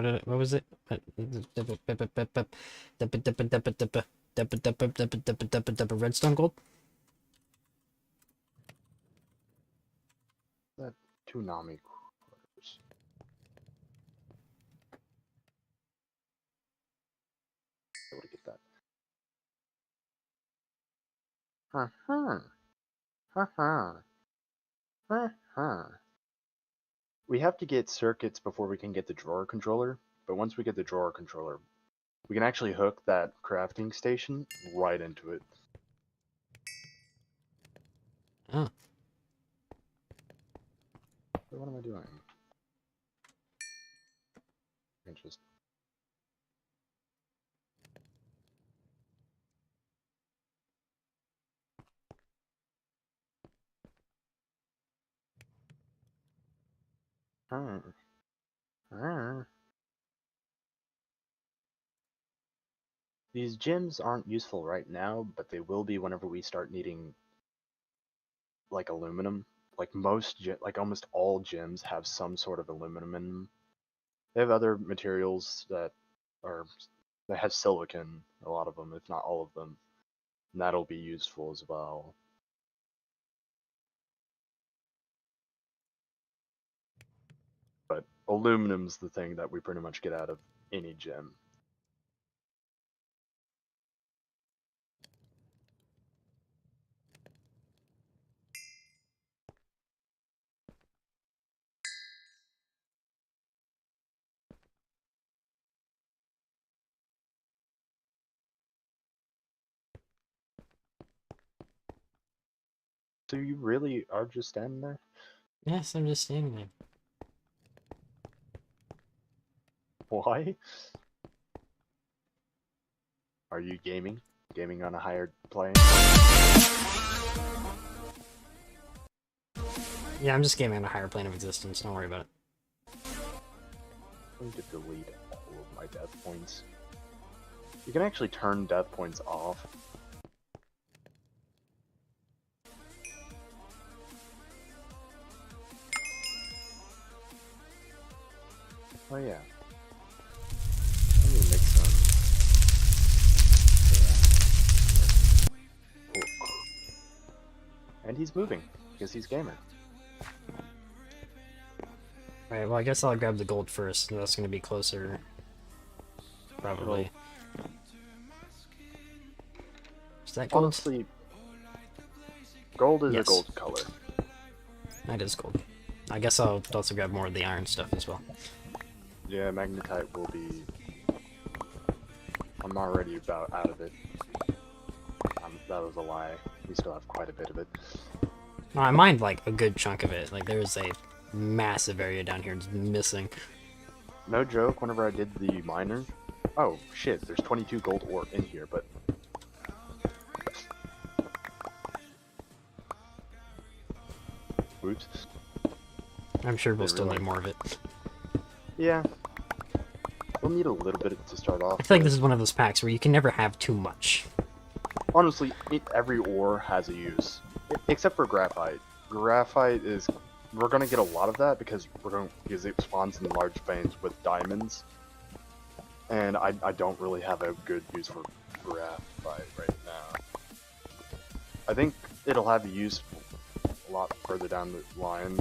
what was it? Redstone gold? That two Nami quarters. I would get that. We have to get circuits before we can get the drawer controller, but once we get the drawer controller, we can actually hook that crafting station right into it. Oh. What am I doing? I can just... These gems aren't useful right now, but they will be whenever we start needing like aluminum. Like almost all gems have some sort of aluminum in them. They have other materials that have silicon, a lot of them, if not all of them. And that'll be useful as well. But aluminum's the thing that we pretty much get out of any gem. So you really are just standing there? Yes, I'm just standing there. Why? Are you gaming? Gaming on a higher plane? Yeah, I'm just gaming on a higher plane of existence. Don't worry about it. I need to delete all of my death points. You can actually turn death points off. Oh yeah. I need to make some. Yeah. Oh. And he's moving, because he's gamer. Alright, well I guess I'll grab the gold first, and that's gonna be closer. Probably. Is that gold? Honestly, gold is Yes. a gold color. That is gold. I guess I'll also grab more of the iron stuff as well. Yeah, magnetite will be... I'm already about out of it. That was a lie. We still have quite a bit of it. No, I mined like a good chunk of it. Like there's a massive area down here that's missing. No joke, whenever I did the miner... Oh, shit, there's 22 gold ore in here, but... Oops. I'm sure we'll Didn't still need realize. more of it. Yeah. We'll need a little bit to start off I feel like with. this is one of those packs where you can never have too much. Honestly, every ore has a use. Except for graphite. Graphite is... We're gonna get a lot of that because it spawns in large veins with diamonds. And I don't really have a good use for graphite right now. I think it'll have a use a lot further down the line.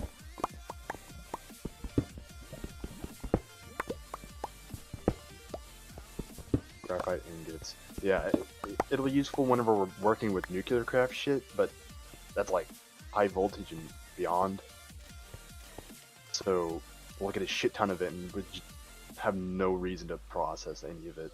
Graphite ingots. Yeah, it'll be useful whenever we're working with nuclear craft shit, but that's like high voltage and beyond. So we'll get a shit ton of it and we have no reason to process any of it.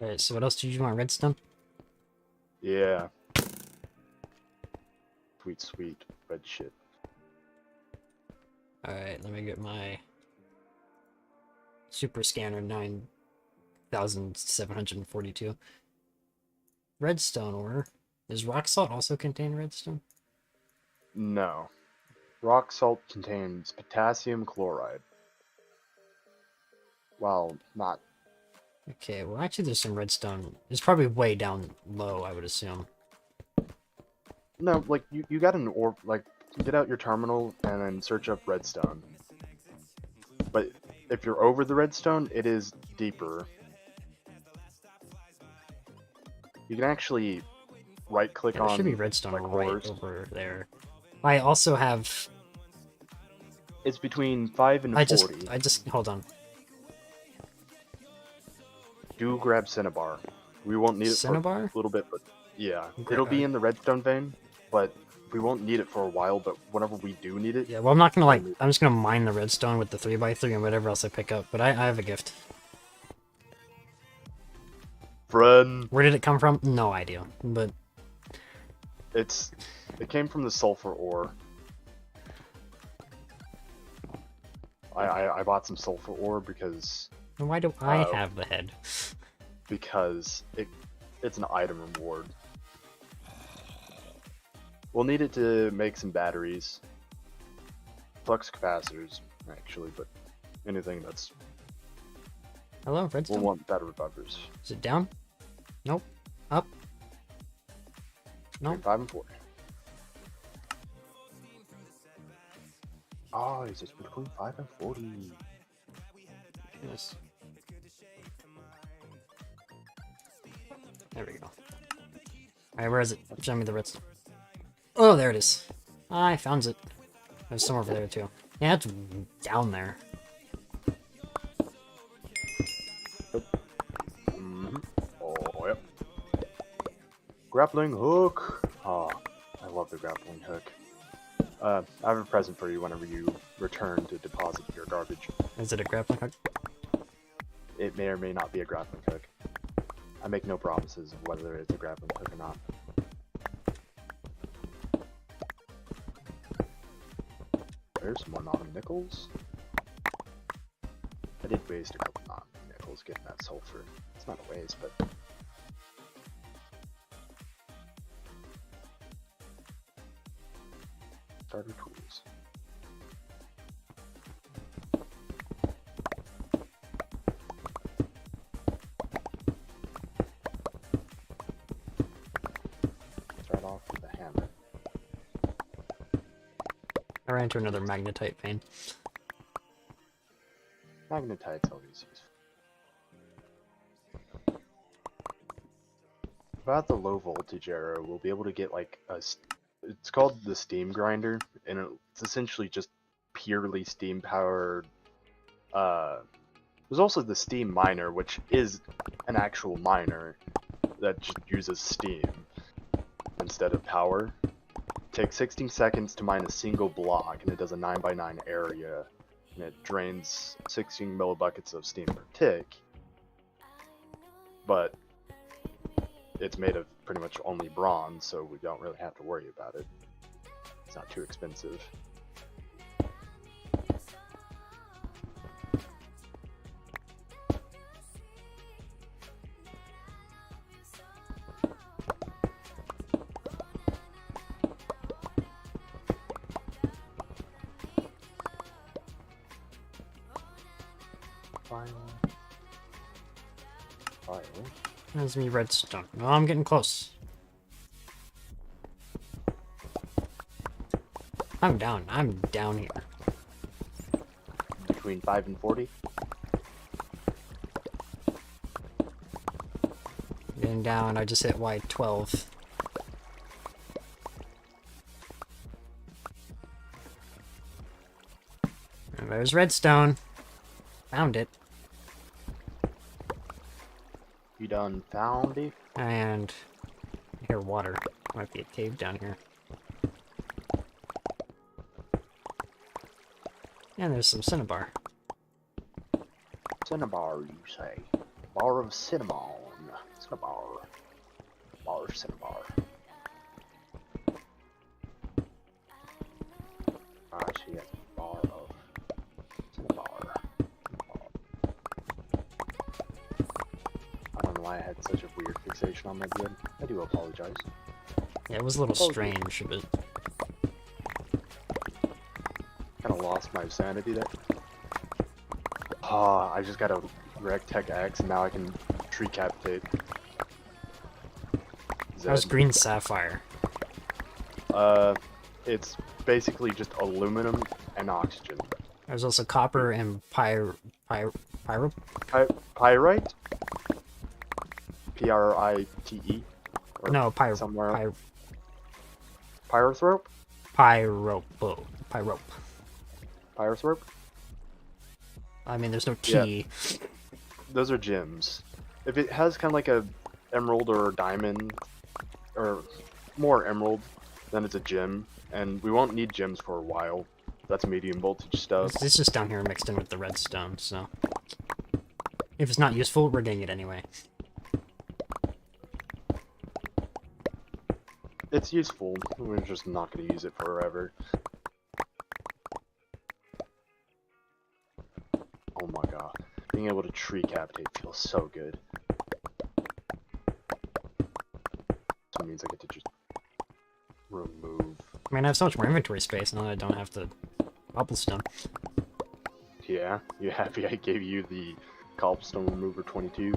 Alright, so what else did you want? Redstone? Yeah. Sweet, sweet red shit. Alright, let me get my super scanner 9742. Redstone ore. Does rock salt also contain redstone? No. Rock salt contains potassium chloride. Well, not... Okay, well actually there's some redstone. It's probably way down low, I would assume. No, like you got an ore. Like get out your terminal and then search up redstone. But if you're over the redstone, it is deeper. You can actually right-click Yeah, there on should be redstone like right ores. over there. I also have. It's between 5 and 40. I just hold on. Do grab Cinnabar. We won't need it for Cinnabar? a little bit, but yeah, Gra- it'll be in the redstone vein, but we won't need it for a while. But whenever we do need it, Yeah, well, I'm not gonna like. I'm just gonna mine the redstone with the 3x3 and whatever else I pick up. But I have a gift. friend, Where did it come from? No idea. But it came from the sulfur ore. I bought some sulfur ore because why do I have the head? because it's an item reward. We'll need it to make some batteries, flux capacitors, actually, but anything that's Hello, redstone. we'll want battery buffers. Is it down? Nope. Up? Between Nope. 5 and 40. Oh, it's just between 5 and 40. Yes. There we go. Alright, where is it? Show me the redstone. Oh, there it is. I found it. There's some over there too. Yeah, it's down there. Oh, yep. Grappling hook. Oh, I love the grappling hook. I have a present for you whenever you return to deposit your garbage. Is it a grappling hook? It may or may not be a grappling hook. I make no promises of whether it's a grappling hook or not. There's some more non-nickels. I did waste a couple non-nickels getting that sulfur. It's not a waste, but... Starter tools. Start off with a hammer. I ran into another magnetite vein. Magnetite's always useful. About the low voltage arrow, we'll be able to get like it's called the steam grinder, and it's essentially just purely steam powered. There's also the steam miner, which is an actual miner that just uses steam instead of power. It takes 16 seconds to mine a single block, and it does a 9x9 area, and it drains 16 millibuckets of steam per tick. But it's made of pretty much only bronze, so we don't really have to worry about it. It's not too expensive. File. There's me redstone. No, I'm getting close. I'm down. I'm down here. Between 5 and 40. Getting down. I just hit Y12. And there's redstone. Found it. You done found it? And I hear water. Might be a cave down here. And there's some cinnabar. Cinnabar, you say? Bar of cinnamon. Cinnabar. Bar of cinnabar. I see it. Bar of cinnabar. I don't know why I had such a weird fixation on my blood. I do apologize. Yeah, it was a little strange, but Kind of lost my sanity there. Ah, I just got a Rec Tech X and now I can tree capitate. that was green sapphire. It's basically just aluminum and oxygen. There's also copper and pyro. Pyrite? Prite? Or No, somewhere. Pyrothrope? pyrope. Pyrothrope? I mean, there's no T. Yeah. Those are gems. If it has kind of like a emerald or diamond, or more emerald, then it's a gem. And we won't need gems for a while. That's medium voltage stuff. It's just down here mixed in with the redstone, so... If it's not useful, we're getting it anyway. It's useful. We're just not going to use it forever. Oh my god. Being able to tree capitate feels so good. So it means I get to just remove. I mean, I have so much more inventory space now that I don't have to cobblestone. Yeah, you happy I gave you the cobblestone remover 22?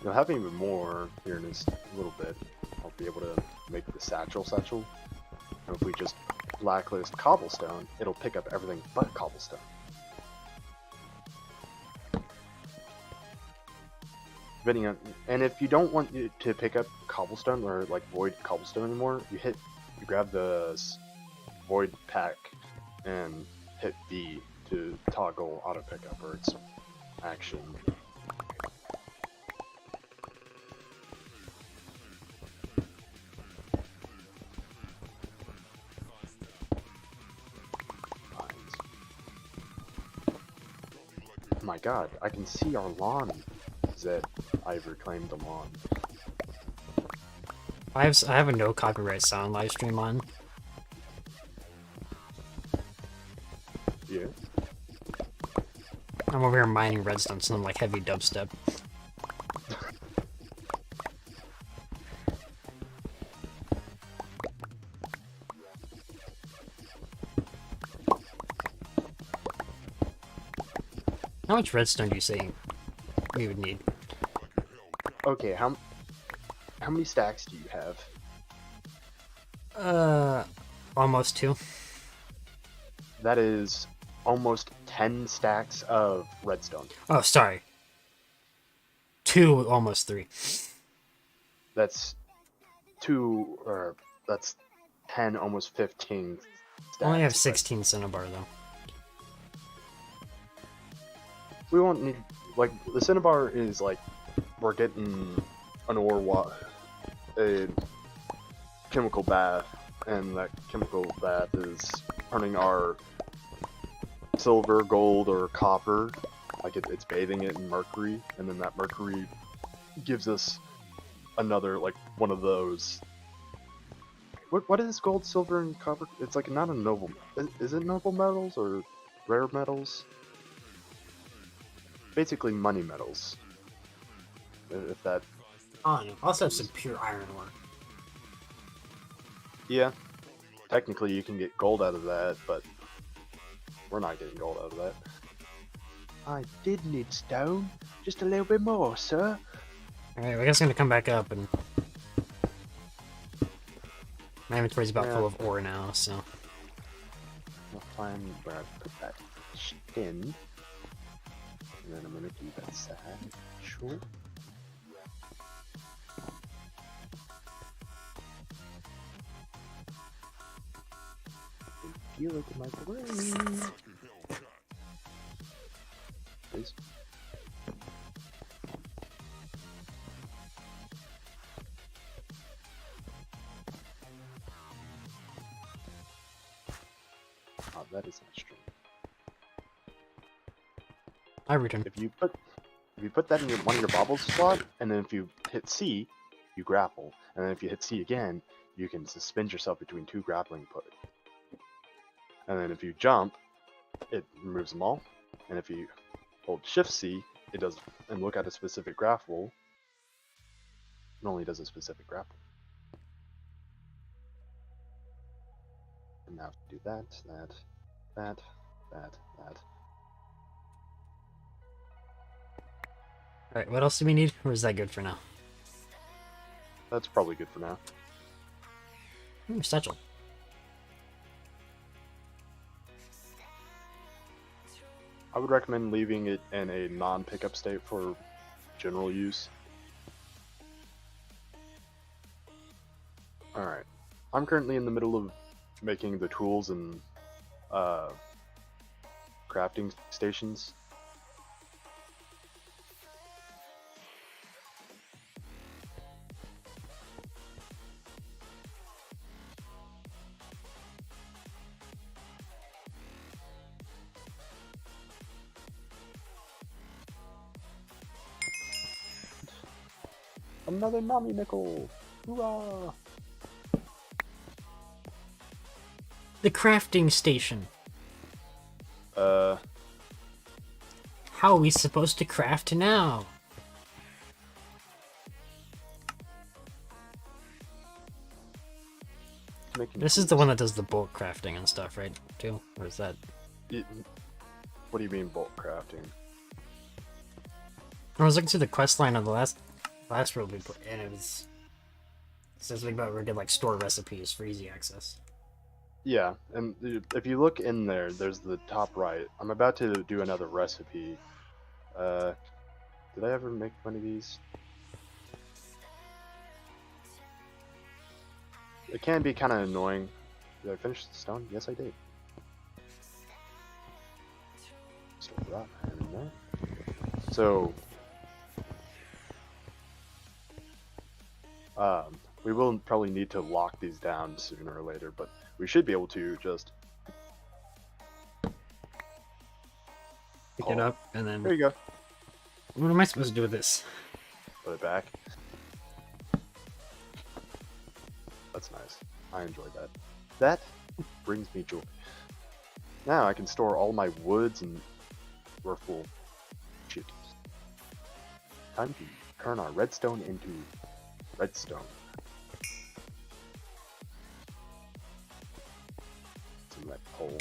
You'll have even more here in just a little bit. I'll be able to make the satchel. And if we just blacklist cobblestone, it'll pick up everything but cobblestone. Depending on, and if you don't want it to pick up cobblestone or like void cobblestone anymore, you grab the void pack and hit B to toggle auto pickup or its action. My god, I can see our lawn. That I've reclaimed the lawn. I have a no copyright sound live stream on. Yeah. I'm over here mining redstone, so I'm like heavy dubstep. How much redstone do you say we would need? Okay, how many stacks do you have? Almost 2. That is almost 10 stacks of redstone. Oh, sorry. 2, almost 3. That's 2, or that's 10, almost 15 stacks. I only have 16 cinnabar though. We won't need, like, the cinnabar is like, we're getting an a chemical bath, and that chemical bath is turning our silver, gold, or copper, like it's bathing it in mercury, and then that mercury gives us another, like, one of those. What is gold, silver, and copper? It's like not a noble. Is it noble metals or rare metals? Basically money metals. If that. Oh, no. Also have some pure iron ore. Yeah. Technically you can get gold out of that, but we're not getting gold out of that. I did need stone. Just a little bit more, sir. Alright, I guess I'm gonna come back up and... My inventory's about full of ore now, so... I'll find where I put that in. And then I'm gonna do that satchel. I feel like in my brain. Please. Oh, that is not true. I return. If you put that in one of your bobbles slot, and then if you hit C, you grapple, and then if you hit C again, you can suspend yourself between 2 grappling put. And then if you jump, it removes them all. And if you hold Shift C, it does, and look at a specific grapple, it only does a specific grapple. And now do that. Alright, what else do we need? Or is that good for now? That's probably good for now. Satchel. I would recommend leaving it in a non-pickup state for general use. Alright. I'm currently in the middle of making the tools and crafting stations. Another Nami nickel! Hoorah! The crafting station. Uh, How are we supposed to craft now? This is the one that does the bulk crafting and stuff, right? Too? Or is that... What do you mean bulk crafting? I was looking through the quest line of the last world we put, and it says something about where we could like store recipes for easy access. Yeah, and if you look in there, there's the top right. I'm about to do another recipe. Did I ever make one of these? It can be kind of annoying. Did I finish the stone? Yes, I did. Store that in there. So, we will probably need to lock these down sooner or later, but we should be able to just pick it up and then... There you go. What am I supposed to do with this? Put it back. That's nice. I enjoyed that. That brings me joy. Now I can store all my woods and we're full. Shit. Time to turn our redstone into redstone. Some red coal.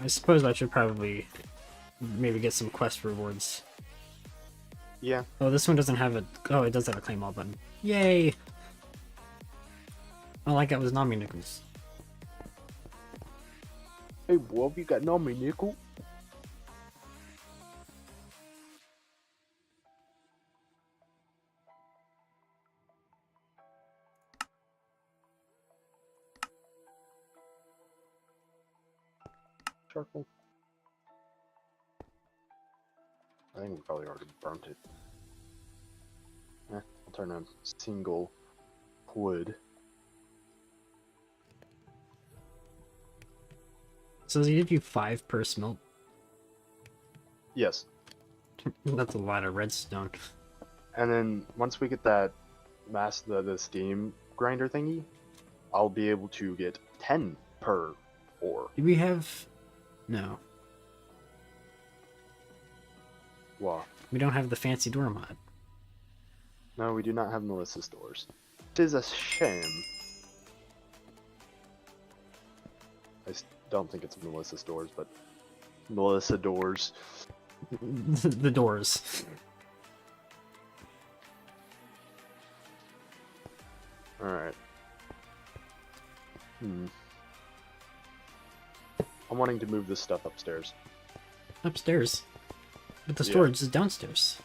I suppose I should probably maybe get some quest rewards. Yeah. Oh, this one doesn't have a... Oh, it does have a claim all button. Yay! All I got was Nami nickels. Hey, boy, you got Nami nickel? Charcoal. I think we probably already burnt it. I'll turn a single wood. So they give you 5 per smelt? Yes. That's a lot of redstone. And then once we get that the steam grinder thingy, I'll be able to get 10 per ore. Do we have... No. Wow. We don't have the fancy door mod. No, we do not have Melissa's doors. It is a shame. I don't think it's Melissa's doors, but Melissa doors. The doors. Alright. I'm wanting to move this stuff upstairs. Upstairs? But the storage is downstairs.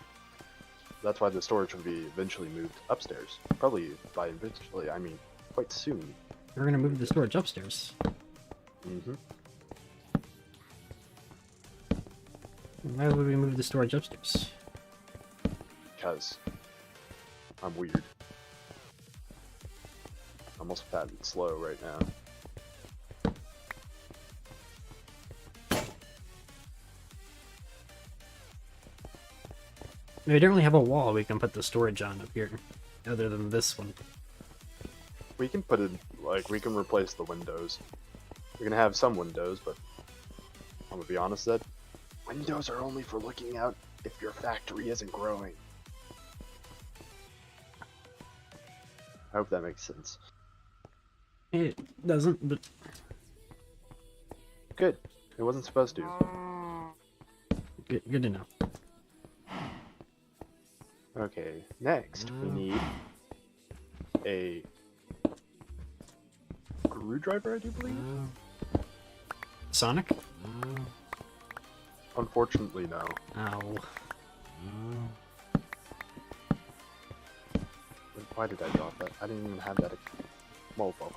That's why the storage will be eventually moved upstairs. Probably by eventually, I mean quite soon. We're gonna move the storage upstairs. Mm-hmm. Why would we move the storage upstairs? Because I'm weird. I'm almost fat and slow right now. We don't really have a wall we can put the storage on up here, other than this one. We can put it, like, we can replace the windows. We're gonna have some windows, but I'm gonna be honest that windows are only for looking out if your factory isn't growing. I hope that makes sense. It doesn't, but... Good. It wasn't supposed to. Good to know. Okay, next we need a screwdriver, I do believe? Sonic? Unfortunately, no. Oh. Why did I drop that? I didn't even have that. Motherfucker.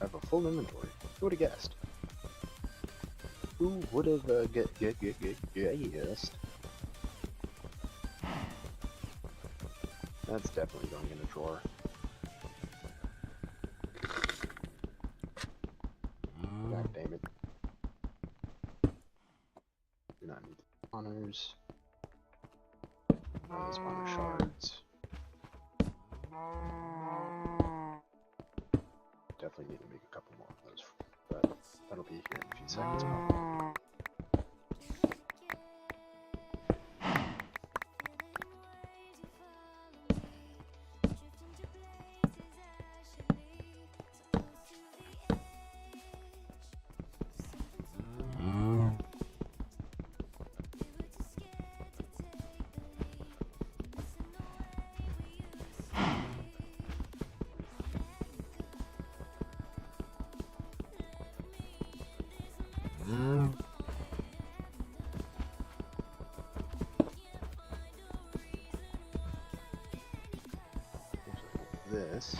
I have a full inventory. Who would have guessed? Who would have guessed? That's definitely going in a drawer. God damn it. Do not need the spawners. No spawner shards. Definitely need to make a couple more of those, but that'll be here in a few seconds probably. This.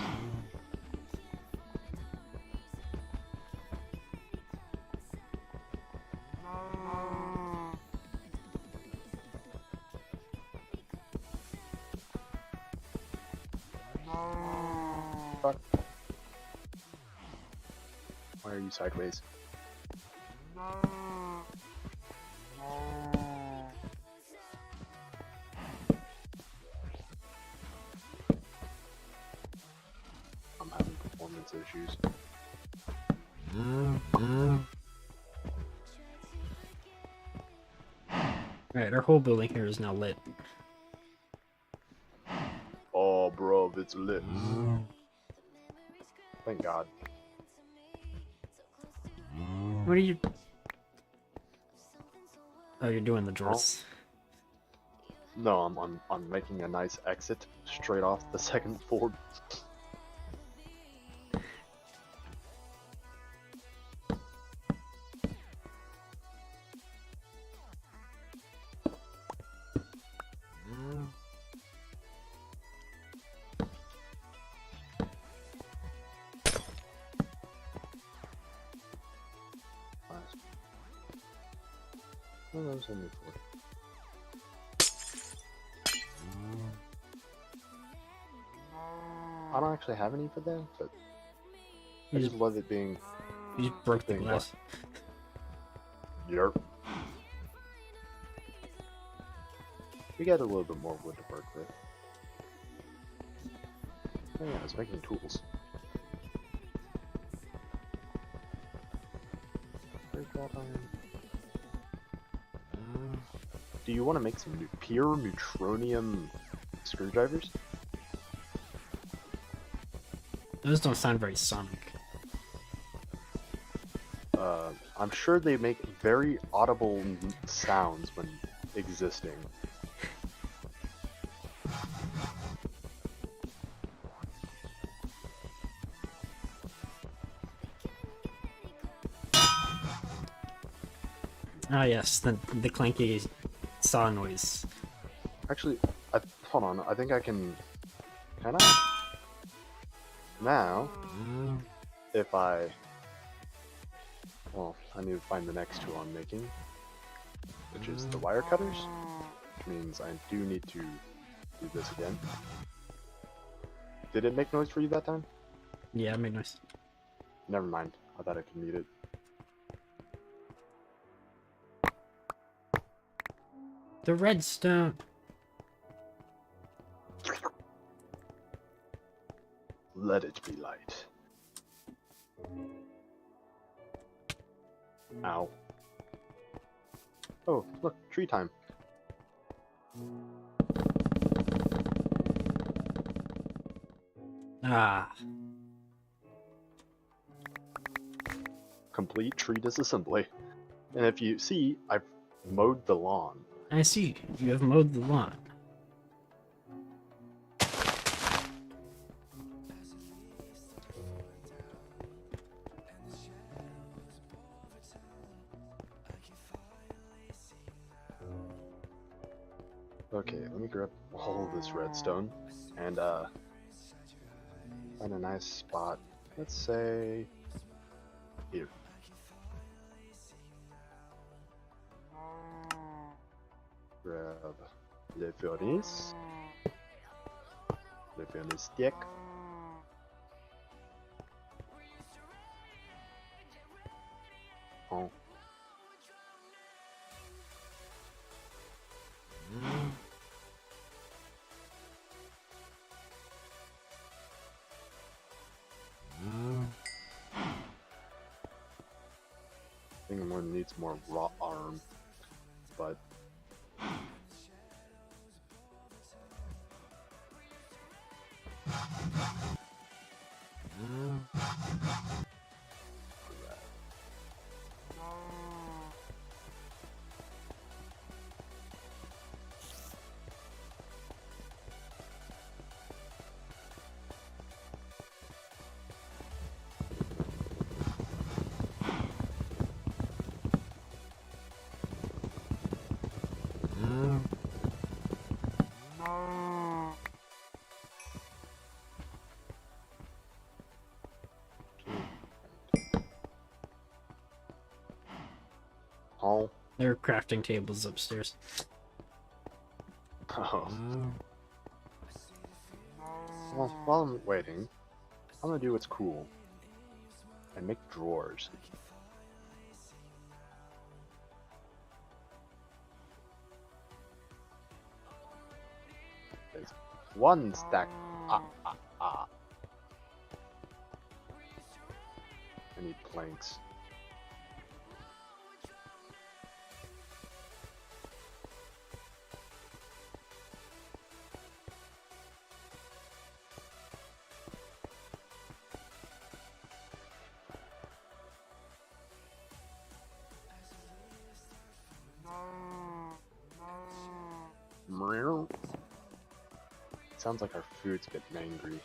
Fuck. Why are you sideways? I'm having performance issues. Alright, our whole building here is now lit. Oh, bro, it's lit. Thank God. What are you... Oh, you're doing the drawers. No, I'm making a nice exit straight off the second floor. Oh, that was only 40. I don't actually have any for that, but I just love it being. You just broke the glass. Yerp. We got a little bit more wood to work with. Oh yeah, I was making tools. Do you want to make some pure neutronium screwdrivers? Those don't sound very Sonic. I'm sure they make very audible sounds when existing. Ah yes, the clanky saw noise. Actually, hold on. I think I can kind of now. If I, well, I need to find the next tool I'm making, which is the wire cutters, which means I do need to do this again. Did it make noise for you that time? Yeah, it made noise. Never mind. I thought I could mute it. The redstone. Let it be light. Ow. Oh, look, tree time. Ah. Complete tree disassembly. And if you see, I've mowed the lawn. I see. You have mowed the lawn. Okay, let me grab all of this redstone and find a nice spot. Let's say here. Grab le furnace stick. Oh. I think one needs more raw arm, but oh. There are crafting tables upstairs. Oh. Well, while I'm waiting, I'm gonna do what's cool and make drawers. There's one stack. I need planks. Meow. Sounds like our food's getting angry.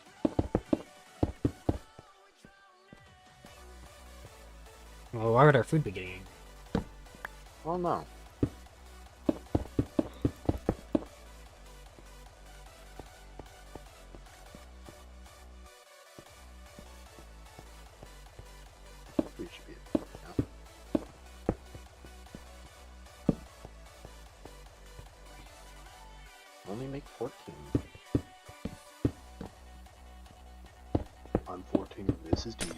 Well, why would our food be getting angry? Well, no. We should be. Yeah. Only make 14. I'm 14. This is deep.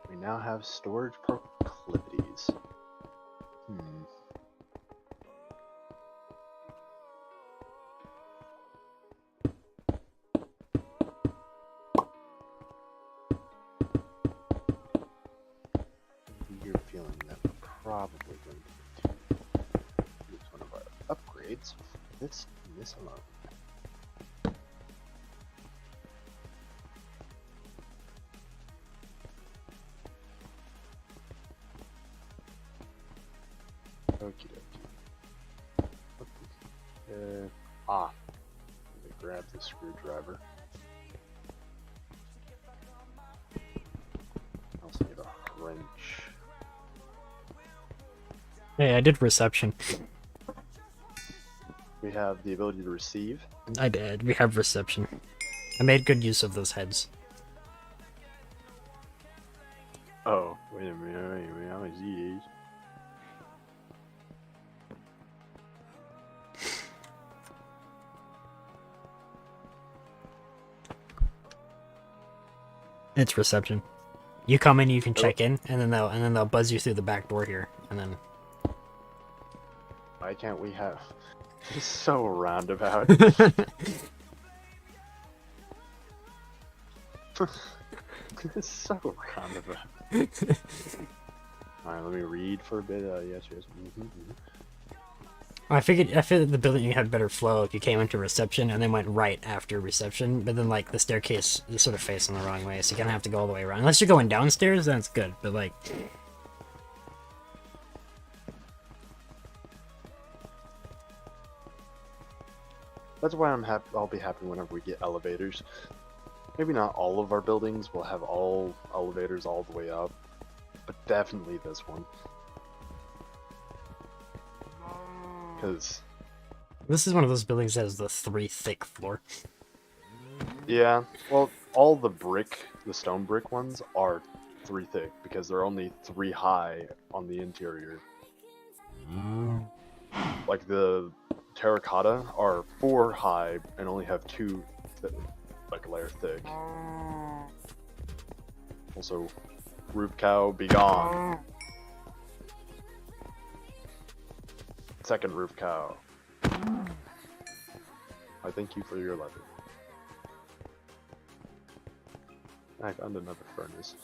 We now have storage proclivities. You're feeling that we're probably going to use one of our upgrades for this alone. Okie dokie. Let me grab the screwdriver. winch. Hey, I did reception. We have the ability to receive. I did. We have reception. I made good use of those heads. Oh, wait a minute. How much these? It's reception. You come in, you can check in, and then they'll buzz you through the back door here, and then. Why can't we have? He's so roundabout. It's so roundabout. Alright, let me read for a bit. Yes. I figured the building had better flow if you came into reception and then went right after reception, but then like the staircase is sort of facing the wrong way, so you kind of have to go all the way around. Unless you're going downstairs, then it's good. But like, that's why I'm happy. I'll be happy whenever we get elevators. Maybe not all of our buildings will have all elevators all the way up, but definitely this one. Because this is one of those buildings that has the 3 thick floor. yeah, well, all the stone brick ones are 3 thick because they're only 3 high on the interior. Like the terracotta are 4 high and only have 2 like layer thick. Also, roof cow, be gone. Second roof cow. I thank you for your letter. I found another furnace.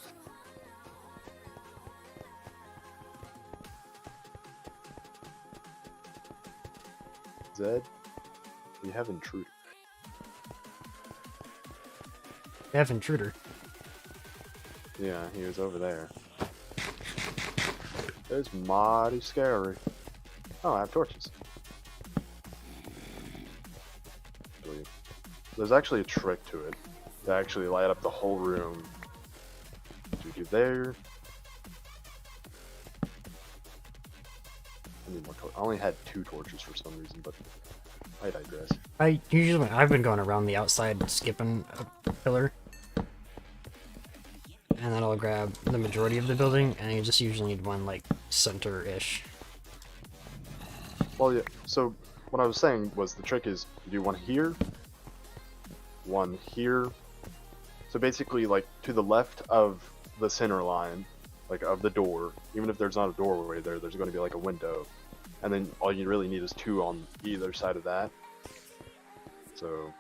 Zed, we have intruder. They have intruder. Yeah, he was over there. It's mighty scary. Oh, I have torches. There's actually a trick to it. To actually light up the whole room. So we do there. I need more torches. I only had 2 torches for some reason, but I digress. I've been going around the outside skipping a pillar. And then I'll grab the majority of the building, and you just usually need one, like, center-ish. Well, yeah, so what I was saying was the trick is you do one here, one here. So basically, like, to the left of the center line, like, of the door, even if there's not a doorway there, there's going to be, like, a window. And then all you really need is 2 on either side of that. So...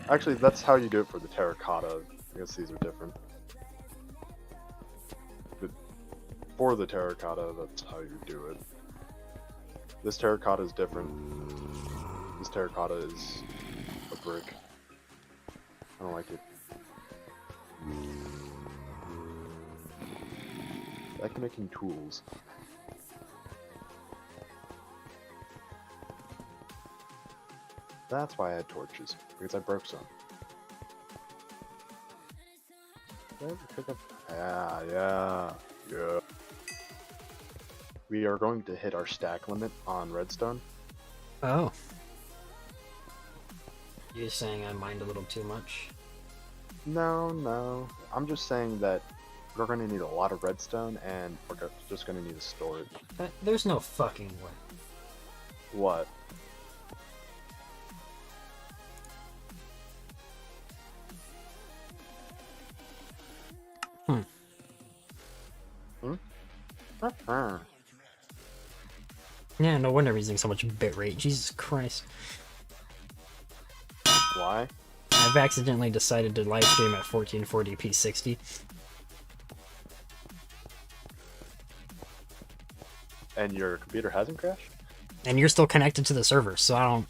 That's how you do it for the terracotta. I guess these are different. But for the terracotta, that's how you do it. This terracotta is different. This terracotta is a brick. I don't like it. I like making tools. That's why I had torches, because I broke some. Did I pick up? Yeah. We are going to hit our stack limit on redstone. Oh. You're saying I mined a little too much? No. I'm just saying that we're going to need a lot of redstone, and we're just going to need to store it. There's no fucking way. What? Yeah, no wonder I'm using so much bitrate. Jesus Christ. Why? I've accidentally decided to live stream at 1440p 60. And your computer hasn't crashed? And you're still connected to the server, so I don't...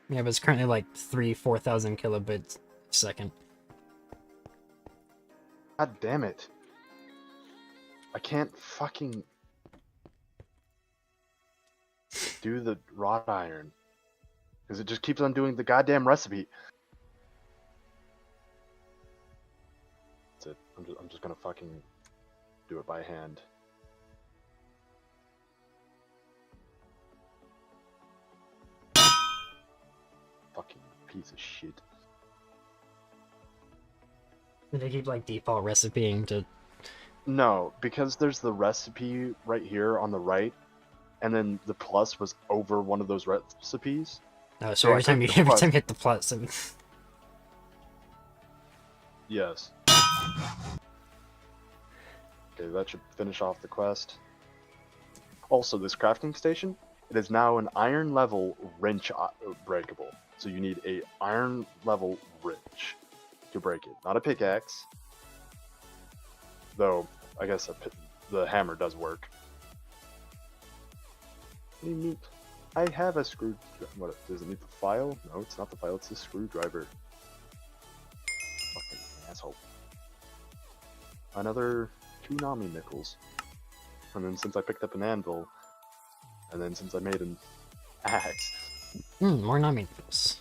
Yeah, but it's currently like 4,000 kilobits a second. God damn it. I can't fucking do the wrought iron because it just keeps on doing the goddamn recipe. That's it. I'm just gonna fucking do it by hand. Fucking piece of shit. They keep like default recipeing to. No, because there's the recipe right here on the right, and then the plus was over one of those recipes. Oh, so every time you hit the plus. Yes. Okay, that should finish off the quest. Also, this crafting station, it is now an iron level wrench breakable. So you need a iron level wrench to break it, not a pickaxe. Though I guess the hammer does work. What do you mean? I have a screw. What does it need the file? No, it's not the file. It's the screwdriver. Fucking asshole. Another 2 Nami nickels. And then since I picked up an anvil, and then since I made an axe. More Nami nickels.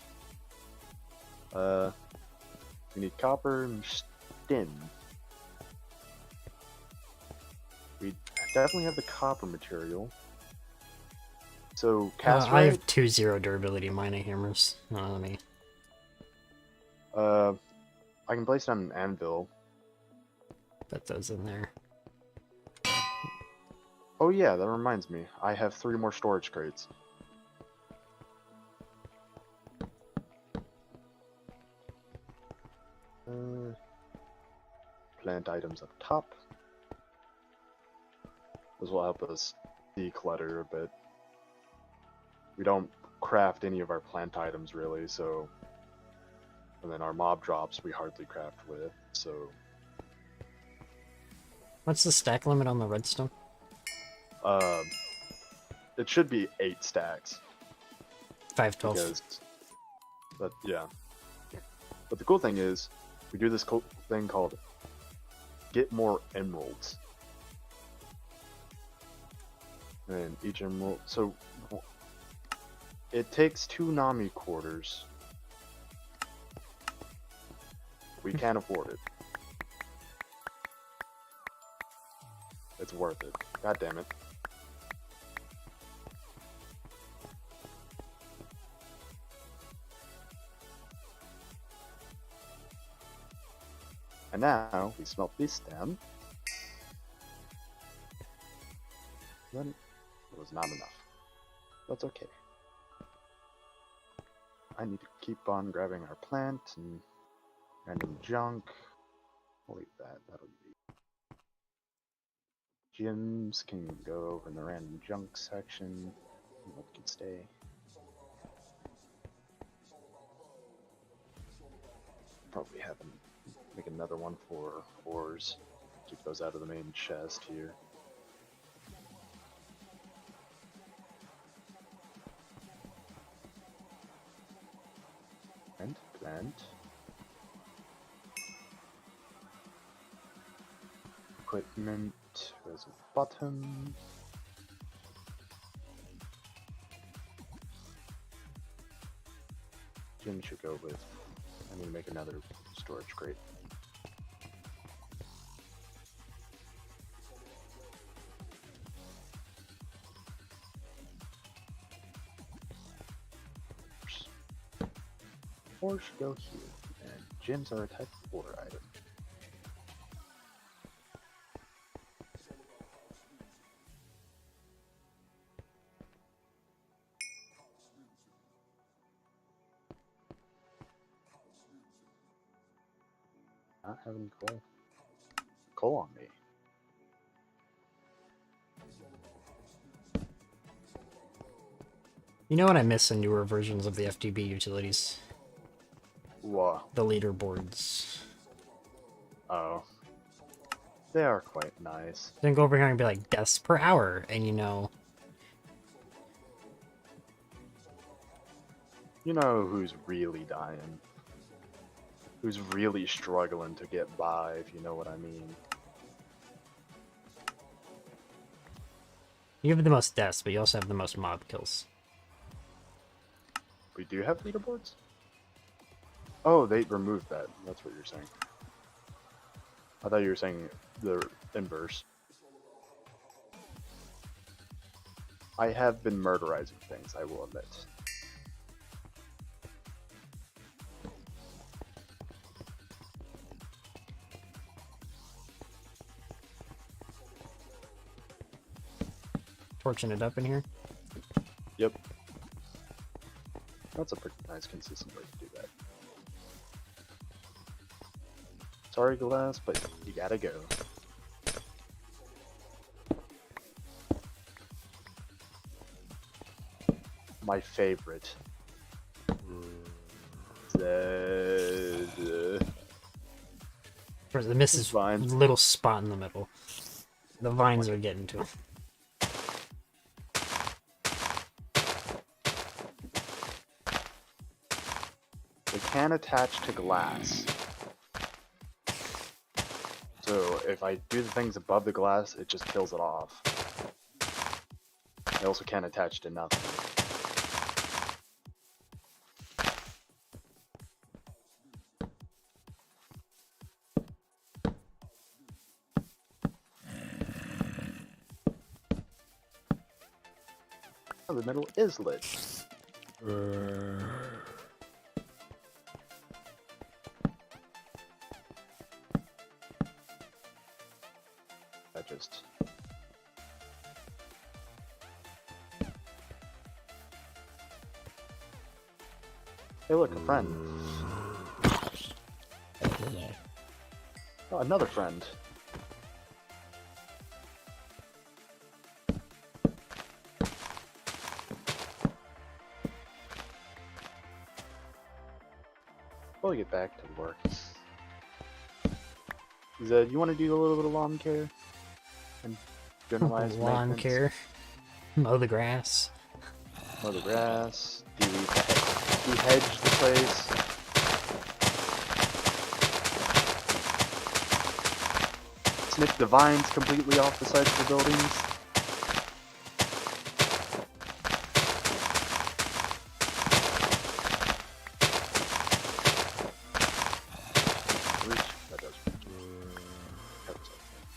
We need copper and tin. We definitely have the copper material. So cast I rate, have 2-0 durability mining hammers. No, let me. I can place it on an anvil. Put those in there. Oh yeah, that reminds me. I have 3 more storage crates. Plant items up top. This will help us declutter a bit. We don't craft any of our plant items really, so... And then our mob drops we hardly craft with, so... What's the stack limit on the redstone? It should be 8 stacks. 512. Because... But, yeah. But the cool thing is, we do this cool thing called get more emeralds. And each emerald... So, it takes 2 Nami quarters. We can't afford it. It's worth it. God damn it. And now, we smelt this down. Then, it was not enough. That's okay. I need to keep on grabbing our plant and random junk. I'll leave that. That'll be. Gems can go over in the random junk section. What can stay. Probably have them make another one for ores. Keep those out of the main chest here. And plant. Equipment was a button. Gym should go with. I need to make another storage crate. Ore should go here, and gems are a type of ore item. Not having coal. Coal on me. You know what I miss in newer versions of the FTB utilities? Whoa. The leaderboards. Oh. They are quite nice. Then go over here and be like, deaths per hour, and you know. You know who's really dying. Who's really struggling to get by, if you know what I mean. You have the most deaths, but you also have the most mob kills. We do have leaderboards? Oh, they removed that. That's what you're saying. I thought you were saying the inverse. I have been murderizing things, I will admit. Torching it up in here. Yep. That's a pretty nice, consistent way to do that. Sorry, Glass, but you gotta go. My favorite. The miss is Vines. little spot in the middle. The vines are getting to him. They can attach to glass. So if I do the things above the glass, it just kills it off. They also can't attach to nothing. Oh, the middle is lit. I just... Hey look, a friend. Oh, another friend. We'll get back to work. Zed, you want to do a little bit of lawn care? And generalized Lawn maintenance? care. Mow the grass. Mow the grass. De-hedge the place. Snip the vines completely off the sides of the buildings. That does. Covers everything.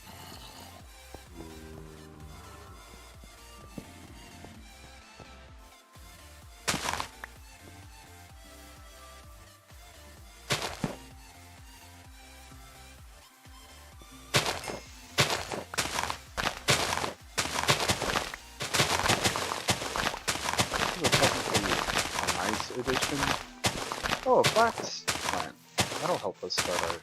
This is technically a nice addition. Oh, a flax plant. That'll help us start our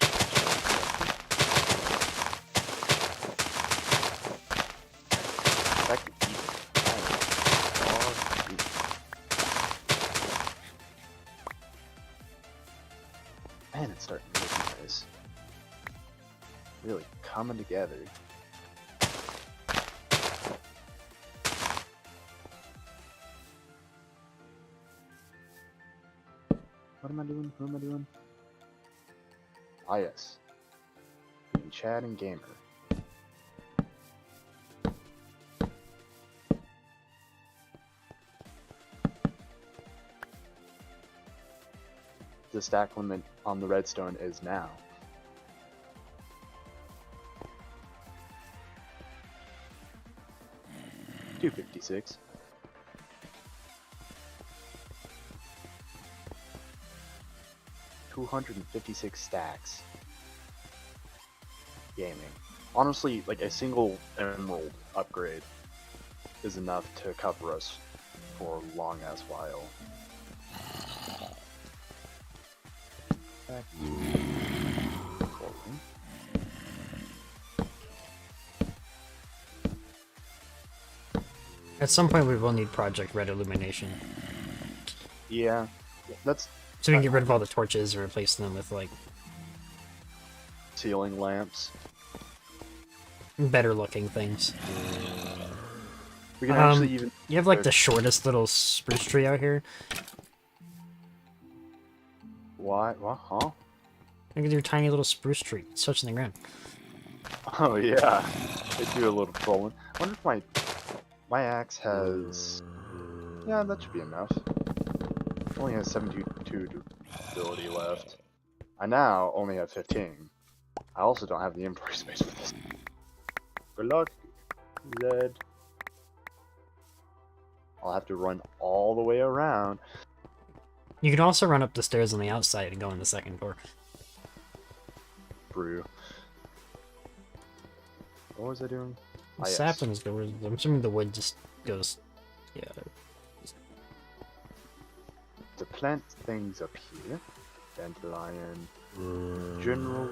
that could eat. Man, it's starting to look nice. Really coming together. What am I doing? Who am I doing? Ah, yes. Chad and Gamer. The stack limit on the redstone is now. $256. $256 stacks. Gaming. Honestly, like a single emerald upgrade is enough to cover us for a long ass while. Back to clothing. At some point, we will need Project Red Illumination. Yeah, that's So we can get rid of all the torches and replace them with, like, ceiling lamps. better looking things. We can actually even. You have, like, the shortest little spruce tree out here. Why? What? Huh? Look at your tiny little spruce tree. It's touching the ground. Oh yeah, they do a little trolling. I wonder if my My axe has... Yeah, that should be enough. Only has 72 durability left. I now only have 15. I also don't have the inventory space for this. Good luck, Zed. I'll have to run all the way around. You can also run up the stairs on the outside and go in the second door. Brew. What was I doing? The saplings doors. I'm assuming the wood just goes. Yeah. To plant things up here. Dandelion. General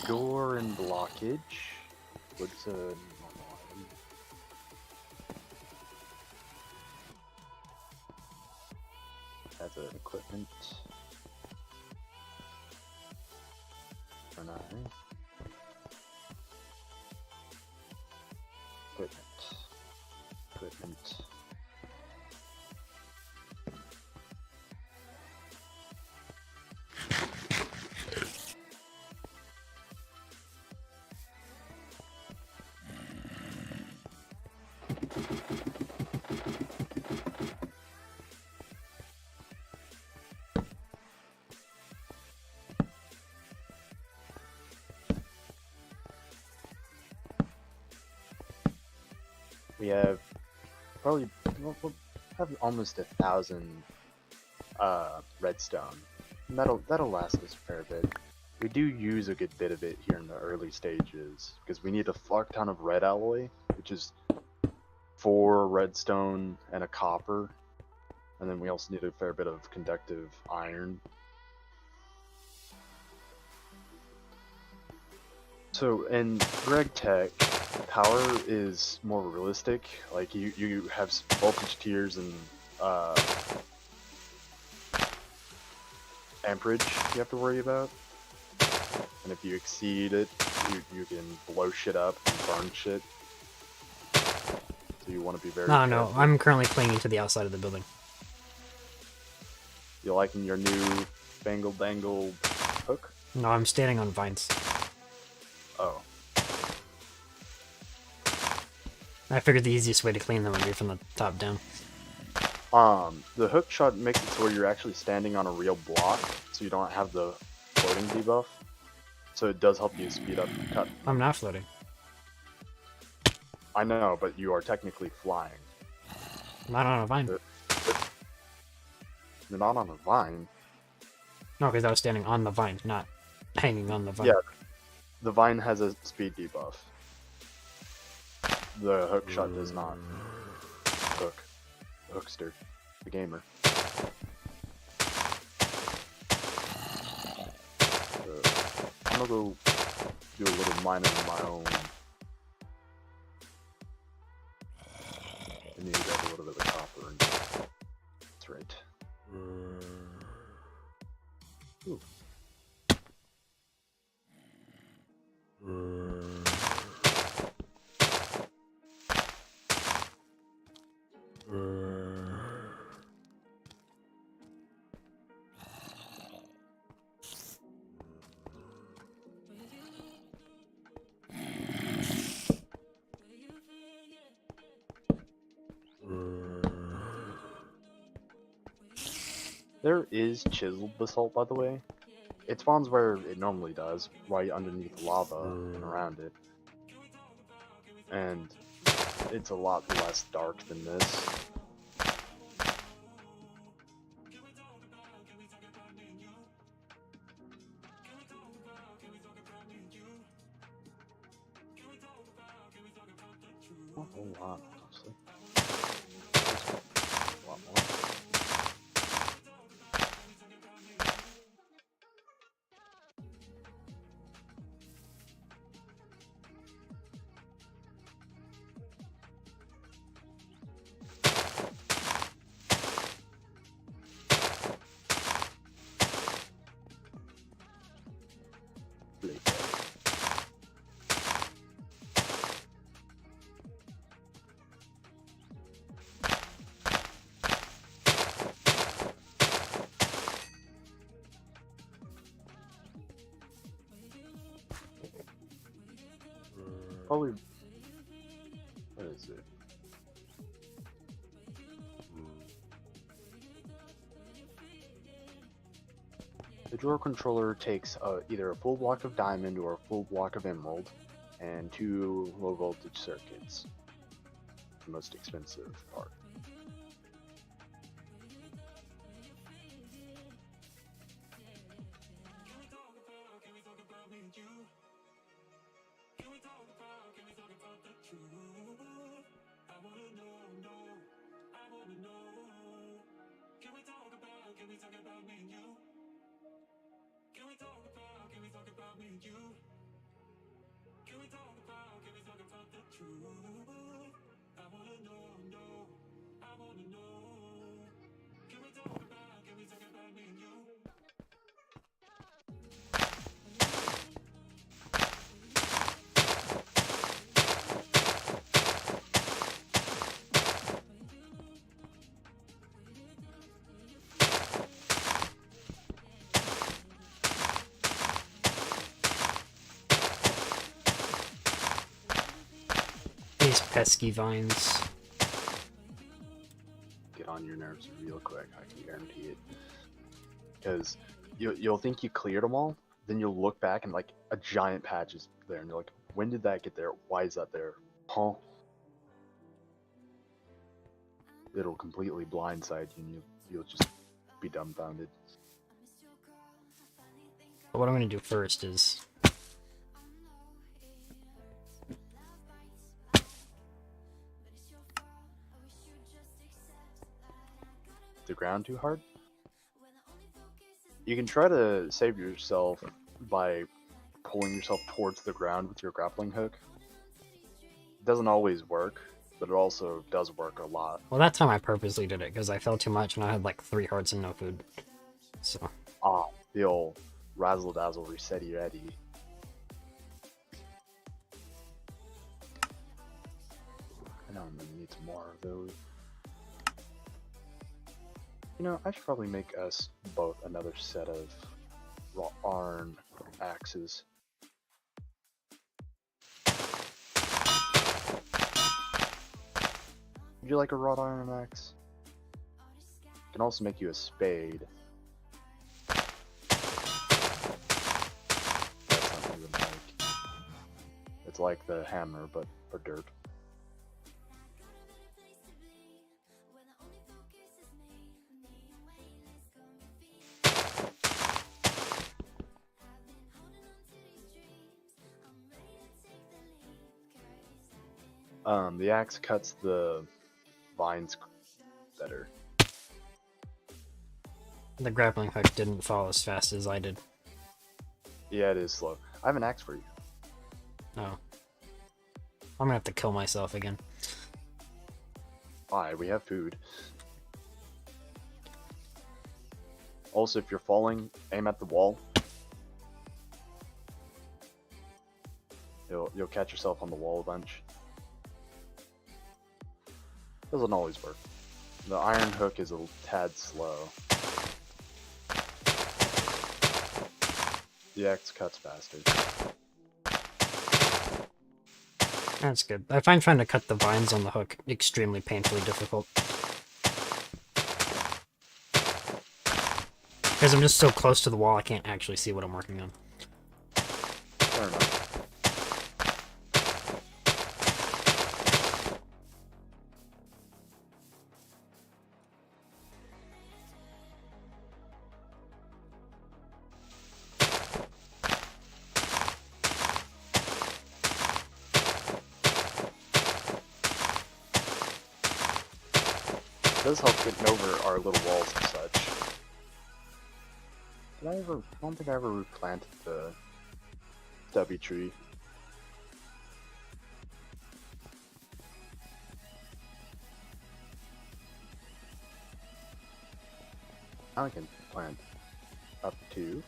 door and blockage. What's a normal item? That's an equipment. For now. Equipment. We have probably we'll have almost 1,000 redstone. And that'll last us a fair bit. We do use a good bit of it here in the early stages because we need a fuck ton of red alloy, which is 4 redstone and a copper, and then we also need a fair bit of conductive iron. So in Greg Tech, power is more realistic. Like you have voltage tiers and amperage you have to worry about, and if you exceed it, you can blow shit up and burn shit. So you want to be very careful. No, I'm currently clinging to the outside of the building. You liking your new bangled dangled hook? No, I'm standing on vines. Oh. I figured the easiest way to clean them would be from the top down. The hook shot makes it to where you're actually standing on a real block, so you don't have the floating debuff. So it does help you speed up the cut. I'm not floating. I know, but you are technically flying. Not on a vine. You're not on a vine. No, because I was standing on the vine, not hanging on the vine. Yeah, the vine has a speed debuff. The hook shot does not. Hook. The hookster. The gamer. I'm gonna go do a little mining of my own. I need to grab a little bit of copper and... That's right. Ooh. There is chiseled basalt, by the way. It spawns where it normally does, right underneath lava and around it. And it's a lot less dark than this. Not a whole lot, honestly. A lot more. Probably, what is it? The drawer controller takes either a full block of diamond or a full block of emerald, and 2 low voltage circuits. The most expensive part. These pesky vines. Get on your nerves real quick, I can guarantee it. Because you'll think you cleared them all, then you'll look back and like a giant patch is there, and you're like, when did that get there? Why is that there? Huh? It'll completely blindside you, and you'll just be dumbfounded. But what I'm gonna do first is the ground too hard? You can try to save yourself by pulling yourself towards the ground with your grappling hook. It doesn't always work, but it also does work a lot. well, that time I purposely did it because I fell too much and I had like 3 hearts and no food. So The old razzle dazzle resetty ready. I know I'm gonna need some more of those. You know, I should probably make us both another set of raw iron axes. Would you like a wrought iron axe? I can also make you a spade. That's something you would like. It's like the hammer, but for dirt. The axe cuts the vines better. the grappling hook didn't fall as fast as I did. Yeah, it is slow. I have an axe for you. Oh. I'm gonna have to kill myself again. Why? We have food. Also, if you're falling, aim at the wall. You'll catch yourself on the wall a bunch. Doesn't always work. The iron hook is a tad slow. The axe cuts faster. That's good. I find trying to cut the vines on the hook extremely painfully difficult. Because I'm just so close to the wall, I can't actually see what I'm working on. Fair enough. It does help getting over our little walls and such. I don't think I ever replanted the stubby tree. I can plant up to.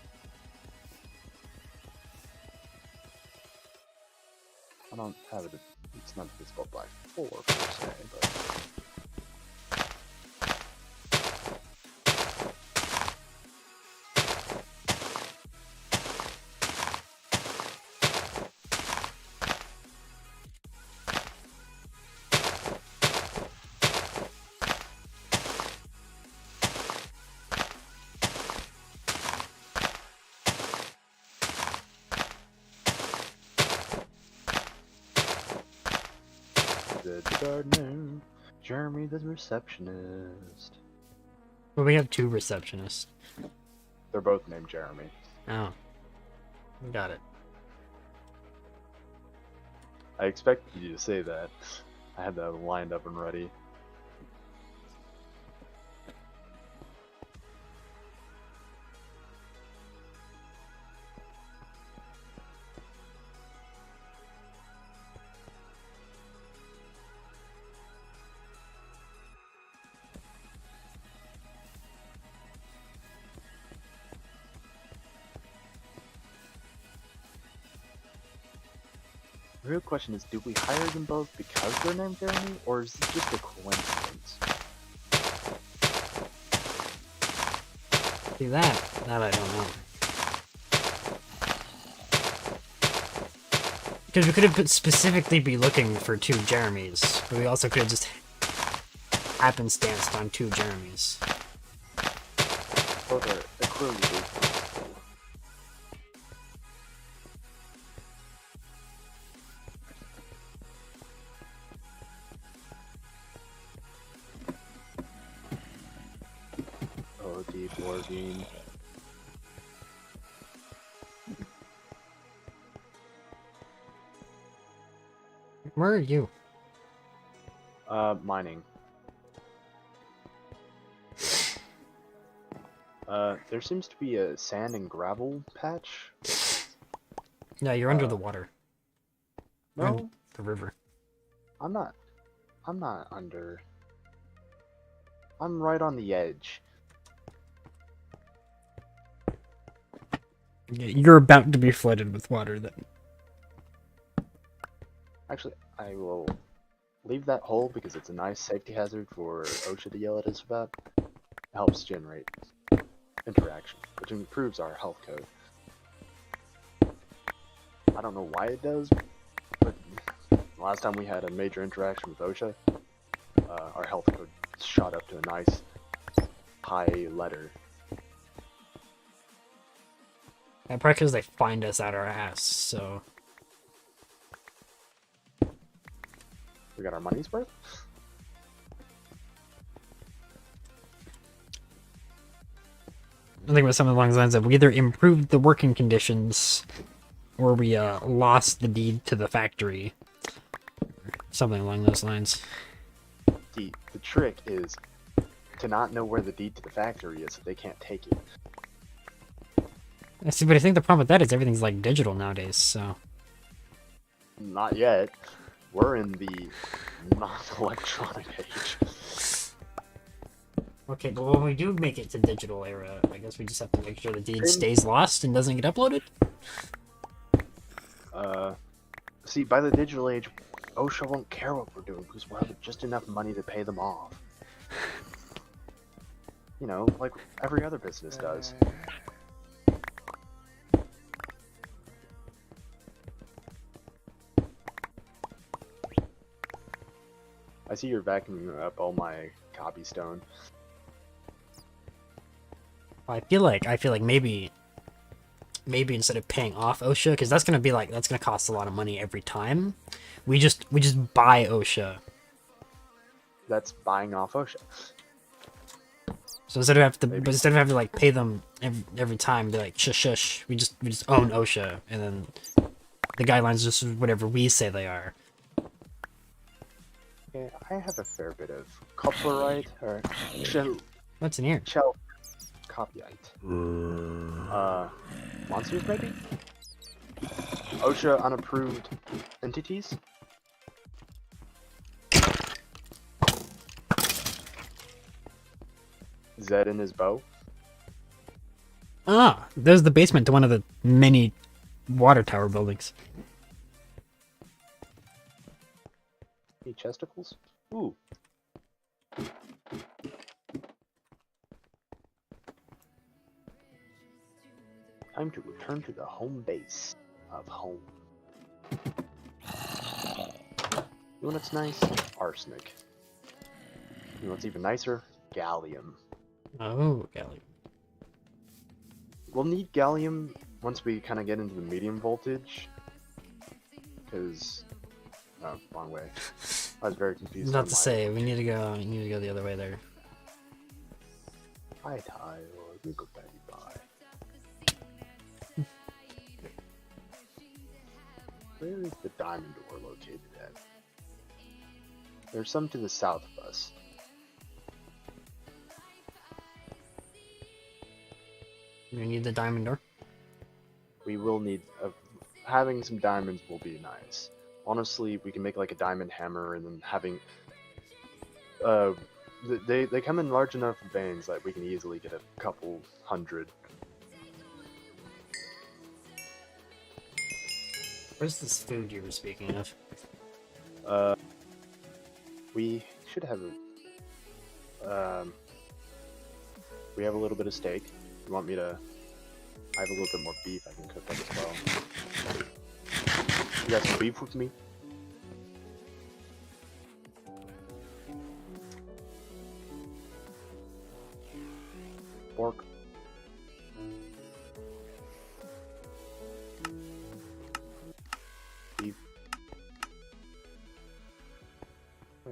I don't have it. It's not visible by 4 per se, but. the gardener, Jeremy the receptionist. Well, we have 2 receptionists. They're both named Jeremy. Oh. Got it. I expected you to say that. I had that lined up and ready. The real question is, do we hire them both because they're named Jeremy, or is it just a coincidence? See that I don't know. Because we could have specifically be looking for 2 Jeremys, but we also could have just happenstanced on 2 Jeremys. Both are clearly good. Oh, deep wargame. Where are you? Mining. There seems to be a sand and gravel patch. Yeah, you're under the water. You're under No, the river. I'm not under. I'm right on the edge. Yeah, you're about to be flooded with water then. Actually, I will leave that hole because it's a nice safety hazard for OSHA to yell at us about. It helps generate interaction, which improves our health code. I don't know why it does, but last time we had a major interaction with OSHA, our health code shot up to a nice high letter. Yeah, probably because they find us at our ass, so... We got our money's worth? I think it was something along the lines of we either improved the working conditions or we lost the deed to the factory. Something along those lines. The trick is to not know where the deed to the factory is so they can't take it. I see, but I think the problem with that is everything's like digital nowadays, so... Not yet. We're in the non-electronic age. Okay, but when we do make it to digital era, I guess we just have to make sure the deed stays lost and doesn't get uploaded? See, by the digital age, OSHA won't care what we're doing because we'll have just enough money to pay them off. You know, like every other business does. I see you're vacuuming up all my cobblestone. I feel like maybe instead of paying off OSHA, because that's gonna cost a lot of money every time. We just buy OSHA. That's buying off OSHA. So instead of having to like pay them every time, be like shush shush. We just own OSHA, and then the guidelines just whatever we say they are. Yeah, I have a fair bit of copyright or shell. What's in here? Shell copyright. Monsters maybe? OSHA unapproved entities? Zed and his bow? Ah, there's the basement to one of the many water tower buildings. Any chesticles? Ooh. Time to return to the home base of home. You know what's nice? Arsenic. You know what's even nicer? Gallium. Oh, Gally. We'll need gallium once we kind of get into the medium voltage. Because... Oh, wrong way. I was very confused. Not on to my say, we need to go the other way there. Hi, Tyler. You go back. Bye. Where is the diamond door located at? There's some to the south of us. We need the diamond door. We will need having some diamonds will be nice. Honestly, we can make like a diamond hammer and then having they come in large enough veins that we can easily get a couple hundred. Where's this food you were speaking of? We should have we have a little bit of steak. You want me to? I have a little bit more beef I can cook up as well. You got some beef with me? Pork. Beef. I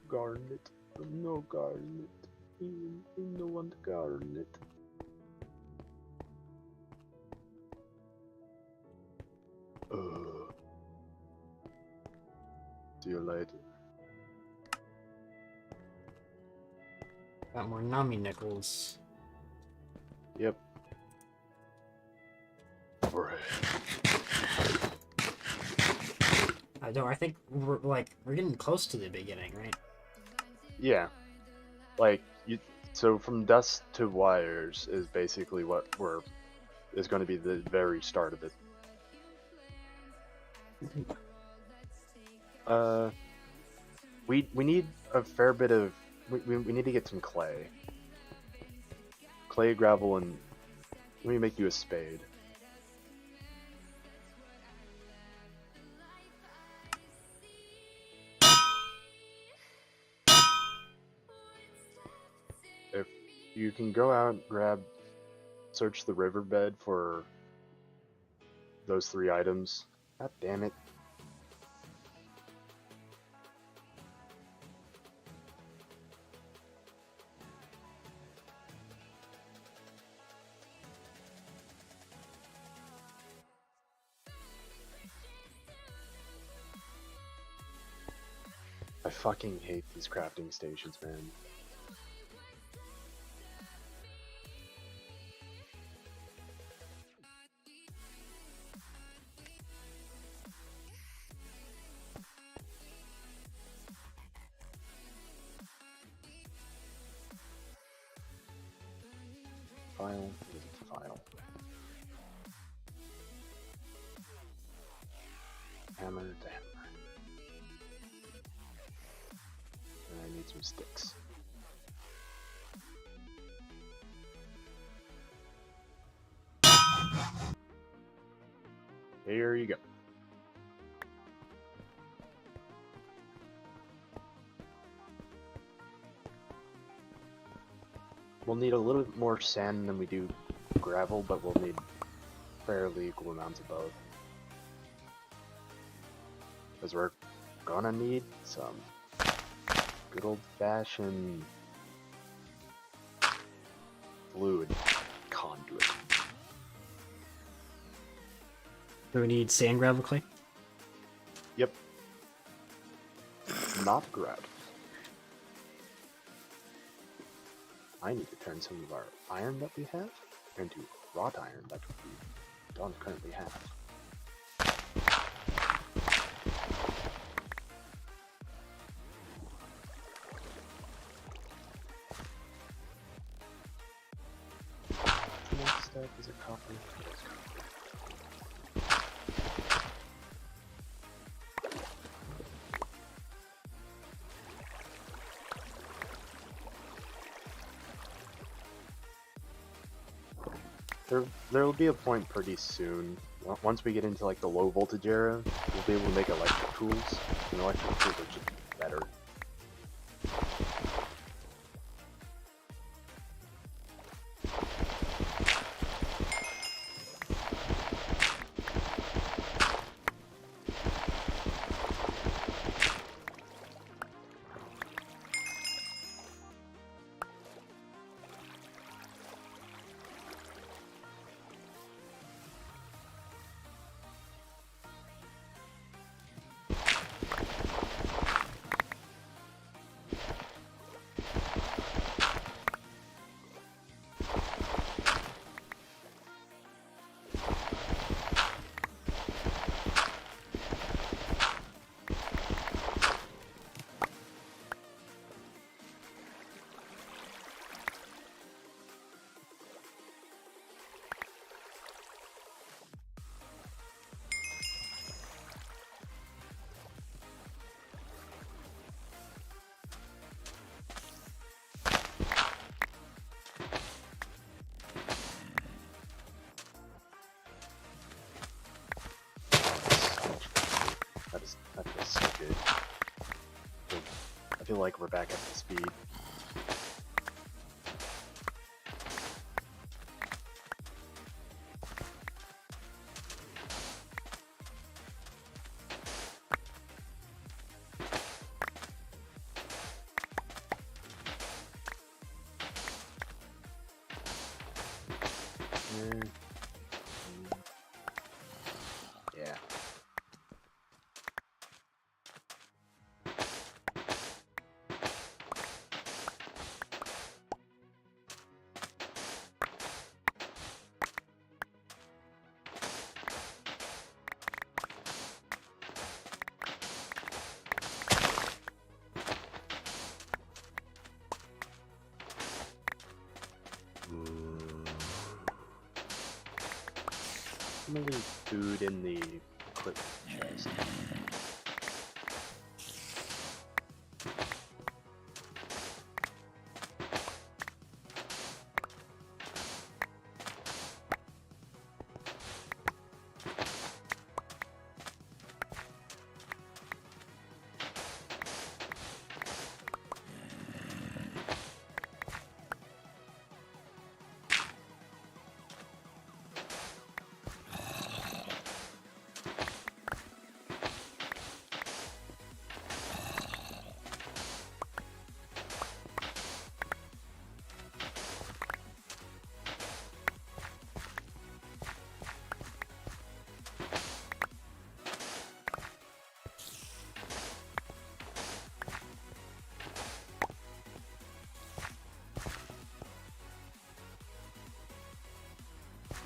garden it. No garden it. No one to garden it. See you later. Got more Nami nickels. Yep. Bread. I think we're getting close to the beginning, right? Yeah. Like so from dust to wires is basically what is going to be the very start of it. We need a fair bit of we need to get some clay, gravel, and let me make you a spade. If you can go out and search the riverbed for those 3 items. God damn it. I fucking hate these crafting stations, man. File, file. Hammer to hammer. And I need some sticks. Here you go. We'll need a little bit more sand than we do gravel, but we'll need fairly equal amounts of both. Because we're gonna need some good old-fashioned fluid conduit. Do we need sand, gravel, clay? Yep. Not gravel. I need to turn some of our iron that we have into wrought iron that we don't currently have. The next step is a copper. There'll be a point pretty soon, once we get into like the low voltage era, we'll be able to make electric tools, and electric tools are just better. feel like we're back up to speed. Yeah. I'm gonna leave food in the equipment chest.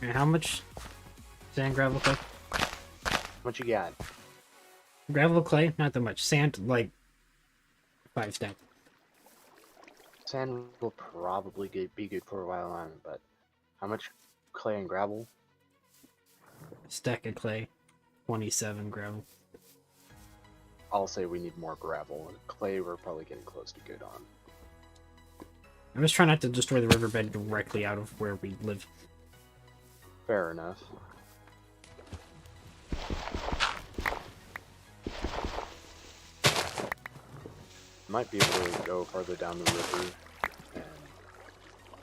And how much sand, gravel, clay? What you got? Gravel, clay, not that much. Sand, like 5 stack. Sand will probably be good for a while on, but how much clay and gravel? Stack of clay, 27 gravel. I'll say we need more gravel. Clay we're probably getting close to good on. I'm just trying not to destroy the riverbed directly out of where we live. Fair enough. Might be able to go farther down the river and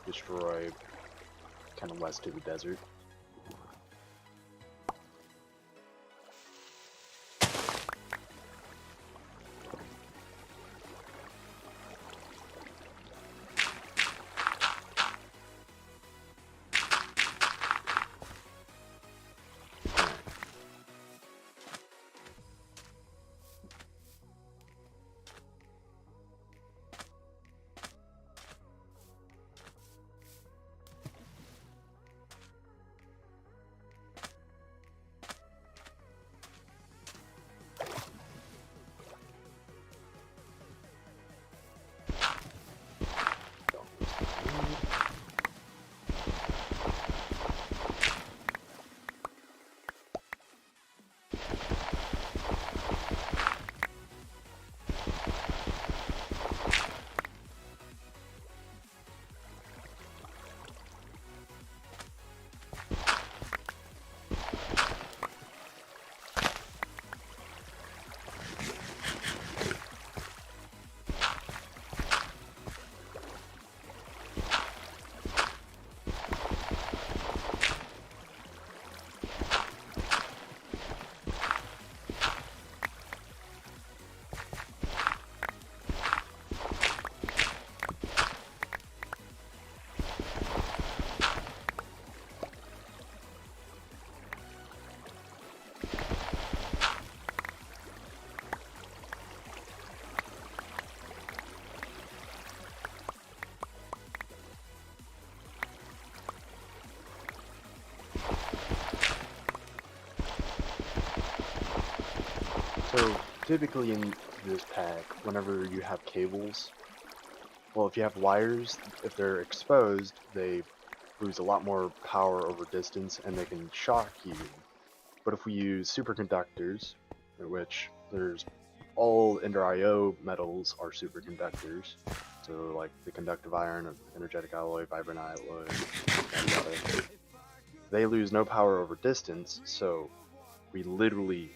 destroy kind of west to the desert. So typically in this pack, whenever you have cables, well, if you have wires, if they're exposed, they lose a lot more power over distance and they can shock you. But if we use superconductors, which there's all Ender IO metals are superconductors, so like the conductive iron, energetic alloy, vibrant alloy, yada yada, they lose no power over distance, so we literally,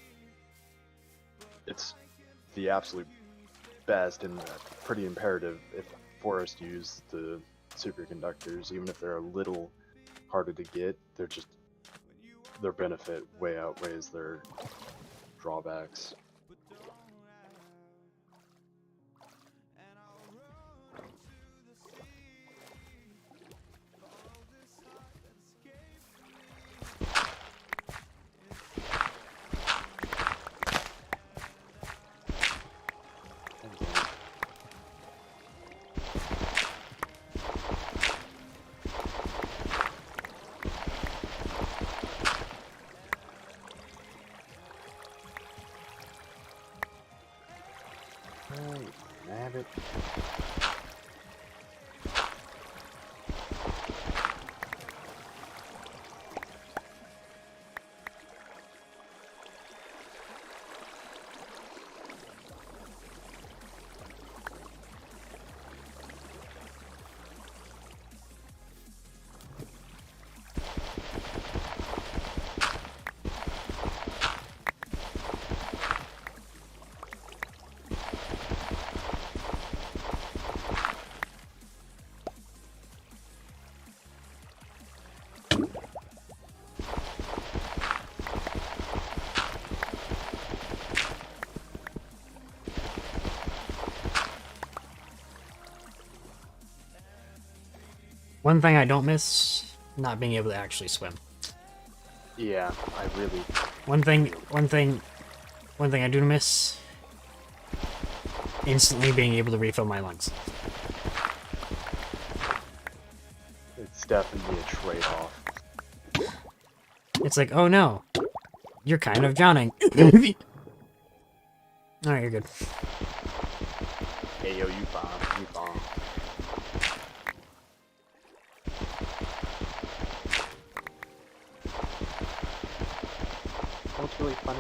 it's the absolute best and pretty imperative if for us to use the superconductors, even if they're a little harder to get. They're just their benefit way outweighs their drawbacks. Rabbit. One thing I don't miss, not being able to actually swim. Yeah, I really. One thing I do miss, instantly being able to refill my lungs. It's definitely a trade-off. It's like, oh no, you're kind of drowning. Alright, you're good. Hey yo, you bomb, you bomb. What's really funny?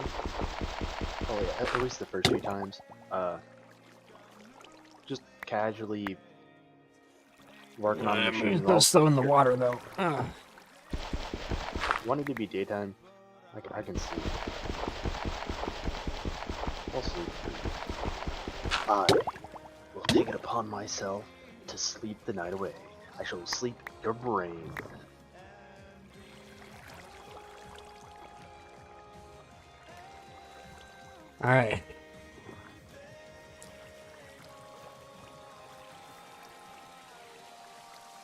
Oh yeah, at least the first few times, just casually working on the machine. It's still in the water though. Want it to be daytime? I can sleep. I'll sleep. I will take it upon myself to sleep the night away. I shall sleep your brain. Alright.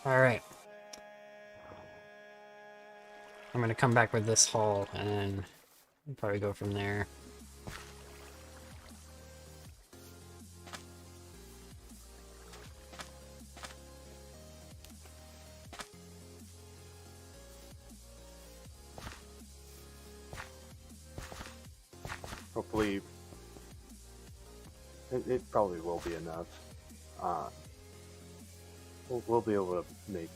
Alright. I'm gonna come back with this haul and probably go from there. Hopefully, it probably will be enough. We'll be able to make.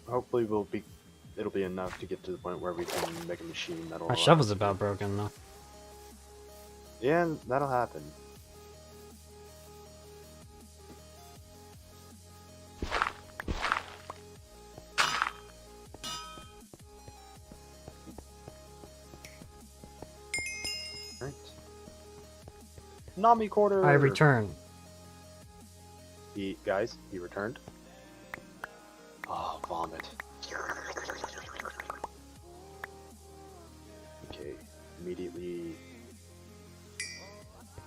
Hopefully, it'll be enough to get to the point where we can make a machine that'll. My shovel's about broken though. Yeah, that'll happen. Nami quarter. I return. He returned. Oh, vomit. Okay, immediately.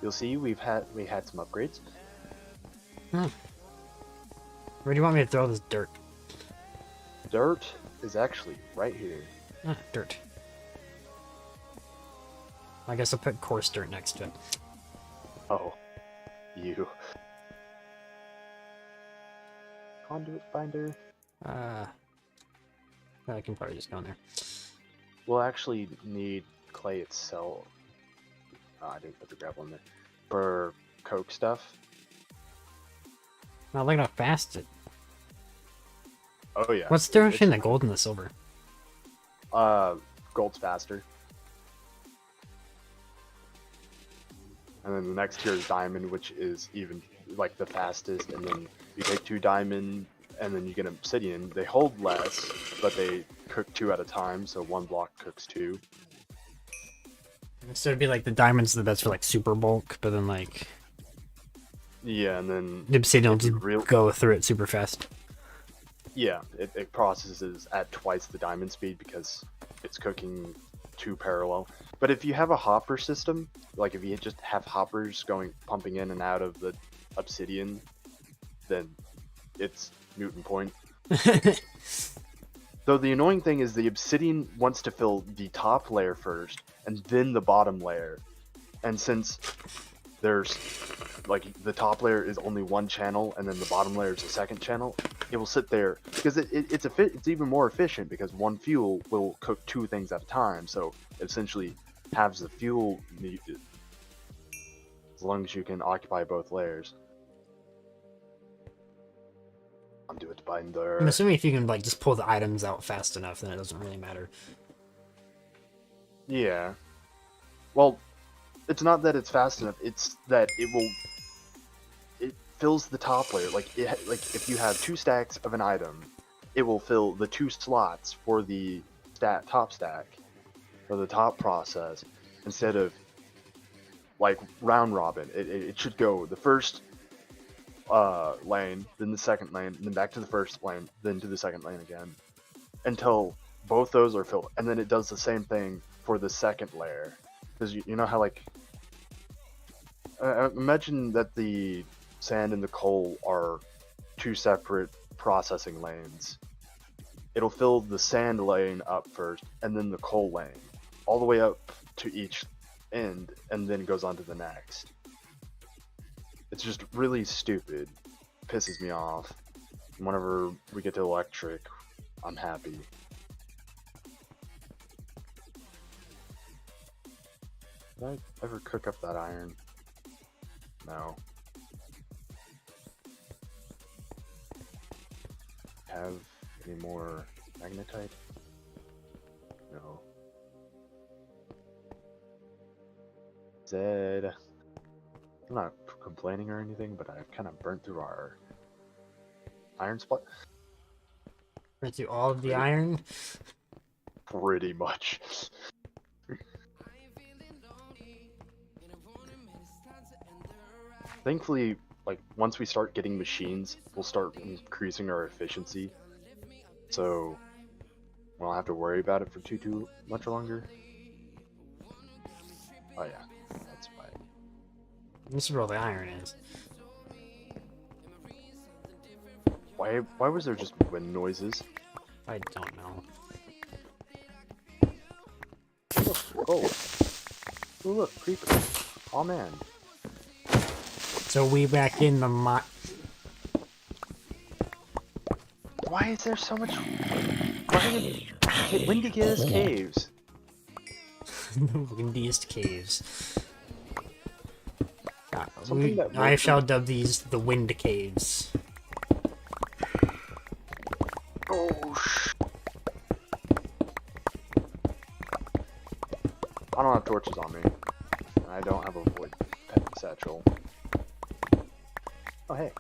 You'll see we had some upgrades. Where do you want me to throw this dirt? Dirt is actually right here. Dirt. I guess I'll put coarse dirt next to it. Oh, you. Conduit binder. I can probably just go in there. We'll actually need clay itself. Oh, I didn't put the gravel in there. For coke stuff. Now look how fast it. Oh yeah. What's the difference between the gold and the silver? Gold's faster. And then the next tier is diamond, which is even like the fastest. And then you take 2 diamond, and then you get obsidian. They hold less, but they cook 2 at a time, so 1 block cooks 2. So it'd be like the diamond's the best for like super bulk, but then like Yeah, and then The obsidian will if you just real- go through it super fast. yeah, it processes at twice the diamond speed because it's cooking two parallel. But if you have a hopper system, like if you just have hoppers pumping in and out of the obsidian, then it's Newton point. Though the annoying thing is the obsidian wants to fill the top layer first and then the bottom layer. And since there's like the top layer is only one channel and then the bottom layer is a second channel, it will sit there because it's even more efficient because one fuel will cook two things at a time. So it essentially halves the fuel needed as long as you can occupy both layers. Undo it binder. I'm assuming if you can like just pull the items out fast enough, then it doesn't really matter. Yeah. Well, it's not that it's fast enough. It's that it fills the top layer. Like if you have two stacks of an item, it will fill the two slots for the top stack or the top process instead of like round robin. It should go the first lane, then the second lane, and then back to the first lane, then to the second lane again, until both those are filled. And then it does the same thing for the second layer, because you know how like imagine that the sand and the coal are two separate processing lanes. It'll fill the sand lane up first, and then the coal lane, all the way up to each end, and then goes on to the next. It's just really stupid. Pisses me off. Whenever we get to electric, I'm happy. Did I ever cook up that iron? No. Have any more magnetite? No. Zed. I'm not complaining or anything, but I've kind of burnt through our iron spot. Burnt through all of the iron. Pretty much. Thankfully, like once we start getting machines, we'll start increasing our efficiency. So we won't have to worry about it for too much longer. Oh yeah, that's fine. This is where all the iron is. Why was there just wind noises? I don't know. Oh, look, creeper. Oh man. So we back in the Why is there so much? When did you get us caves? the windiest caves. Something that I shall dub these the wind caves. Oh I don't have torches on me. I don't have a void satchel. Oh hey.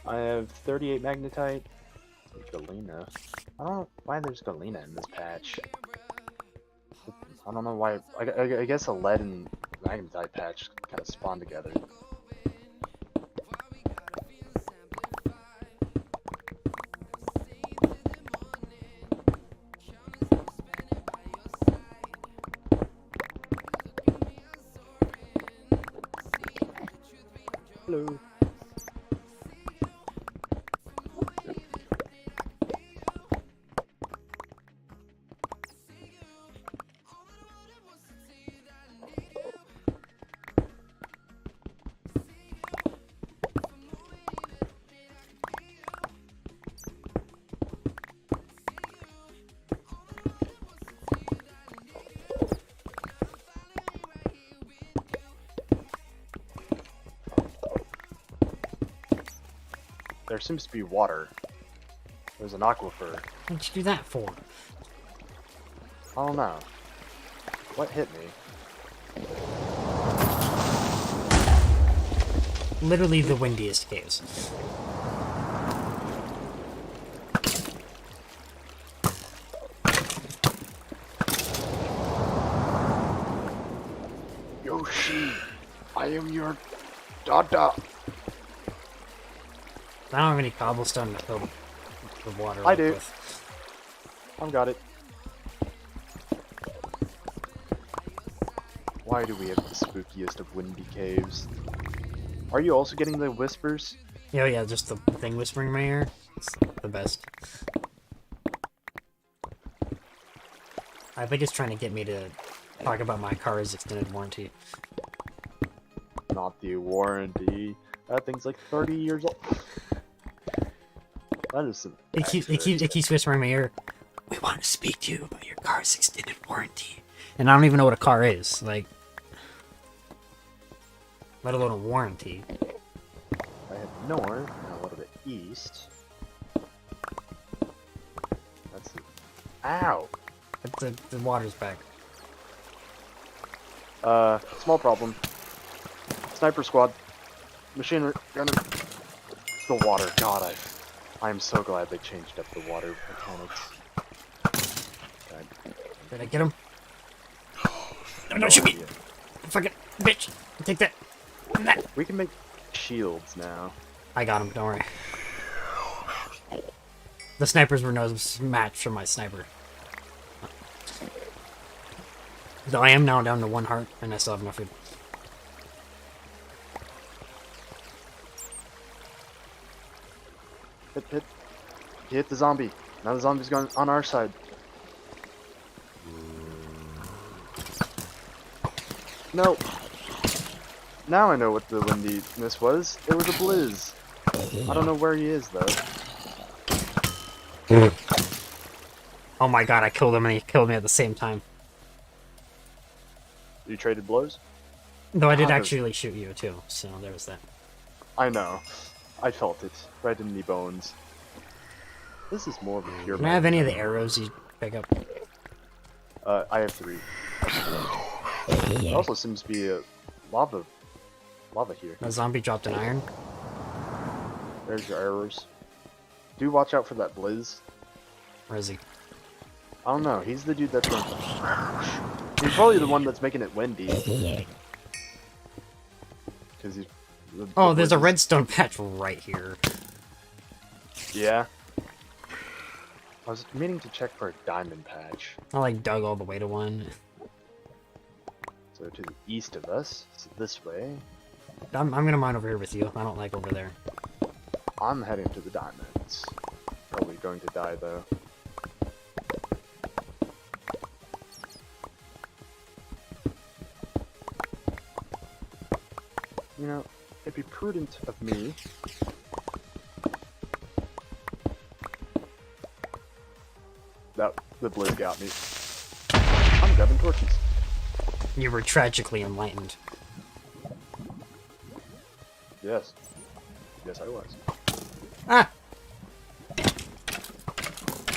I have 38 magnetite. Galena. I don't know why there's Galena in this patch. I don't know why. I guess a lead and magnetite patch kind of spawned together. Hello. There seems to be water. There's an aquifer. What'd you do that for? I don't know. What hit me? Literally the windiest caves. she. I am your daughter. I don't have any cobblestone to fill the water I up do. with. I've got it. Why do we have the spookiest of windy caves? Are you also getting the whispers? Yeah, yeah, just the thing whispering in my ear. It's the best. I think it's trying to get me to talk about my car's extended warranty. Not the warranty. That thing's like 30 years old. That is some It keeps whispering in my ear. We want to speak to you about your car's extended warranty. And I don't even know what a car is, like, let alone a warranty. I head north and a little bit east. That's the... Ow! The water's back. Small problem. Sniper squad. Machine gunner. The water. God, I'm so glad they changed up the water mechanics. God. Did I get him? No, don't shoot me! Fucking bitch! Take that! We can make shields now. I got him, don't worry. The snipers were no match for my sniper. Though I am now down to 1 heart, and I still have enough food. Hit. He hit the zombie. Now the zombie's going on our side. No. Now I know what the windiness was. It was a blizz. I don't know where he is, though. Oh my god, I killed him and he killed me at the same time. You traded blows? Though I did actually shoot you too, so there was that. I know. I felt it. Right in the bones. This is more of a pure... Can I have any of the arrows you pick up? I have 3. There also seems to be a lava here. A zombie dropped an iron. There's your arrows. Do watch out for that blizz. Where is he? I don't know. He's the dude that's going... He's probably the one that's making it windy. Because he's... Oh, there's a redstone patch right here. Yeah. I was meaning to check for a diamond patch. I like dug all the way to one. So to the east of us, so this way. I'm gonna mine over here with you. I don't like over there. I'm heading to the diamonds. Probably going to die though. You know, it'd be prudent of me. That the blizz got me. I'm grabbing torches. You were tragically enlightened. Yes. Yes, I was. Ah!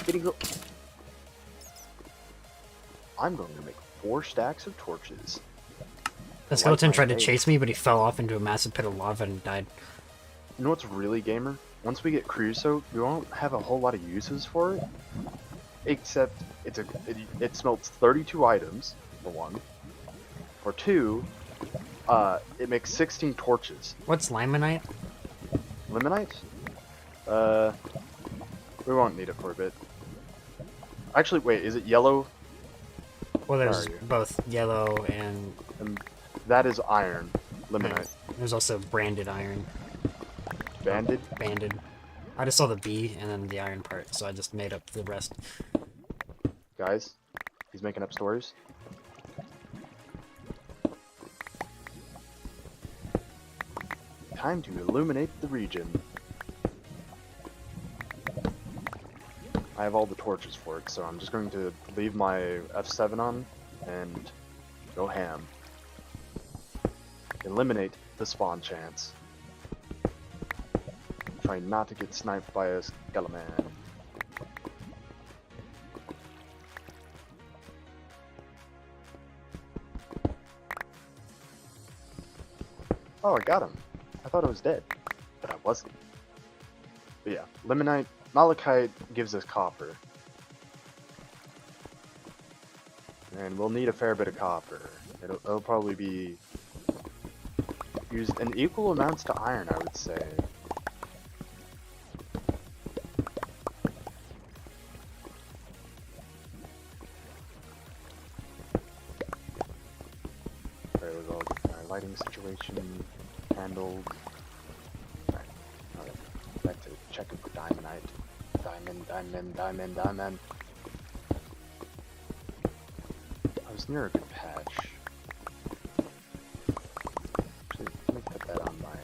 Getting go. I'm going to make 4 stacks of torches. The skeleton tried to chase me, but he fell off into a massive pit of lava and died. You know what's really gamer? Once we get Crusoe, we won't have a whole lot of uses for it. Except it smelts 32 items, for 1. For 2, it makes 16 torches. What's limonite? Limonite? We won't need it for a bit. Actually, wait, is it yellow? Well, there's both yellow and That is iron. Limonite. there's also branded iron. Banded? Banded. I just saw the B and then the iron part, so I just made up the rest. Guys, he's making up stories. Time to illuminate the region. I have all the torches for it, so I'm just going to leave my F7 on and go ham. Eliminate the spawn chance. Try not to get sniped by a skeleton. Oh, I got him. I thought I was dead, but I wasn't. But yeah, limonite, malachite gives us copper. And we'll need a fair bit of copper. It'll probably be used in equal amounts to iron, I would say. Very well. Our lighting situation handled. Alright, back to checking for diamondite. Diamond. I was near a good patch. Actually, let me put that on my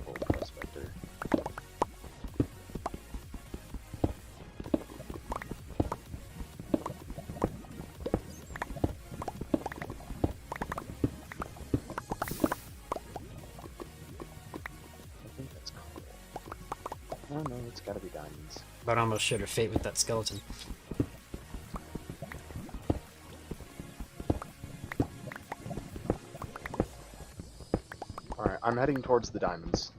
old prospector. I think that's cool. Oh no, it's gotta be diamonds. But I almost shared a fate with that skeleton. Alright, I'm heading towards the diamonds.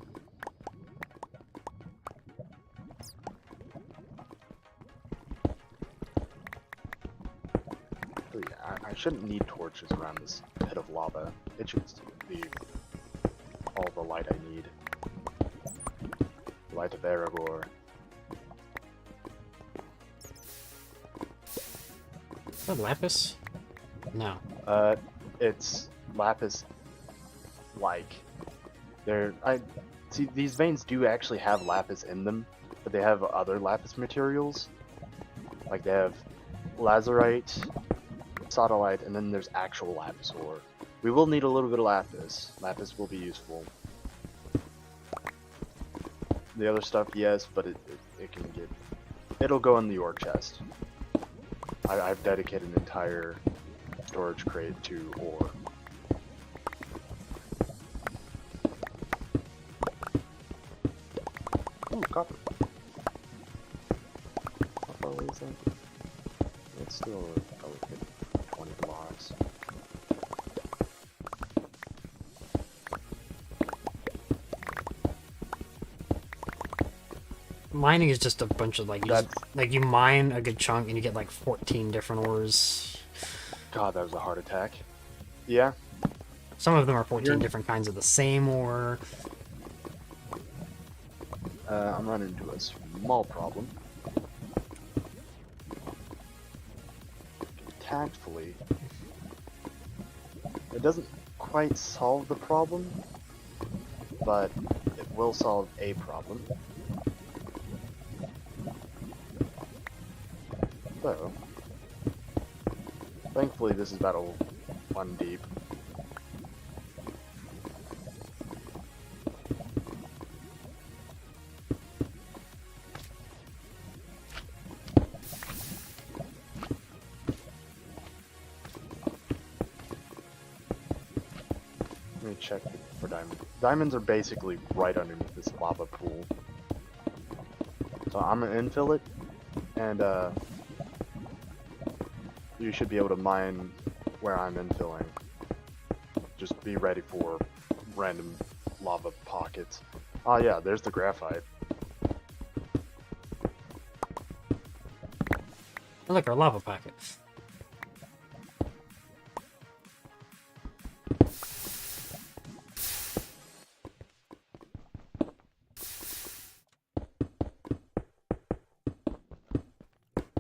Oh yeah, I shouldn't need torches around this pit of lava. It should be all the light I need. Light of Erebor. Is that lapis? No. It's lapis like. I see these veins do actually have lapis in them, but they have other lapis materials. Like they have lazurite, sodalite, and then there's actual lapis ore. We will need a little bit of lapis. Lapis will be useful. The other stuff, yes, but it can get. It'll go in the ore chest. I've dedicated an entire storage crate to ore. Ooh, copper. How far away is that? It's still probably good 20 blocks. Mining is just a bunch of you mine a good chunk and you get like 14 different ores. God, that was a heart attack. Yeah. Some of them are 14 different kinds of the same ore. I'm running into a small problem. Tactfully, it doesn't quite solve the problem, but it will solve a problem. So, thankfully this is battle 1 deep. Let me check for diamonds. Diamonds are basically right underneath this lava pool. So I'm gonna infill it, and you should be able to mine where I'm infilling. Just be ready for random lava pockets. Ah yeah, there's the graphite. Oh, look, our lava pocket.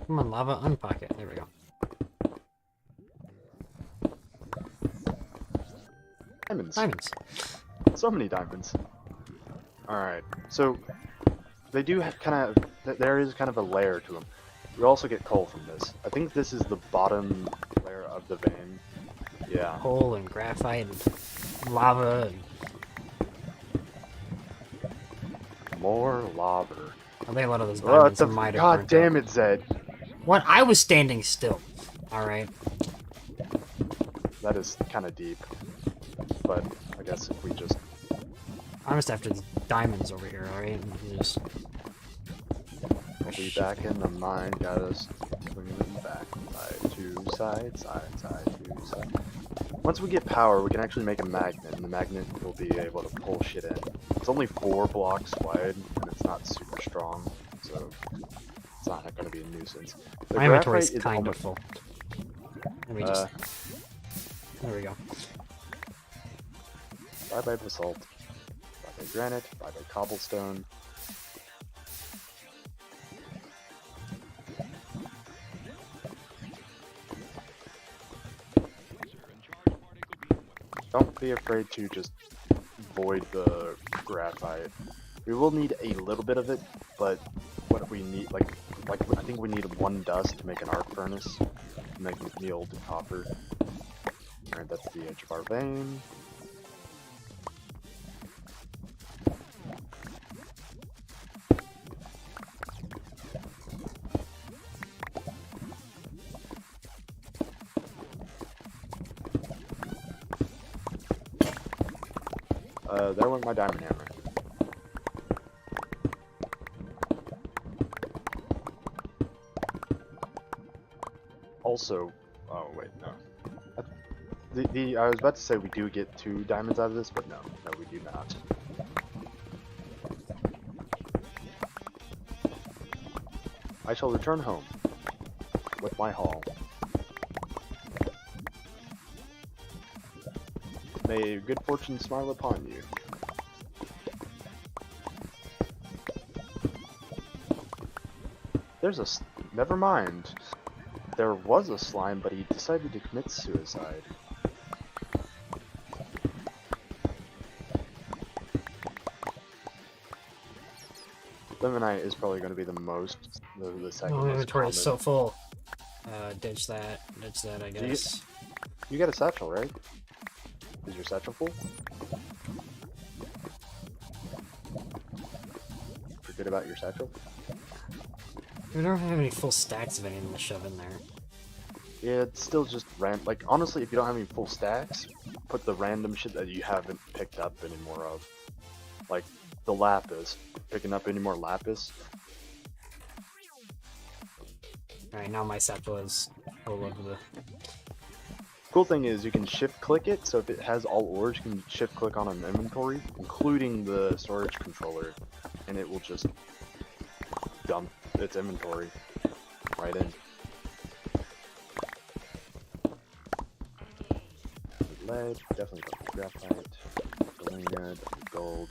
Come on, lava, unpocket. There we go. Diamonds. Diamonds. So many diamonds. Alright, so they do have there is kind of a layer to them. You also get coal from this. I think this is the bottom layer of the vein. Yeah. Coal and graphite and lava. And... More lava. I think a lot of those diamonds might have God burnt damn up. it, Zed. What? I was standing still. Alright. That is kind of deep. But I guess if we just... I'm just after the diamonds over here, alright? Just... We'll be back in the mine, got us swinging it back. Side to side, side to side. Once we get power, we can actually make a magnet, and the magnet will be able to pull shit in. It's only 4 blocks wide, and it's not super strong, so it's not going to be a nuisance. My inventory is kind of full. Let me just... There we go. Bye bye basalt. Bye bye granite. Bye bye cobblestone. Don't be afraid to just void the graphite. We will need a little bit of it, but what we need, like I think we need 1 dust to make an arc furnace, to make meal to copper. Alright, that's the edge of our vein. There went my diamond hammer. Also, oh wait, no. I was about to say we do get 2 diamonds out of this, but no, we do not. I shall return home with my haul. May good fortune smile upon you. There's a... Never mind. There was a slime, but he decided to commit suicide. Limonite is probably going to be the second Oh, most inventory common. is so full. Ditch that, I guess. You got a satchel, right? Is your satchel full? Forget about your satchel? We don't have any full stacks of anything to shove in there. Yeah, it's still just like, honestly, if you don't have any full stacks, put the random shit that you haven't picked up any more of. Like, the lapis. Picking up any more lapis. Alright, now my satchel is full of the... Cool thing is, you can shift-click it, so if it has all ores, you can shift-click on an inventory, including the storage controller, and it will just dump its inventory right in. Lead, definitely got graphite, galena, definitely gold,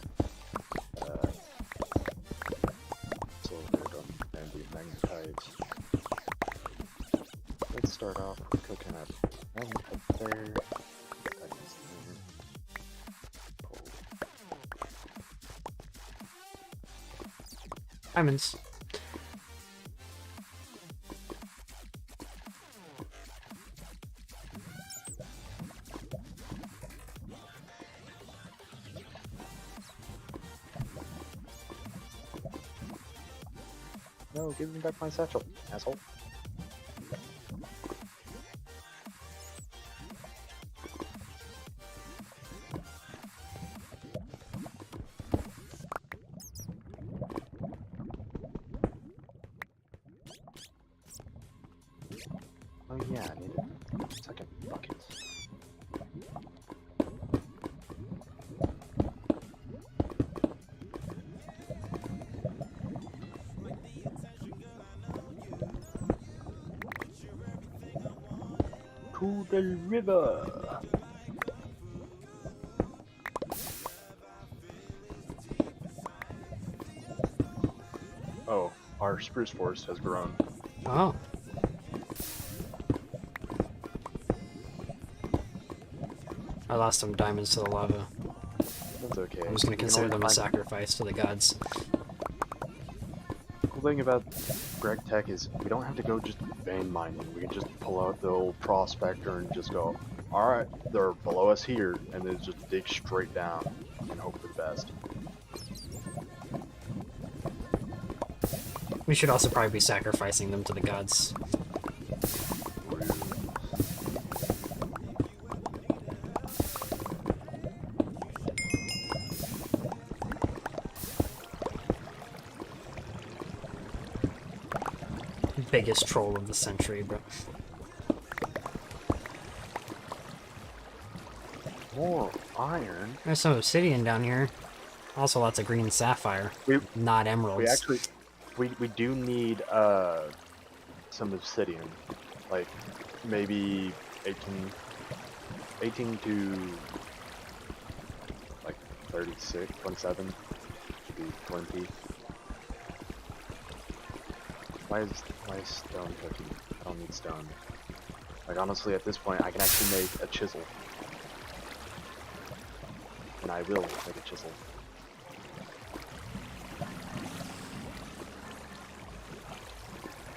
silver, and the magnetite. Let's start off with cooking up magnetite there, diamonds. No, give me back my satchel, asshole. Oh yeah, I need a second bucket. To the river! Oh, our spruce forest has grown. Oh. I lost some diamonds to the lava. That's okay. I was going to consider them a sacrifice to the gods. The cool thing about Greg Tech is we don't have to go just vein mining. We can just pull out the old prospector and just go, alright, they're below us here, and then just dig straight down and hope for the best. We should also probably be sacrificing them to the gods. Biggest troll of the century, bro. More iron? There's some obsidian down here. Also lots of green sapphire. Not emeralds. We actually... We do need, some obsidian. Like, maybe 18... 18 to like 36, 27 should be plenty. Why is stone cooking? I don't need stone. Like honestly, at this point, I can actually make a chisel, and I will make a chisel.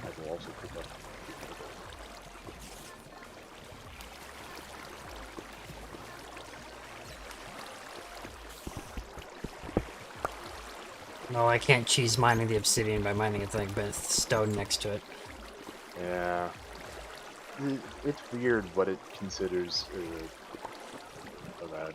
I will also pick up. No, I can't cheese mining the obsidian by mining a thing, but it's stone next to it. Yeah. It's weird what it considers for that.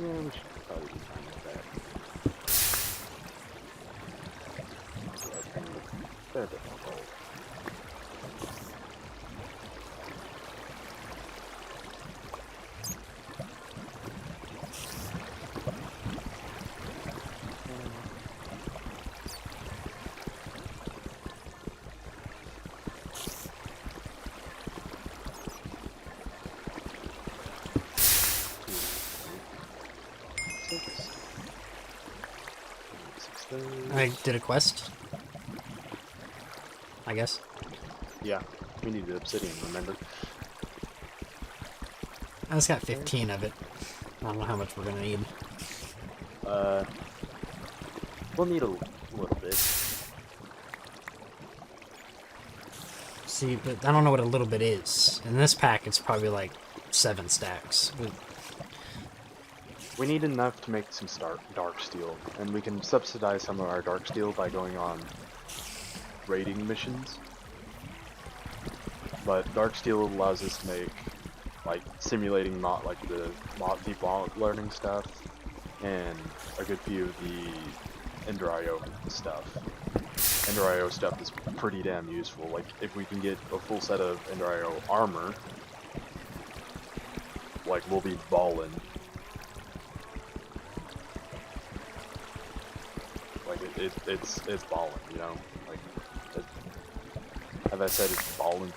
Yeah, we should probably be fine with that. They're a bit more bold. I did a quest, I guess. Yeah, we need the obsidian, remember? I just got 15 of it. I don't know how much we're gonna need. We'll need a little bit. See, but I don't know what a little bit is. In this pack, it's probably like 7 stacks. We need enough to make some dark steel, and we can subsidize some of our dark steel by going on raiding missions. But dark steel allows us to make like simulating not like the deep learning stuff, and a good few of the Ender IO stuff. Ender IO stuff is pretty damn useful. Like if we can get a full set of Ender IO armor, like we'll be ballin'. Like it's ballin', you know. Like as I said, it's ballin'.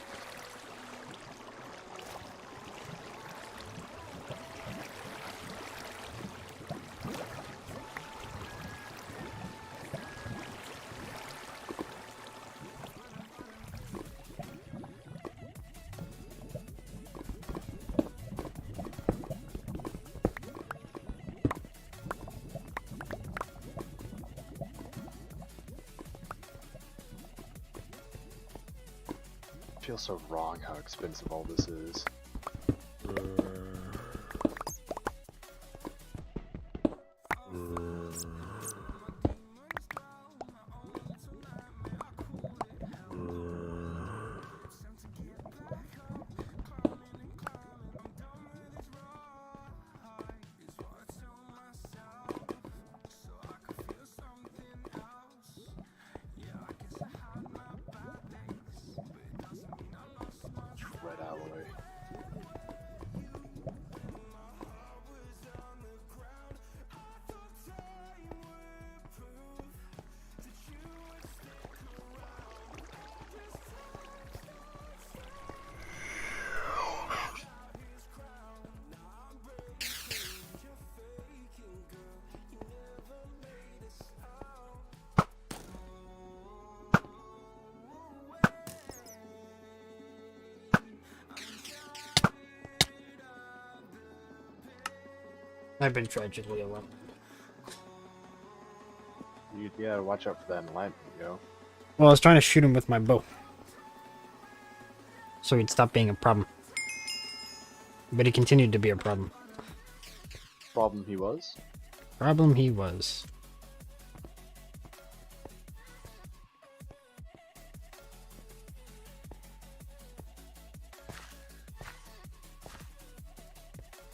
It feels so wrong how expensive all this is. Red alloy. I've been tragically alone. You gotta watch out for that enlightenment, yo. Well, I was trying to shoot him with my bow, so he'd stop being a problem. But he continued to be a problem. Problem he was? Problem he was.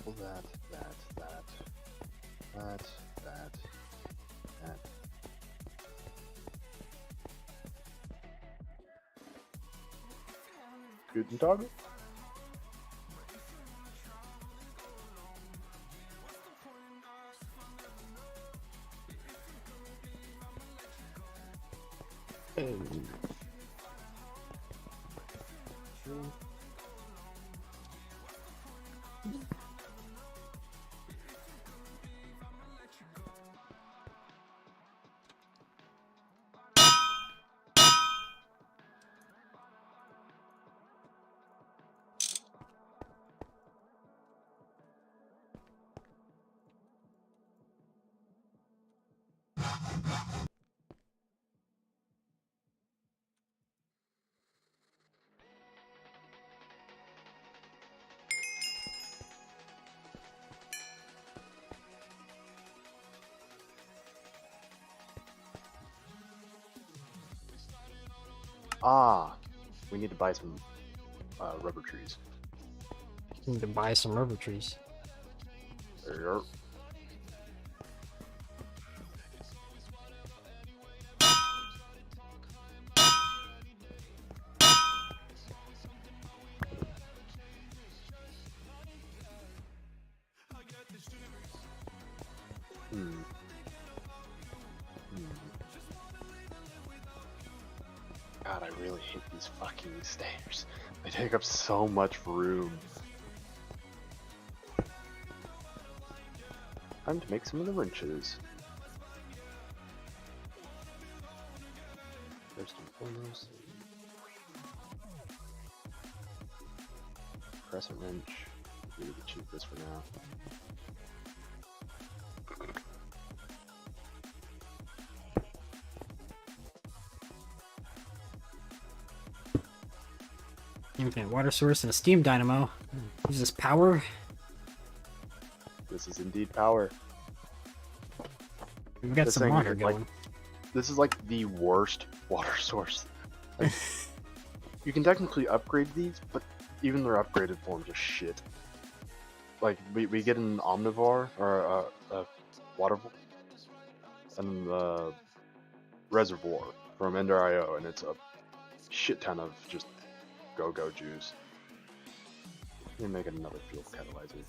Well, that. Guten Tag. Ah, we need to buy some rubber trees. Need to buy some rubber trees. There you are. God, I really hate these fucking stairs. They take up so much room. Time to make some of the wrenches. First and foremost, crescent wrench. Really the cheapest for now. Infinite water source and a steam dynamo. Uses power. This is indeed power. We've got This some thing water is like- going. This is like the worst water source. Like, you can technically upgrade these, but even their upgraded forms are shit. Like we get an omnivore or a water and the reservoir from Ender.io, and it's a shit ton of just go juice. Let me make another fuel catalyzer.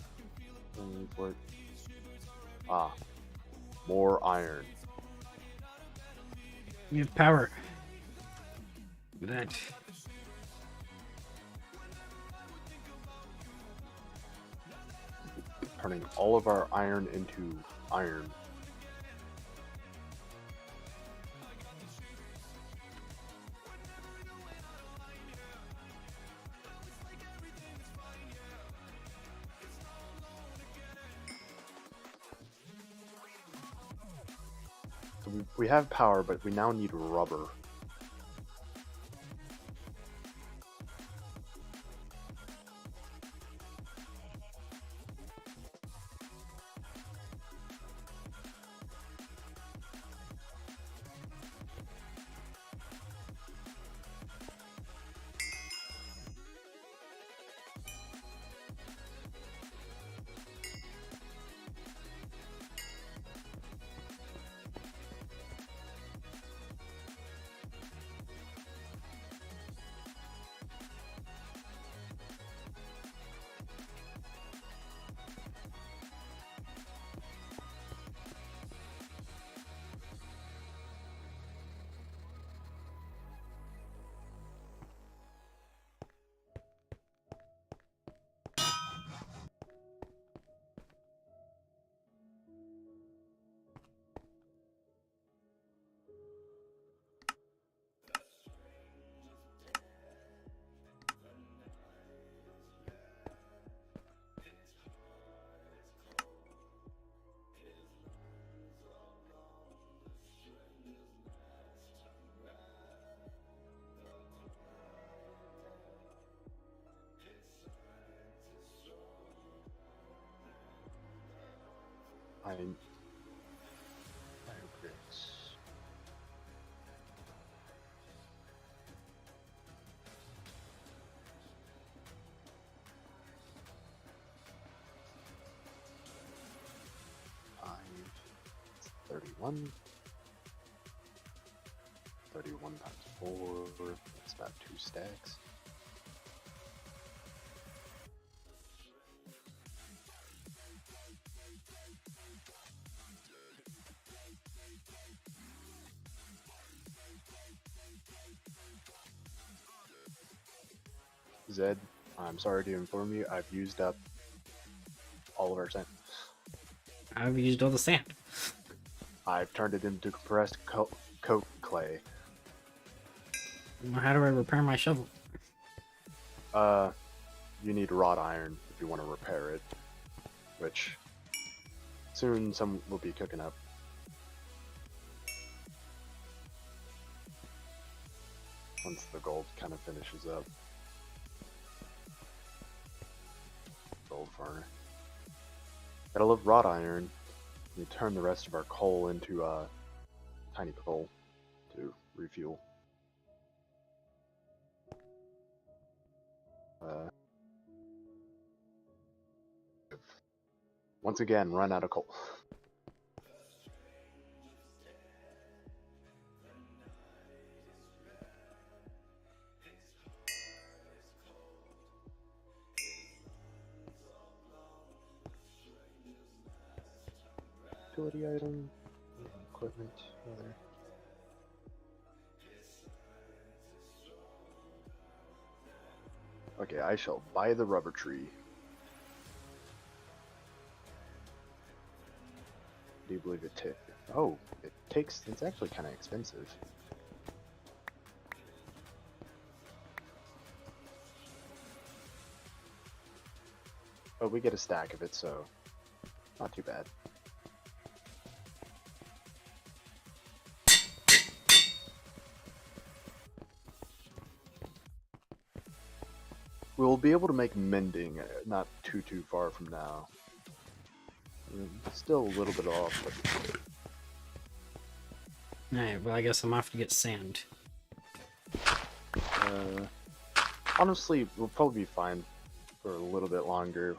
For it. Ah, more iron. We have power. Look at that. Turning all of our iron into iron. So we have power, but we now need rubber. Iron bricks. Iron. 31. 31 times 4. That's about 2 stacks. Zed, I'm sorry to inform you, I've used up all of our sand. I've used all the sand. I've turned it into compressed coke clay. How do I repair my shovel? You need wrought iron if you want to repair it, which soon some will be cooking up. Once the gold kind of finishes up. Gold furnace. Gotta love wrought iron. We turn the rest of our coal into tiny coal to refuel. Once again, run out of coal. Utility item, equipment, whatever. Okay, I shall buy the rubber tree. Do you believe it takes? Oh, it takes. It's actually kind of expensive. But we get a stack of it, so not too bad. We will be able to make mending not too far from now. Still a little bit off, but Alright, well I guess I'm off to get sand. honestly, we'll probably be fine for a little bit longer.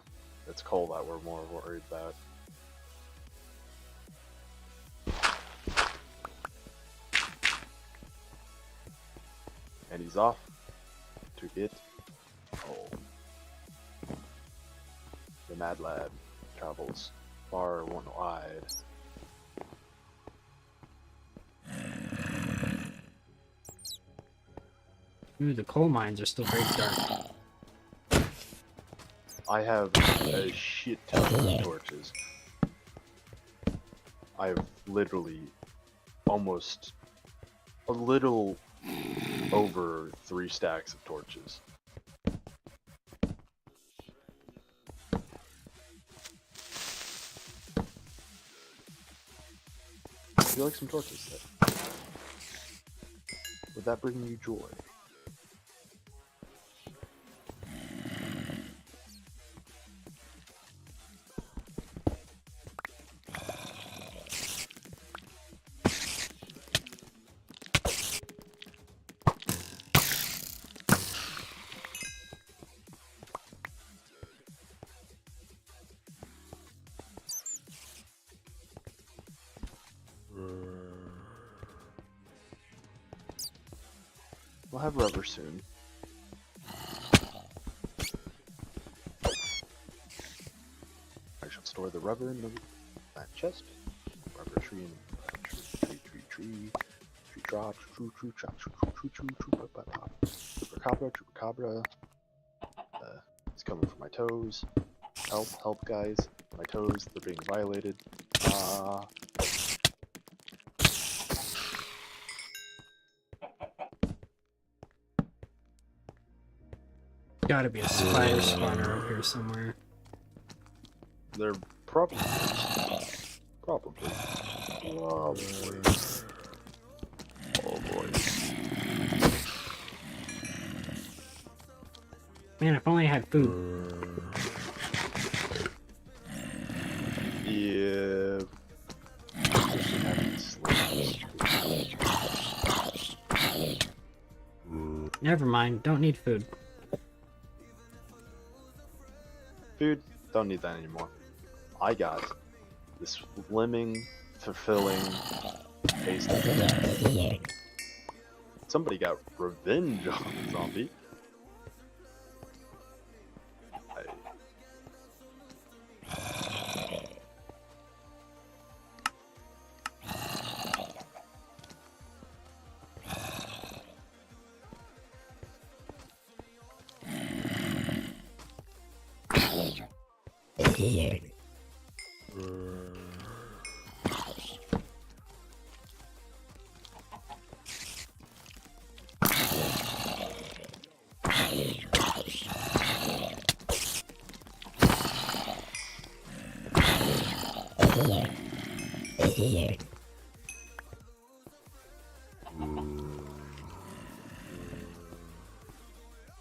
It's coal that we're more worried about. And he's off to get coal. The Mad Lad travels far and wide. Ooh, the coal mines are still very dark. I have a shit ton of torches. I have literally almost a little over 3 stacks of torches. Would you like some torches then? Would that bring you joy? We'll have rubber soon. I shall store the rubber in the plant chest. Rubber tree and tree drop, chupacabra. It's coming for my toes. Help, guys! My toes, they're being violated. Gotta be a spider spawner up here somewhere. They're probably. Oh boy. Man, if only I had food. Yeah. Never mind, don't need food. Food, don't need that anymore. I got this slimming, fulfilling taste of it. Somebody got revenge on the zombie.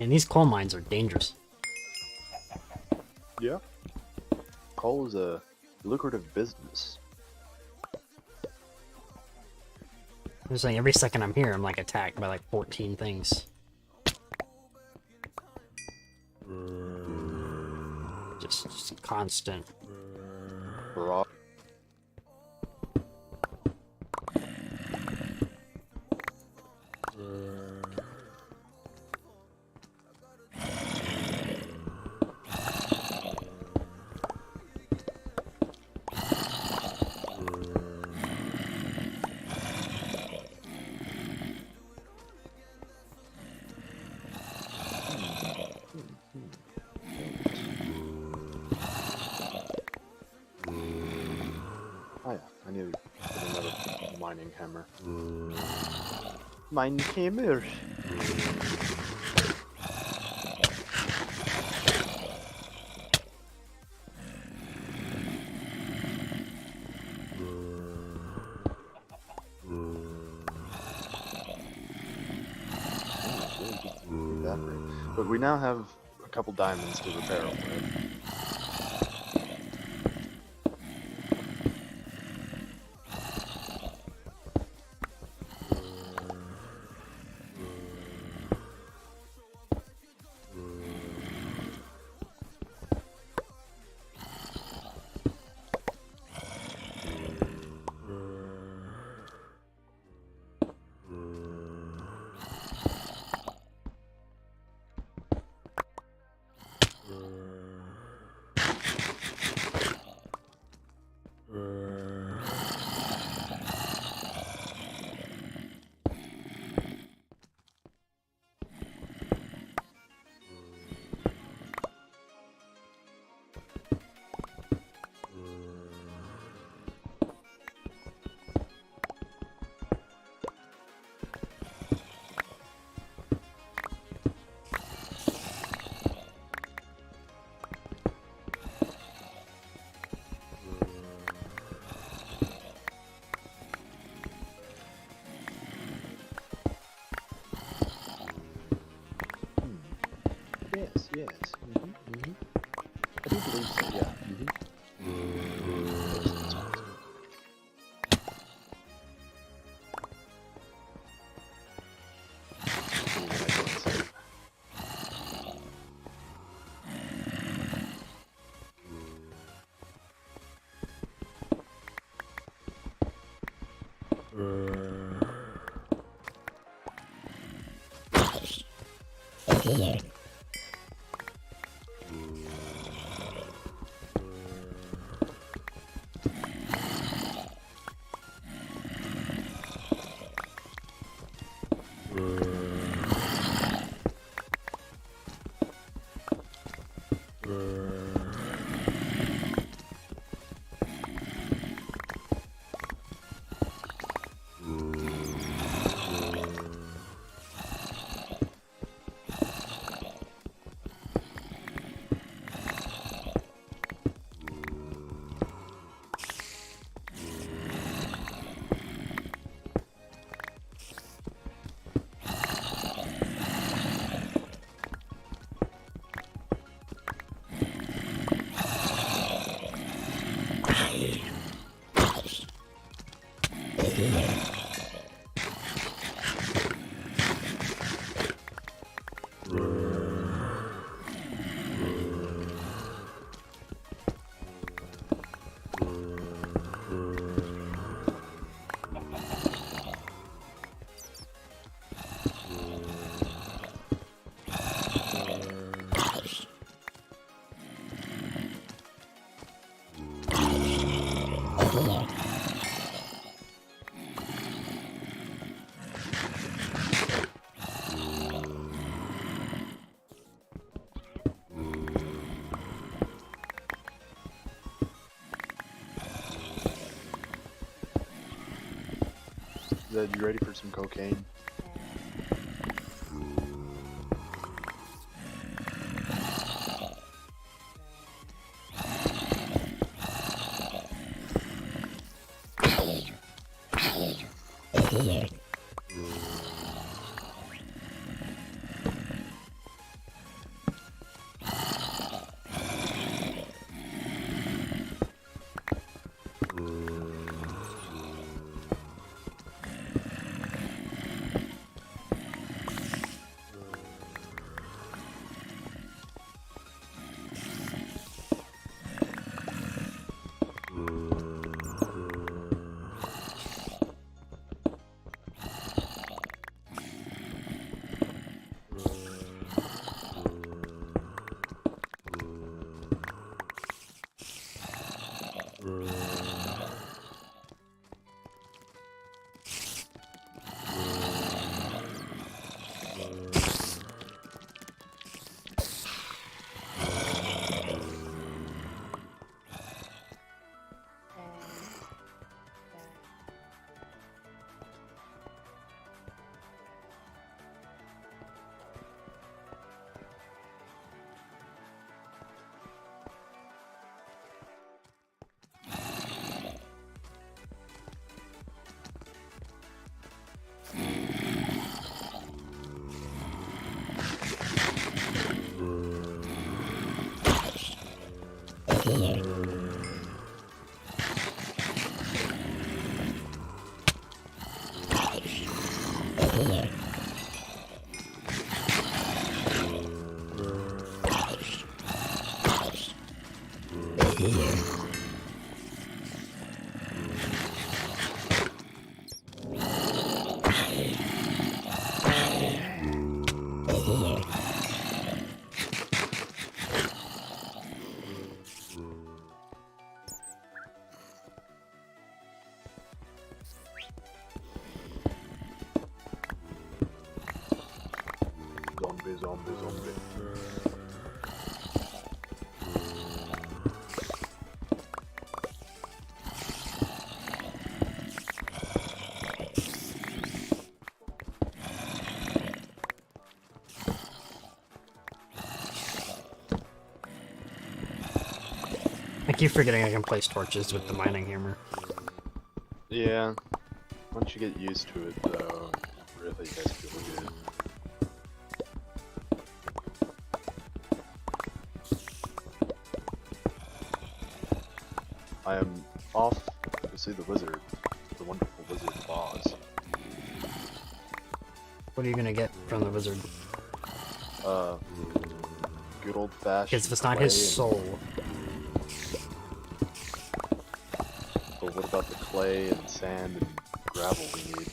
And these coal mines are dangerous. Yeah. Coal is a lucrative business. I'm just saying, every second I'm here, I'm like attacked by like 14 things. Just constant. Raw. Oh yeah, I need to get another mining hammer. Mining hammer. But we now have a couple diamonds to repair them with. Yes. I do believe so, yeah. Zed, you ready for some cocaine? Zombie. I keep forgetting I can place torches with the mining hammer. Yeah. Once you get used to it, though, it really does feel good. I am off to see the wizard, the wonderful wizard of Oz. What are you gonna get from the wizard? Good old fashioned. Because if it's not his soul. But what about the clay and sand and gravel we need?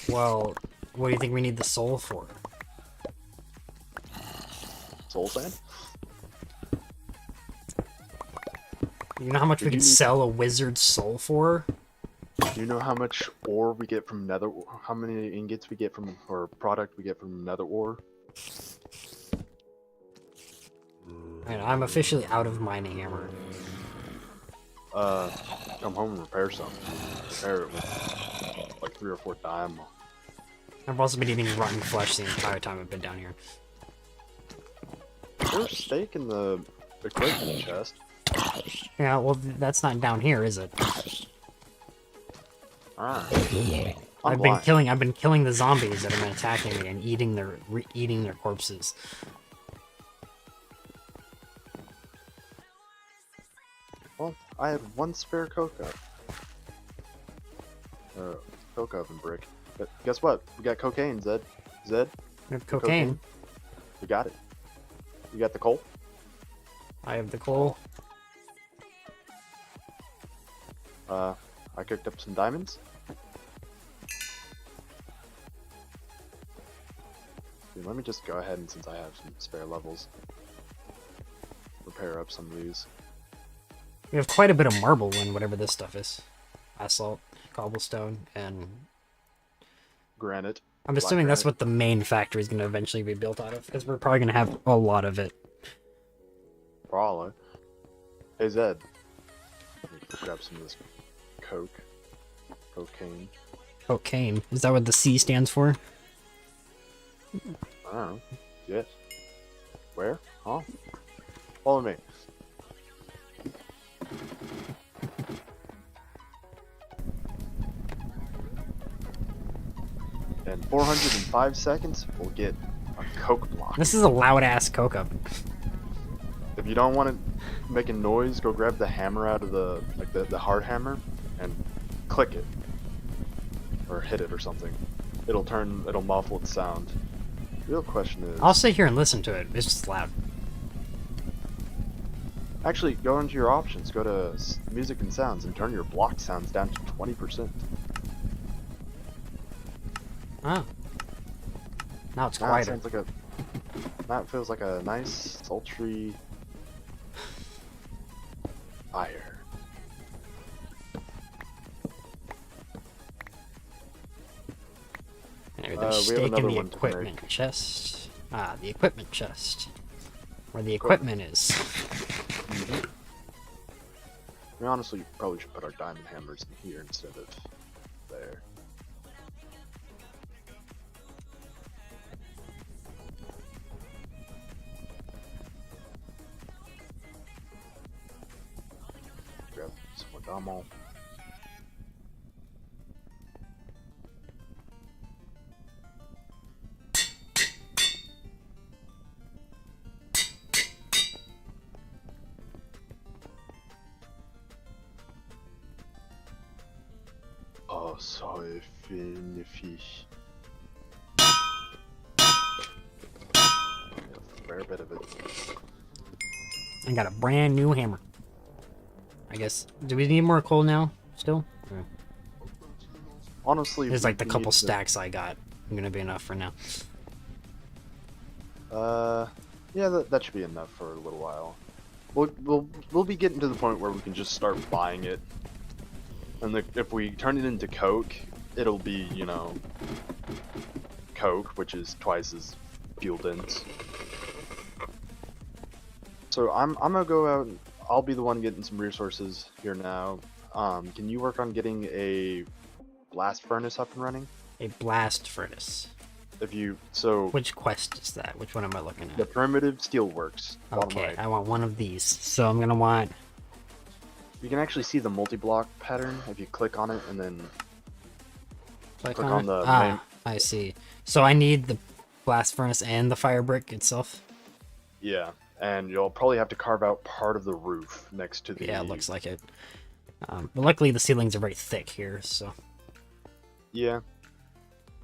Well, what do you think we need the soul for? Soul sand? You know how much we could sell a wizard's soul for? Do you know how much ore we get from nether? How many ingots we get from, or product we get from nether ore? And I'm officially out of mining hammer. Come home and repair some. Repair it with like 3 or 4 diamond. I've also been eating rotten flesh the entire time I've been down here. There's steak in the equipment chest. Yeah, well, that's not down here, is it? Alright. I've been killing the zombies that have been attacking me and eating their corpses. Well, I had 1 spare coke oven brick. But guess what? We got cocaine, Zed. Zed? We have cocaine. We got it. You got the coal? I have the coal. I cooked up some diamonds. Dude, let me just go ahead and, since I have some spare levels, repair up some of these. We have quite a bit of marble in whatever this stuff is. Asphalt, cobblestone, and... Granite. I'm assuming that's what the main factory is going to eventually be built out of, because we're probably going to have a lot of it. Probably. Hey Zed. Let me grab some of this cocaine. Cocaine. Is that what the C stands for? I don't know. Yes. Where? Huh? Follow me. In 405 seconds, we'll get a coke block. This is a loud ass coke up. If you don't want it making noise, go grab the hammer out of the hard hammer and click it. Or hit it or something. It'll muffle its sound. The real question is... I'll sit here and listen to it. It's just loud. Actually, go into your options. Go to music and sounds and turn your block sounds down to 20%. Oh. Now it's Now it quieter. sounds like a... Now it feels like a nice, sultry... fire. There, we there's have steak in another the one to equipment make. chest. Ah, the equipment chest. Where the equipment is. We honestly probably should put our diamond hammers in here instead of there. Grab some more damo. Oh, so fish. A fair bit of it. I got a brand new hammer. I guess. Do we need more coal now? Still? Or Honestly, there's like the we couple need to- stacks I got. I'm gonna be enough for now. Yeah, that should be enough for a little while. We'll be getting to the point where we can just start buying it, and if we turn it into coke, it'll be, you know, coke, which is twice as fuel dense. So I'm gonna go out. I'll be the one getting some resources here now. Can you work on getting a blast furnace up and running? A blast furnace. So Which quest is that? Which one am I looking the at? primitive steelworks. Bottom Okay, right. I want one of these. So I'm gonna want... You can actually see the multi-block pattern if you click on it and then Click Click on on it? the Ah, main- I see. So I need the blast furnace and the fire brick itself? yeah, and you'll probably have to carve out part of the roof next to the. Yeah, it looks like it. But luckily the ceilings are very thick here, so... Yeah.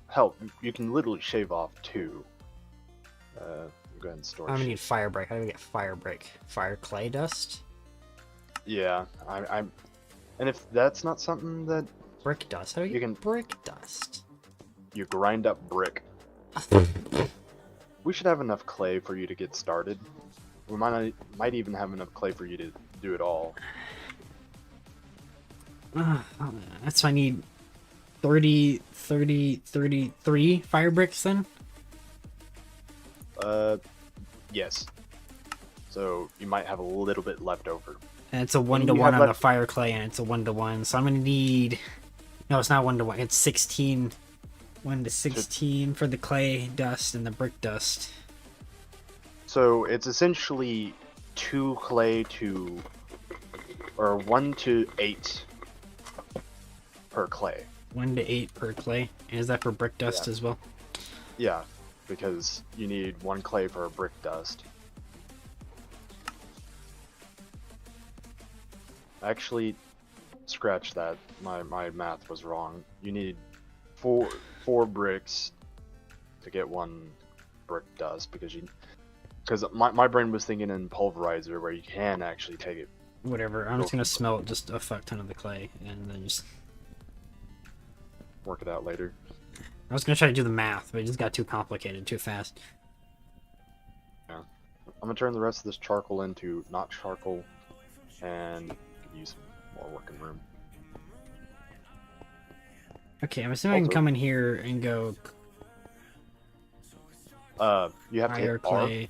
Hell, you can literally shave off two. Go ahead and store. I'm gonna shit. need fire brick. How do we get fire brick? Fire clay dust? Yeah, I'm. And if that's not something that Brick dust? How do we You get can- brick dust? you grind up brick, we should have enough clay for you to get started. We might even have enough clay for you to do it all. That's why I need 33 fire bricks then? Yes. So you might have a little bit left over. And it's a you 1-to-1 have on the left- fire clay, and it's a 1-to-1. So I'm gonna need... No, it's not 1-to-1. It's 16. 1 to 16 for the clay dust and the brick dust. So it's essentially 2 clay or 1 to 8 per clay. 1 to 8 per clay. And is that for brick dust Yeah. as well? Yeah, because you need 1 clay for a brick dust. Actually, scratch that. My math was wrong. You need 4 bricks to get 1 brick dust because my brain was thinking in pulverizer where you can actually take it. Whatever. I'm just gonna smelt just a fuck ton of the clay, and then just... Work it out later. I was gonna try to do the math, but it just got too complicated too fast. I'm gonna turn the rest of this charcoal into not charcoal, and use more working room. Okay, I'm assuming I can Also- come in here and go You have to fire hit R. clay.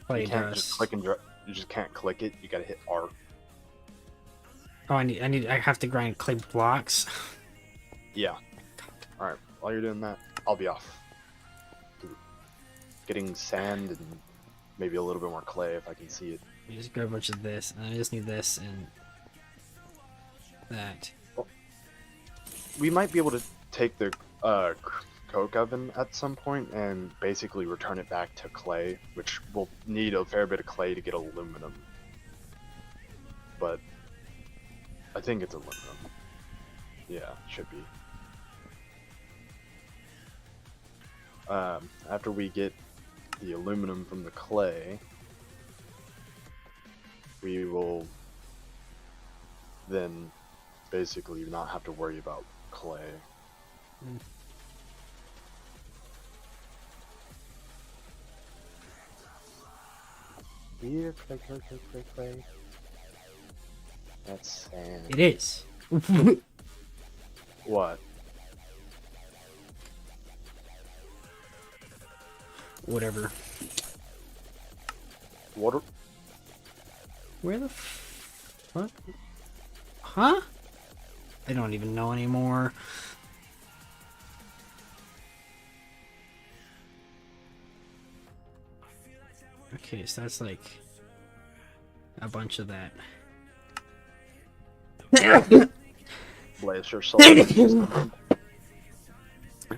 Clay You can't just dust. click and you just can't click it. You gotta hit R. Oh, I have to grind clay blocks. Yeah. Alright, while you're doing that, I'll be off. Getting sand and maybe a little bit more clay if I can see it. You just grab a bunch of this, and I just need this and that. We might be able to take the coke oven at some point and basically return it back to clay, which will need a fair bit of clay to get aluminum. But I think it's aluminum. Yeah, should be. After we get the aluminum from the clay, we will then basically not have to worry about clay. Here, clay. That's sand. It is. What? Whatever. Water? Where the fuck? Huh? I don't even know anymore. Okay, so that's like a bunch of that. Blaze yourself.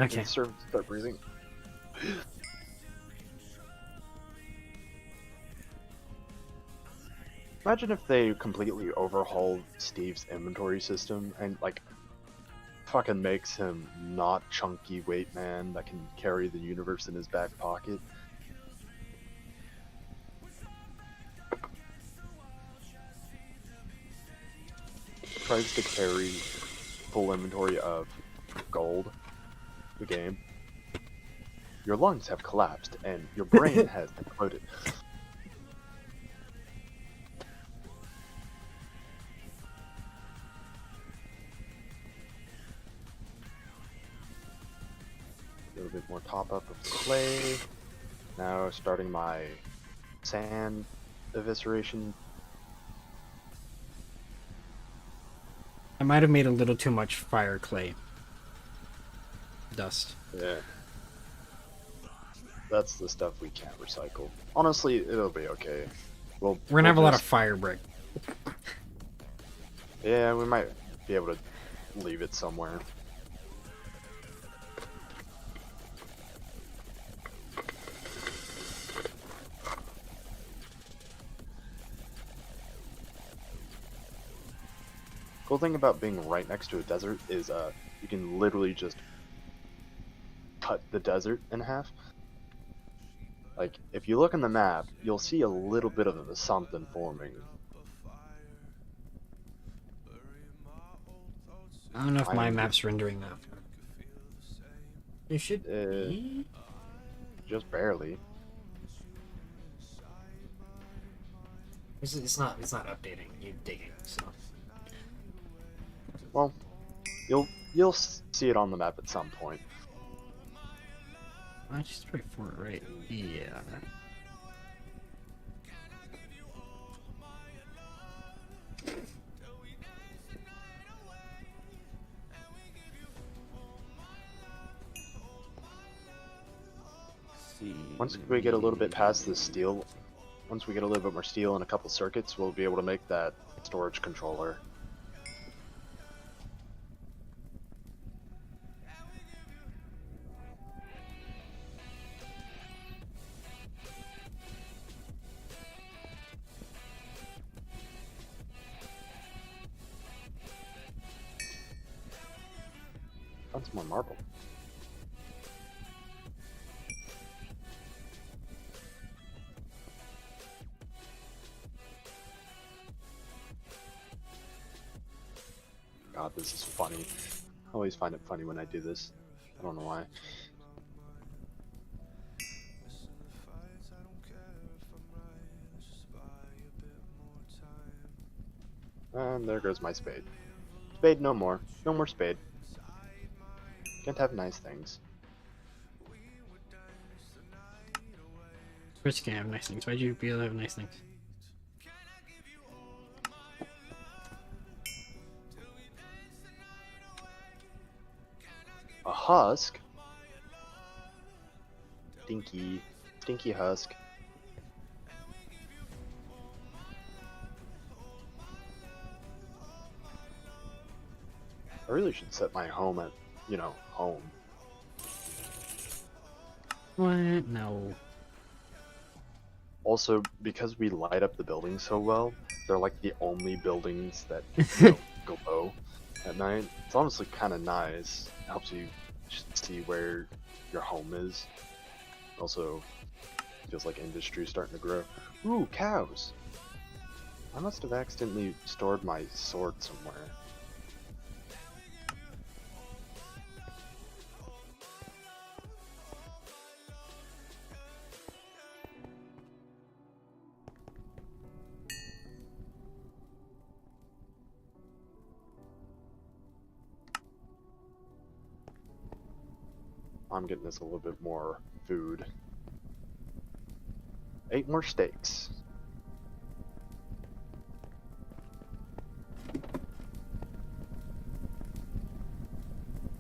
Okay. Start breathing. Imagine if they completely overhauled Steve's inventory system and like fucking makes him not chunky weight man that can carry the universe in his back pocket. Tries to carry full inventory of gold, the game. Your lungs have collapsed and your brain has exploded. A little bit more top up of clay. Now starting my sand evisceration. I might have made a little too much fire clay dust. Yeah. That's the stuff we can't recycle. Honestly, it'll be okay. We're gonna have a lot of fire brick. Yeah, we might be able to leave it somewhere. Cool thing about being right next to a desert is you can literally just cut the desert in half. Like, if you look on the map, you'll see a little bit of something forming. I don't know if my map's rendering that. It should be. Just barely. It's not updating. You're digging, so. Well, you'll see it on the map at some point. I just wait for it, right? Yeah. Once we get a little bit past the steel, once we get a little bit more steel and a couple circuits, we'll be able to make that storage controller. Found some more marble. God, this is funny. I always find it funny when I do this. I don't know why. And there goes my spade. Spade no more. No more spade. Can't have nice things. Of course you can't have nice things. Why'd you be able to have nice things? A husk? Stinky husk. I really should set my home at, home. What? No. Also, because we light up the buildings so well, they're like the only buildings that go low at night. It's honestly kind of nice. It helps you see where your home is. Also, feels like industry is starting to grow. Ooh, cows! I must have accidentally stored my sword somewhere. I'm getting this a little bit more food. 8 more steaks.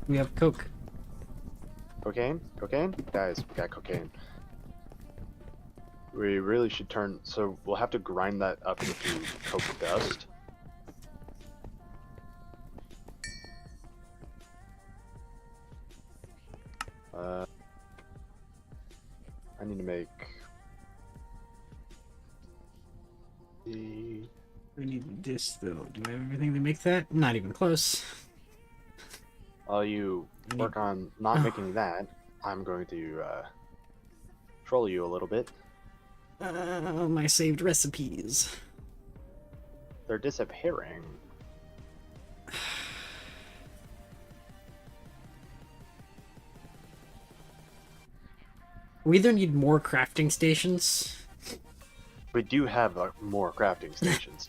We have Coke. Cocaine? Cocaine? Guys, we got cocaine. We really should turn, so we'll have to grind that up into coke dust. I need to make the... I need this though. Do I have everything to make that? Not even close. While you work on not making that, I'm going to troll you a little bit. My saved recipes. They're disappearing. We either need more crafting stations. We do have more crafting stations.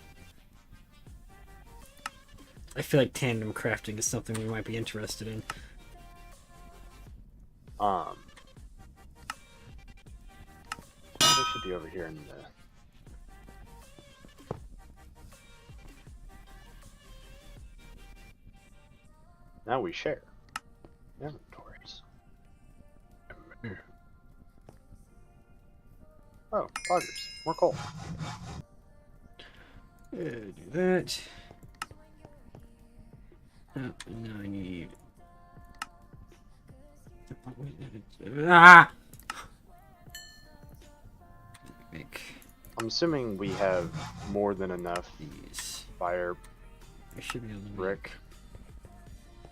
I feel like tandem crafting is something we might be interested in. They should be over here in the... Now we share. Inventories. Oh, loggers. More coal. Do that. Oh, now I need... Ah! Make I'm assuming we have more than enough these. fire I should be able to brick.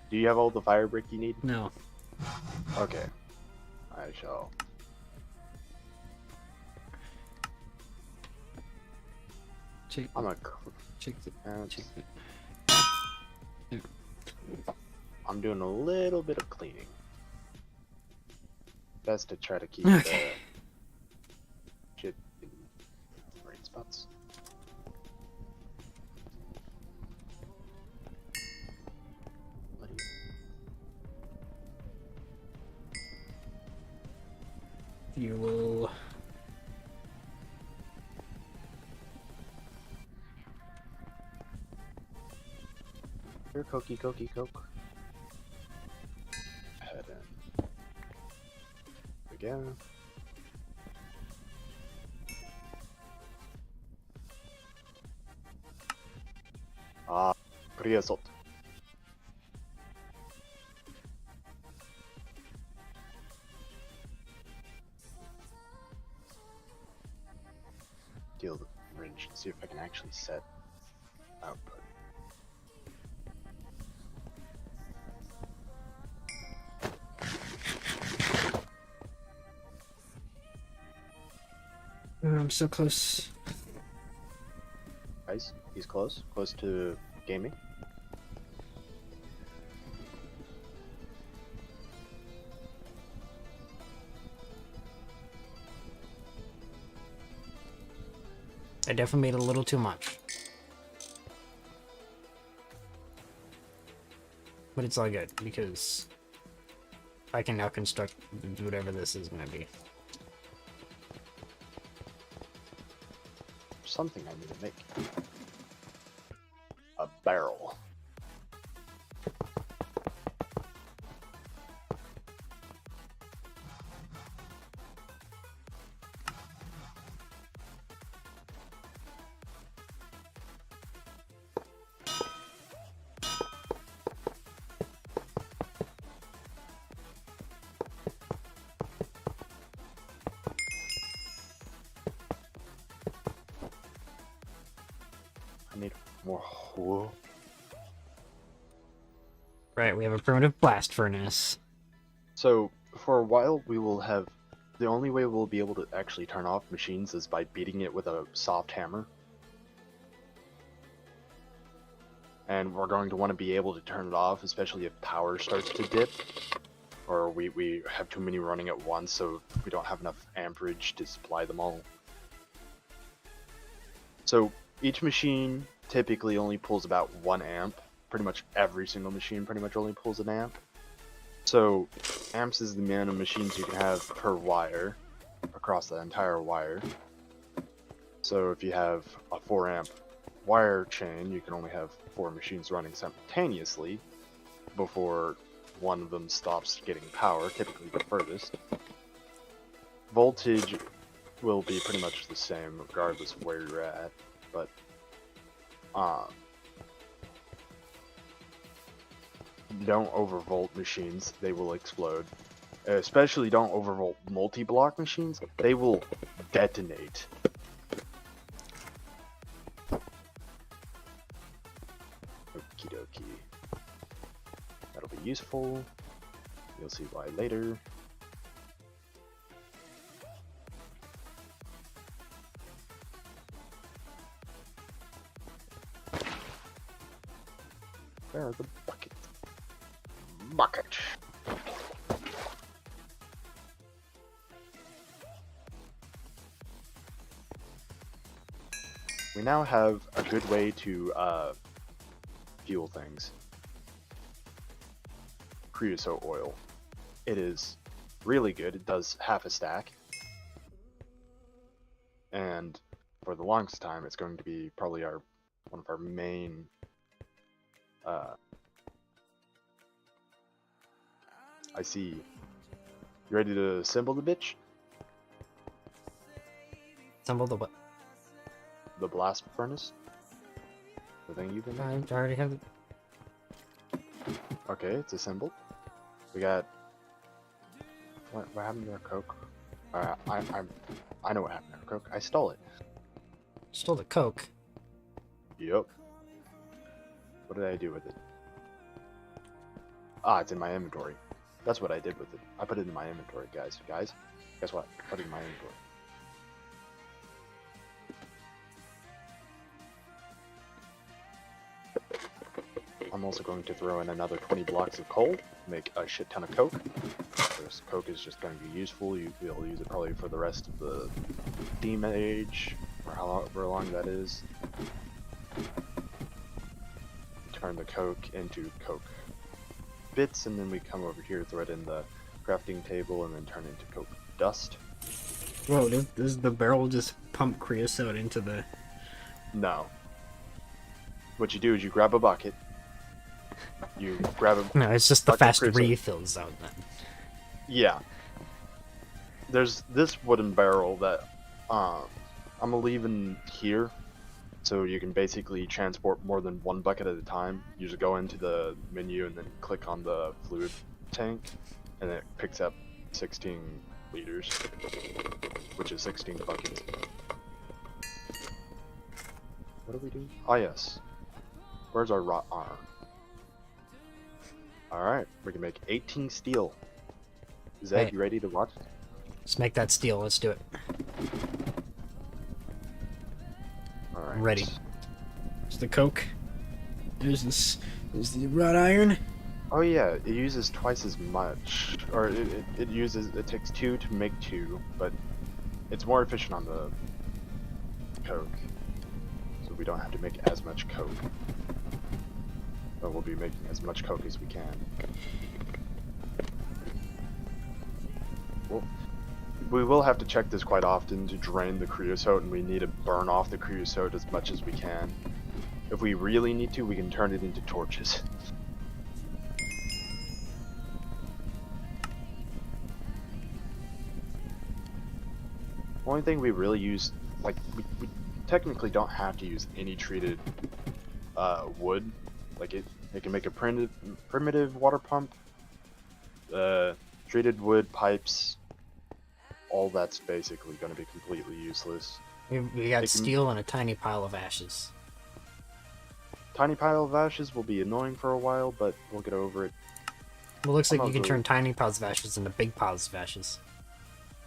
Do you have all the fire brick you need? No. Okay. I shall. Check. I'm gonna Check the. Check the. I'm doing a little bit of cleaning. Best to try to keep Okay. the shit in the right spots. Fuel. Here, Cokey, Coke. Head in. Again. Creosote. Deal the wrench and see if I can actually set output. I'm so close. Guys, he's close to gaming. I definitely made a little too much. But it's all good, because I can now construct whatever this is going to be. Something I need to make. A barrel. need more. Whoa. Right, we have a primitive blast furnace. So for a while, we will have the only way we'll be able to actually turn off machines is by beating it with a soft hammer. And we're going to want to be able to turn it off, especially if power starts to dip, or we have too many running at once, so we don't have enough amperage to supply them all. So each machine typically only pulls about 1 amp. Pretty much every single machine pretty much only pulls an amp. So amps is the amount of machines you can have per wire across the entire wire. So if you have a 4 amp wire chain, you can only have 4 machines running simultaneously before one of them stops getting power, typically the furthest. Voltage will be pretty much the same regardless of where you're at, but don't overvolt machines, they will explode. Especially don't overvolt multi-block machines, they will detonate. Okie dokie. That'll be useful. You'll see why later. Where are the buckets? Bucket. We now have a good way to fuel things. Creosote oil. It is really good. It does half a stack. And for the longest time, it's going to be probably one of our main I see. You ready to assemble the bitch? Assemble the what? The blast furnace? The thing you've been making? I already have it. Okay, it's assembled. We got... What happened to our coke? I know what happened to our coke. I stole it. Stole the coke. Yup. What did I do with it? Ah, it's in my inventory. That's what I did with it. I put it in my inventory, guys. Guess what? I put it in my inventory. I'm also going to throw in another 20 blocks of coal, make a shit ton of coke. This coke is just going to be useful. You'll use it probably for the rest of the Steam age, or however long that is. Turn the coke into coke bits, and then we come over here, throw it in the crafting table, and then turn it into coke dust. Whoa, does the barrel just pump creosote into the... No. What you do is you grab a bucket, you grab a... No, it's just the bucket fast creosote. refills out then. Yeah. There's this wooden barrel that I'm gonna leave in here, so you can basically transport more than 1 bucket at a time. You just go into the menu and then click on the fluid tank, and it picks up 16 liters, which is 16 buckets. What do we do? Oh yes. Where's our wrought iron? Alright, we can make 18 steel. Zed, Hey. you ready to watch? Let's make that steel. Let's do it. Alright. Ready. There's the coke. There's the wrought iron. Oh yeah, it uses twice as much, or it takes 2 to make 2, but it's more efficient on the coke, so we don't have to make as much coke. But we'll be making as much coke as we can. Well, we will have to check this quite often to drain the creosote, and we need to burn off the creosote as much as we can. If we really need to, we can turn it into torches. Only thing we really use, like, we technically don't have to use any treated wood. Like, it can make a primitive water pump, treated wood pipes, all that's basically going to be completely useless. We got steel and a tiny pile of ashes. tiny pile of ashes will be annoying for a while, but we'll get over it. Well, it looks like I'm you not can turn really- tiny piles of ashes into big piles of ashes.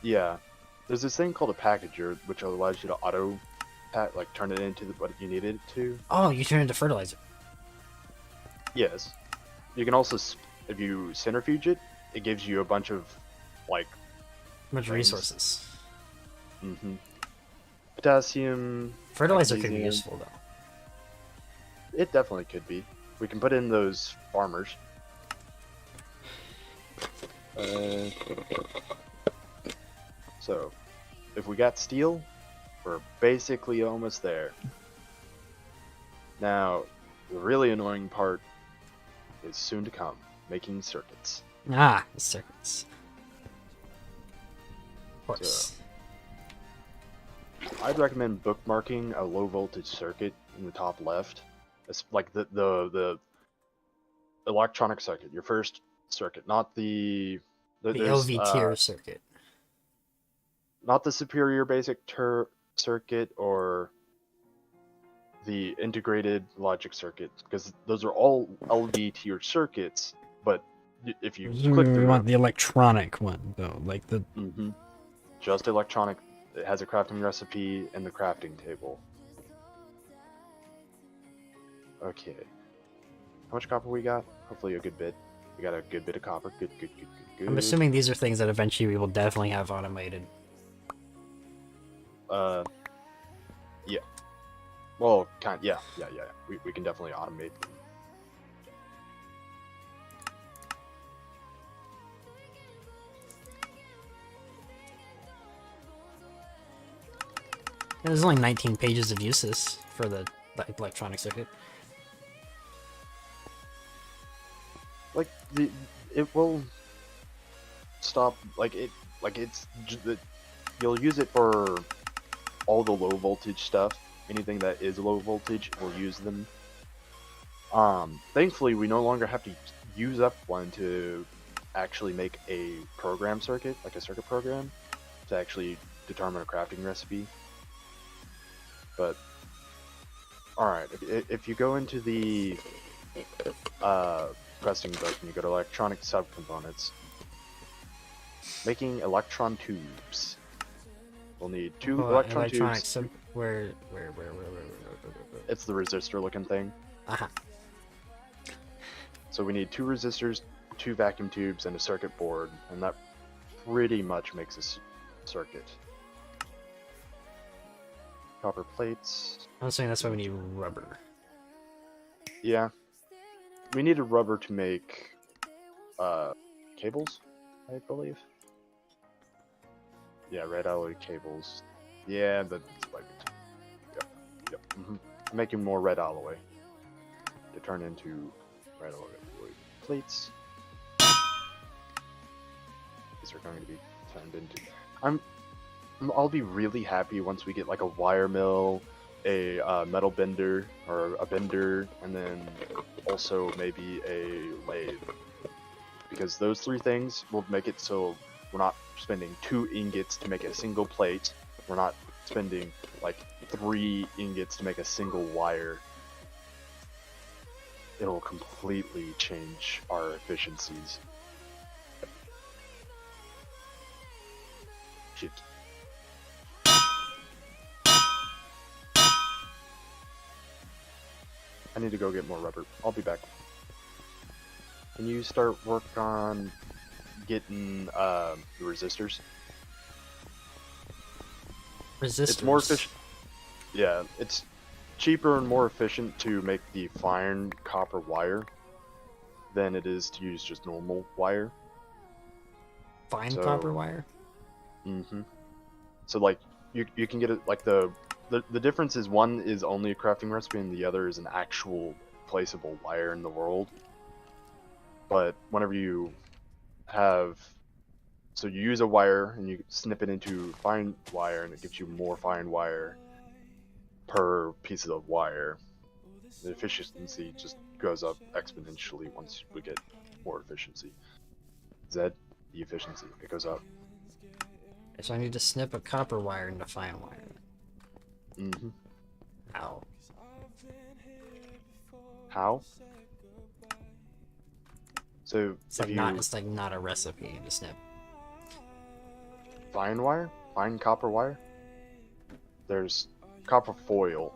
Yeah, there's this thing called a packager, which allows you to auto like turn it into what you needed it to. Oh, you turn it into fertilizer. Yes, you can also, if you centrifuge it, it gives you a bunch of like Much Things. resources. potassium. Fertilizer could be magnesium. useful though. It definitely could be. We can put in those farmers. So, if we got steel, we're basically almost there. Now, the really annoying part is soon to come, making circuits. Ah, the circuits. Of course. I'd recommend bookmarking a low voltage circuit in the top left. It's like the electronic circuit, your first circuit, not the The there's, LV tier circuit. not the superior basic circuit or the integrated logic circuit, because those are all LV tier circuits. But if you click We through, want the electronic one though, like the. just electronic, it has a crafting recipe in the crafting table. Okay. How much copper we got? Hopefully a good bit. We got a good bit of copper. Good. I'm assuming these are things that eventually we will definitely have automated. Yeah. Well, yeah. We can definitely automate. There's only 19 pages of uses for the electronic circuit. Like it will stop. You'll use it for all the low voltage stuff. Anything that is low voltage, we'll use them. Thankfully, we no longer have to use up one to actually make a program circuit, like a circuit program, to actually determine a crafting recipe. But alright, if you go into the questing book and you go to electronic subcomponents, making electron tubes. We'll need two electron tubes. Where? It's the resistor looking thing. Uh-huh. So we need 2 resistors, 2 vacuum tubes, and a circuit board, and that pretty much makes a circuit. Copper plates. I'm saying that's why we need rubber. Yeah. We needed rubber to make cables, I believe. Yeah, red alloy cables. Yeah, that's like it. Yep. I'm making more red alloy to turn into red alloy plates. These are going to be turned into. I'll be really happy once we get like a wire mill, a metal bender, or a bender, and then also maybe a lathe. Because those 3 things will make it so we're not spending 2 ingots to make a single plate. We're not spending like 3 ingots to make a single wire. It'll completely change our efficiencies. Shit. I need to go get more rubber. I'll be back. Can you start work on getting the resistors? Resistors. It's more efficient. Yeah, it's cheaper and more efficient to make the fine copper wire than it is to use just normal wire. Fine copper wire? So like you can get it like the difference is one is only a crafting recipe and the other is an actual placeable wire in the world. But whenever you have, so you use a wire and you snip it into fine wire and it gives you more fine wire per piece of wire. The efficiency just goes up exponentially once we get more efficiency. Z, the efficiency, it goes up. So I need to snip a copper wire into fine wire. Ow. How? So It's if like you not. It's like not a recipe to snip. fine wire, fine copper wire, there's copper foil.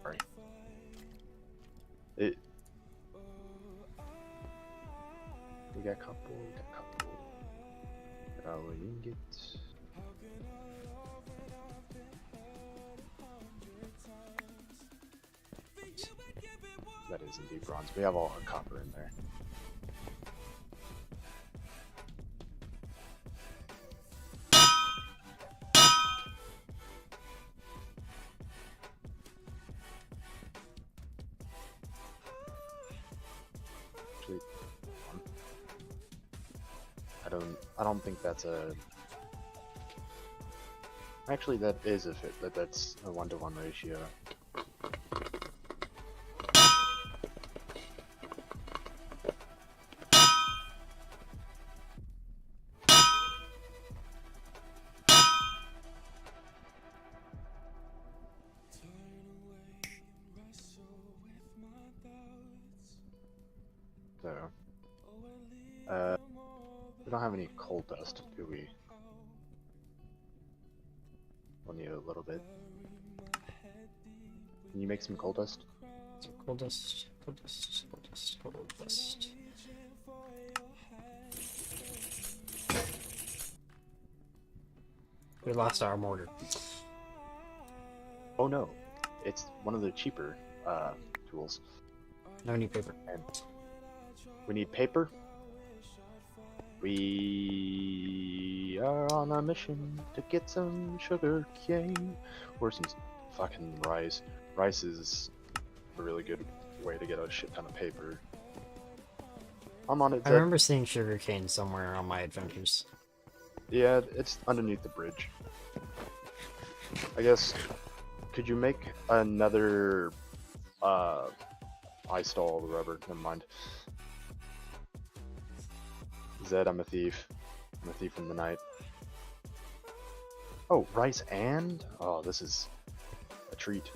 Sorry. It. We got couple. Got our ingots. That is indeed bronze. We have all our copper in there. Actually, I don't think that's a. Actually, that is a fit. That's a 1-to-1 ratio. So, we don't have any coal dust, do we? We'll need a little bit. Can you make some coal dust? So coal dust, coal dust, coal dust, coal dust. We lost our mortar. Oh no, it's one of the cheaper tools. No new paper. And we need paper. We are on a mission to get some sugar cane or some fucking rice. Rice is a really good way to get a shit ton of paper. I'm on it. I remember seeing sugarcane somewhere on my adventures. Yeah, it's underneath the bridge. I guess. Could you make another I stole the rubber, never mind. Zed, I'm a thief. I'm a thief in the night. Oh, rice and? Oh, this is a treat.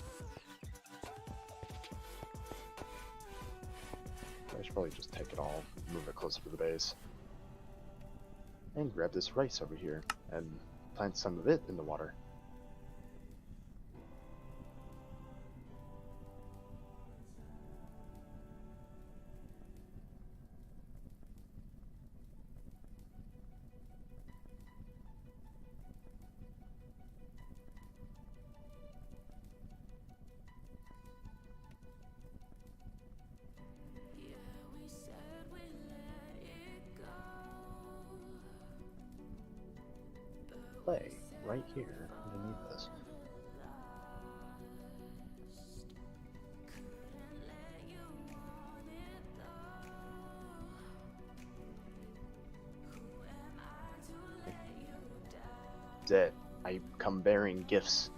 I should probably just take it all, move it closer to the base. And grab this rice over here, and plant some of it in the water. Play right here underneath this. Zed, I come bearing gifts.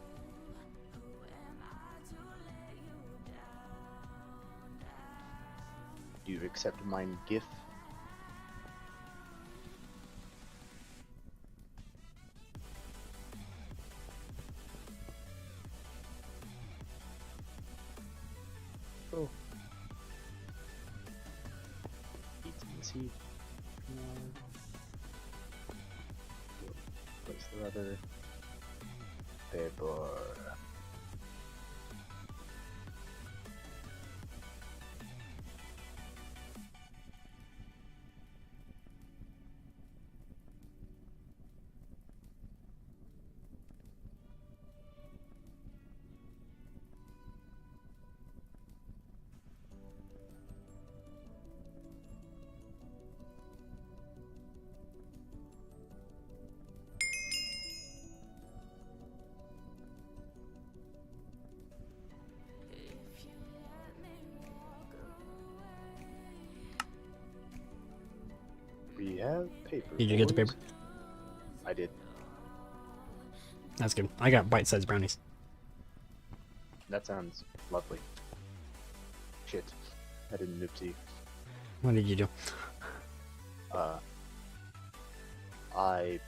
Do you accept my gift? Oh. Eat some seed. Place the other paper. We have paper. Did you get the boys. paper? I did. That's good. I got bite-sized brownies. That sounds lovely. Shit. I did a nipsey. What did you do? I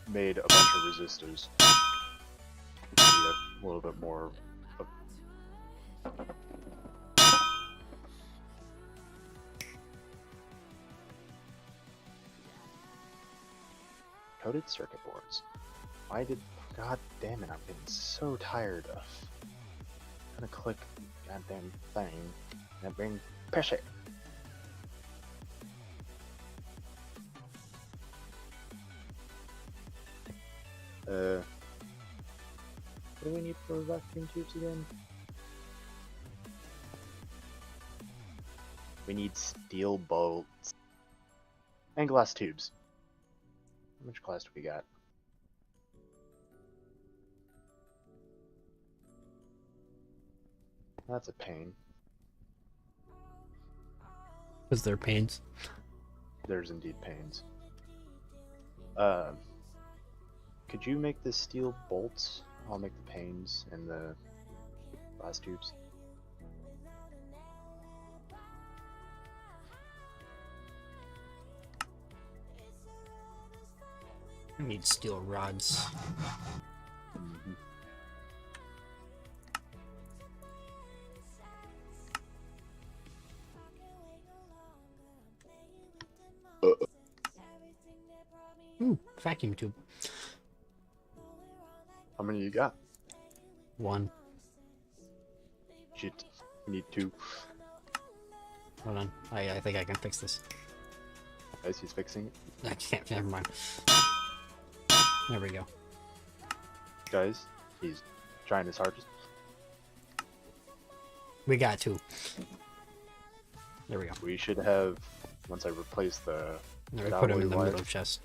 made a bunch of resistors. Need a little bit more of Coated circuit boards. Why did... God damn it, I'm getting so tired of... I'm gonna click goddamn thing and being pissy. What do we need for vacuum tubes again? We need steel bolts and glass tubes. How much glass do we got? That's a pain. Was there pains? There's indeed pains. Could you make the steel bolts? I'll make the panes and the glass tubes. I need steel rods. Ooh, vacuum tube. How many you got? One. Shit. We need 2. Hold on. I think I can fix this. Guys, he's fixing it. I can't. Never mind. There we go. Guys, he's trying his hardest. We got 2. There we go. We should have, once I replace the... There, we put them in the alloy middle wire. chest.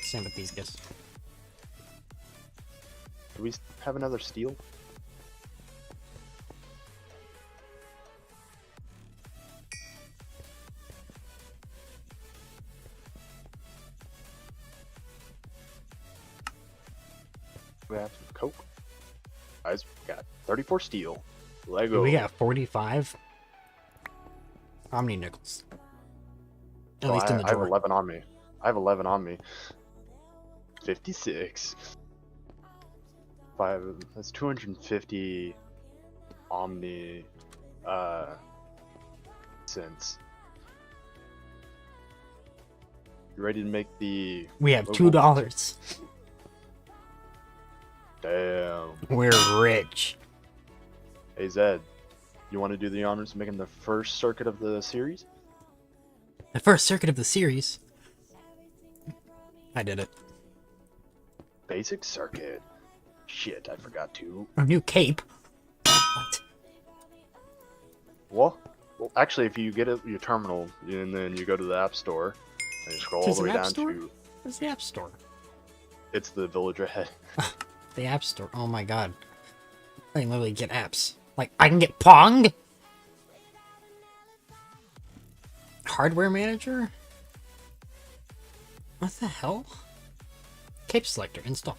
Same with these guys. Do we have another steel? We have some coke. Guys, we got 34 steel. Lego. We got 45. How many nickels? At Oh, least in the I have drawer. 11 on me. I have 11 on me. 56. 5. That's 250 Omni cents. You ready to make the... We have logo? $2. Damn. We're rich. Hey Zed, you want to do the honors of making the first circuit of the series? The first circuit of the series. I did it. Basic circuit. Shit, I forgot to. A new cape. What? What? Well, actually, if you get it, your terminal, and then you go to the App Store, and you scroll all There's the way an App down Store? to... Where's the App Store? It's the Villager Head. The App Store. Oh my god. I can literally get apps. Like, I can get Pong? Hardware Manager? What the hell? Cape Selector. Install.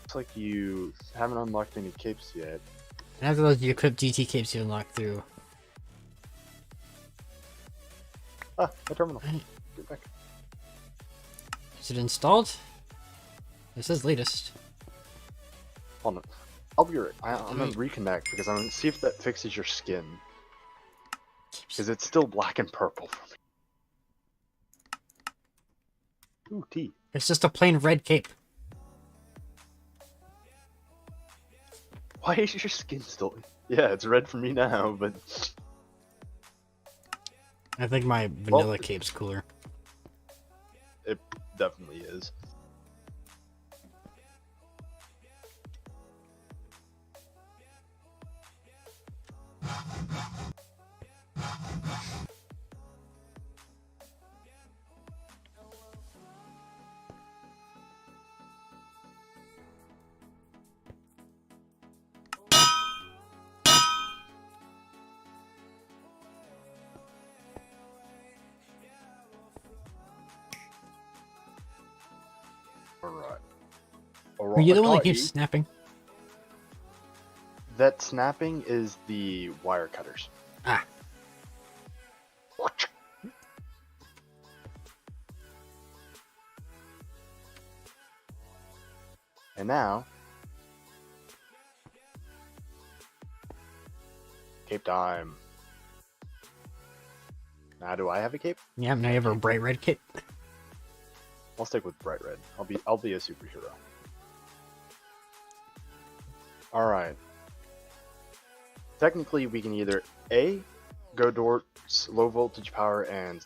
Looks like you haven't unlocked any capes yet. And after those, you equip GT capes you unlock through. Ah, my terminal. Right. Get back. Is it installed? This is latest. Hold on. I'll be right. I'm gonna reconnect because I'm gonna see if that fixes your skin. Because it's still black and purple for me. Ooh, tea. It's just a plain red cape. Why is your skin still... Yeah, it's red for me now, but... I think my vanilla cape's cooler. It definitely is. Alright. Are you the one that keeps snapping? That snapping is the wire cutters. Ah. And now, Cape time. Now, do I have a cape? Yeah, now you have a bright red kit. I'll stick with bright red. I'll be a superhero. All right. Technically, we can either A, go towards low voltage power and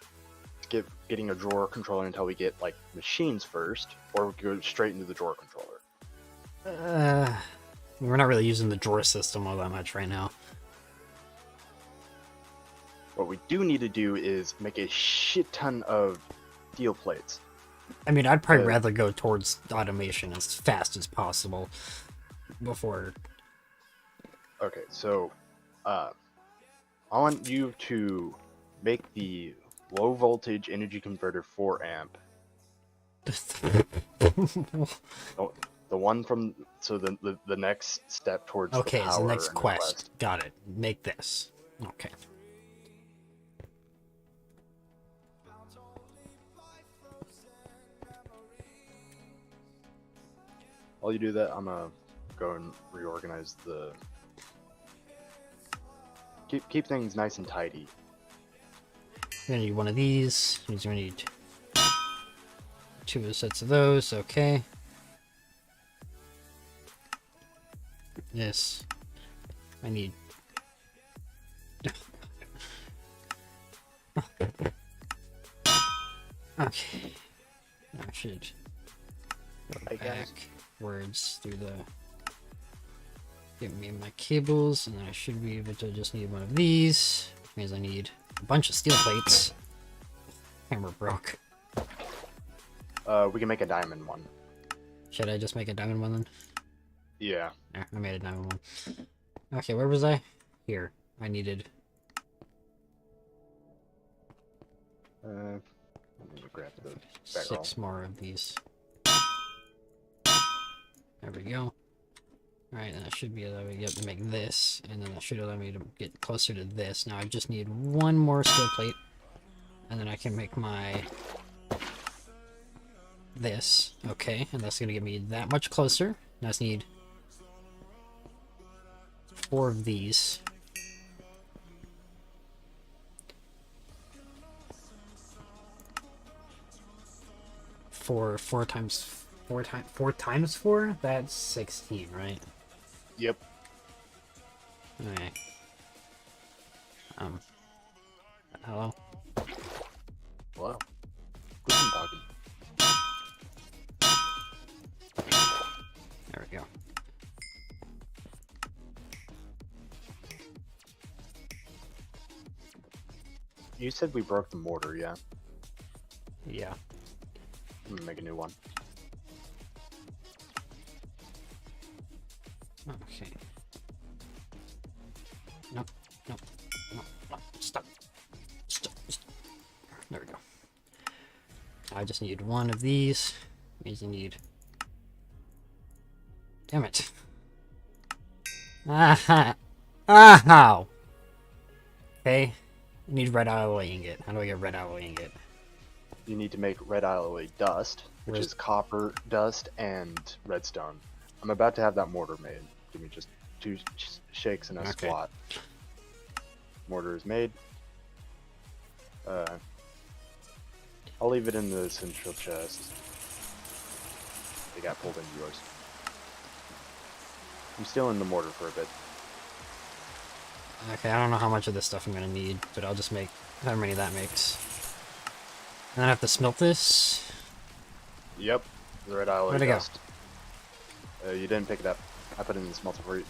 skip getting a drawer controller until we get like machines first, or go straight into the drawer controller. We're not really using the drawer system all that much right now. What we do need to do is make a shit ton of steel plates. I mean, I'd probably rather go towards automation as fast as possible before. Okay, so I want you to make the low voltage energy converter 4 amp. The one from the next step towards Okay, the power so the next and the quest. Got it. Make this. Okay. While you do that, I'm gonna go and reorganize the. Keep things nice and tidy. You're gonna need one of these. You're gonna need 2 sets of those. Okay. Yes. I need. Okay. I should go backwards through the. Give me my cables, and then I should be able to just need one of these, which means I need a bunch of steel plates. Hammer broke. We can make a diamond one. Should I just make a diamond one then? Yeah. Yeah, I made a diamond one. Okay, where was I? Here. I needed. Let me grab the back 6 more of these. There we go. Alright, and that should be able to make this, and then that should allow me to get closer to this. Now I just need 1 more steel plate, and then I can make my this. Okay, and that's going to get me that much closer. Now I just need 4 of these. Four times 4? That's 16, right? Yep. Okay. Hello? Hello. Who's talking? There we go. You said we broke the mortar, yeah? Yeah. I'm gonna make a new one. Okay. Nope. Nope. Nope. Nope. Stop. Stop. Stop. There we go. I just need 1 of these. Means I need. Damn it. Aha! Ow! Okay. I need red alloy ingot. How do I get red alloy ingot? You need to make red alloy dust, which is copper dust and redstone. I'm about to have that mortar made. Give me just 2 shakes and a squat. Mortar is made. I'll leave it in the central chest. They got pulled into yours. I'm still in the mortar for a bit. Okay, I don't know how much of this stuff I'm gonna need, but I'll just make however many that makes. And then I have to smelt this. Yep, the red alloy Where'd it dust. You didn't pick it up. I put it in the smelter for you.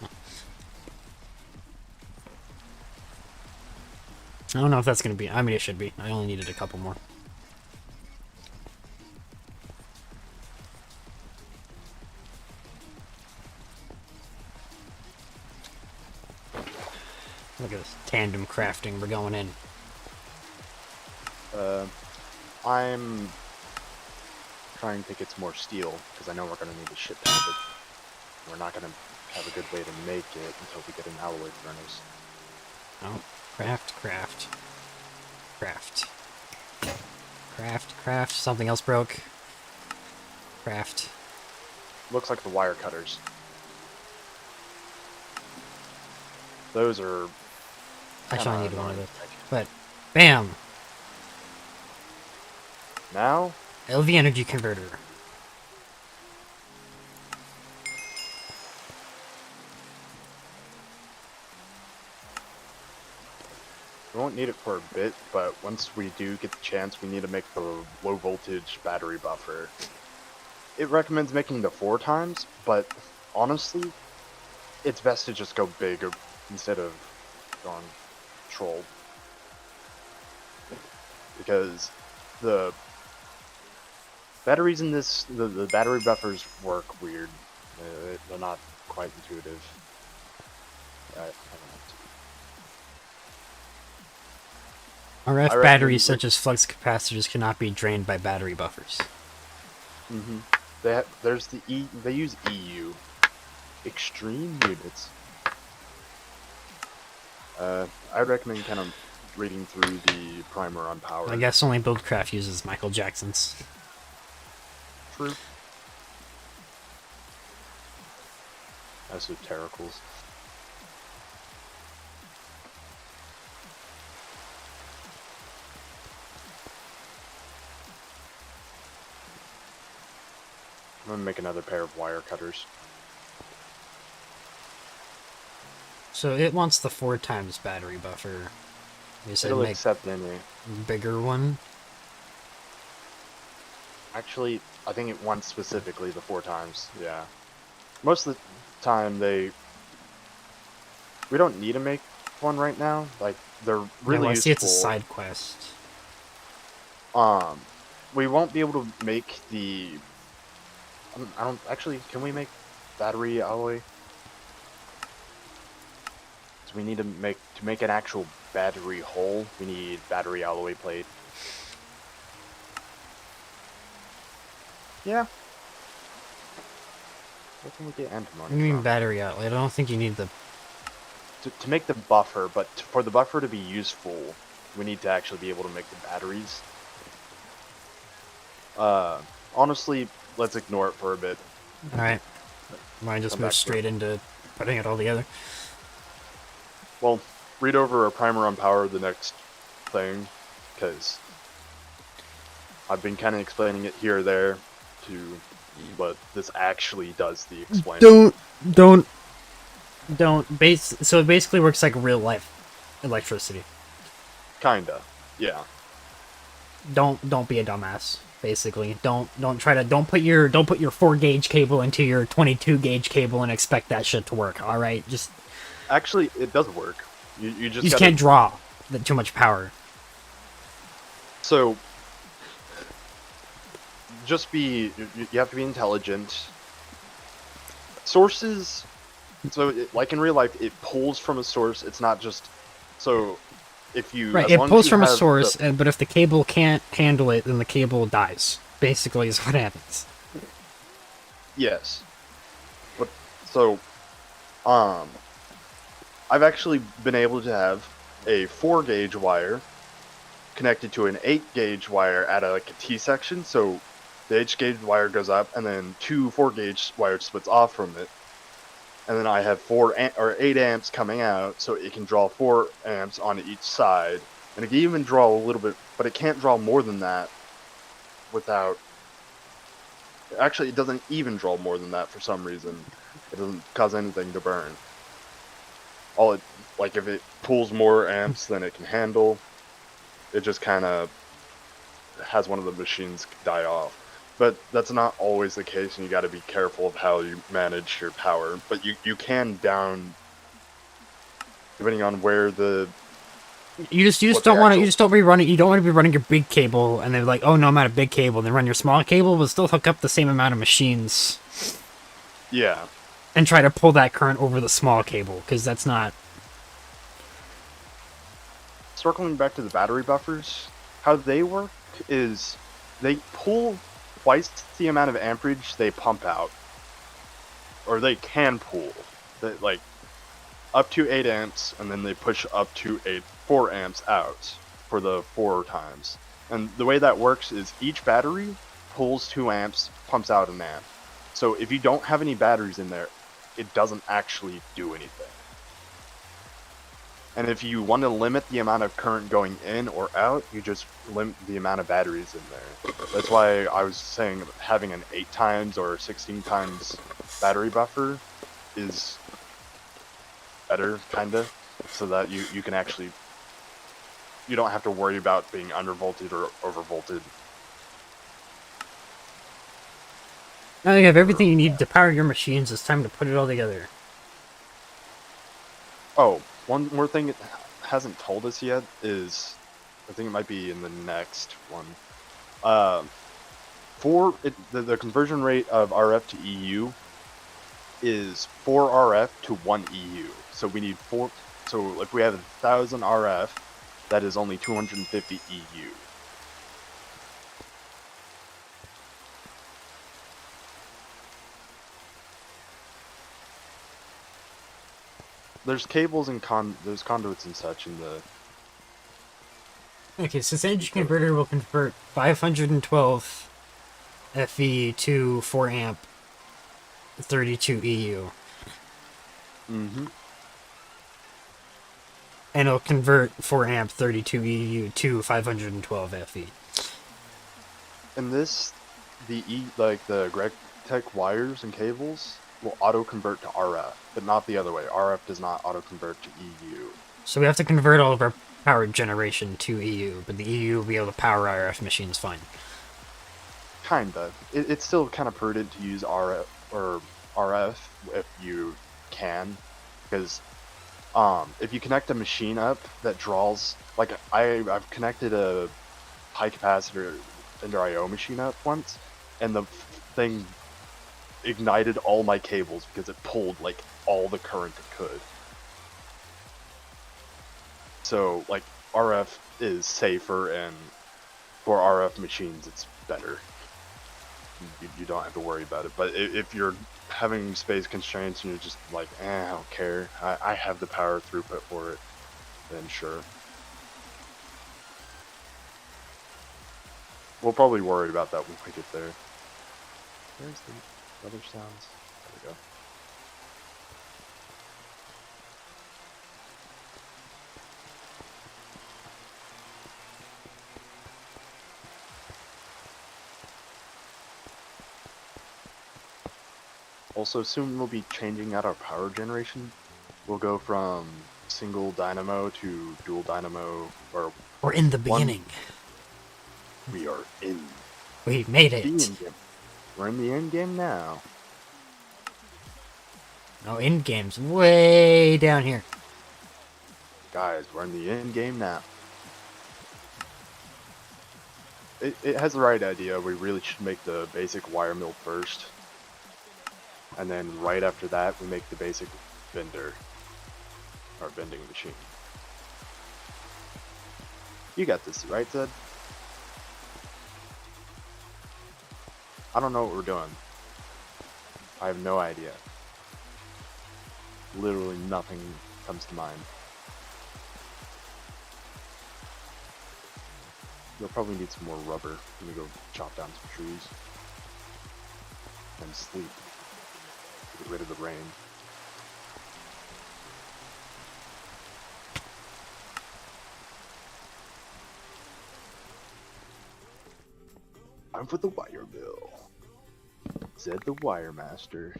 I don't know if that's gonna be. I mean, it should be. I only needed a couple more. Look at this tandem crafting. We're going in. I'm trying to get some more steel because I know we're gonna need a shit ton of it. We're not gonna have a good way to make it until we get an alloy furnace. Oh, craft. Something else broke. Craft. Looks like the wire cutters. Those are Actually, I Kinda need one of annoying. those. But, bam! Now, LV energy converter. we won't need it for a bit, but once we do get the chance, we need to make the low voltage battery buffer. It recommends making the 4 times, but honestly, it's best to just go big instead of going troll. Because the batteries in this, the battery buffers work weird. They're not quite intuitive. I don't RF I recommend batteries like- such as flux capacitors cannot be drained by battery buffers. Mm-hmm. There's the they use EU extreme units. I'd recommend kind of reading through the primer on power. I guess only Buildcraft uses Michael Jackson's. True. Esotericals. I'm gonna make another pair of wire cutters. So it wants the 4 times battery buffer. You said It'll make accept any. bigger one. Actually, I think it wants specifically the 4 times. Yeah. Most of the time, we don't need to make one right now. Like they're really well, I see it's a useful. side quest. We won't be able to make the. I don't actually. Can we make battery alloy? So we need to make an actual battery hole. We need battery alloy plate. Yeah. Where can we get antimony What do you mean from? battery outlet? I don't think you need the... To make the buffer, but for the buffer to be useful, we need to actually be able to make the batteries. Honestly, let's ignore it for a bit. Alright. Mine just Come move back to straight into putting it all together. Well, read over a primer on power the next thing, because I've been kind of explaining it here or there, but this actually does the explaining. Don't. So it basically works like real life electricity. Kinda, yeah. Don't be a dumbass. Basically, don't put your 4-gauge cable into your 22-gauge cable and expect that shit to work. All right, just Actually, it does work. You just gotta, can't draw too much power. So, you have to be intelligent. Sources, so like in real life, it pulls from a source. It's not just, so if you... Right, as it long as pulls you from a have source, the- but if the cable can't handle it, then the cable dies. Basically, is what happens. Yes. But, so, I've actually been able to have a 4-gauge wire connected to an 8-gauge wire at like a T-section, so the 8-gauge wire goes up, and then 2 4-gauge wires splits off from it. And then I have 8 amps coming out, so it can draw 4 amps on each side. And it can even draw a little bit, but it can't draw more than that without... Actually, it doesn't even draw more than that for some reason. It doesn't cause anything to burn. Like if it pulls more amps than it can handle, it just kind of has one of the machines die off. But that's not always the case, and you got to be careful of how you manage your power. But you can down, depending on where the... You just what don't the want to. You actual- just don't be running. You don't want to be running your big cable, and they're like, "Oh no, I'm out of big cable." And then run your small cable, but still hook up the same amount of machines Yeah. and try to pull that current over the small cable, because that's not. Circling back to the battery buffers, how they work is they pull twice the amount of amperage they pump out. Or they can pull. Like, up to 8 amps, and then they push up to 4 amps out for the 4 times. And the way that works is each battery pulls 2 amps, pumps out an amp. So if you don't have any batteries in there, it doesn't actually do anything. And if you want to limit the amount of current going in or out, you just limit the amount of batteries in there. That's why I was saying having an 8 times or 16 times battery buffer is better, kinda, so that you can actually, you don't have to worry about being undervolted or overvolted. Now you have everything you need to power your machines. It's time to put it all together. Oh, one more thing it hasn't told us yet is, I think it might be in the next one. The conversion rate of RF to EU is 4 RF to 1 EU. So we need 4. So if we have 1,000 RF, that is only 250 EU. There's cables and there's conduits and such in the. Okay, so this energy converter will convert 512 FE to 4 amp 32 EU. Mm-hmm. And it'll convert 4 amp 32 EU to 512 FE. And this, the the GregTech wires and cables will auto convert to RF, but not the other way. RF does not auto convert to EU. So we have to convert all of our power generation to EU, but the EU will be able to power RF machines fine. Kinda. It's still kind of prudent to use RF if you can, because if you connect a machine up that draws, like I've connected a high capacitor Ender IO machine up once, and the thing ignited all my cables because it pulled like all the current it could. So like RF is safer, and for RF machines it's better. You don't have to worry about it. But if you're having space constraints and you're just like, I don't care, I have the power throughput for it, then sure. We'll probably worry about that when we get there. Where's the other sounds? There we go. Also, soon we'll be changing out our power generation. We'll go from single dynamo to dual dynamo, or We're in the beginning. we are in We made the it. end game. We're in the end game now. No, end game's way down here. Guys, we're in the end game now. It has the right idea. We really should make the basic wire mill first. And then right after that, we make the basic bender. Or bending machine. You got this, right, Zed? I don't know what we're doing. I have no idea. Literally nothing comes to mind. You'll probably need some more rubber. Let me go chop down some trees. And sleep. Get rid of the rain. I'm for the wire mill. Zed the wire master.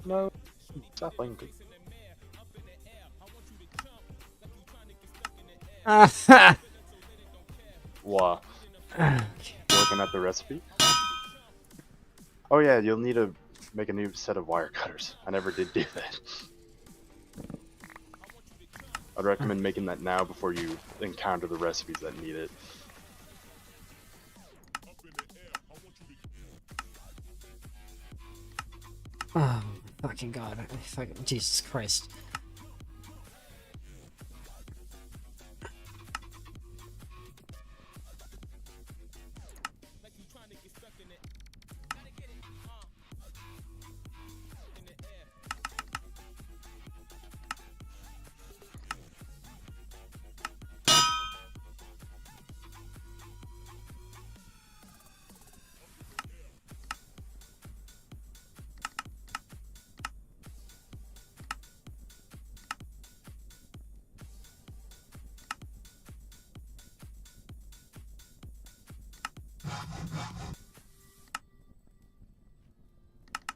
No, stop playing. What? Looking at the recipe? Oh yeah, you'll need to make a new set of wire cutters. I never did do that. I'd recommend making that now before you encounter the recipes that need it. Oh, fucking god. Jesus Christ.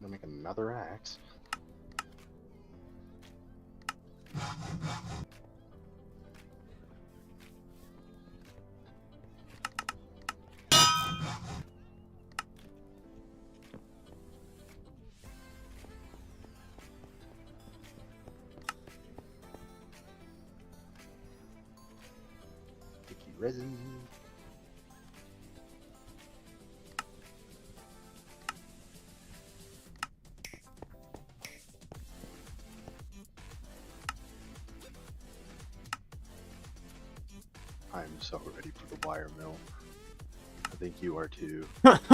I'll make another axe. Sticky resin. I'm so ready for the wire mill. I think you are too. I'm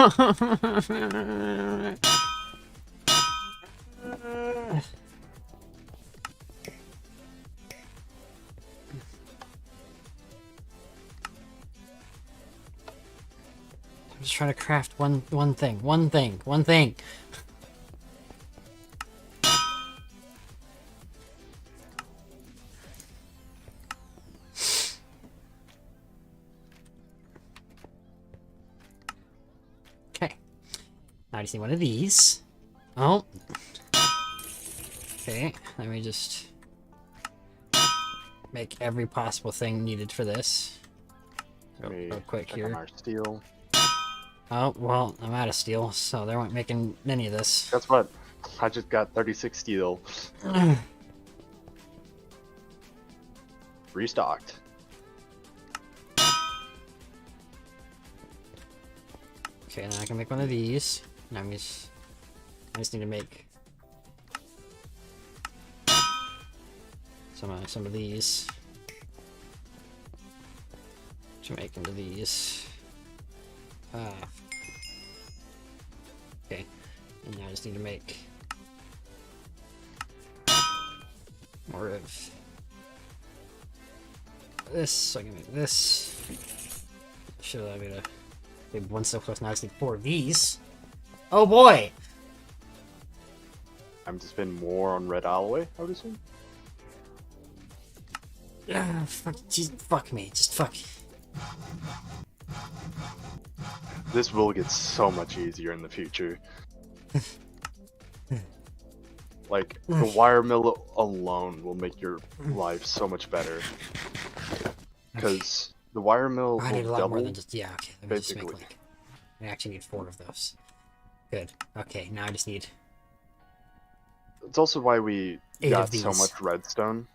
just trying to craft one thing. Okay. Now I just need one of these. Oh. Okay, let me just make every possible thing needed for this. Real quick check here. on our steel. Oh, well, I'm out of steel, so they weren't making any of this. Guess what? I just got 36 steel. Restocked. Okay, now I can make one of these. Now I just need to make some of these to make into these. Okay, and now I just need to make more of this, so I can make this. Should allow me to maybe one step close. Now I just need 4 of these. Oh boy! I'm to spend more on red alloy, I would assume. Fuck me, just fuck. This will get so much easier in the future. Like, the wire mill alone will make your life so much better. Because the wire mill I need a will lot more double, than just, yeah, okay, let me just make basically. like, I actually need 4 of those. Good, okay, now I just need It's also why we 8 got of these. so much redstone.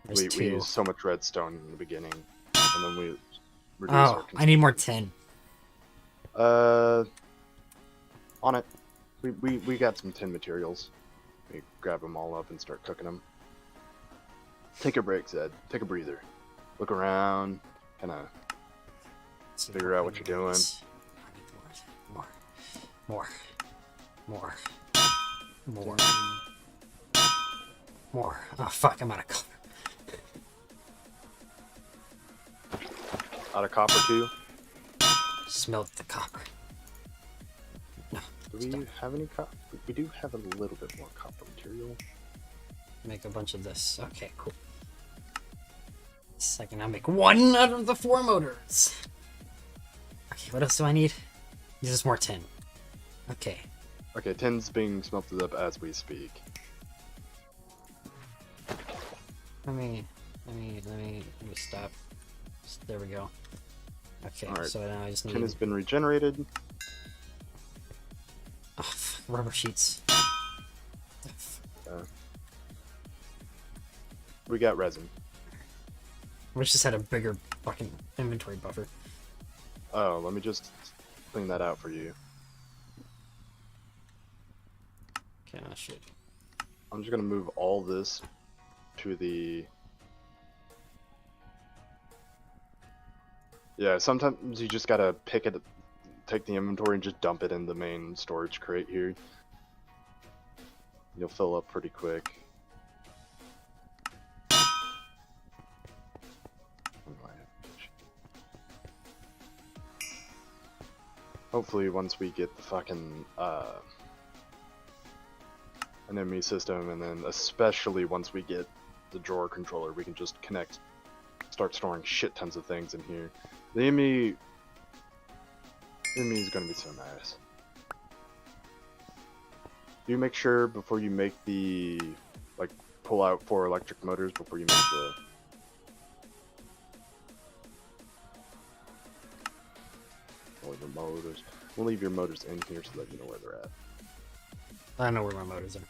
There's We 2. used so much redstone in the beginning. And then we reduced our Oh, I need more tin. On it. We got some tin materials. We grab them all up and start cooking them. Take a break, Zed. Take a breather. Look around. Kind of figure out what you're doing. More. Oh fuck, I'm out of color. Out of copper too. Smelt the copper. No. Do we have any copper? We do have a little bit more copper material. Make a bunch of this. Okay, cool. So I can now make 1 out of the 4 motors. Okay, what else do I need? This is more tin. Okay. Okay, tin's being smelted up as we speak. Let me stop. There we go. Okay, Alright. so now I just need Tin has been regenerated. oh, fuck, rubber sheets. We got resin. We just had a bigger fucking inventory buffer. Oh, let me just clean that out for you. Okay, oh shit. I'm just gonna move all this to the... Yeah, sometimes you just gotta pick it, take the inventory and just dump it in the main storage crate here. You'll fill up pretty quick. Hopefully once we get the fucking an enemy system, and then especially once we get the drawer controller, we can just start storing shit tons of things in here. The enemy Enemy's gonna be so nice. Do make sure before you make the, like, pull out 4 electric motors before you make the... Or the motors. We'll leave your motors in here so that you know where they're at. I know where my motors are.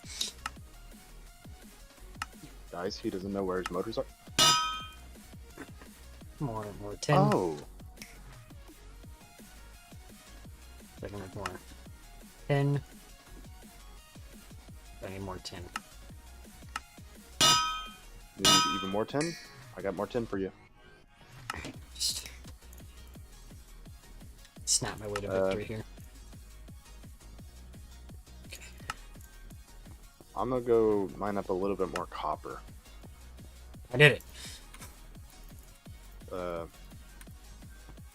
Guys, he doesn't know where his motors are. More 10. Oh! So I can make more 10. I need more 10. You need even more 10? I got more 10 for you. Just snap my way to victory here. Okay. I'm gonna go mine up a little bit more copper. I did it.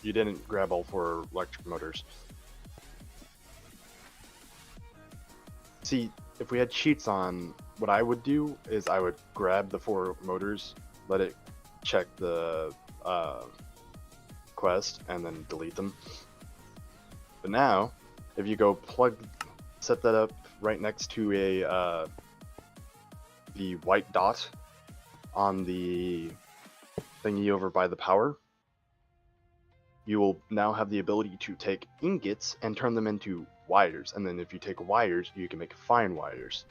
You didn't grab all 4 electric motors. See, if we had cheats on, what I would do is I would grab the 4 motors, let it check the quest, and then delete them. But now, if you go set that up right next to a the white dot on the thingy over by the power, you will now have the ability to take ingots and turn them into wires, and then if you take wires, you can make fine wires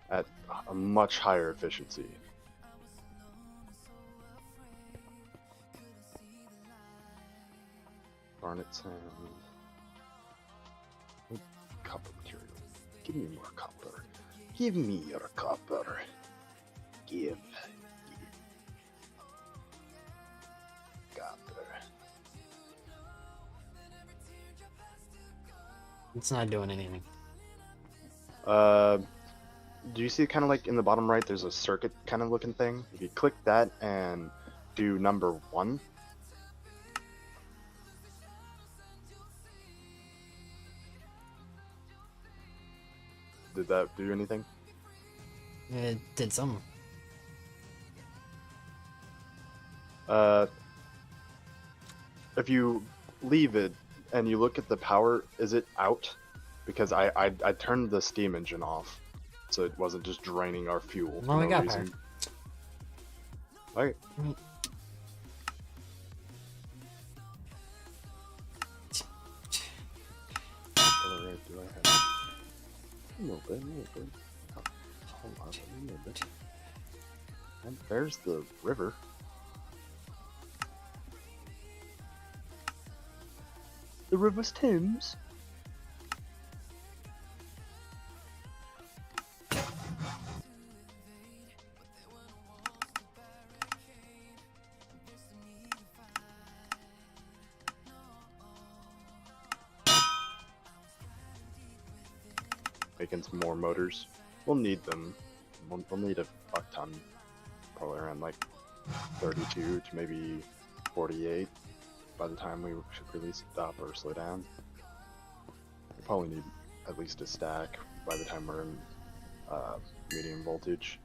at a much higher efficiency. Garnet sand. Copper material. Give me more copper. Give me your copper. Give. Copper. It's not doing anything. Do you see kind of like in the bottom right, there's a circuit kind of looking thing? If you click that and do number 1. Did that do anything? It did something. If you leave it and you look at the power, is it out? Because I turned the steam engine off, so it wasn't just draining our fuel. No, we got reason. Okay. Alright, do I have a little bit? Oh, hold on, a little bit. And there's the river. The river's Thames. Making some more motors. We'll need them. We'll need a fuck ton. Probably around like 32 to maybe 48 by the time we should release stop or slow down. We probably need at least a stack by the time we're in medium voltage.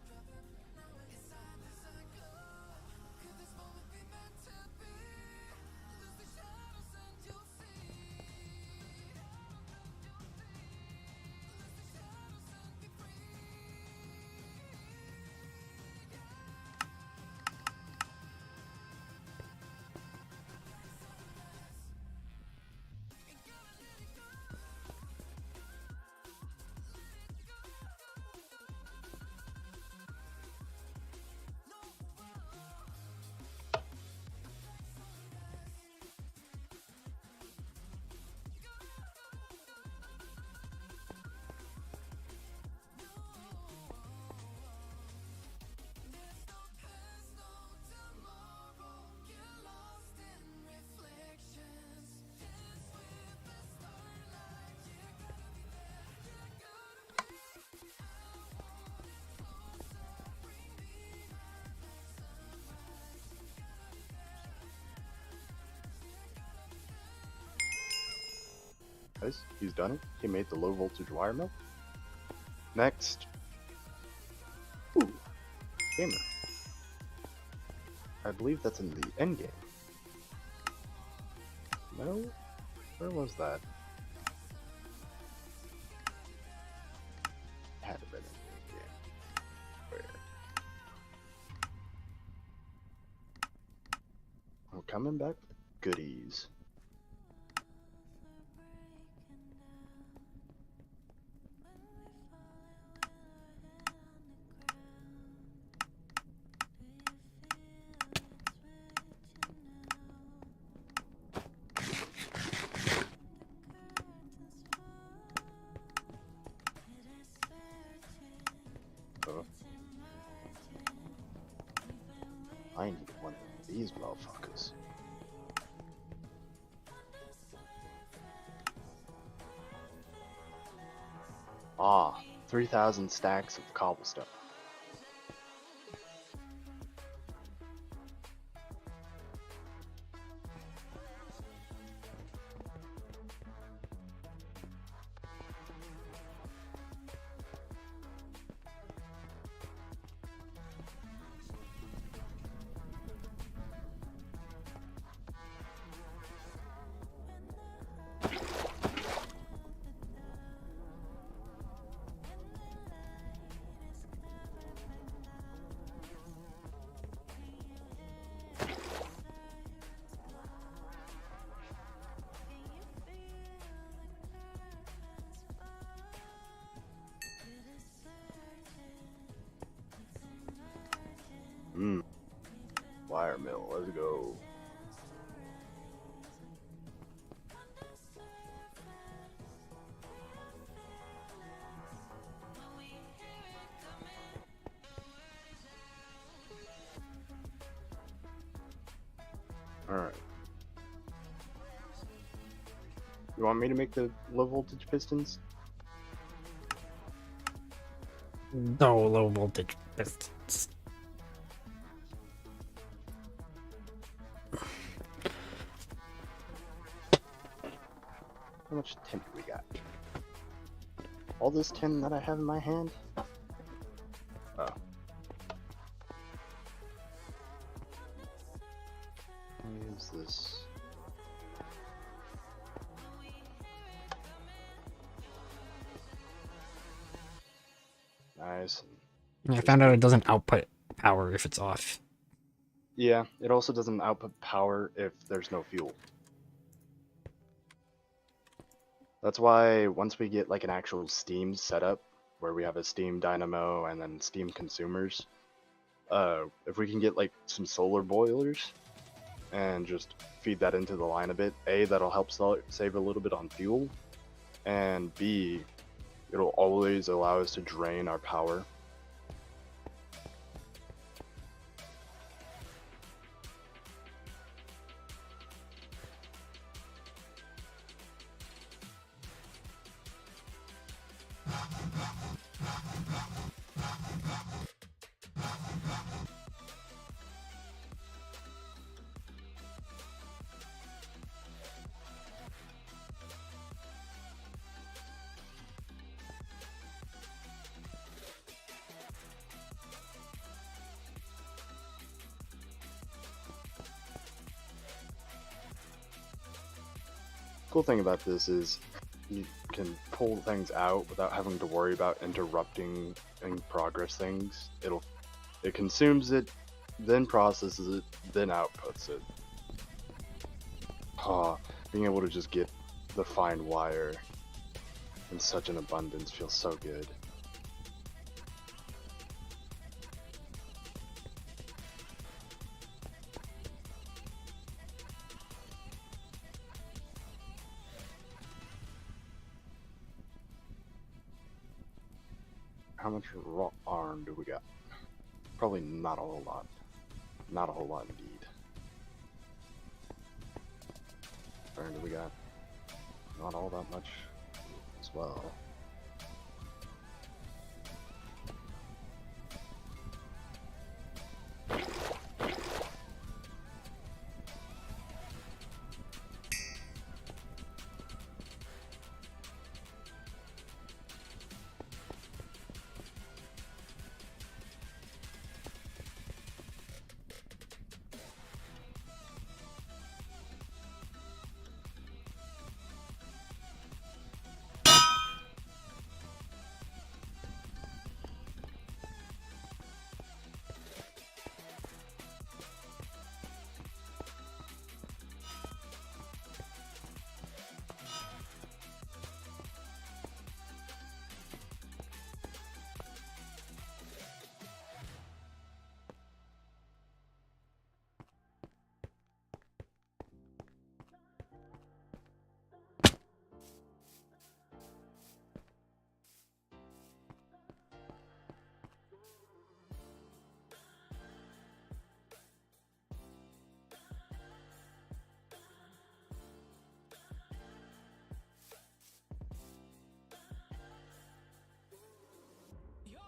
Guys, he's done it. He made the low voltage wire mill. Next. Ooh, gamer. I believe that's in the end game. No? Where was that? Had to been in here. Where? I'm coming back with goodies. I need one of these motherfuckers. Ah, 3,000 stacks of cobblestone. Wire mill, let's go. Alright. You want me to make the low voltage pistons? No low voltage pistons. How much tin do we got? All this tin that I have in my hand? Oh. Use this. Nice. I found out it doesn't output power if it's off. Yeah, it also doesn't output power if there's no fuel. That's why once we get like an actual Steam setup, where we have a Steam dynamo and then Steam consumers, if we can get like some solar boilers and just feed that into the line a bit, A, that'll help save a little bit on fuel, and B, it'll always allow us to drain our power. Cool thing about this is you can pull things out without having to worry about interrupting in progress things. It consumes it, then processes it, then outputs it. Being able to just get the fine wire in such an abundance feels so good. How much raw iron do we got? Probably not a whole lot. Not a whole lot indeed. Iron do we got? Not all that much as well.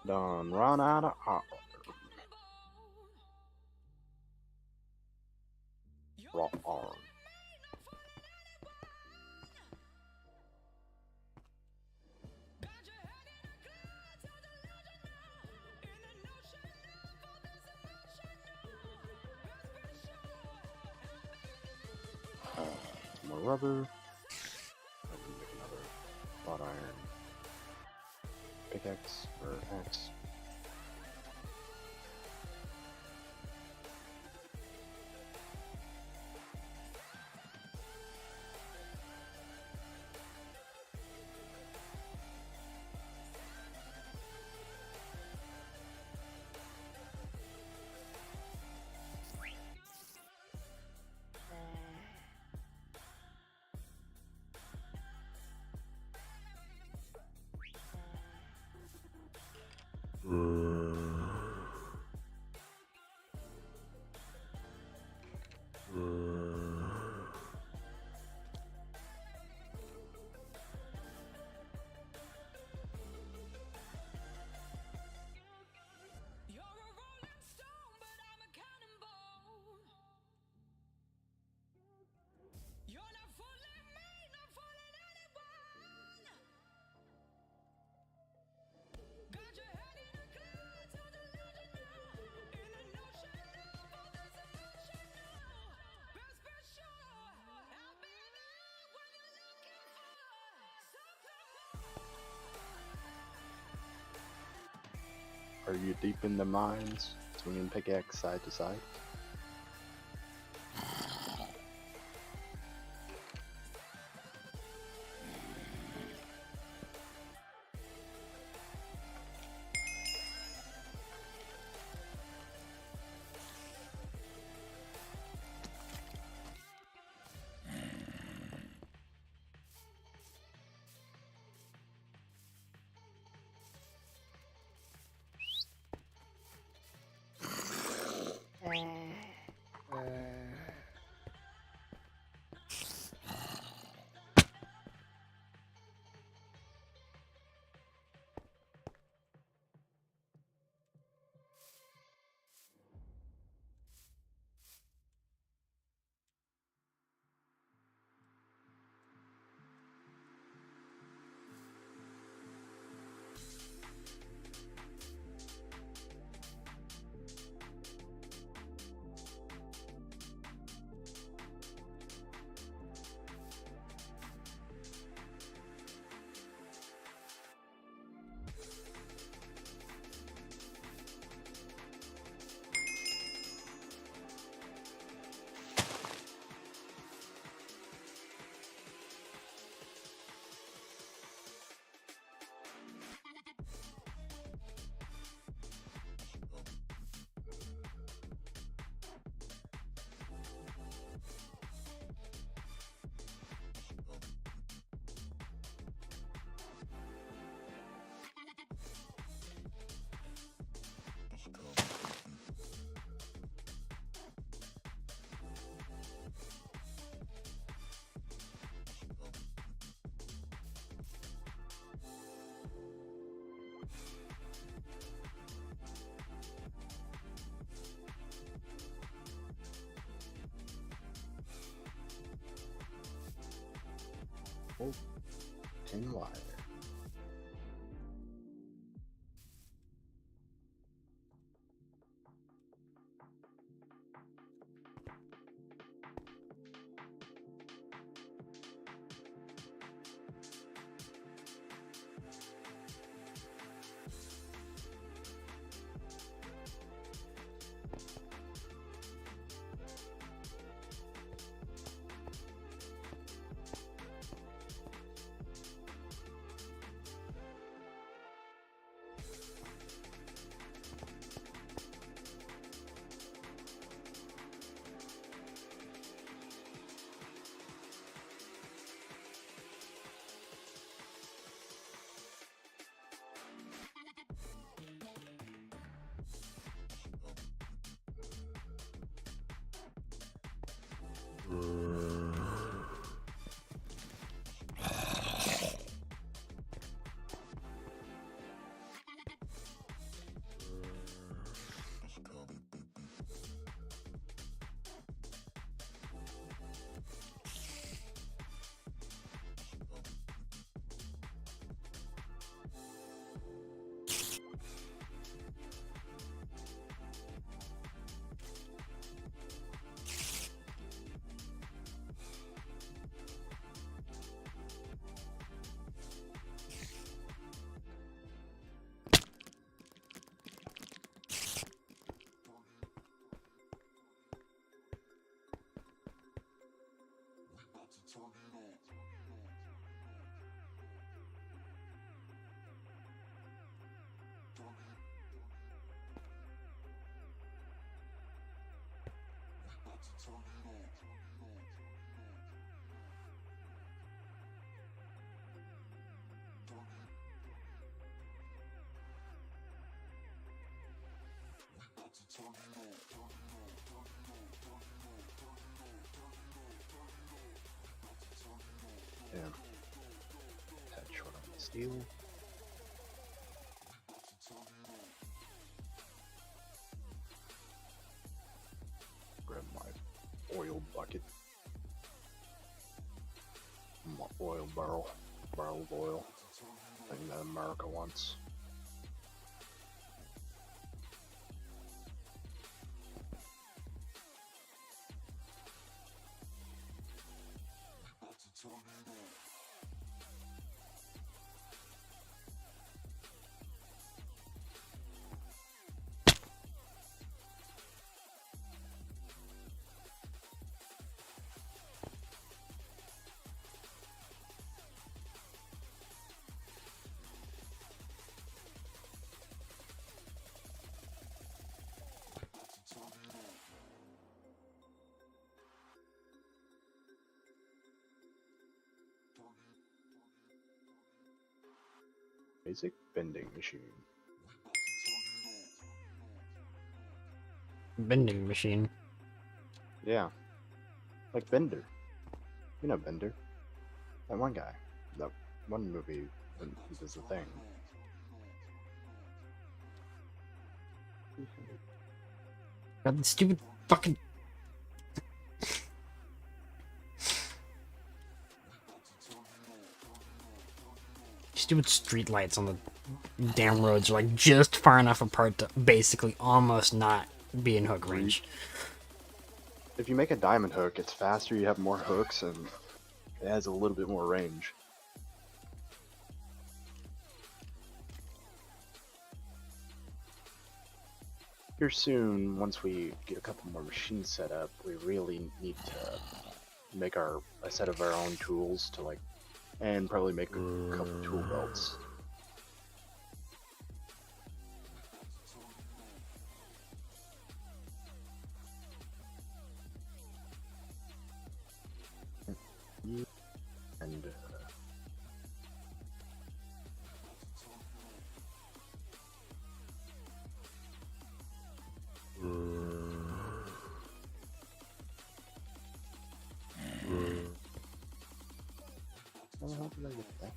Done run out of iron. Raw iron. Some more rubber. I can make another wrought iron pickaxe or axe. Are you deep in the mines, swinging pickaxe side to side? Oh, tin wire. steel. Grab my oil bucket. My oil barrel of oil. Thing that America wants. Basic bending machine. Bending machine. Yeah. Like Bender. You know Bender. That one guy. That one movie when he does the thing. God, the stupid fucking. Stupid street lights on the damn roads are like just far enough apart to basically almost not be in hook range. If you make a diamond hook, it's faster, you have more hooks, and it has a little bit more range. Here soon, once we get a couple more machines set up, we really need to make a set of our own tools to like, and probably make a couple tool belts. And how did I get that?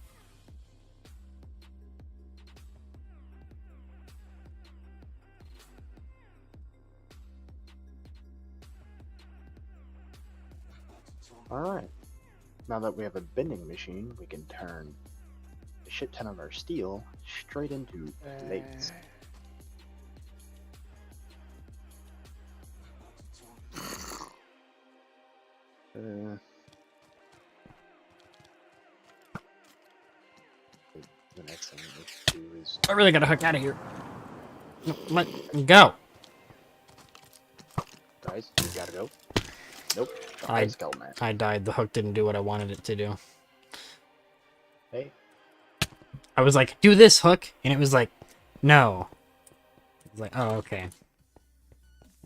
Alright. Now that we have a bending machine, we can turn a shit ton of our steel straight into plates. The next thing we do is I really gotta hook out of here. Let me go. guys, you gotta go. Nope. I Skeleton. I died. The hook didn't do what I wanted it to do. Hey. I was like, do this, hook, and it was like, no. I was like, oh, okay.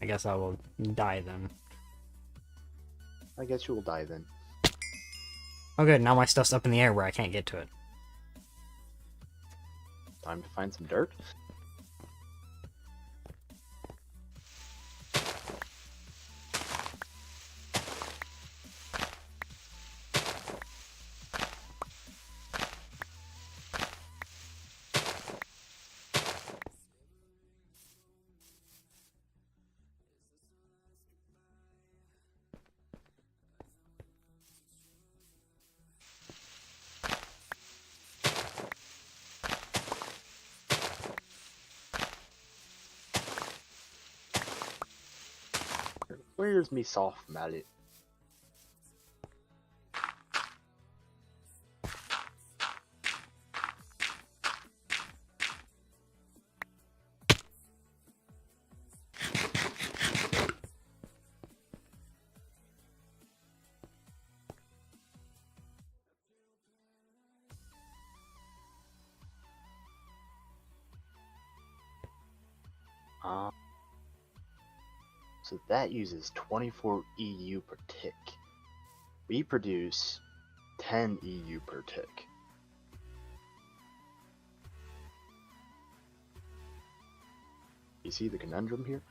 I guess I will die then. I guess you will die then. Oh good, now my stuff's up in the air where I can't get to it. Time to find some dirt. Where's me soft mallet? So that uses 24 EU per tick. We produce 10 EU per tick. You see the conundrum here?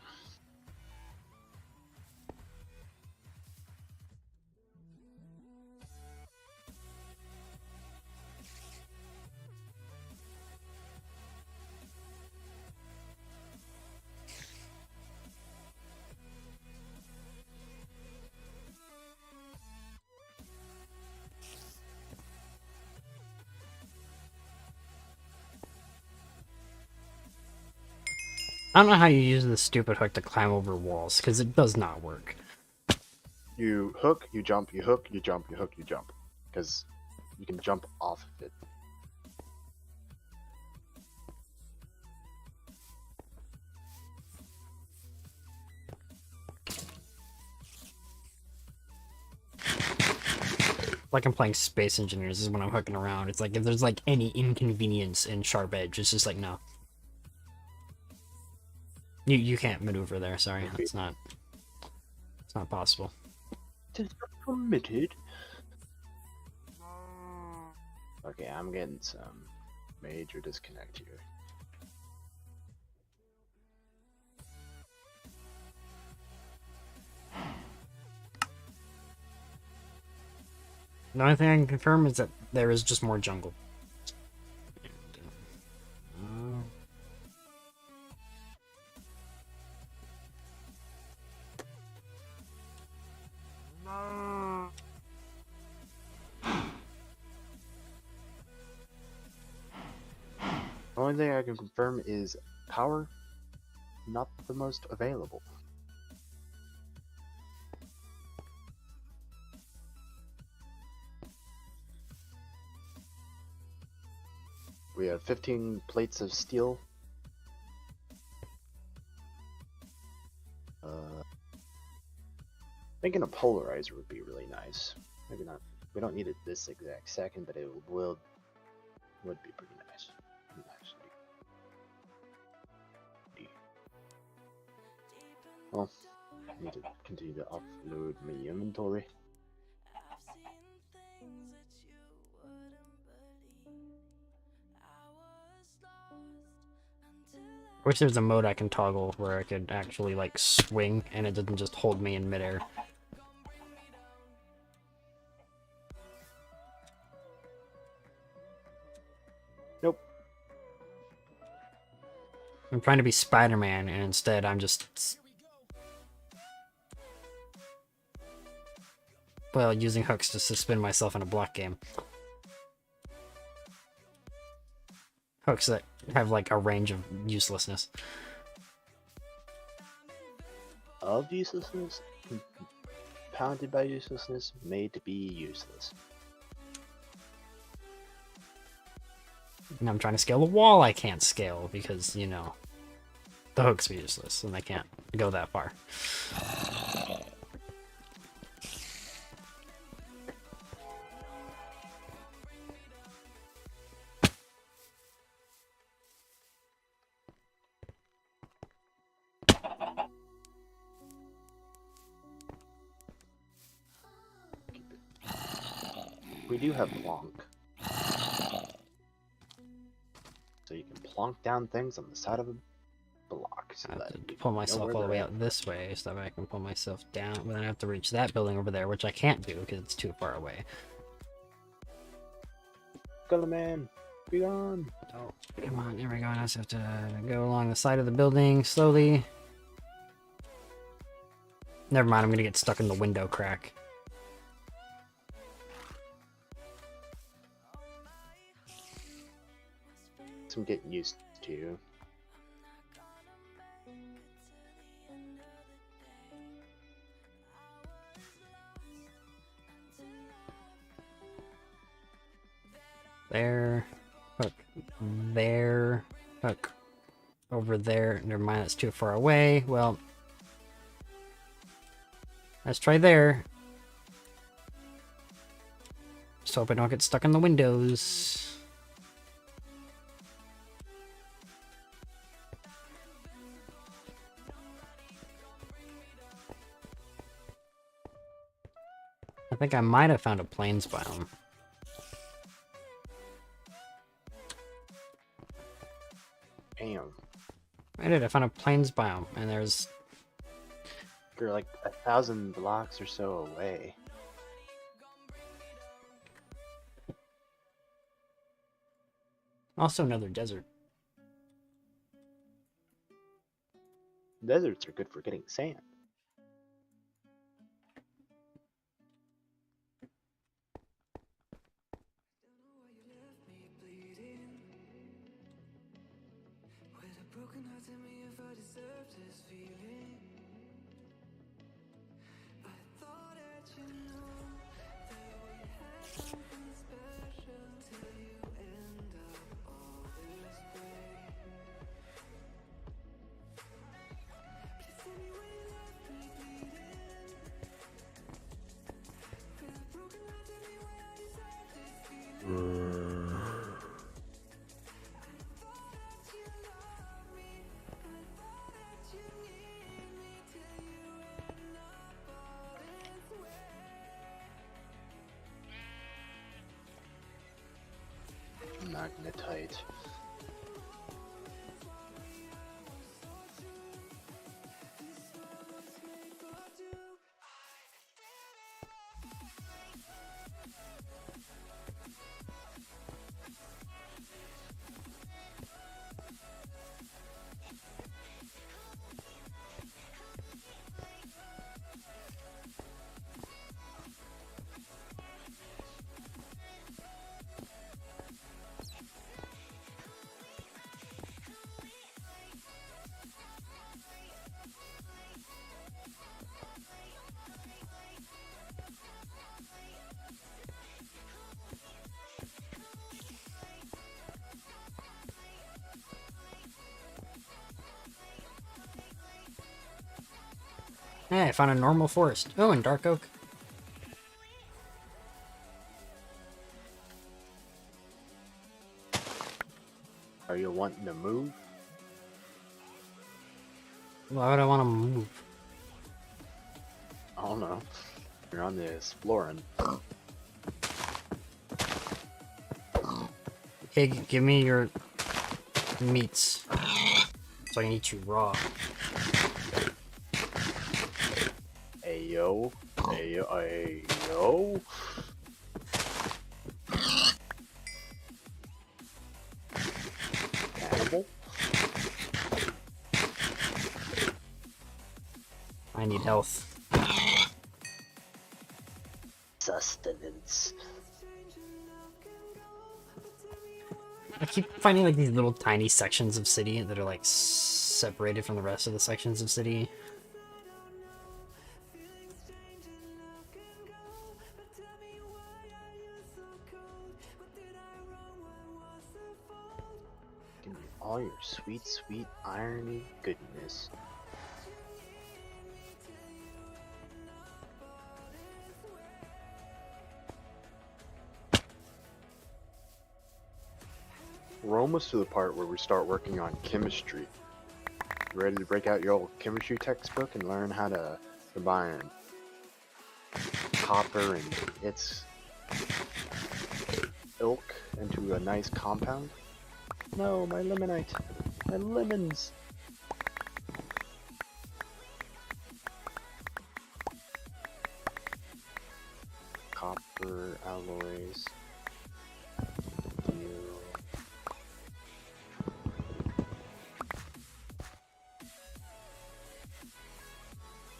I don't know how you use this stupid hook to climb over walls, because it does not work. You hook, you jump, you hook, you jump, you hook, you jump. Because you can jump off of it. Like I'm playing Space Engineers is when I'm hooking around. It's like if there's like any inconvenience in Sharp Edge, it's just like no. You can't maneuver there, sorry. Okay. It's not possible. It is permitted. Okay, I'm getting some major disconnect here. The only thing I can confirm is that there is just more jungle. The only thing I can confirm is power, not the most available. We have 15 plates of steel. Thinking a polarizer would be really nice. Maybe not. We don't need it this exact second, but it would be pretty nice. Well, I need to continue to upload my inventory. Wish there's a mode I can toggle where I could actually like swing and it doesn't just hold me in midair. Nope. I'm trying to be Spider-Man and instead I'm just... well, using hooks to suspend myself in a block game. Hooks that have like a range of uselessness. Of uselessness? Pounded by uselessness, made to be useless. And I'm trying to scale the wall I can't scale because, you know, the hooks are useless and they can't go that far. We do have plonk. So you can plonk down things on the side of a block. So I have that to pull myself all the way out this way so that I can pull myself down. But then I have to reach that building over there, which I can't do because it's too far away. Color man, be gone. Oh, come on, there we go. I just have to go along the side of the building slowly. Never mind, I'm gonna get stuck in the window crack. I'm getting used to. There, hook, there, hook, over there. Never mind, that's too far away. Well, let's try there. Just hope I don't get stuck in the windows. I think I might have found a plains biome. Damn. I did, I found a plains biome, and there's... You're like 1,000 blocks or so away. also another desert. Deserts are good for getting sand. magnetite. Hey, I found a normal forest. Oh, and dark oak. Are you wanting to move? Why would I want to move? I don't know. You're on the exploring. Okay, give me your meats. So I can eat you raw. Ayo. Ayo. Ayo. Cannibal? I need health. Sustenance. I keep finding like these little tiny sections of city that are like separated from the rest of the sections of city. Give me all your sweet, sweet irony goodness. We're almost to the part where we start working on chemistry. Ready to break out your old chemistry textbook and learn how to combine copper and its ilk into a nice compound? No, my limonite. My lemons. Copper alloys. Steel.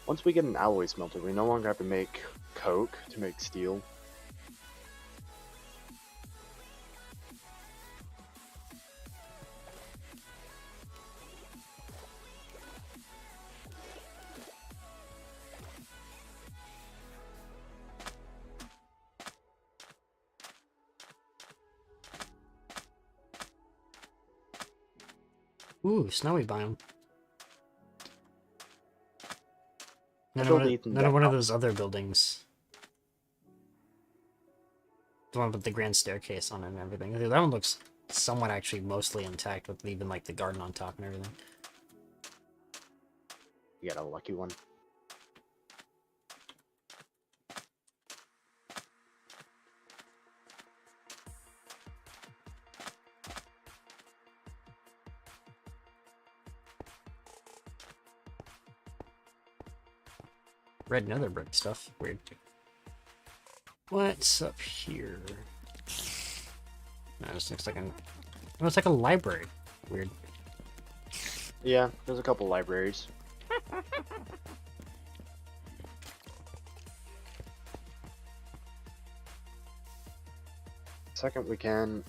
Once we get an alloy smelter, we no longer have to make coke to make steel. Ooh, snowy biome. None build of, Ethan none of back one of up. those other buildings. The one with the grand staircase on it and everything. That one looks somewhat actually mostly intact with even like the garden on top and everything. You got a lucky one. Red nether brick stuff. Weird. What's up here? No, this looks like an... Oh, it's like a library. Weird. Yeah, there's a couple libraries. Second we can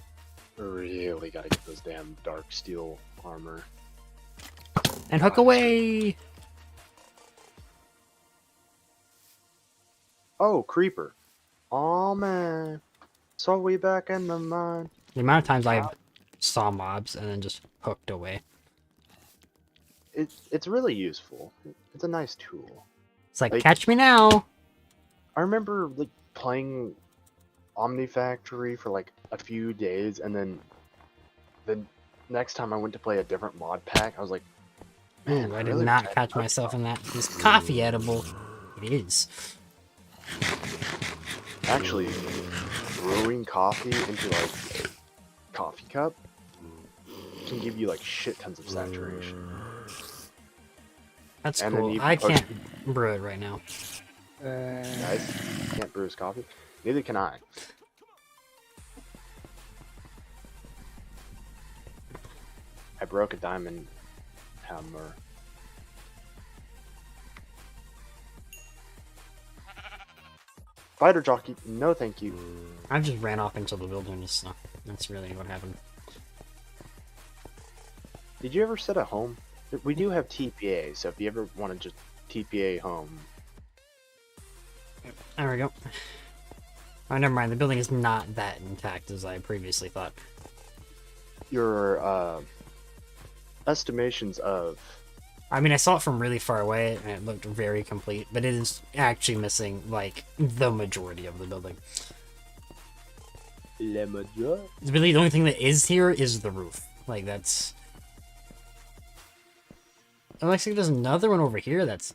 really gotta get those damn dark steel armor. And hook away! Oh, creeper. Oh man. So we back in the mine. The amount of times I saw mobs and then just hooked away. It's really useful. It's a nice tool. It's like, Like- catch me now! I remember like playing Omnifactory for like a few days, and then the next time I went to play a different mod pack, I was like, man, Ooh, I did really not wish I catch had myself in that. This coffee edible. It is. actually brewing coffee into like coffee cup can give you like shit tons of saturation. That's And then cool. you I can can't brew it right now. Guys, can't brew his coffee. Neither can I. I broke a diamond hammer. Fighter jockey, no thank you. I just ran off into the wilderness, so that's really what happened. Did you ever sit at home? We do have TPA, so if you ever want to just TPA home. There we go. Oh, never mind. The building is not that intact as I previously thought. Your estimations of... I mean, I saw it from really far away, and it looked very complete, but it is actually missing, like, the majority of the building. Really, the only thing that is here is the roof. Like, that's... And like, see, there's another one over here that's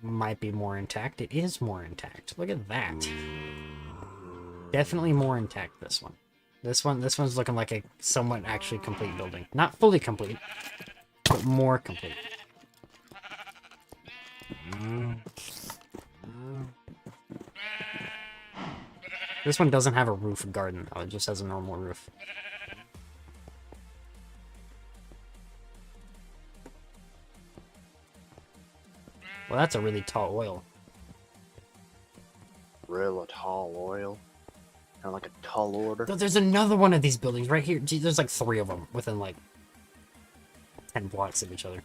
might be more intact. It is more intact. Look at that. Definitely more intact, this one. This one's looking like a somewhat actually complete building. Not fully complete, but more complete. This one doesn't have a roof garden, though. It just has a normal roof. Well, that's a really tall oil. Real tall oil. Kind of like a tall order. There's another one of these buildings right here. Gee, there's like 3 of them within like 10 blocks of each other.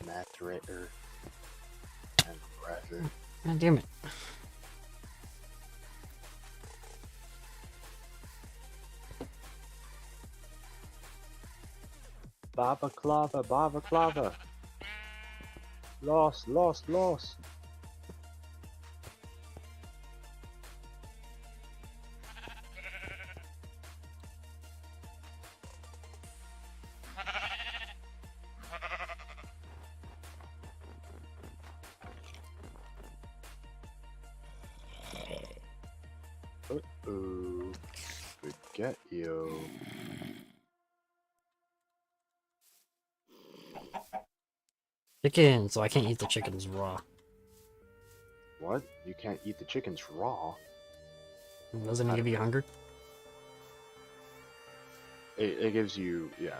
Math writer and graphic. God damn it. Baba clava, baba clava. Lost, lost, lost. Uh-oh. Forget you. Chicken, so I can't eat the chickens raw. What? You can't eat the chickens raw? Doesn't it give you hunger? It gives you, yeah.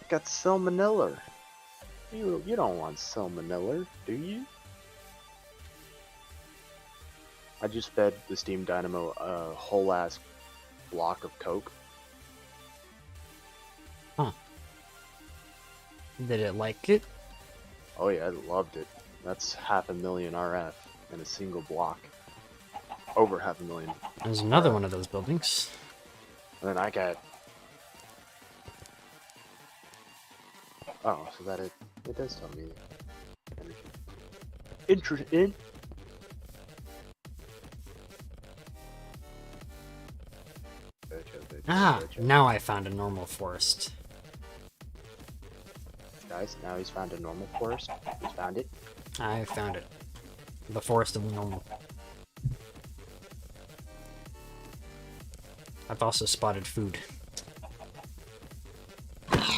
Got salmonella. You don't want salmonella, do you? I just fed the steam dynamo a whole ass block of Coke. Huh. Did it like it? Oh yeah, I loved it. That's 500,000 RF in a single block. Over 500,000. There's another one of those buildings. And then I got... Oh, so that it does tell me energy. Interesting. Ah, now I found a normal forest. Guys, now he's found a normal forest. He's found it. I found it. The forest of the normal. I've also spotted food.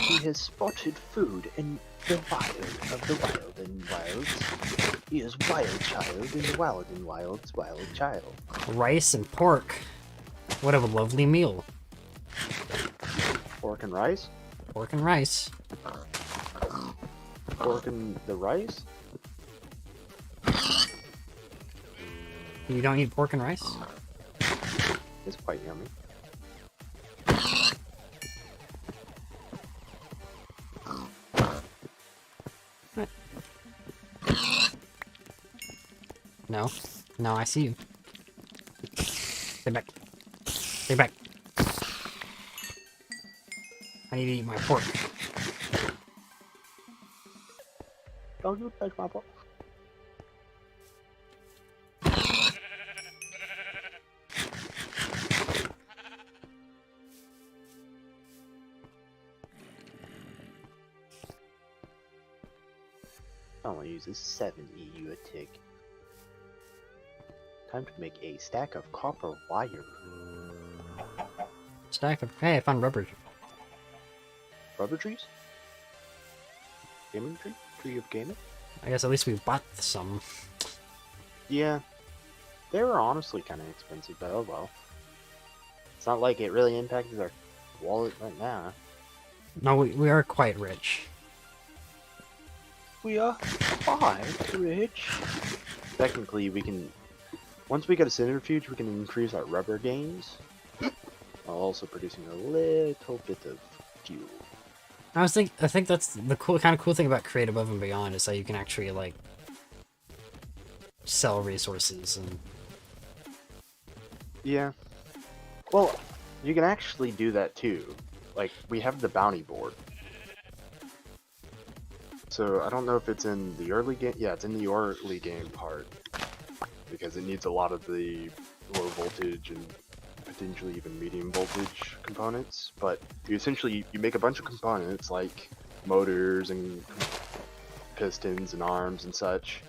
He has spotted food in the wild of the wild and wilds. He is wild child in the wild and wilds wild child. Rice and pork. What a lovely meal. Pork and rice? Pork and rice. Pork and the rice? You don't eat pork and rice? It's quite yummy. No. No, I see you. Stay back. Stay back. I need to eat my pork. Don't you touch my pork. only uses 7 EU a tick. Time to make a stack of copper wire. Stack of. Hey, I found rubber. Rubber trees? Gaming tree? Tree of gaming? I guess at least we bought some. Yeah. They were honestly kind of expensive, but oh well. It's not like it really impacted our wallet right now. No, we are quite rich. We are quite rich. Technically, we can... Once we get a centrifuge, we can increase our rubber gains, while also producing a little bit of fuel. I think that's the kind of cool thing about Create Above and Beyond is that you can actually like sell resources and. Yeah. Well, you can actually do that too. Like, we have the bounty board. So, I don't know if it's in the early game. Yeah, it's in the early game part. Because it needs a lot of the low voltage and potentially even medium voltage components. But you make a bunch of components like motors and pistons and arms and such.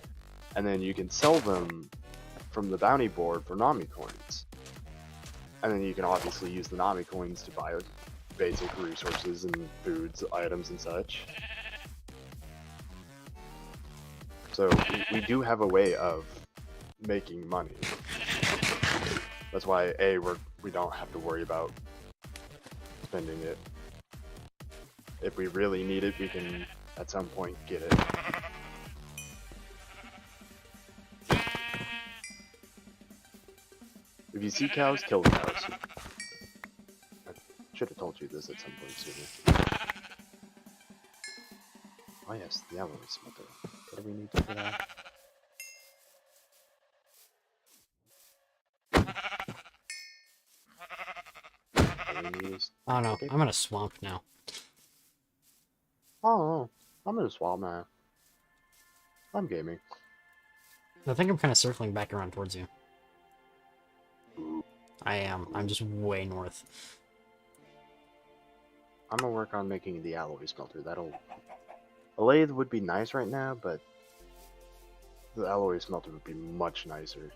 And then you can sell them from the bounty board for Nami coins. And then you can obviously use the Nami coins to buy basic resources and foods, items and such. So we do have a way of making money. That's why we don't have to worry about spending it. If we really need it, we can at some point get it. If you see cows, kill the cows. I should have told you this at some point sooner. Oh yes, the alloy smelter. What do we need for that? Oh no, I'm in a swamp now. Oh, I'm in a swamp now. I'm gaming. I think I'm kind of circling back around towards you. I am. I'm just way north. I'm gonna work on making the alloy smelter. A lathe would be nice right now, but the alloy smelter would be much nicer.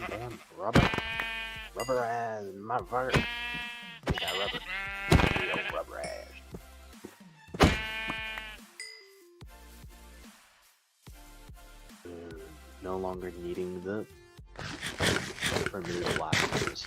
Damn, rubber ass, my vert. We got rubber. Real rubber ass. No longer needing the remove blasters.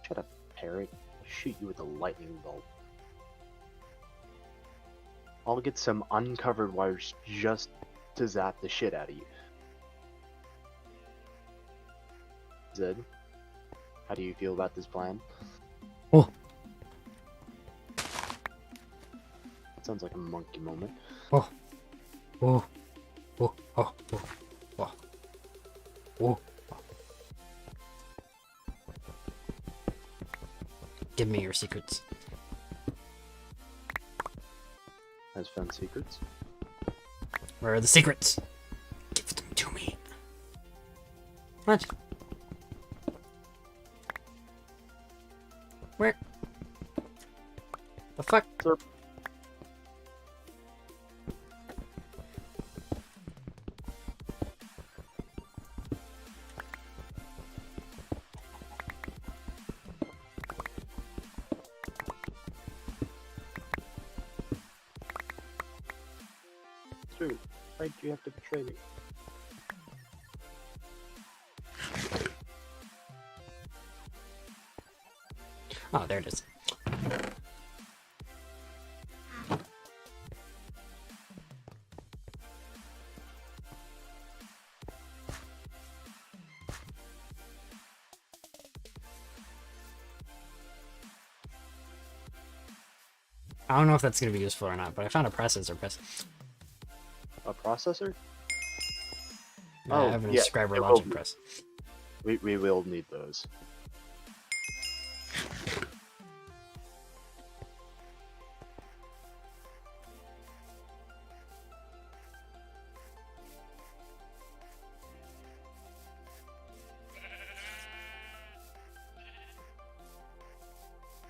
Shut up, parrot. I'll shoot you with a lightning bolt. I'll get some uncovered wires just to zap the shit out of you. Zed, how do you feel about this plan? Oh. Sounds like a monkey moment. Oh. Oh. Oh. Oh. Oh. Oh. Oh. Give me your secrets. Has found secrets. Where are the secrets? Give them to me. What? Where? The fuck? Sir. Dude, why do you have to betray me? Oh, there it is. I don't know if that's going to be useful or not, but I found a processor press. A processor? I have an subscriber logic press. We will need those.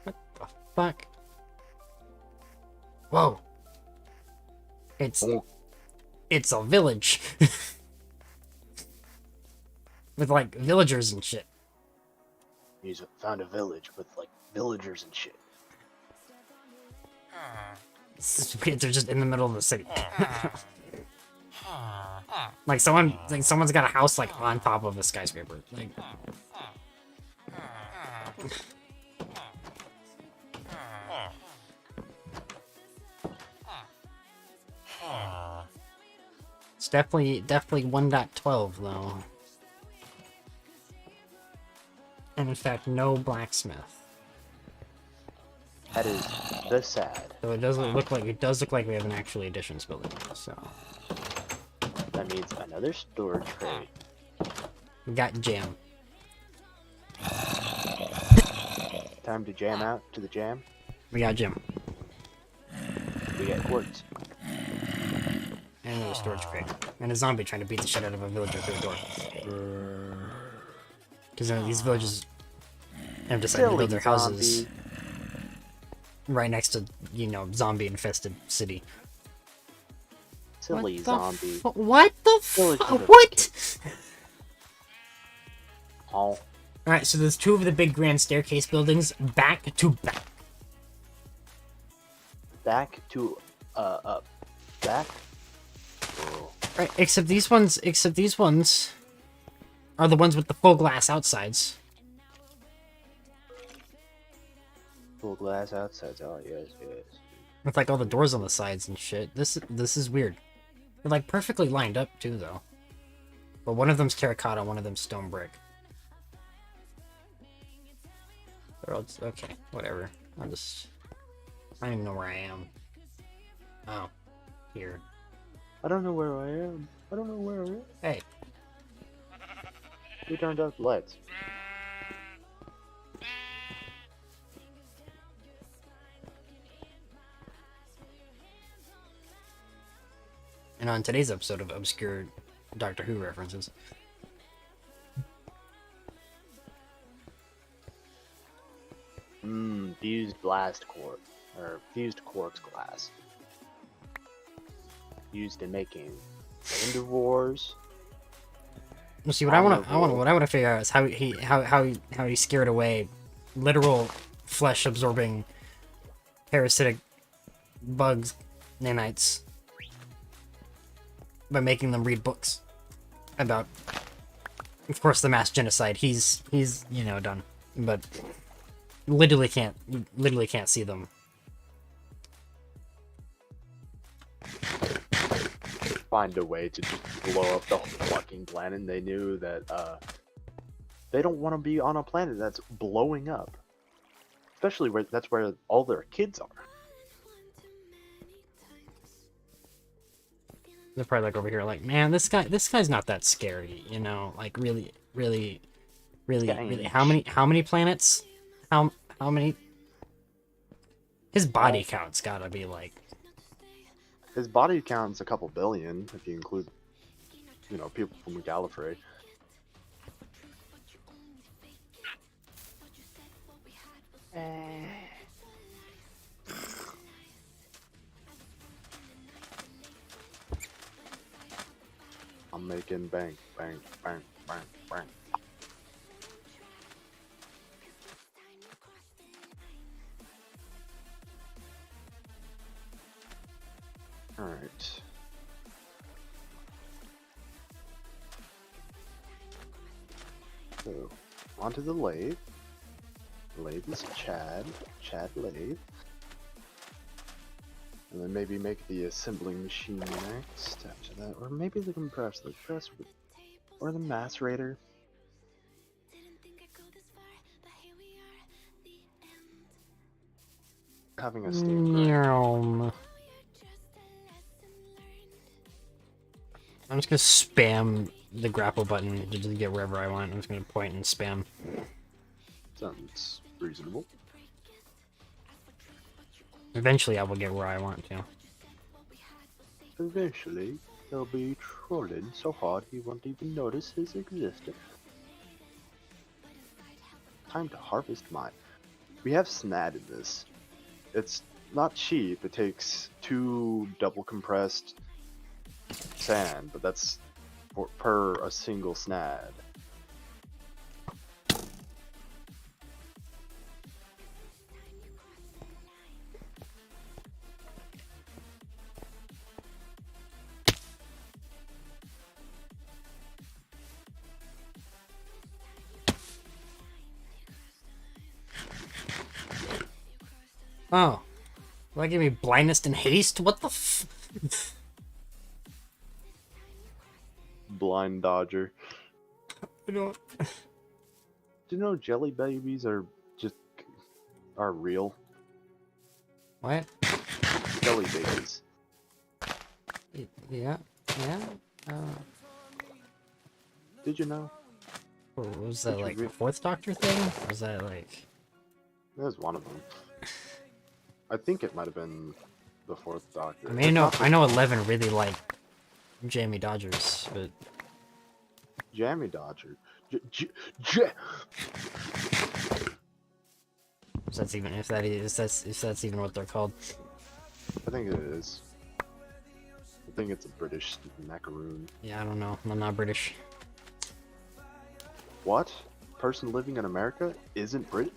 What the fuck? Whoa. It's a village. With, like, villagers and shit. He's found a village with, like, villagers and shit. They're just in the middle of the city. Like, someone's got a house, like, on top of a skyscraper. Like... It's definitely 1.12 though. And in fact, no blacksmith. That is the sad. So it does look like we have an actual additions building. So That means another storage crate. we got jam. Time to jam out to the jam. We got jam. We get quartz. And another storage crate. And a zombie trying to beat the shit out of a villager through a door. Because these villages have decided to build their houses right next to, you know, zombie-infested city. Silly zombie. What the Village fuck? What? Oh. Alright, so there's two of the big grand staircase buildings back to back. Back to, back? Oh. Right, except these ones are the ones with the full glass outsides. Full glass outsides. Oh, yes, yes. With like all the doors on the sides and shit. This is weird. They're like perfectly lined up too though. But one of them's terracotta, one of them's stone brick. Okay, whatever. I don't even know where I am. Oh. Here. I don't know where I am. I don't know where I am. Hey. We turned out the lights. And on today's episode of Obscure Doctor Who references. Fused blast quartz. Or fused quartz glass. Used in making End of Wars. Well, see, what I want to figure out is how he scared away literal flesh-absorbing parasitic bugs, nanites, by making them read books about, of course, the mass genocide. He's you know done, but literally can't see them. Find a way to just blow up the whole fucking planet. They knew that they don't want to be on a planet that's blowing up, especially where that's where all their kids are. They're probably like over here, like, man, this guy's not that scary, you know, like really. How many planets? How many His body count's gotta be like... His body count's a couple billion if you include, you know, people from Gallifrey. I'm making bank, bank, bank, bank, bank. Alright. So, onto the lathe. Lathe is Chad. Chad lathe. And then maybe make the assembling machine next after that. Or maybe the compressor. Or the macerator. Having a steam grinder. I'm just gonna spam the grapple button to get wherever I want. I'm just gonna point and spam. Sounds reasonable. Eventually I will get where I want to. Eventually, he'll be trolling so hard he won't even notice his existence. Time to harvest mine. We have SNAD in this. It's not cheap. It takes 2 double compressed sand, but that's per a single SNAD. Oh. Will that give me blindness and haste? What the f... Blind Dodger. I don't... Do you know jelly babies are real? What? Jelly babies. Yeah? Yeah? Did you know? Was that Did you like re- a Fourth Doctor thing? Was that like... That was one of them. I think it might have been the 4th Doctor. I mean, I know 11 really like Jamie Dodgers, but... Jammy Dodger. If that's even what they're called. I think it is. I think it's a British macaroon. Yeah, I don't know. I'm not British. What? Person living in America isn't British?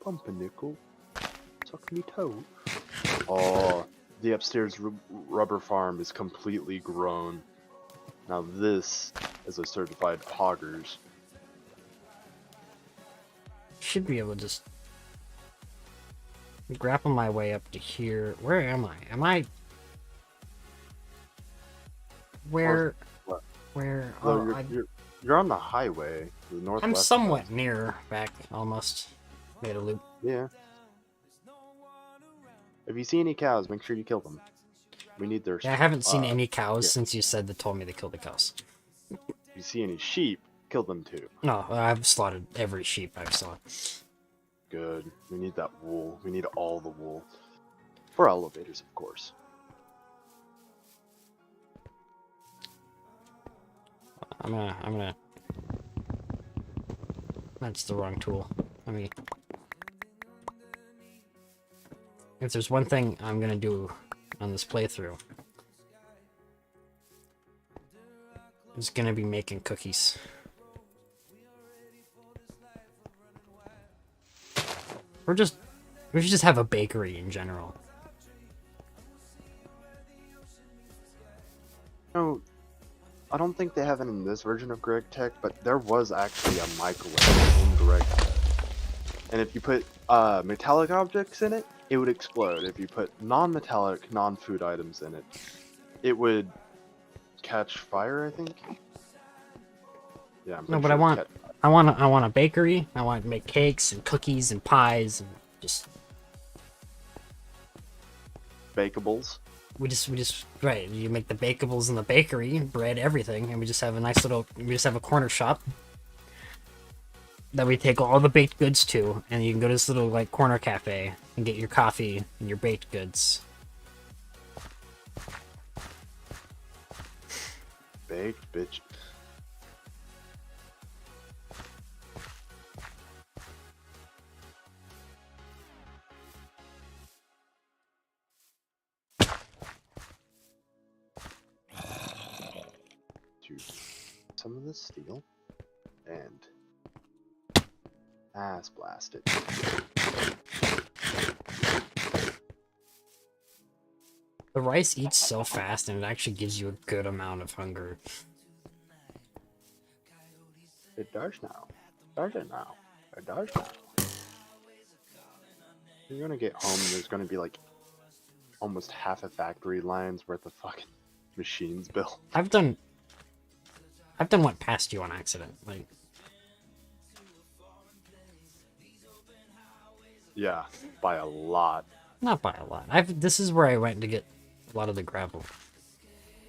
Pumpernickel. Suck me toe. Oh, the upstairs rubber farm is completely grown. Now this is a certified hoggers. Should be able to just grapple my way up to here. Where am I? Am I... Where? What? Where? No, Oh, you're on the highway, the northwest. I'm somewhat near back, almost. Made a loop. Yeah. If you see any cows, make sure you kill them. We need their... Yeah, I haven't seen any cows yeah. since you said that told me to kill the cows. If you see any sheep, kill them too. No, I've slaughtered every sheep I've saw. Good. We need that wool. We need all the wool. For elevators, of course. I'm gonna... That's the wrong tool. Let me... If there's one thing I'm gonna do on this playthrough, it's gonna be making cookies. We should just have a bakery in general. No, I don't think they have it in this version of Greg Tech, but there was actually a microwave in Greg Tech. And if you put metallic objects in it, it would explode. If you put non-metallic, non-food items in it, it would catch fire, I think. Yeah, I'm No, pretty but sure I want a bakery. I want to make cakes and cookies and pies and just bakables. we just right. You make the bakables in the bakery, bread, everything, and we just have a nice little. We just have a corner shop. that we take all the baked goods to, and you can go to this little like corner cafe and get your coffee and your baked goods. Baked bitch. To some of this steel and ass blast it. The rice eats so fast, and it actually gives you a good amount of hunger. It does now. Does it now? It does now. You're gonna get home and there's gonna be like almost half a factory line's worth of fucking machines built. I've done what passed you on accident. Like, Yeah, by a lot. not by a lot. This is where I went to get a lot of the gravel.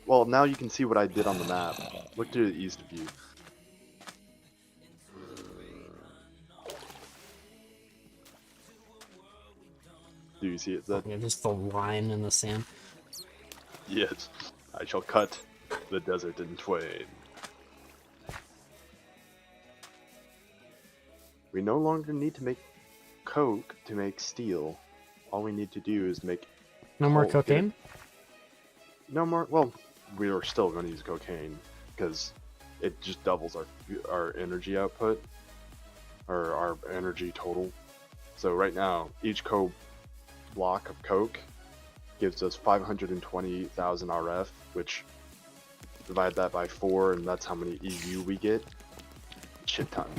Well, now you can see what I did on the map. Look to the east of you. Do you see it, Zed? Yeah, just the line in the sand. Yes, I shall cut the desert in twain. We no longer need to make coke to make steel. All we need to do is make... No more coal- cocaine? No more... Well, we are still going to use cocaine, because it just doubles our energy output, or our energy total. So right now, each block of coke gives us 520,000 RF, which divide that by 4, and that's how many EU we get. Shit ton.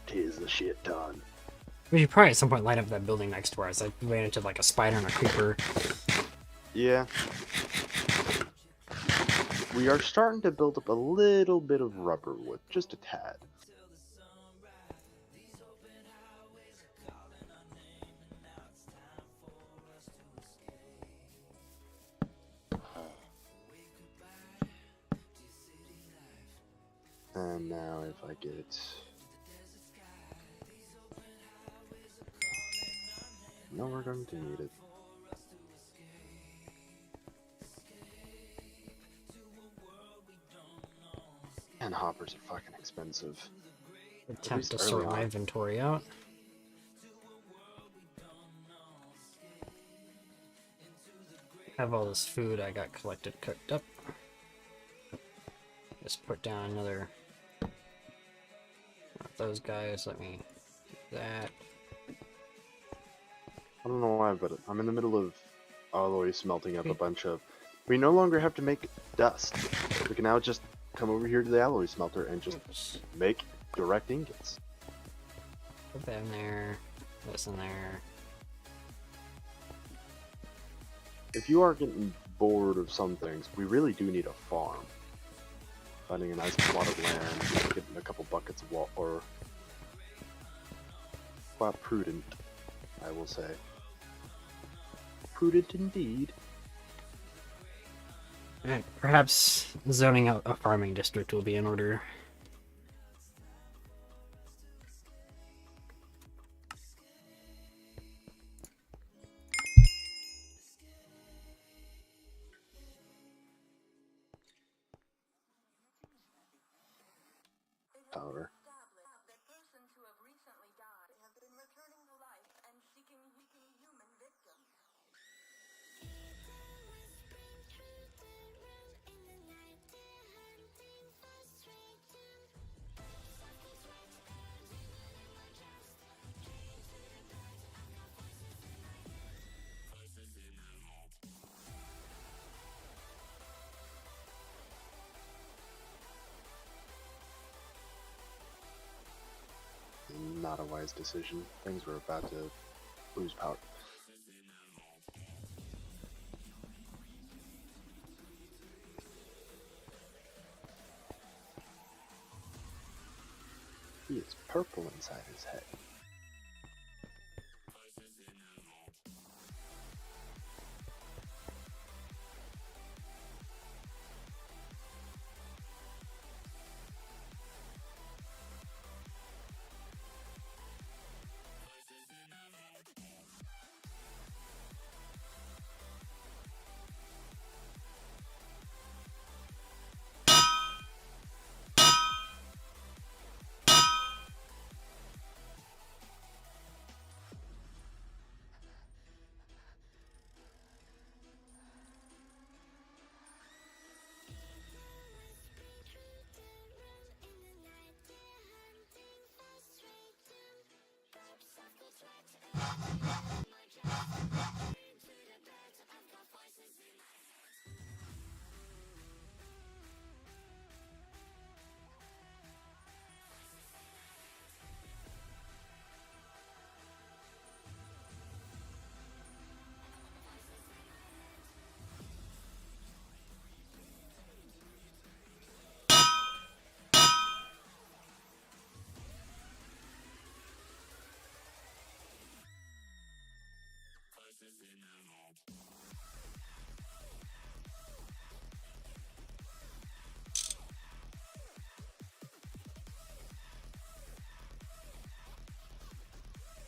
Tis the shit ton. We should probably at some point light up that building next to ours. I ran into like a spider and a creeper. Yeah. We are starting to build up a little bit of rubber wood, just a tad. And now if I get... No, we're going to need it. And hoppers are fucking expensive. Attempt to early sort my on. inventory out. Have all this food I got collected cooked up. Just put down another... Not those guys, let me do that. I don't know why, but I'm in the middle of alloy smelting up a bunch of... We no longer have to make dust. We can now just come over here to the alloy smelter and just Oops. make direct ingots. Put that in there, this in there. If you are getting bored of some things, we really do need a farm. Finding a nice plot of land, getting a couple buckets of water, or quite prudent, I will say. Prudent indeed. And perhaps zoning out a farming district will be in order. However. Persons who have recently died have been returning to life and seeking human victims. Not a wise decision. Things were about to lose power. He is purple inside his head.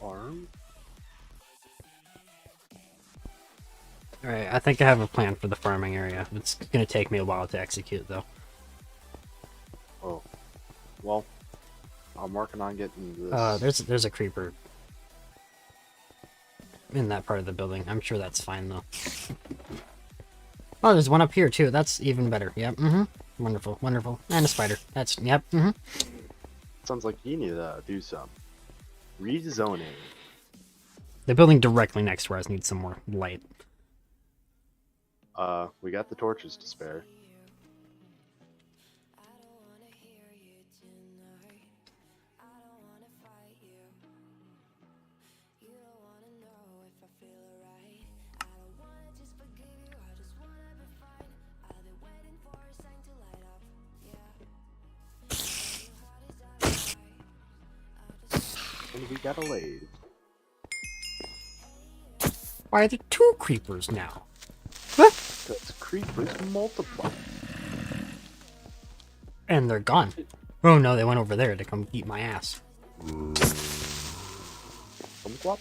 Arm? Alright, I think I have a plan for the farming area. It's gonna take me a while to execute, though. Oh. Well, I'm working on getting this. There's a creeper in that part of the building. I'm sure that's fine, though. Oh, there's one up here, too. That's even better. Yep, Wonderful, wonderful. And a spider. That's, yep, Sounds like you need to do some rezoning. The building directly next to ours needs some more light. We got the torches to spare. And we got a lathe. Why are there 2 creepers now? Because creepers multiply. And they're gone. Oh no, they went over there to come eat my ass. Kumquat?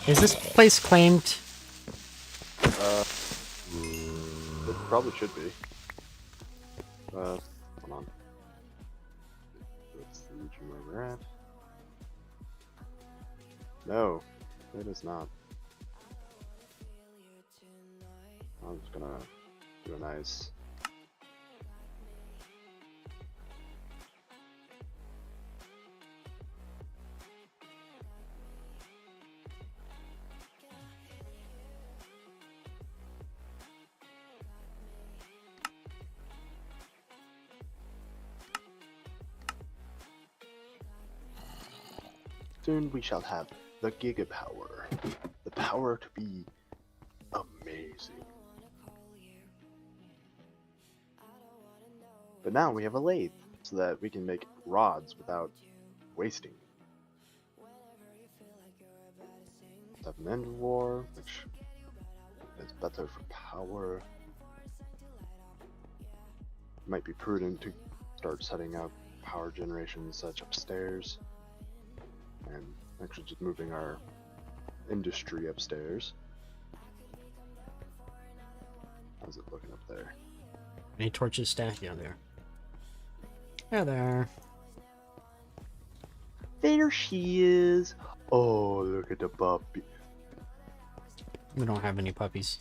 Is this place claimed? It probably should be. Hold on. That's the region where we're at. No, it is not. I'm just gonna do a nice. Soon we shall have the Giga Power. The power to be amazing. But now we have a lathe, so that we can make rods without wasting. Have an end war, which is better for power. Might be prudent to start setting up power generation and such upstairs. And actually just moving our industry upstairs. How's it looking up there? Any torches stacked? Yeah, there. Yeah, there. There she is! Oh, look at the puppy. We don't have any puppies.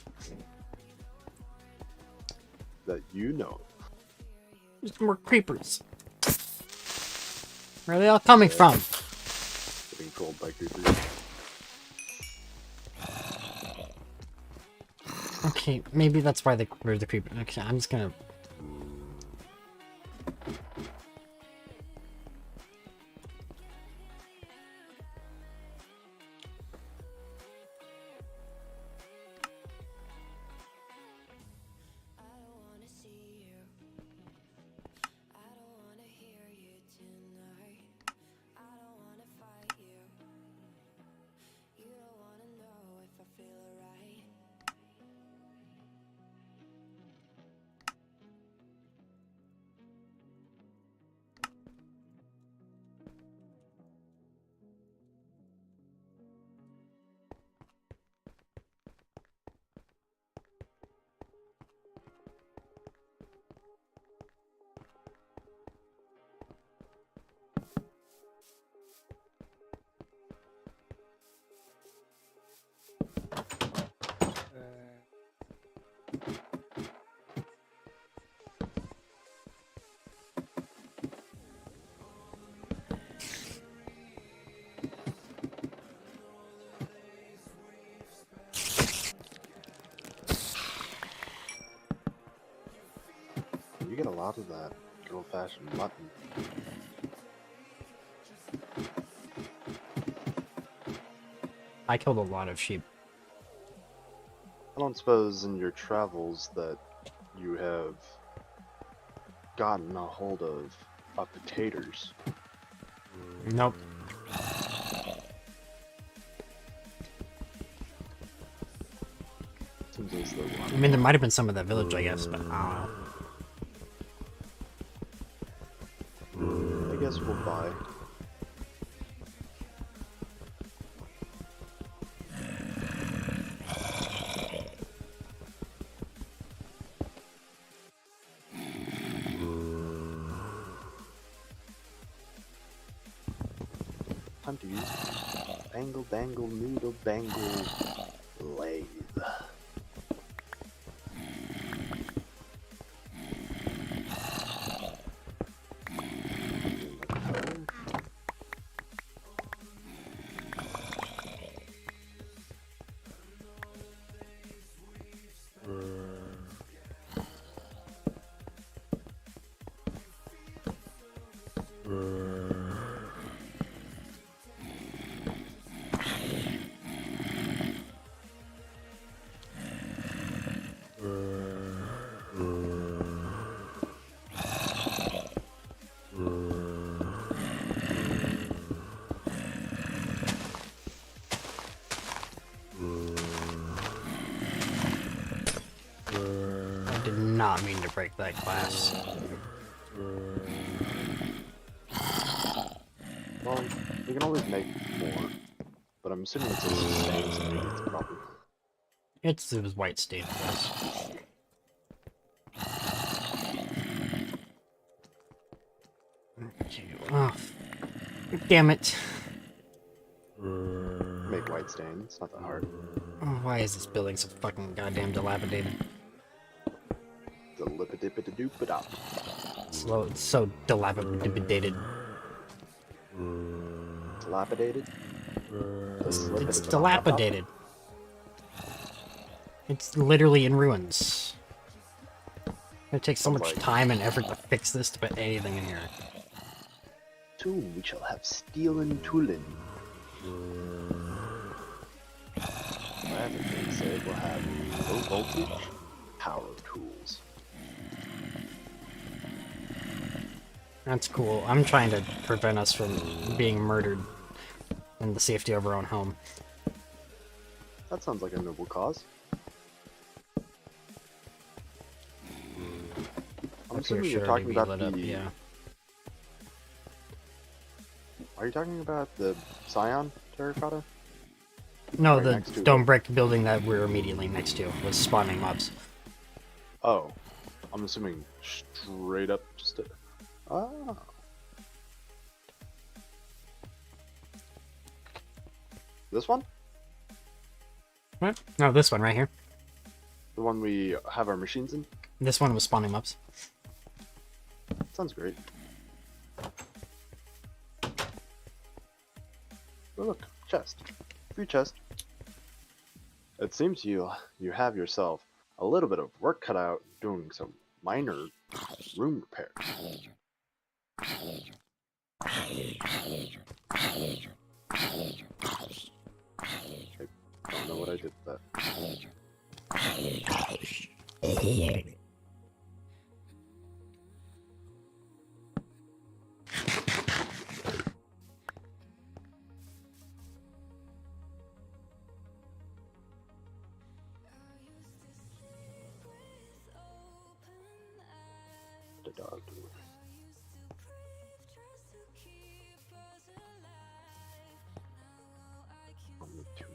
That you know. There's more creepers. Where are they all coming from? Getting trolled by creepers. Okay, maybe that's why where's the creeper. Okay, I'm just gonna. you get a lot of that good old-fashioned mutton. I killed a lot of sheep. I don't suppose in your travels that you have gotten a hold of potatoes. Nope. Seems as though I mean, there might have been some of that village, I guess, but I don't know. I guess we'll buy. Time to use bangle bangle noodle bangle lathe. I did not mean to break that glass. Well, we can always make more, but I'm assuming it's a sustain, so maybe it's a problem. It was white stain, I guess. Okay, oh, damn it. Make white stain, it's not that hard. Oh, why is this building so fucking goddamn dilapidated? Delipidipididoopadop. It's so dilapidated. Dilapidated? It's dilapidated. It's literally in ruins. It takes so much time and effort to fix this to put anything in here. Soon we shall have steel and toolin. Whatever they say, we'll have low voltage power tools. That's cool. I'm trying to prevent us from being murdered in the safety of our own home. That sounds like a noble cause. I'm Up here assuming should you're already talking be about lit the... up, yeah. Are you talking about the Scion terracotta? No, Right the next to stone it. brick building that we're immediately next to was spawning mobs. Oh. I'm assuming straight up just a... Ah. This one? What? No, this one right here. The one we have our machines in? This one was spawning mobs. Sounds great. Oh look, chest. Free chest. It seems you have yourself a little bit of work cut out doing some minor room repairs. I don't know what I did with that. The dog. On the two.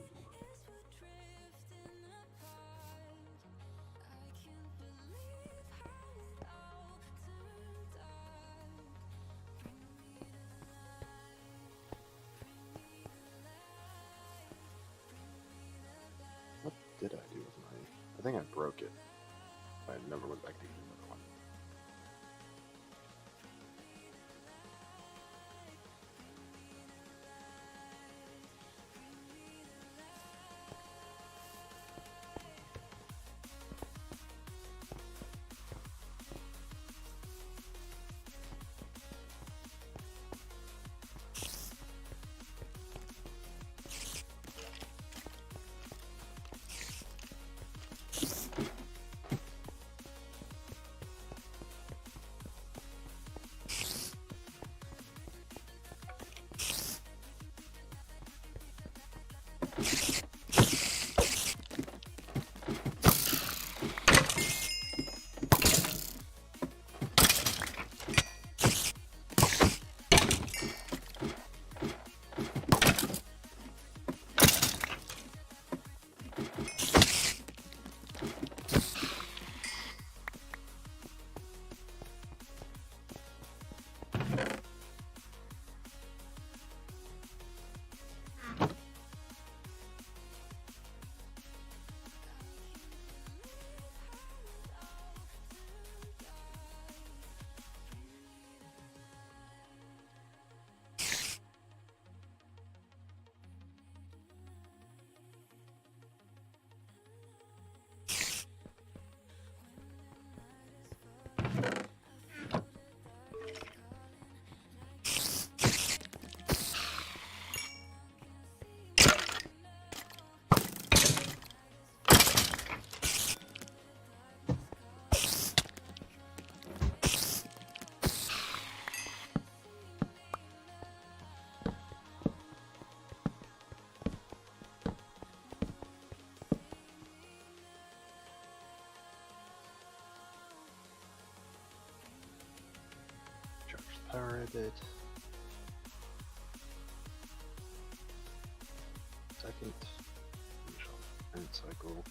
What did I do with my... I think I broke it. I never went back to use another one. Power a bit. Second. And cycle.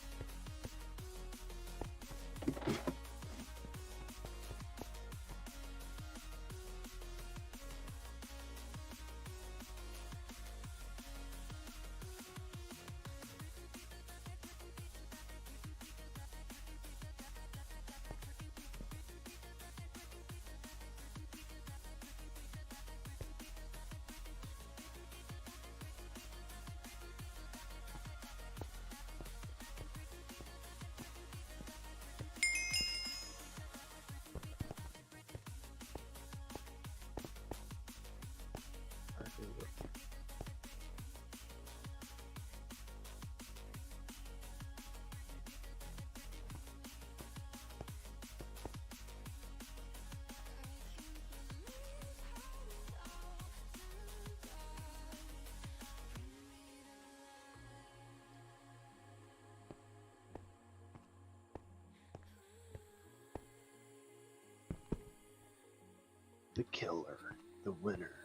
The killer, the winner,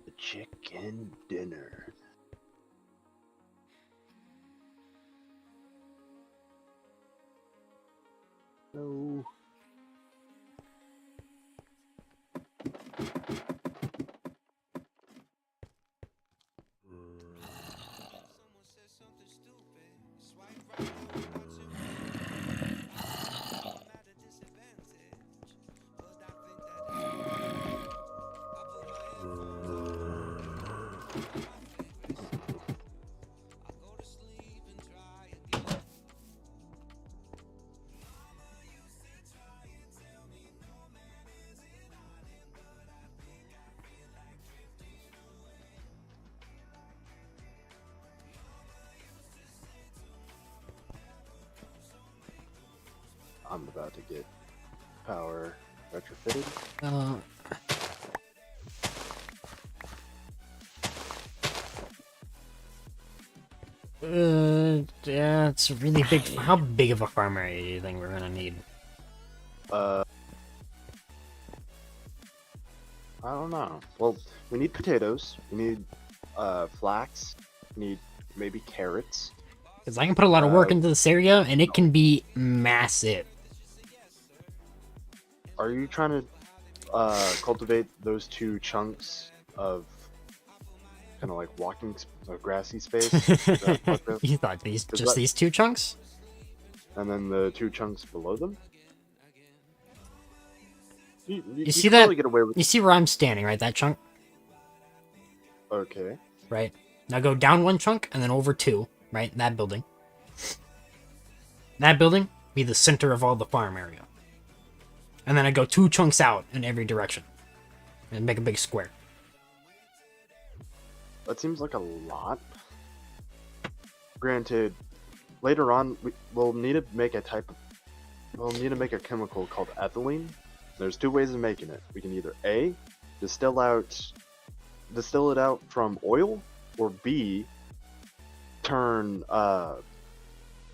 the chicken dinner. No. I'm about to get power retrofitted. Yeah, it's a really big. How big of a farm area do you think we're gonna need? I don't know. Well, we need potatoes. We need flax. We need maybe carrots. Because I can put a lot of work into this area, and it can be massive. Are you trying to cultivate those 2 chunks of kind of like walking grassy space? You thought these 2 chunks? And then the 2 chunks below them? You see could that? probably get away with... You see where I'm standing, right? That chunk? Okay. Right. Now go down 1 chunk, and then over 2, right? That building. That building be the center of all the farm area. And then I go 2 chunks out in every direction. And make a big square. That seems like a lot. Granted, later on, we'll need to make a chemical called ethylene. There's 2 ways of making it. We can either A, distill it out from oil, or B, turn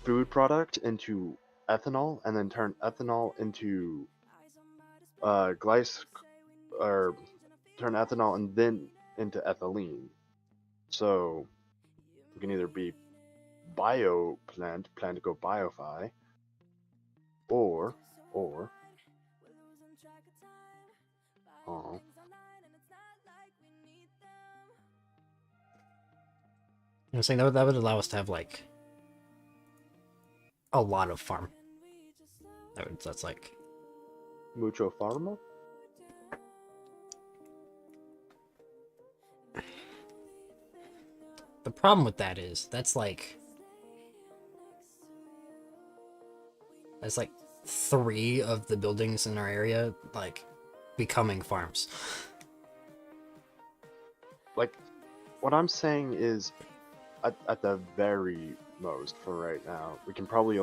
food product into ethanol, and then turn ethanol into turn ethanol and then into ethylene. So we can either be plan to go biofi, or I'm saying that would allow us to have like a lot of farm. That's like mucho farma. The problem with that is that's like 3 of the buildings in our area like becoming farms. Like, what I'm saying is, at the very most for right now, we can probably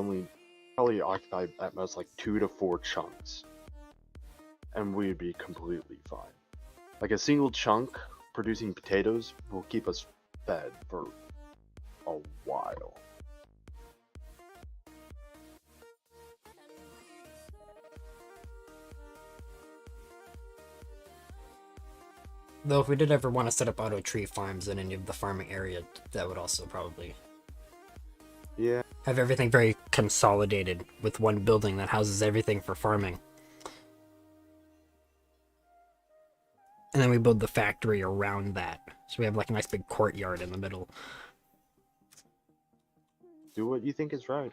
occupy at most like 2 to 4 chunks, and we'd be completely fine. Like a single chunk producing potatoes will keep us fed for a while. Though if we did ever want to set up auto tree farms in any of the farming area, that would also probably Yeah. have everything very consolidated with one building that houses everything for farming. And then we build the factory around that. So we have like a nice big courtyard in the middle. Do what you think is right.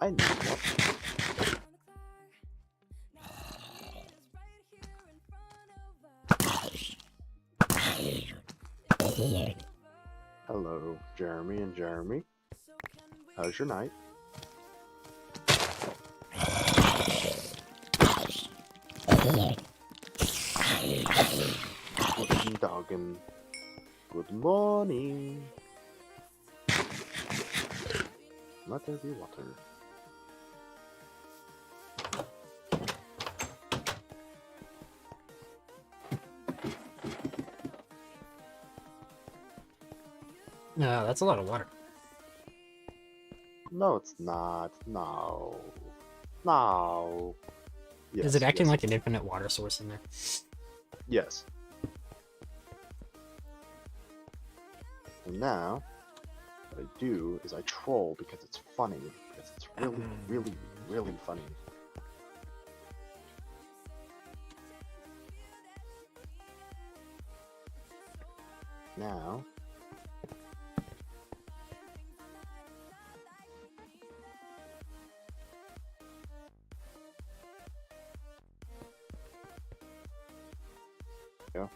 I need that. Hello, Jeremy and Jeremy. How's your night? Doggin. Good morning. Let there be water. No, that's a lot of water. No, it's not. No. No. Yes, Is it acting yes, like an infinite water source in there? Yes. And now, what I do is I troll because it's funny. Because it's really, really, really funny. Now, yeah.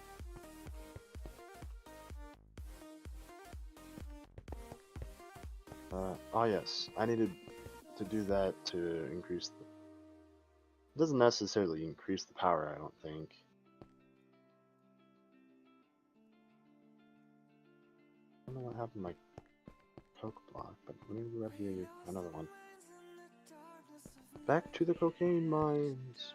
Oh yes, I needed to do that to increase the... It doesn't necessarily increase the power, I don't think. I don't know what happened to my coke block, but maybe we have here another one. Back to the cocaine mines.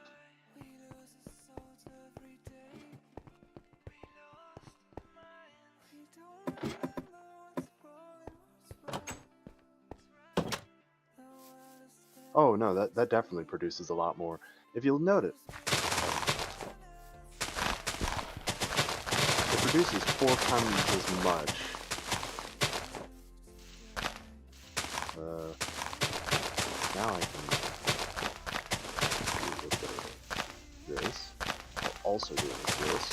Oh no, that definitely produces a lot more. If you'll notice, it produces 4 times as much. Now I can do a little bit of this. I'll also do this.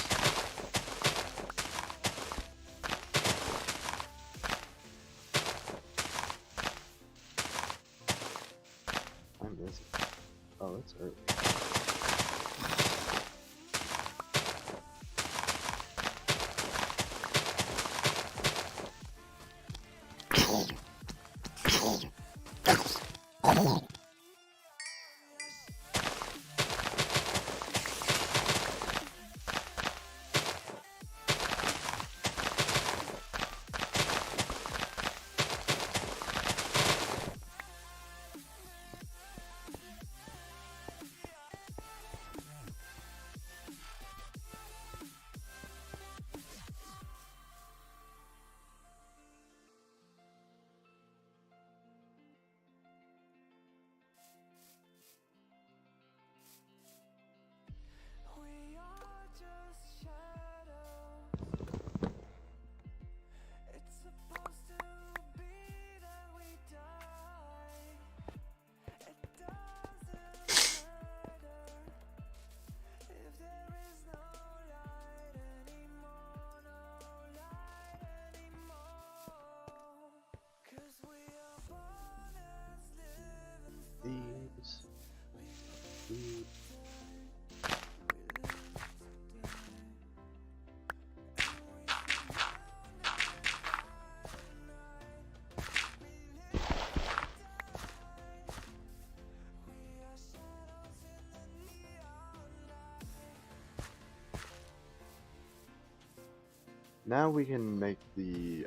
I'm busy. Oh, it's early. These. Now we can make the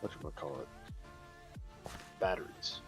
whatchamacallit, batteries.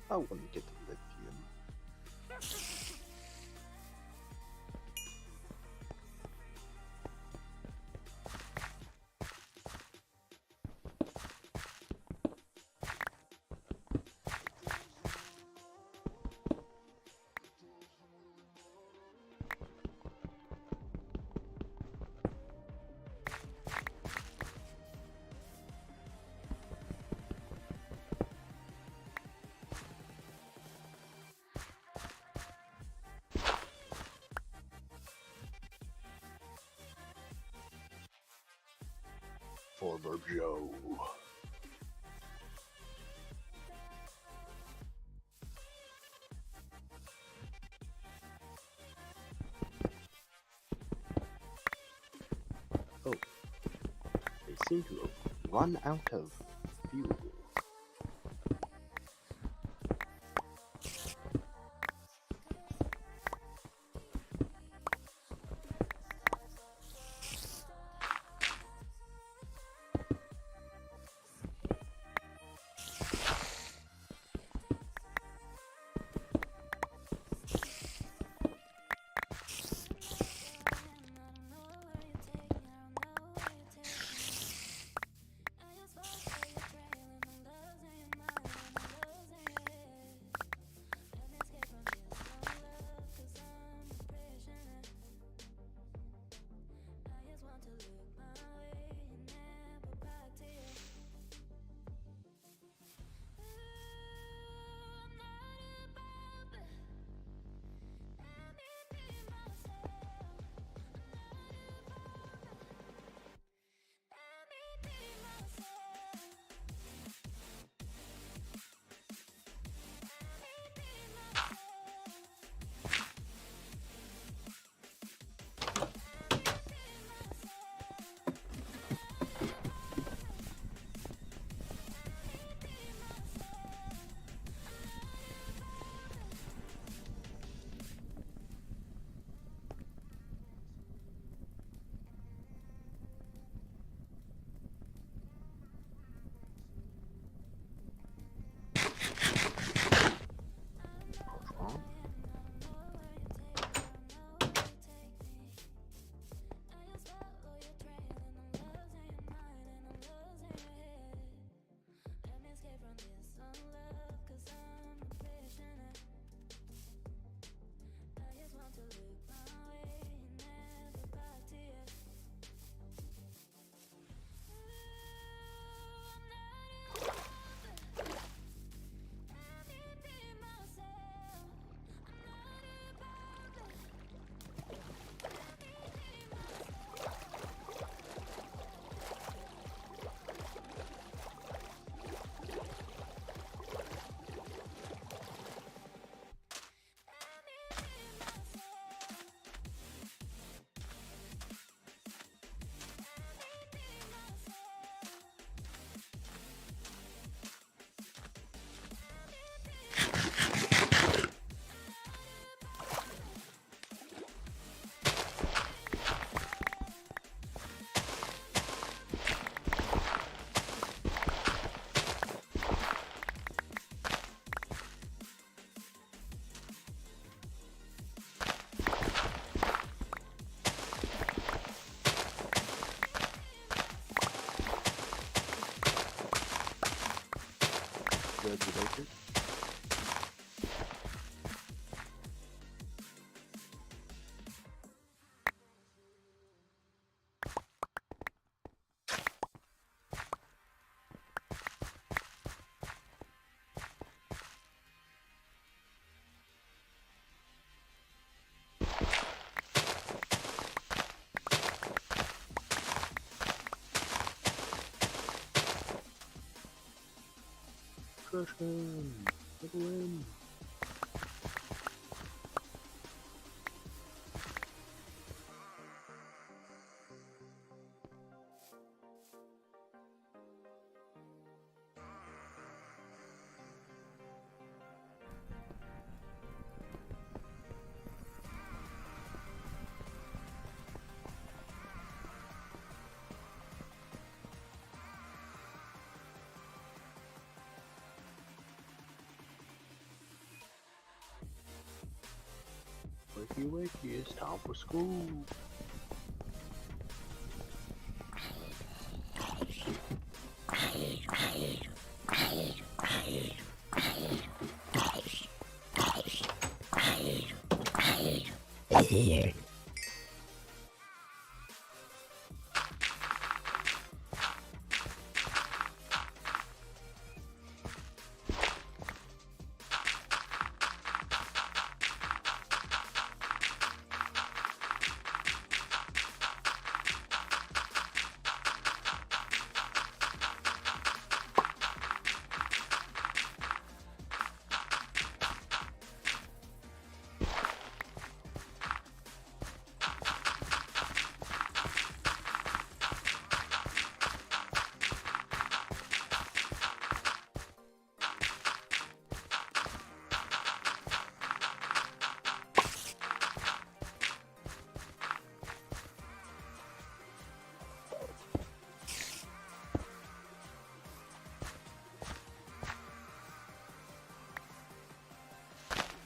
I want to get the lithium. Former Joe. Oh, they seem to have run out of fuel. Crush him! Little win! Wakey, wakey, it's time for school.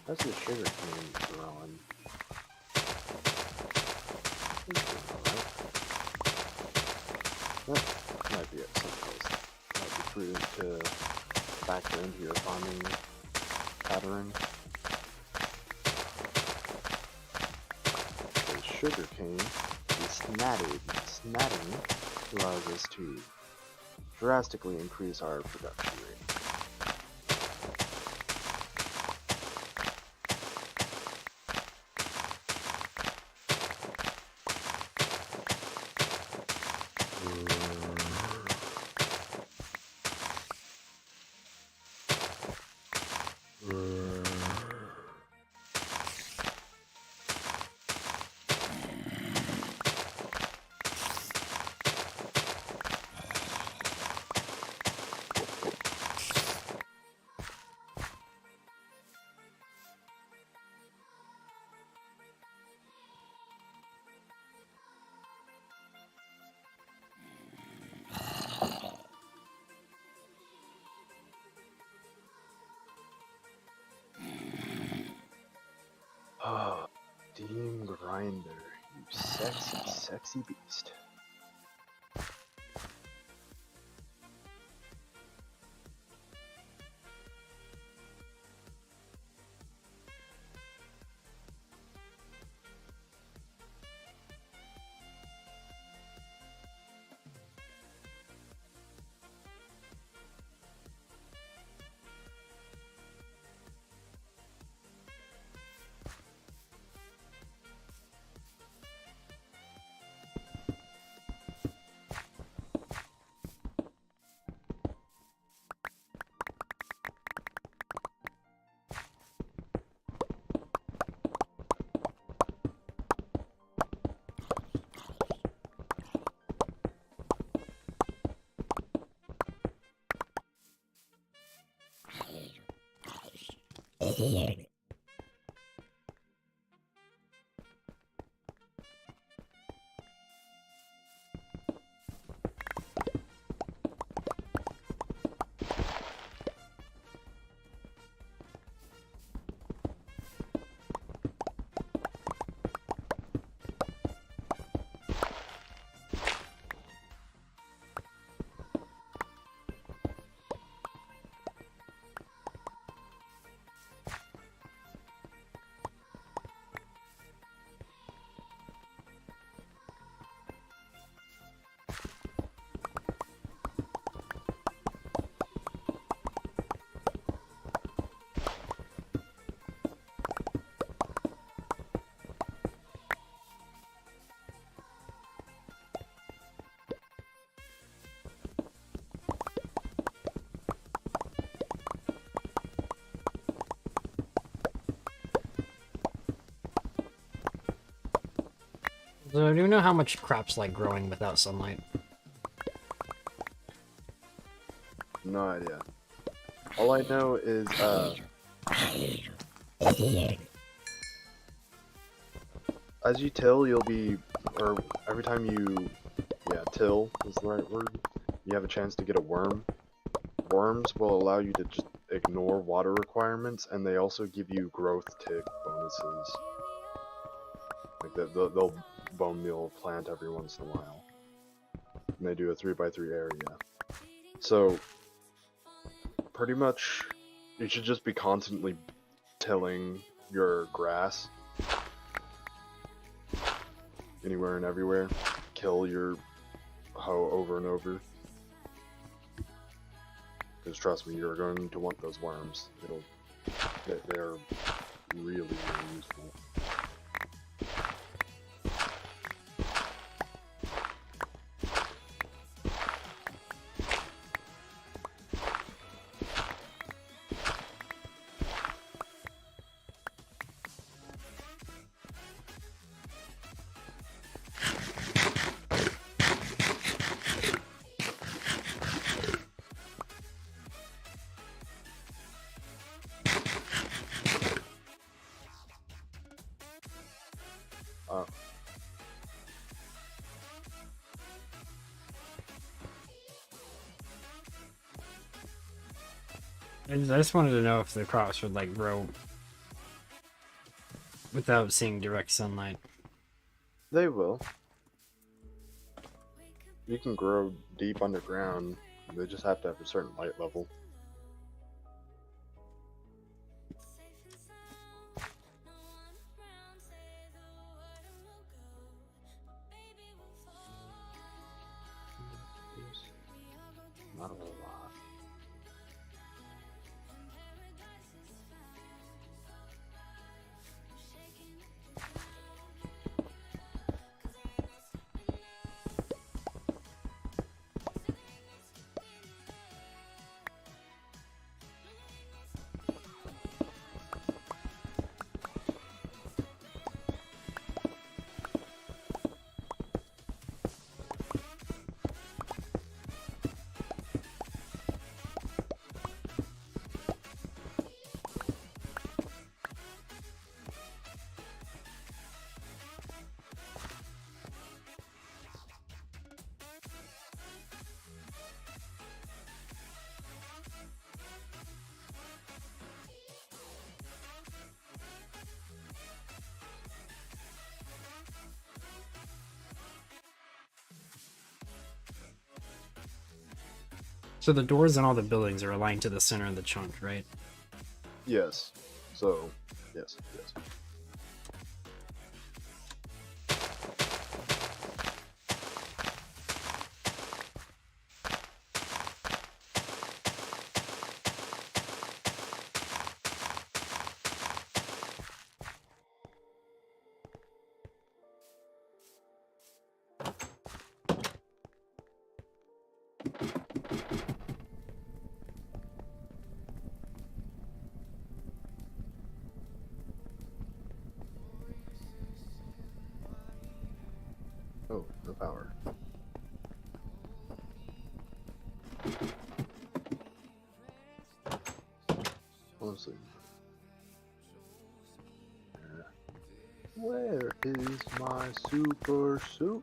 How's the sugar cane growing? Well, might be at some place. Might be prudent to factor into your farming pattern. The sugar cane is snatting allows us to drastically increase our production rate. Oh, Steam Grinder, you sexy, sexy beast. So do you know how much crops like growing without sunlight? No idea. All I know is, as you till, you'll be, or every time you, till is the right word, you have a chance to get a worm. Worms will allow you to just ignore water requirements, and they also give you growth tick bonuses. Like they'll bone meal plant every once in a while. And they do a 3x3 area. So pretty much you should just be constantly tilling your grass anywhere and everywhere. Kill your hoe over and over. Because trust me, you're going to want those worms. They're really, really useful. I just wanted to know if the crops would like grow without seeing direct sunlight. They will. You can grow deep underground. They just have to have a certain light level. Not a whole lot. So the doors in all the buildings are aligned to the center of the chunk, right? Yes. So, yes. Oh, no power. Honestly. Where is my super suit?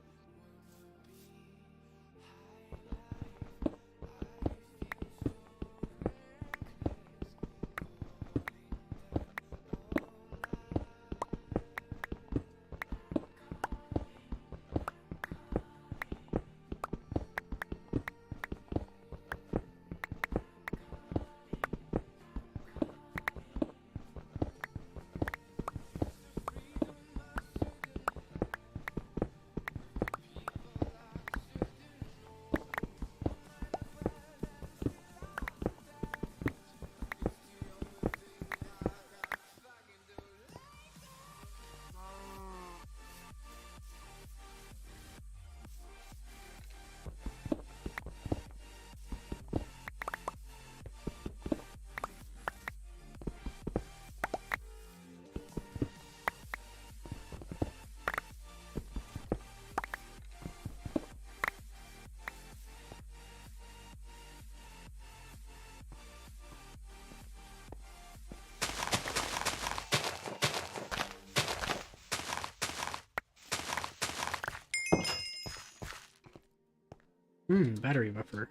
Battery buffer.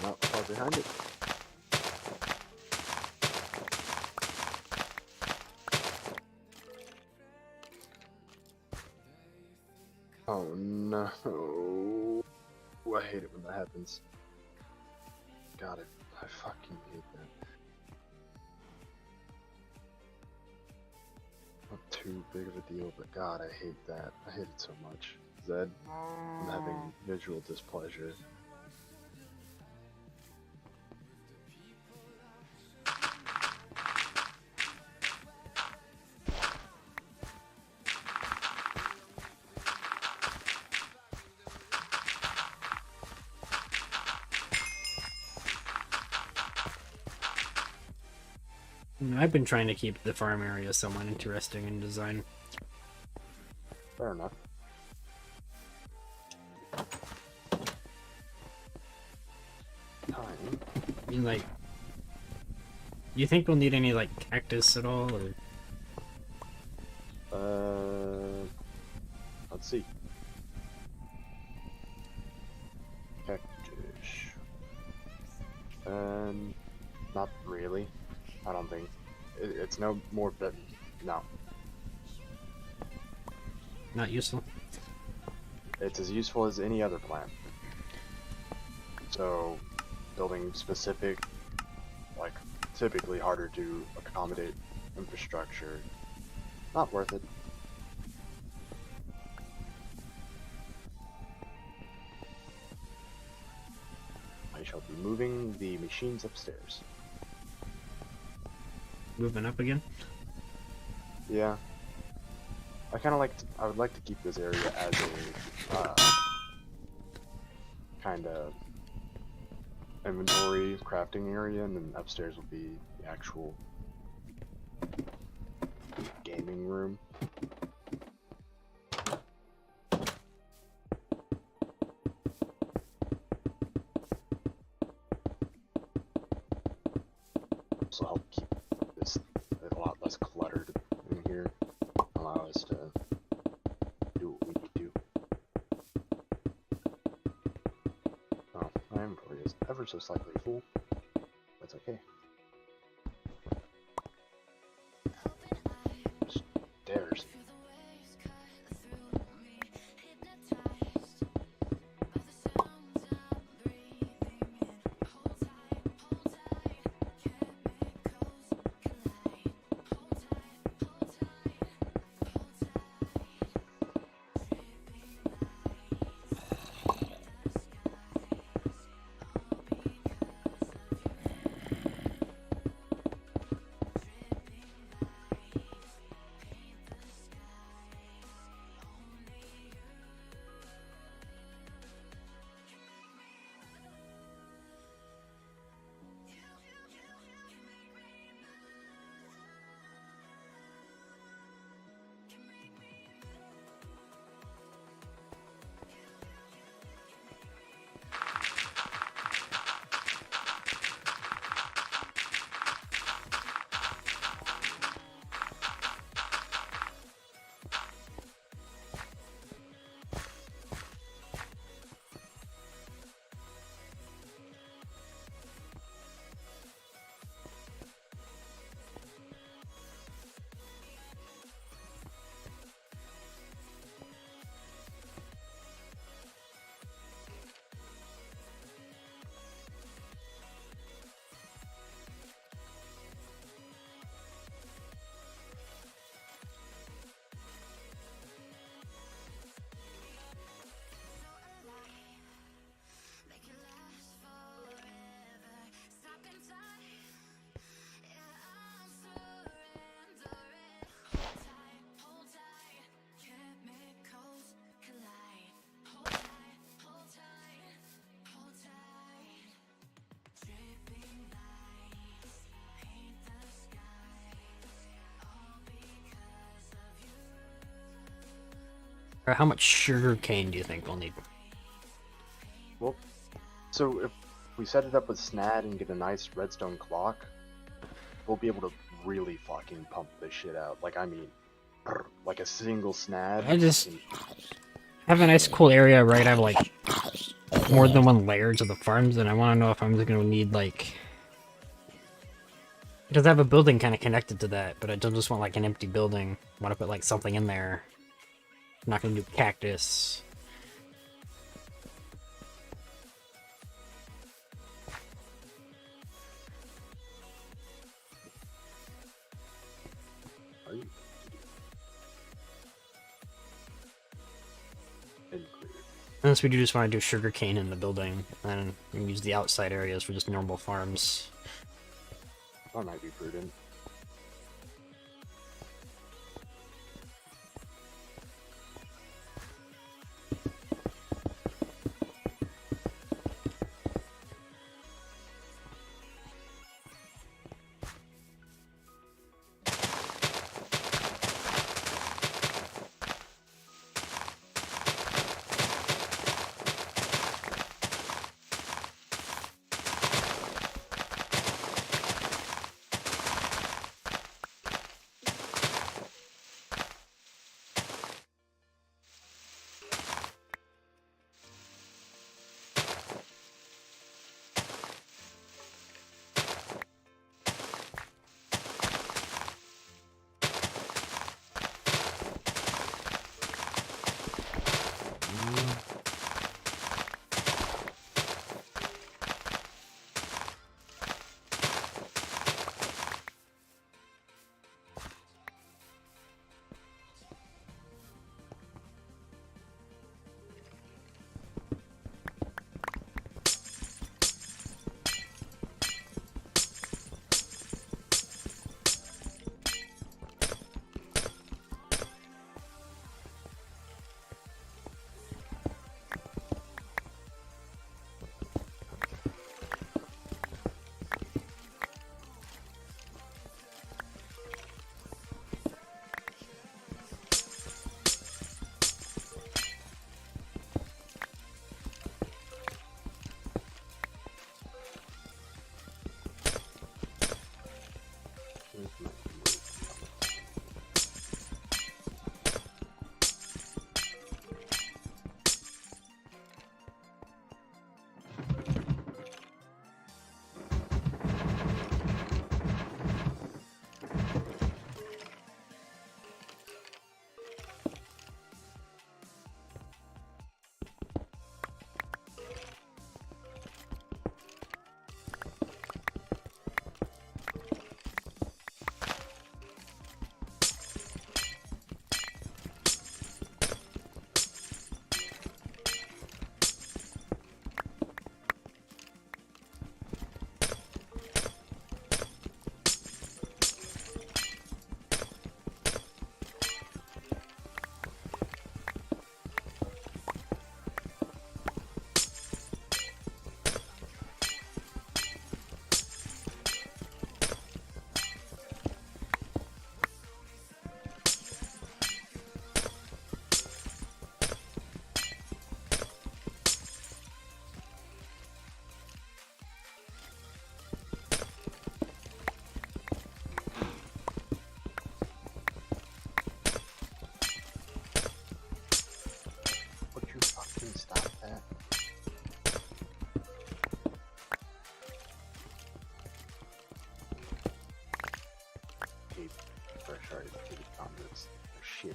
Not far behind it. Oh, I hate it when that happens. God, I fucking hate that. Not too big of a deal, but God, I hate that. I hate it so much. Zed, I'm having visual displeasure. I've been trying to keep the farm area somewhat interesting in design. Fair enough. Time. I mean, like, do you think we'll need any, like, cactus at all, or? Let's see. Cactus. Not really. I don't think. It's no more than. No. Not useful? It's as useful as any other plant. So, building specific, like, typically harder to accommodate infrastructure, not worth it. I shall be moving the machines upstairs. Moving up again? Yeah. I would like to keep this area as a, kind of inventory crafting area, and then upstairs will be the actual gaming room. So help keep this a lot less cluttered in here. Allow us to do what we need to. Oh, my inventory is ever so slightly full. That's okay. Stairs. Or how much sugar cane do you think we'll need? Well, so if we set it up with SNAD and get a nice redstone clock, we'll be able to really fucking pump this shit out. Like, I mean, like a single SNAD. I just have a nice cool area, right? I have like more than one layers of the farms, and I want to know if I'm gonna need like, because I have a building kind of connected to that, but I don't just want like an empty building. I want to put like something in there. I'm not gonna do cactus. Unless we do just want to do sugarcane in the building, and use the outside areas for just normal farms. That might be prudent. Shit.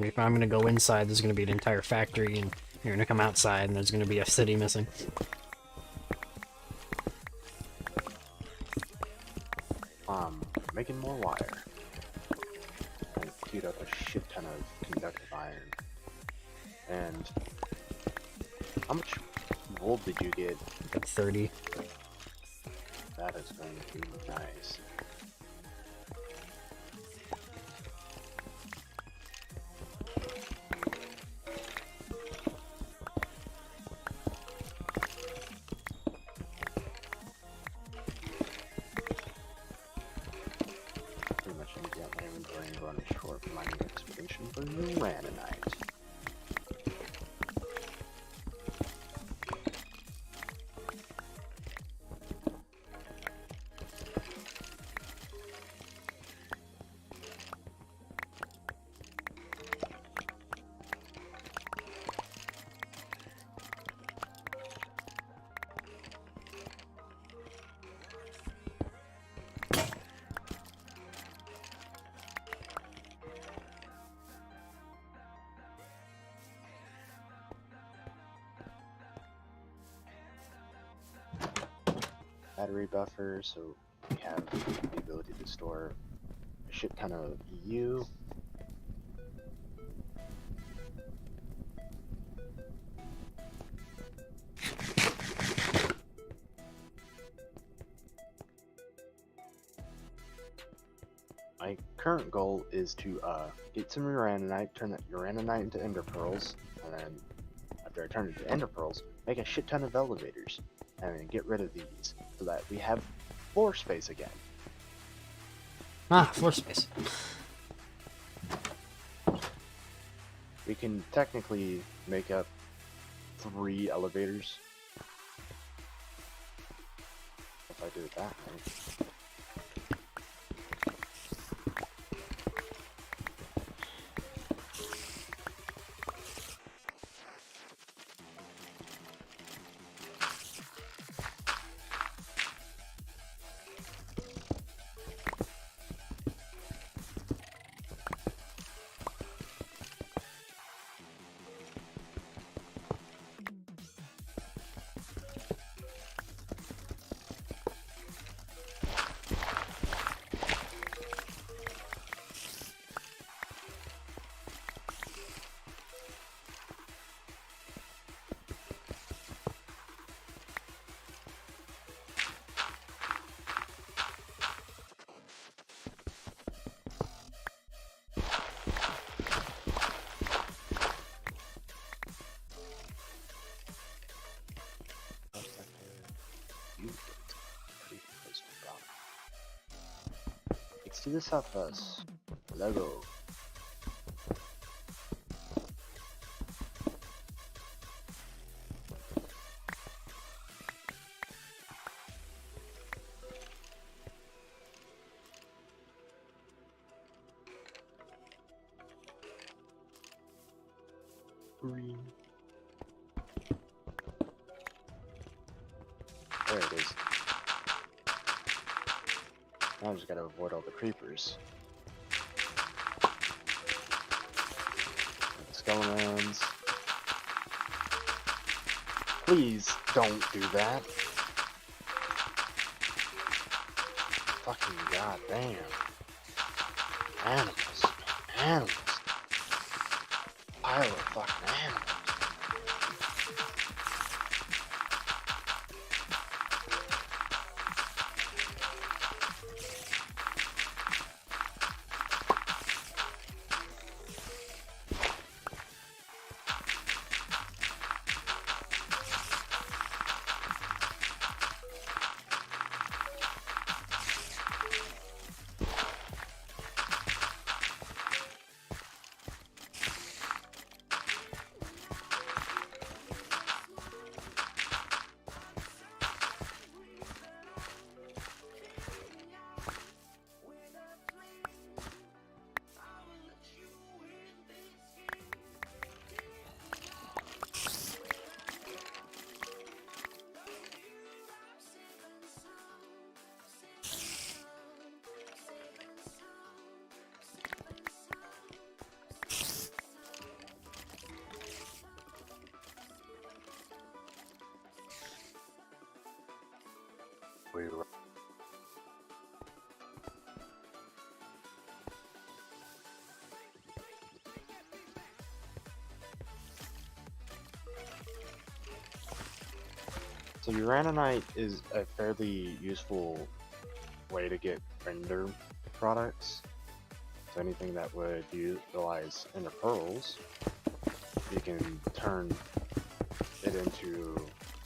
If I'm gonna go inside, there's gonna be an entire factory, and you're gonna come outside, and there's gonna be a city missing. Making more wire. And queued up a shit ton of conductive iron. And how much wool did you get? Got 30. That is going to be nice. Pretty much need to get my inventory and running short for mining expedition for new ranonite. Battery buffer, so we have the ability to store a shit ton of EU. My current goal is to get some uraninite, turn that uraninite into ender pearls, and then after I turn it into ender pearls, make a shit ton of elevators, and then get rid of these so that we have floor space again. Ah, floor space. We can technically make up 3 elevators if I do it that way. To the south of us. Lego. Green. There it is. Now I just gotta avoid all the creepers. And the skeletons. Please don't do that. Fucking goddamn. Animals. Animals. Pile of fucking animals. We So uraninite is a fairly useful way to get render products. So anything that would utilize ender pearls, you can turn it into,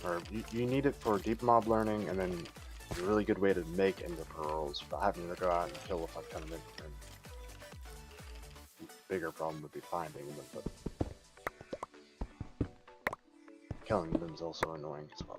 or you need it for deep mob learning, and then a really good way to make ender pearls without having to go out and kill a fuck ton of them. Bigger problem would be finding them, but killing them is also annoying as well.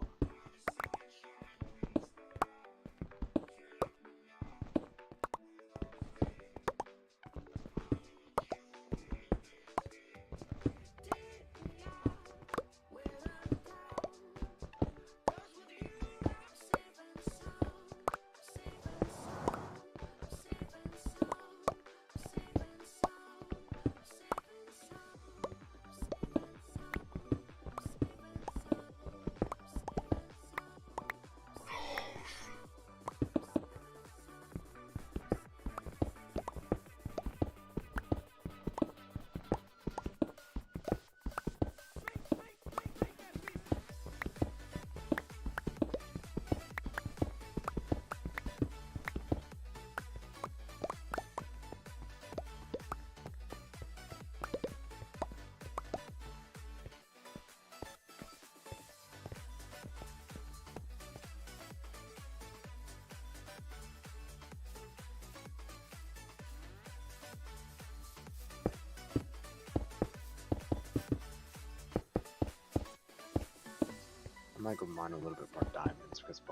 I might go mine a little bit more diamonds, because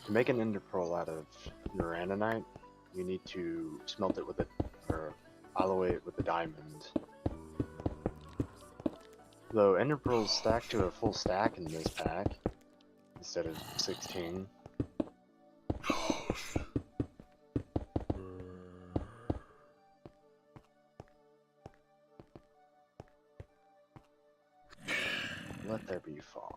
to make an ender pearl out of uraninite, you need to smelt it with a, or alloy it with a diamond. Though ender pearls stack to a full stack in this pack, instead of 16. Let there be fun.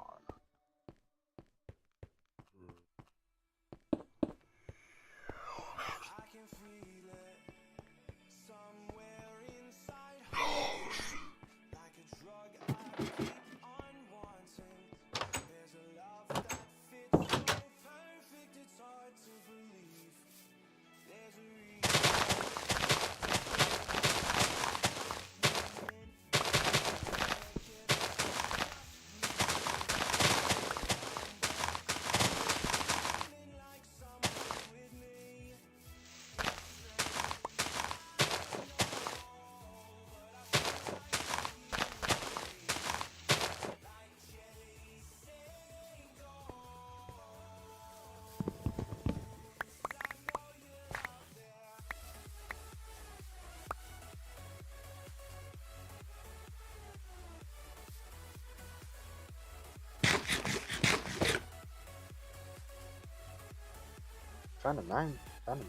Found a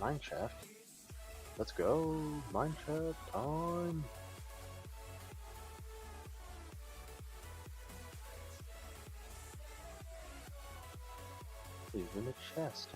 mine shaft. Let's go, mine shaft time. Leave in a chest.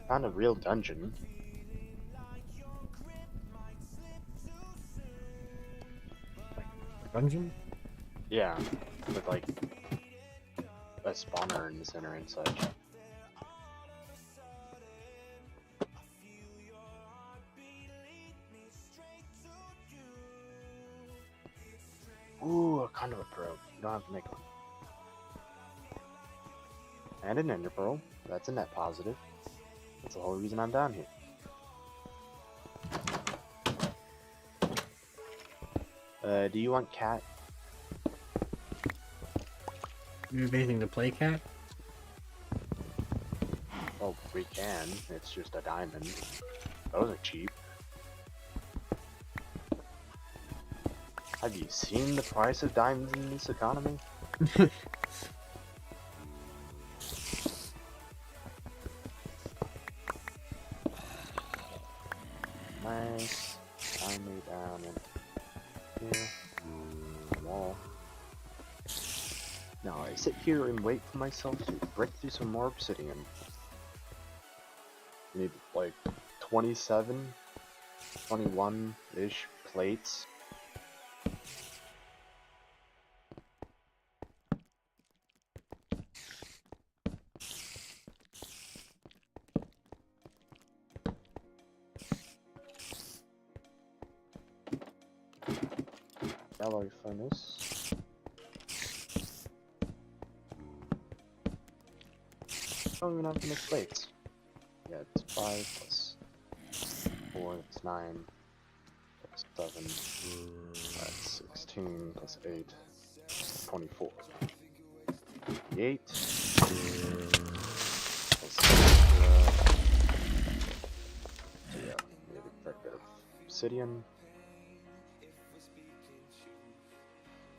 Found a real dungeon. Dungeon? Yeah, with like a spawner in the center and such. Ooh, a conduit probe. You don't have to make one. And an ender pearl. That's a net positive. That's the whole reason I'm down here. Do you want cat? You have anything to play, Cat? Oh, we can. It's just a diamond. Those are cheap. Have you seen the price of diamonds in this economy? Nice. Diamond down in here. Wall. Now I sit here and wait for myself to break through some more obsidian. Need like 27, 21-ish plates. Alloy furnace. Don't even have enough plates. Yeah, it's 5 plus 4, it's 9 plus 7, that's 16 plus 8, 24. 8 plus 6, so yeah, we need a fair bit of obsidian.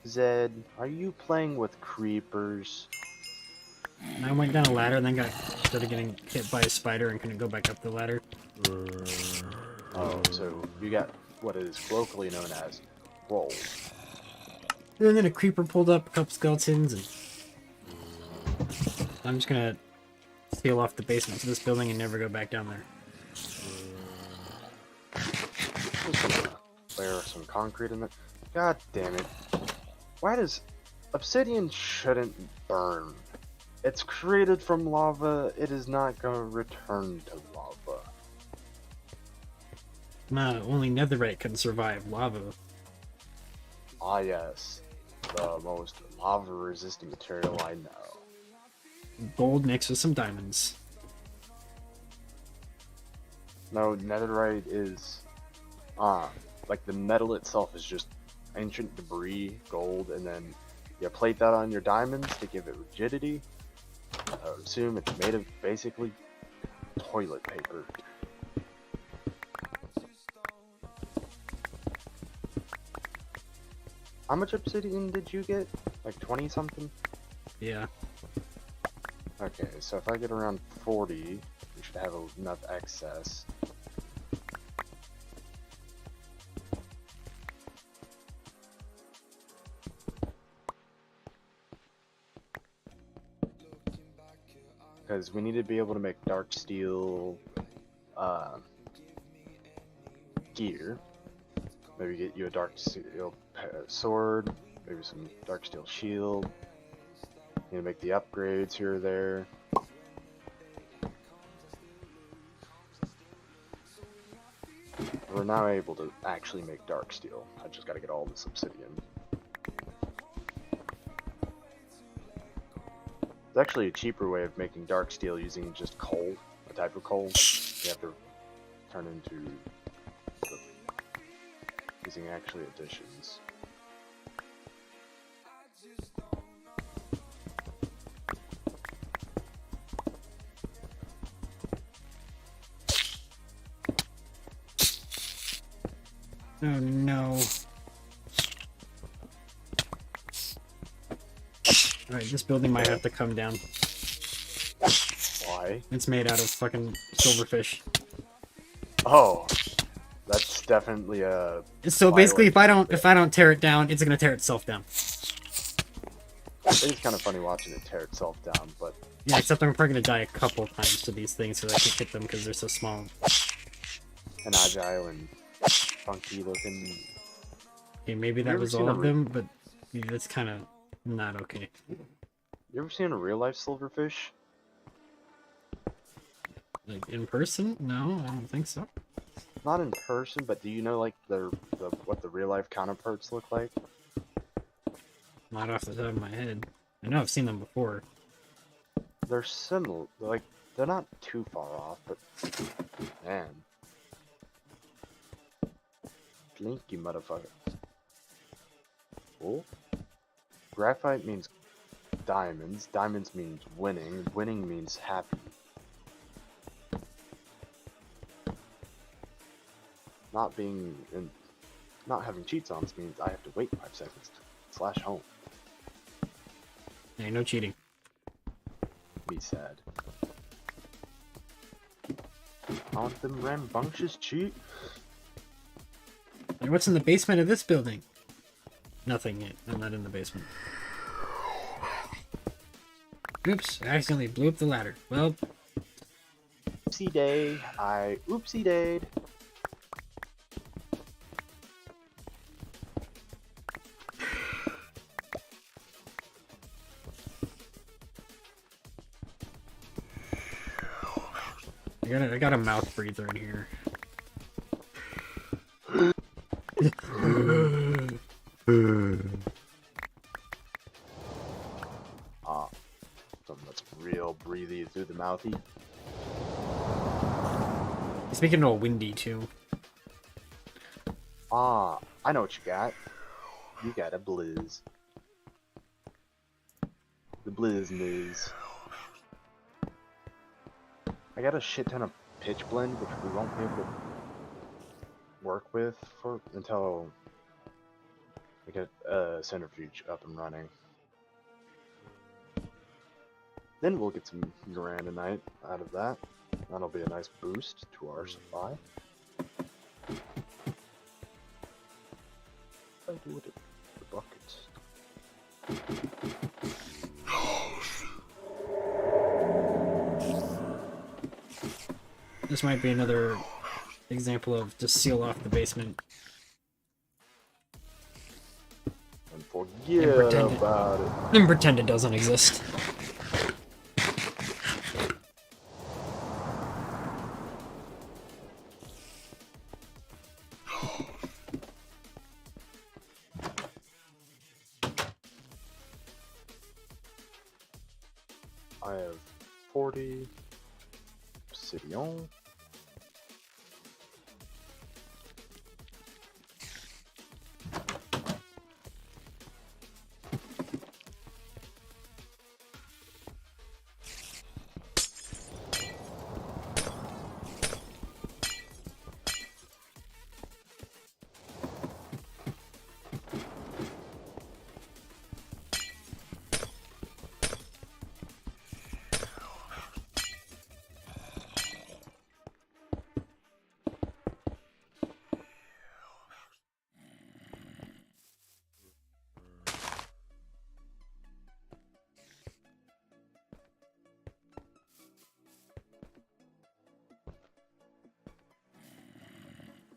Zed, are you playing with creepers? I went down a ladder and then started getting hit by a spider and couldn't go back up the ladder. Oh, so you got what is colloquially known as roll. And then a creeper pulled up, a couple skeletons, and I'm just gonna seal off the basement to this building and never go back down there. Just gonna layer some concrete in it. God damn it. Why does obsidian shouldn't burn? It's created from lava, it is not gonna return to lava. Only netherite can survive lava. Ah yes, the most lava resistant material I know. Gold mixed with some diamonds. No, netherite is like the metal itself is just ancient debris, gold, and then you plate that on your diamonds to give it rigidity. I would assume it's made of basically toilet paper. How much obsidian did you get? Like 20 something? Yeah. Okay, so if I get around 40, we should have enough excess. Because we need to be able to make dark steel gear. Maybe get you a dark steel sword, maybe some dark steel shield. Need to make the upgrades here or there. We're now able to actually make dark steel. I just gotta get all this obsidian. It's actually a cheaper way of making dark steel using just coal, a type of coal. You have to turn into using actually additions. Oh no. Alright, this building might have to come down. Why? It's made out of fucking silverfish. Oh, that's definitely a. So basically, if I don't tear it down, it's gonna tear itself down. It is kind of funny watching it tear itself down, but Yeah, except I'm probably gonna die a couple times to these things so I can hit them because they're so small. and agile and funky looking. Okay, maybe that ever was seen all a of them, but yeah, that's kind of not okay. You ever seen a real life silverfish? Like in person? No, I don't think so. Not in person, but do you know like the what the real life counterparts look like? Not off the top of my head. I know I've seen them before. They're similar, like they're not too far off, but man, flinky motherfucker. Oh, graphite means diamonds. Diamonds means winning. Winning means happy. Not being in, not having cheats on means I have to wait 5 seconds / home. Ain't no cheating. Me sad. Aren't them rambunctious cheat? Like, what's in the basement of this building? Nothing yet. I'm not in the basement. Oops, I accidentally blew up the ladder. Well, Oopsie day. I oopsie dayed. I got a mouth breather in here. Something that's real breathy through the mouthy. It's making it all windy too. I know what you got. You got a blizz. The blizz news. I got a shit ton of pitch blend, which we won't be able to work with until we get centrifuge up and running. Then we'll get some granite out of that. That'll be a nice boost to our supply. What do I do with the buckets? This might be another example of just seal off the basement. And forget pretend about it. And pretend it doesn't exist. I have 40 obsidian.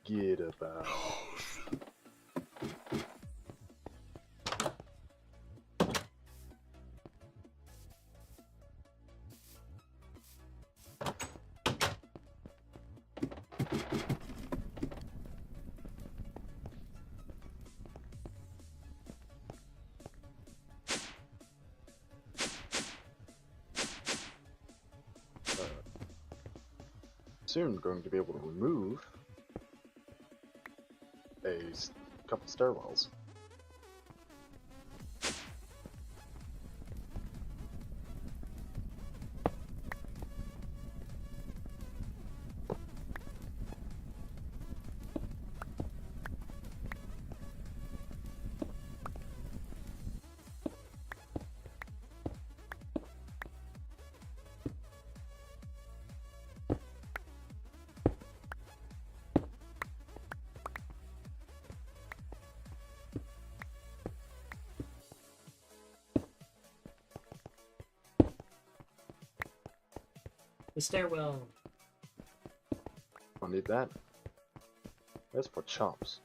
Get about. Soon going to be able to remove couple stairwells. The stairwell. I'll need that. That's for chops.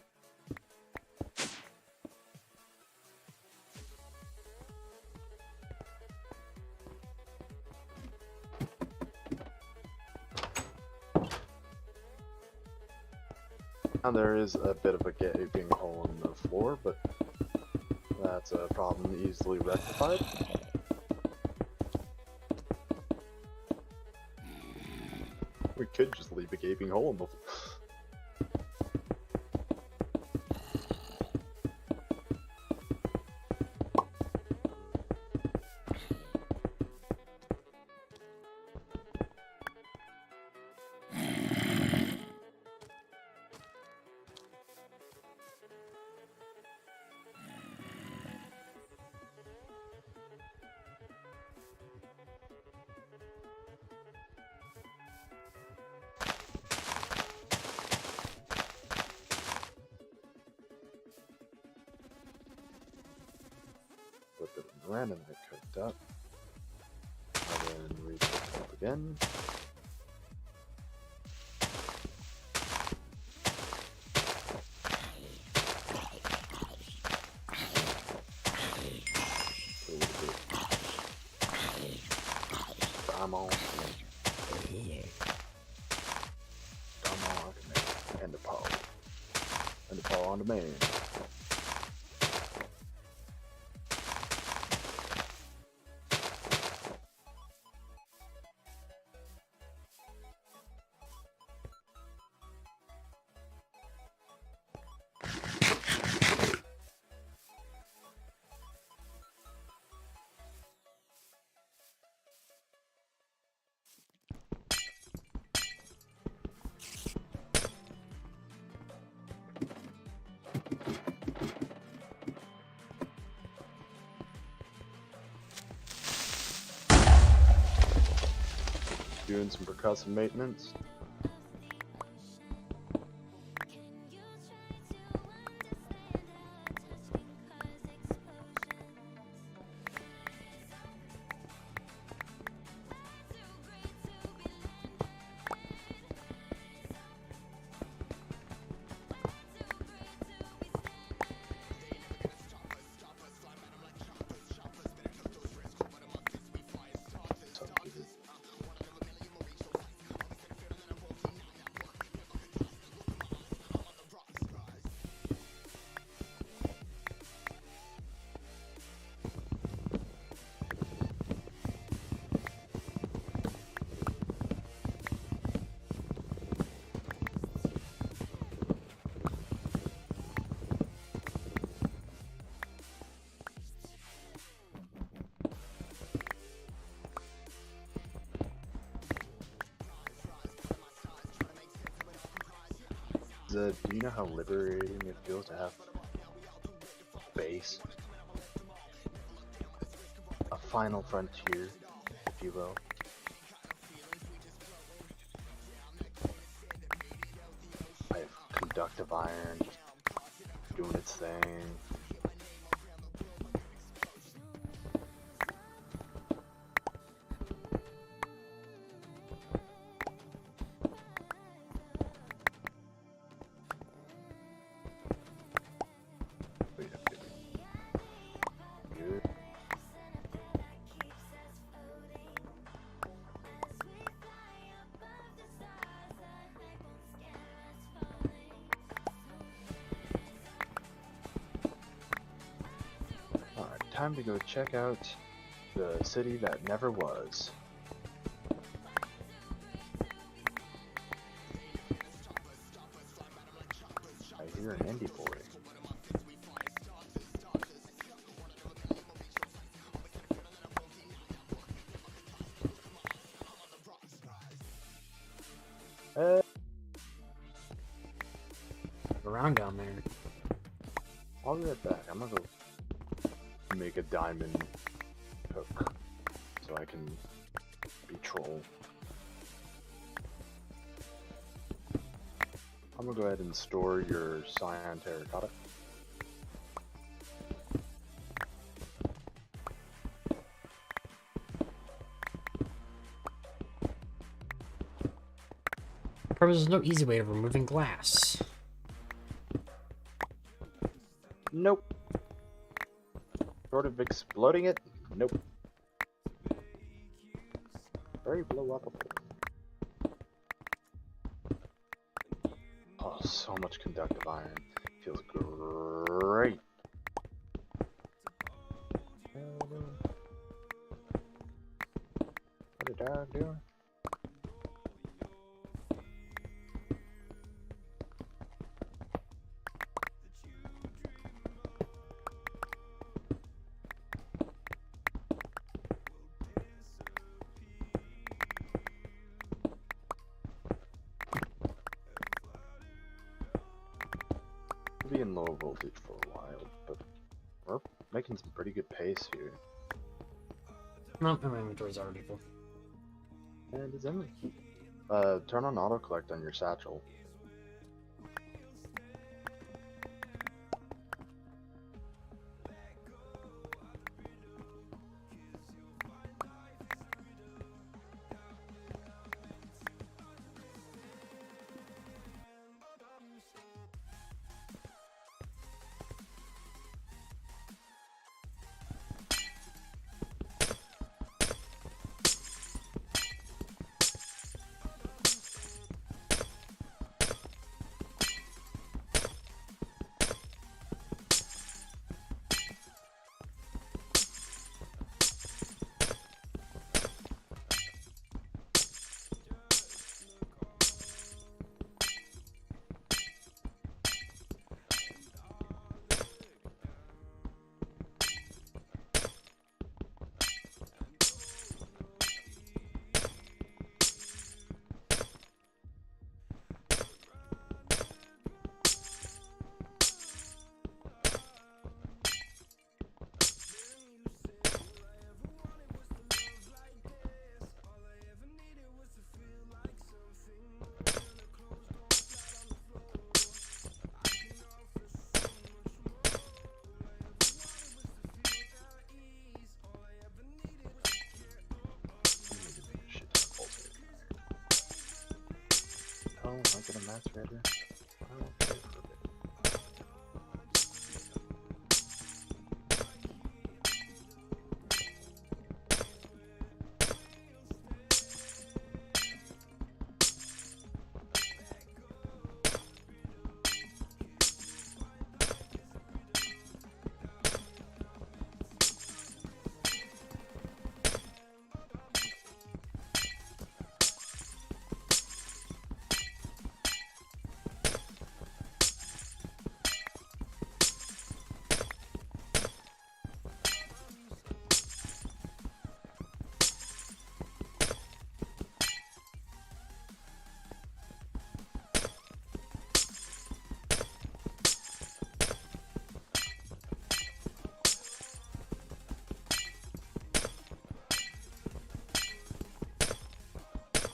Now there is a bit of a gaping hole in the floor, but that's a problem easily rectified. We could just leave a gaping hole in the randomly cooked up. And then recook it up again. A little bit. Come on. Come on, and the paw. And the paw on the man. Doing some percussive maintenance. Do you know how liberating it feels to have base? A final frontier, if you will. I have conductive iron just doing its thing. Time to go check out the city that never was. I hear an indie boy. Around down there. I'll be right back. I'm gonna go make a diamond hook so I can be troll. I'm gonna go ahead and store your cyan terracotta. Probably there's no easy way of removing glass. Nope. Short of exploding it? Nope. Very blow upable. Oh, so much conductive iron. Feels great. What did I do? Be in low voltage for a while, but we're making some pretty good pace here. No, my inventory's already full. And it's in. Turn on auto collect on your satchel. a macerator? I don't care for it.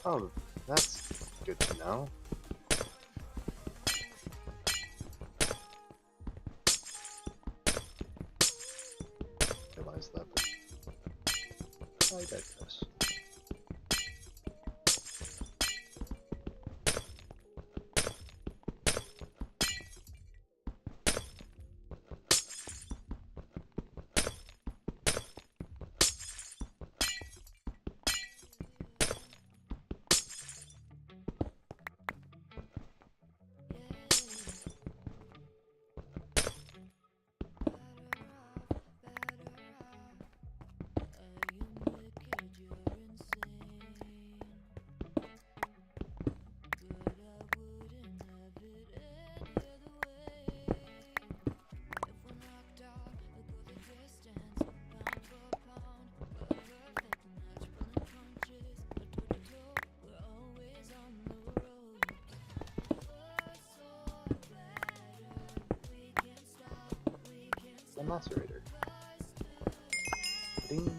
Oh, that's good to know. Realize that, but I digress. The macerator. Ding.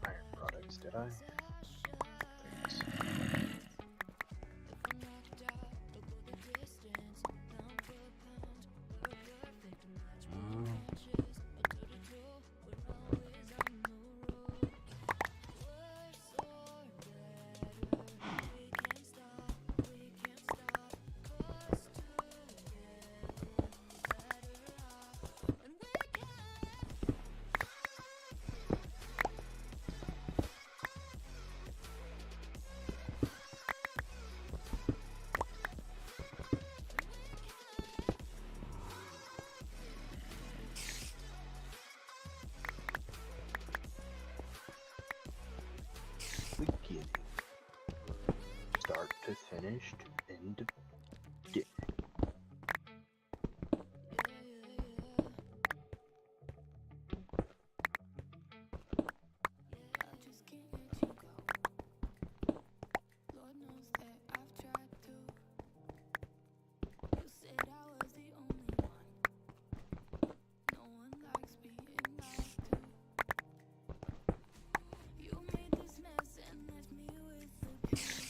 Iron products, did I? Thanks. Beginning. Start to finished, end of beginning. I just can't let you go. Lord knows that I've tried to. You said I was the only one. No one likes being lied to. You made this mess and left me with the pieces.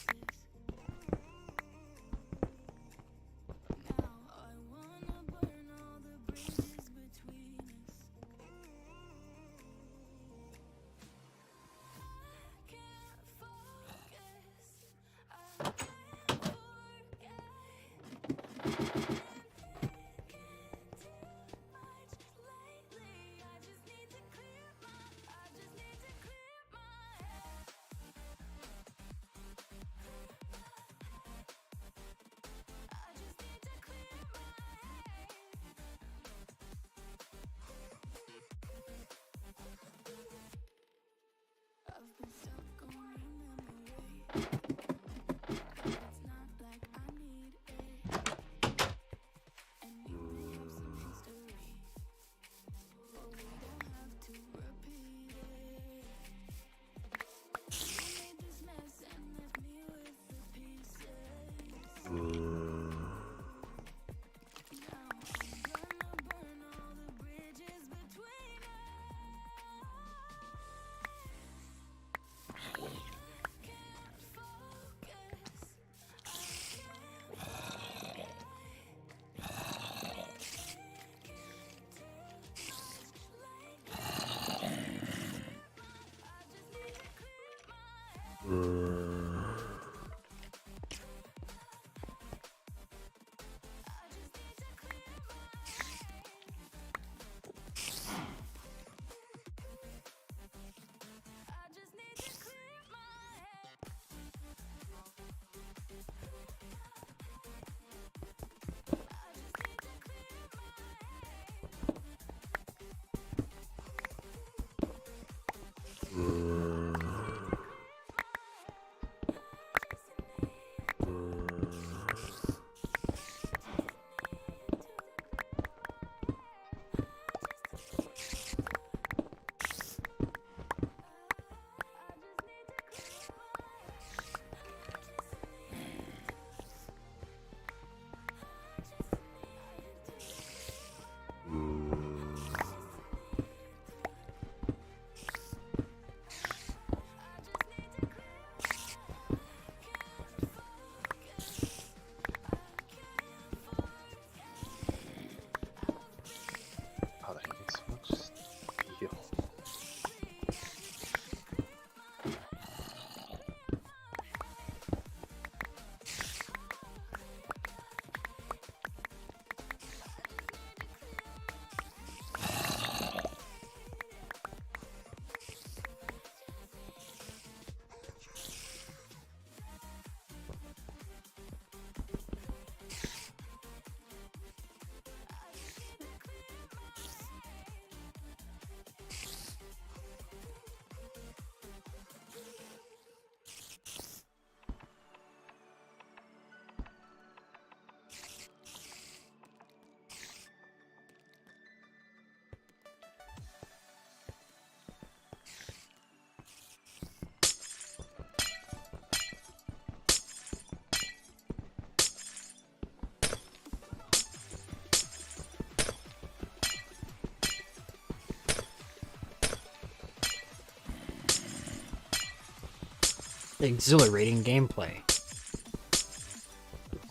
exhilarating gameplay.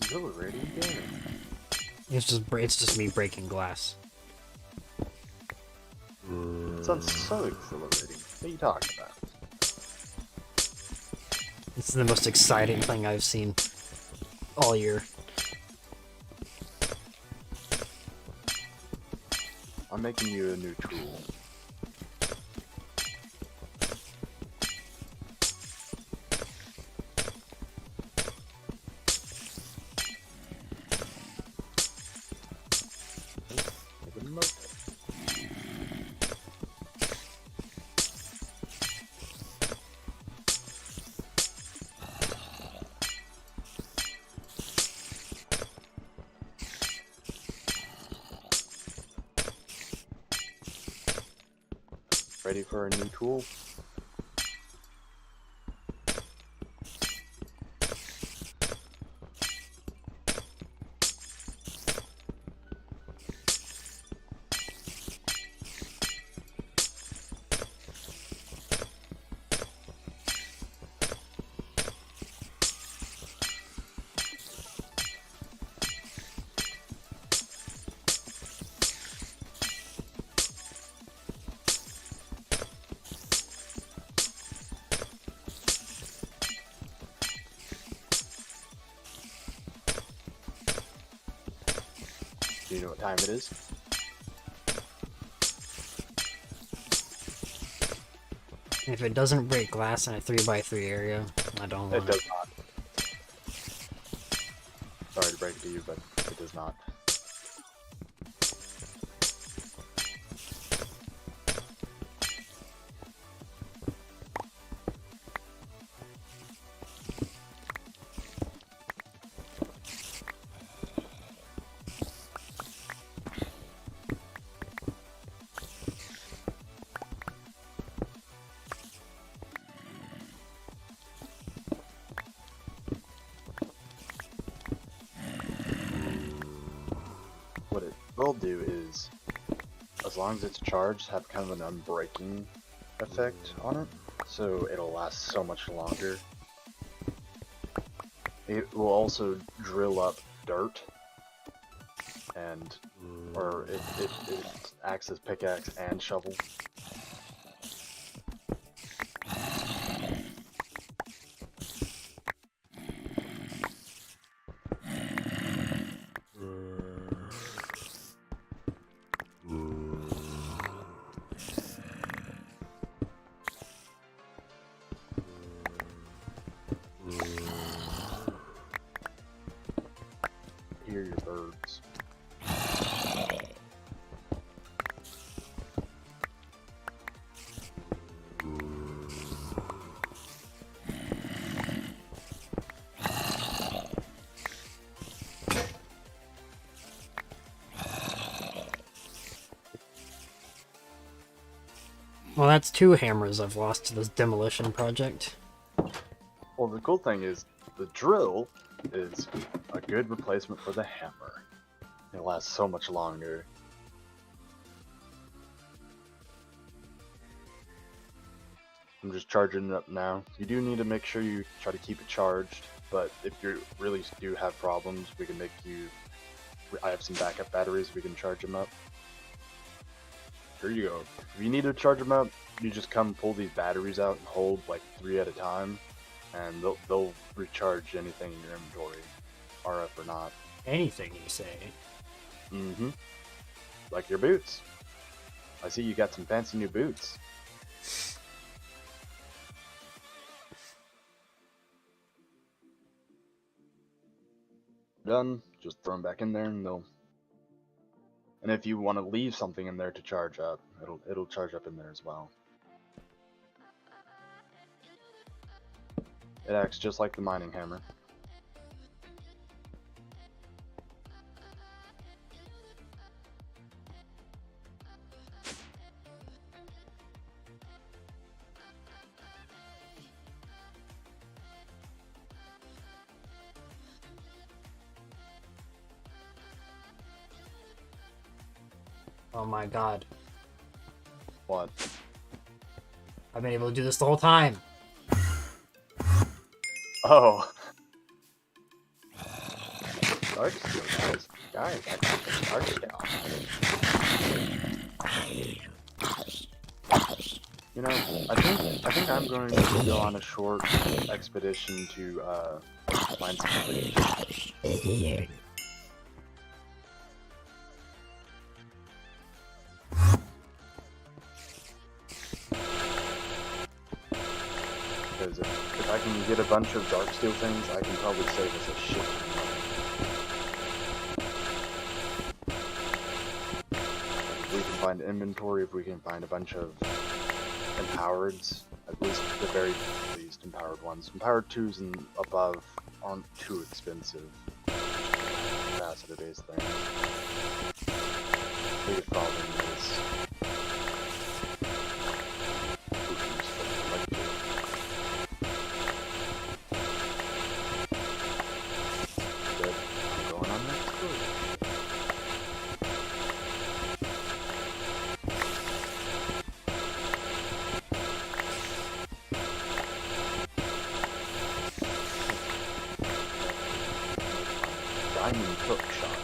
Exhilarating game. It's just me breaking glass. It sounds so exhilarating. What are you talking about? It's the most exciting thing I've seen all year. I'm making you a new tool. Make a motor. Ready for a new tool? Do you know what time it is? If it doesn't break glass in a 3x3 area, I don't It want does not. Sorry to break it to you, but it does not. What it will do is, as long as it's charged, have kind of an unbreaking effect on it, so it'll last so much longer. It will also drill up dirt, and or it acts as pickaxe and shovel. Hear your birds. Well, that's 2 hammers I've lost to this demolition project. Well, the cool thing is, the drill is a good replacement for the hammer. It lasts so much longer. I'm just charging it up now. You do need to make sure you try to keep it charged, but if you really do have problems, we can make you... I have some backup batteries, we can charge them up. Here you go. If you need to charge them up, you just come pull these batteries out and hold like 3 at a time, and they'll recharge anything in your inventory, RF or not. Anything you say. Mm-hmm. Like your boots. I see you got some fancy new boots. Done. Just throw them back in there and they'll... And if you want to leave something in there to charge up, it'll charge up in there as well. It acts just like the mining hammer. Oh my god. What? I've been able to do this the whole time. Oh. Dark steel, guys. Guys, I got the dark steel. You know, I think I'm going to go on a short expedition to find some footage. Because if I can get a bunch of dark steel things, I can probably save us a shit ton of money. If we can find inventory, if we can find a bunch of empowereds, at least the very least empowered ones. Empowered 2s and above aren't too expensive. Capacitor-based things. The biggest problem is potions for electric. Good. I'm going on next tour. Diamond hook shot.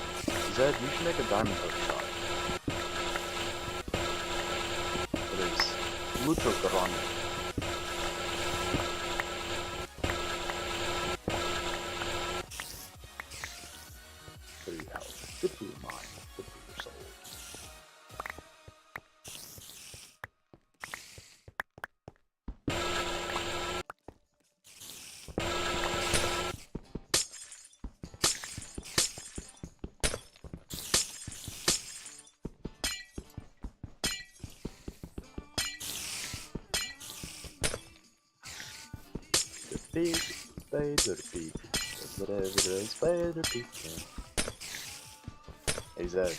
Zed, you should make a diamond hook shot. It is mucho grande. Good for your health. Good for your mind. Good for your soul. Hey Zed,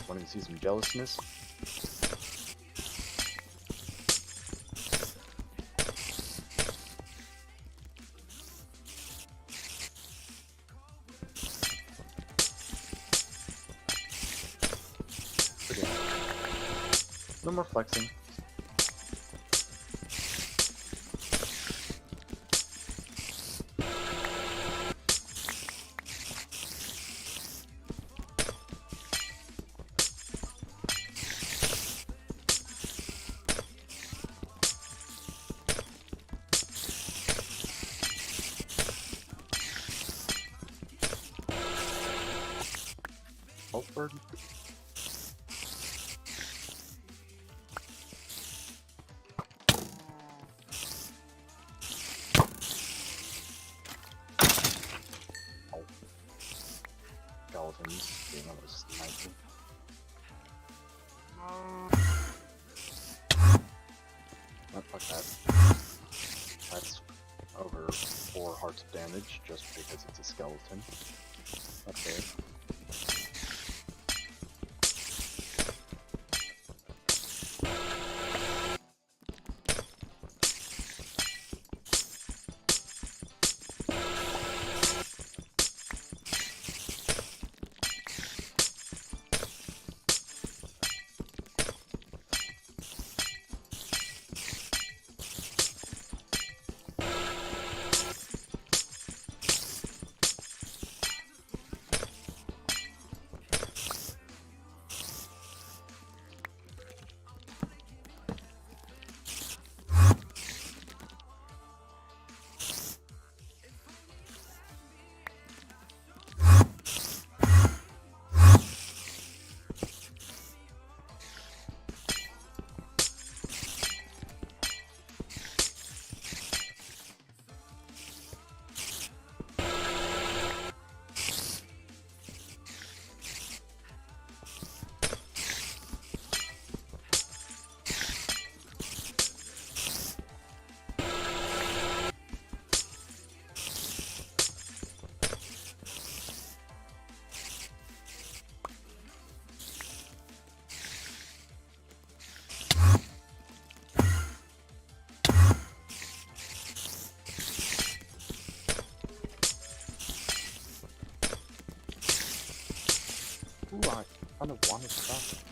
wanting to see some jealousness? Okay. No more flexing. Bird. Oh. Skeletons being almost 19. Oh, fuck that. That's over 4 hearts of damage just because it's a skeleton. Okay. Ooh, I kind of wanted stuff.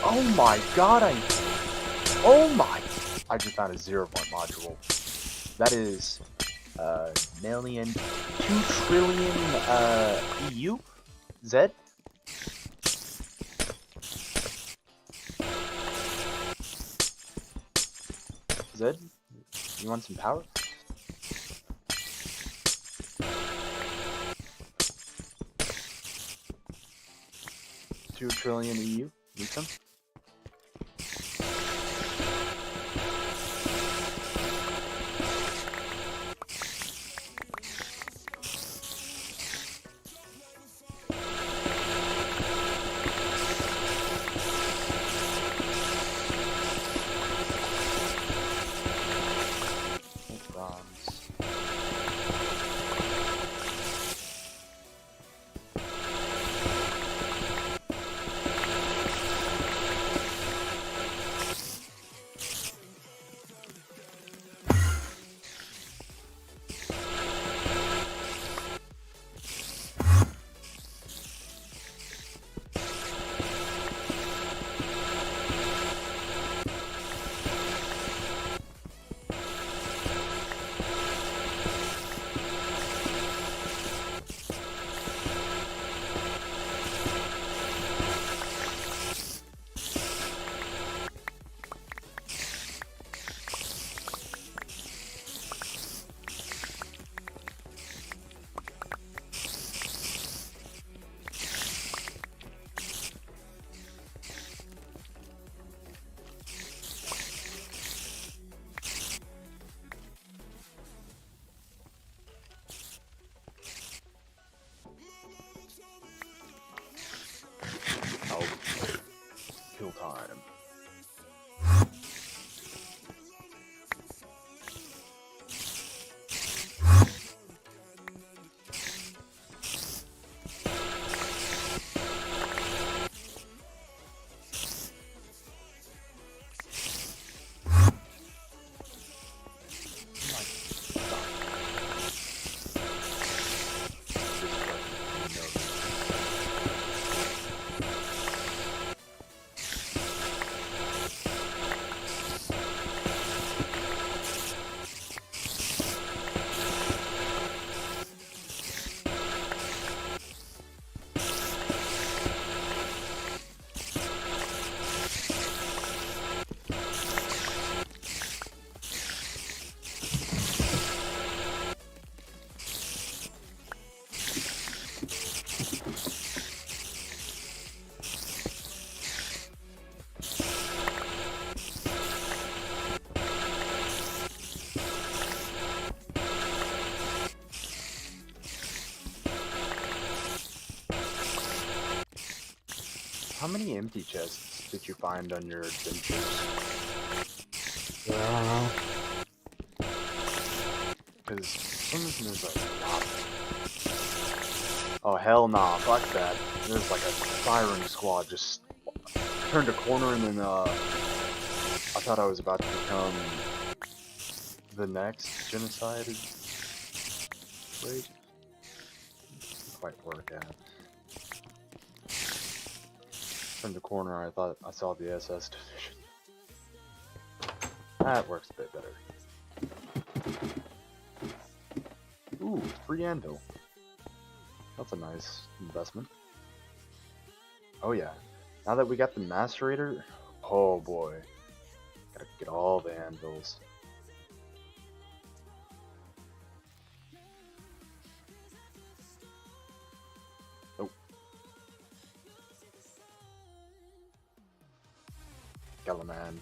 Oh my god, oh my! I just found a 0-point module. That is million, 2 trillion EU? Z? Z? You want some power? $2 trillion EU? Need some? Oh, kill time. How many empty chests did you find on your adventures? I don't know. Because some of them there's like a lot. Oh hell nah, fuck that. There's like a firing squad just turned a corner and then I thought I was about to become the next genocide. Wait. Didn't quite work out. Turned the corner, I thought I saw the SS division. That works a bit better. Ooh, free anvil. That's a nice investment. Oh yeah. Now that we got the macerator, oh boy. Gotta get all the anvils. Oh. Galaman.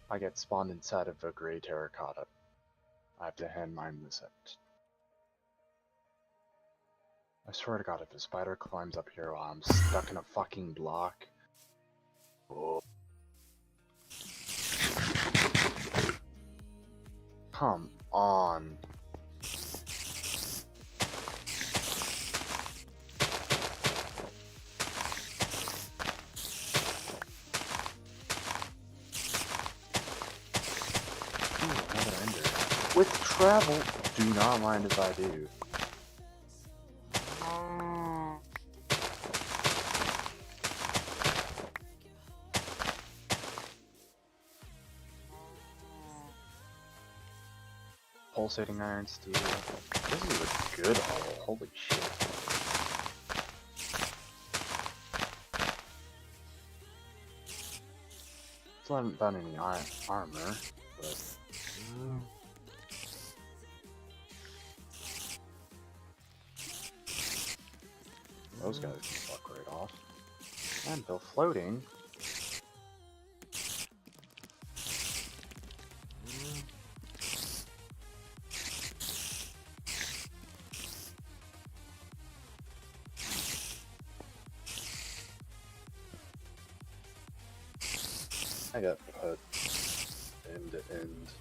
I get spawned inside of a gray terracotta. I have to hand mine this out. I swear to God, if a spider climbs up here while I'm stuck in a fucking block. Oh. Come on. Ooh, another ender. With travel, do not mind if I do. Pulsating iron steel. This is a good haul. Holy shit. Still haven't found any armor, but those guys can fuck right off. And they're floating. I got put end to end.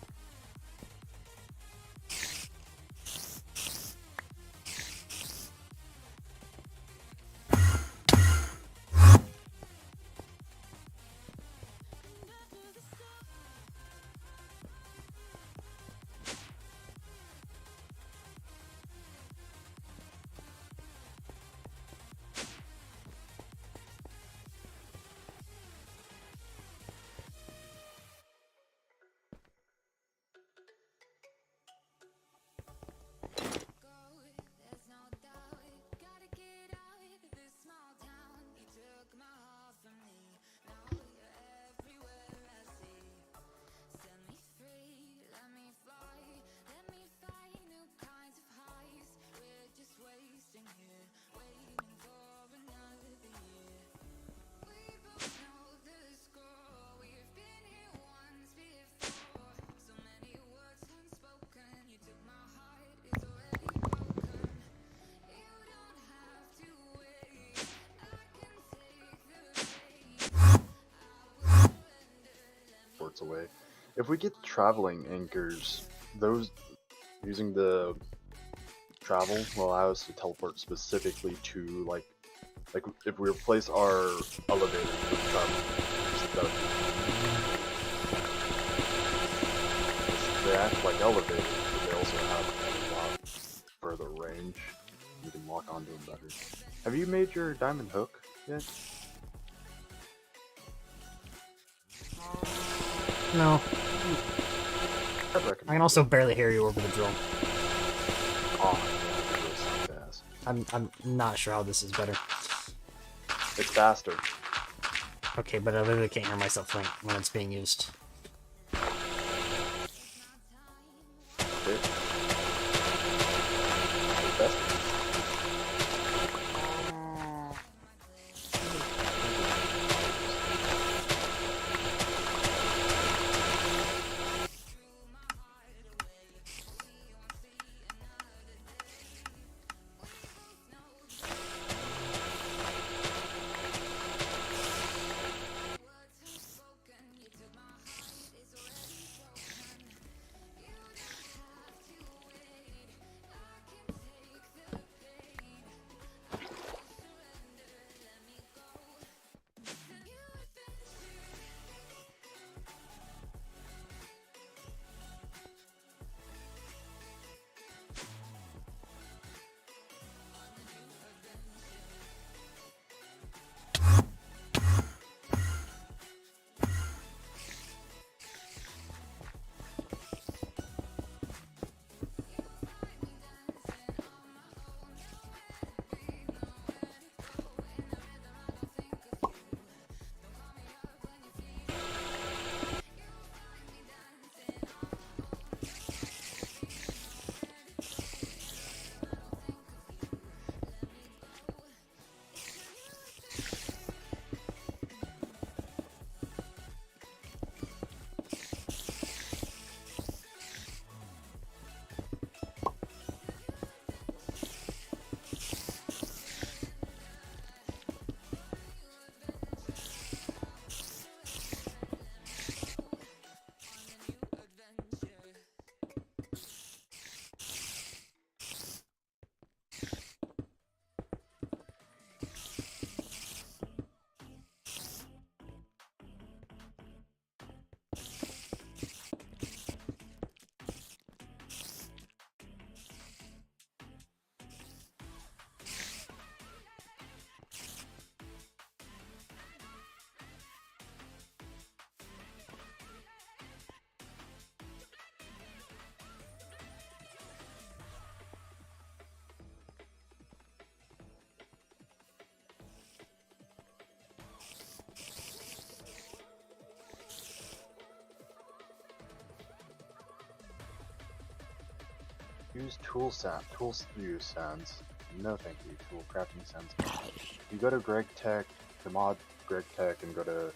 Away. If we get traveling anchors, those using the travel will allow us to teleport specifically to like if we replace our elevator with travel, they act like elevators, but they also have a lot further range. You can lock onto them better. Have you made your diamond hook yet? No. I I can also barely hear you over the drill. Oh, yeah, it goes so fast. I'm not sure how this is better. It's faster. Okay, but I literally can't hear myself when it's being used. Okay. It's best. Use tool use sounds. No thank you, tool crafting sounds. You go to Greg Tech, the mod Greg Tech, and go to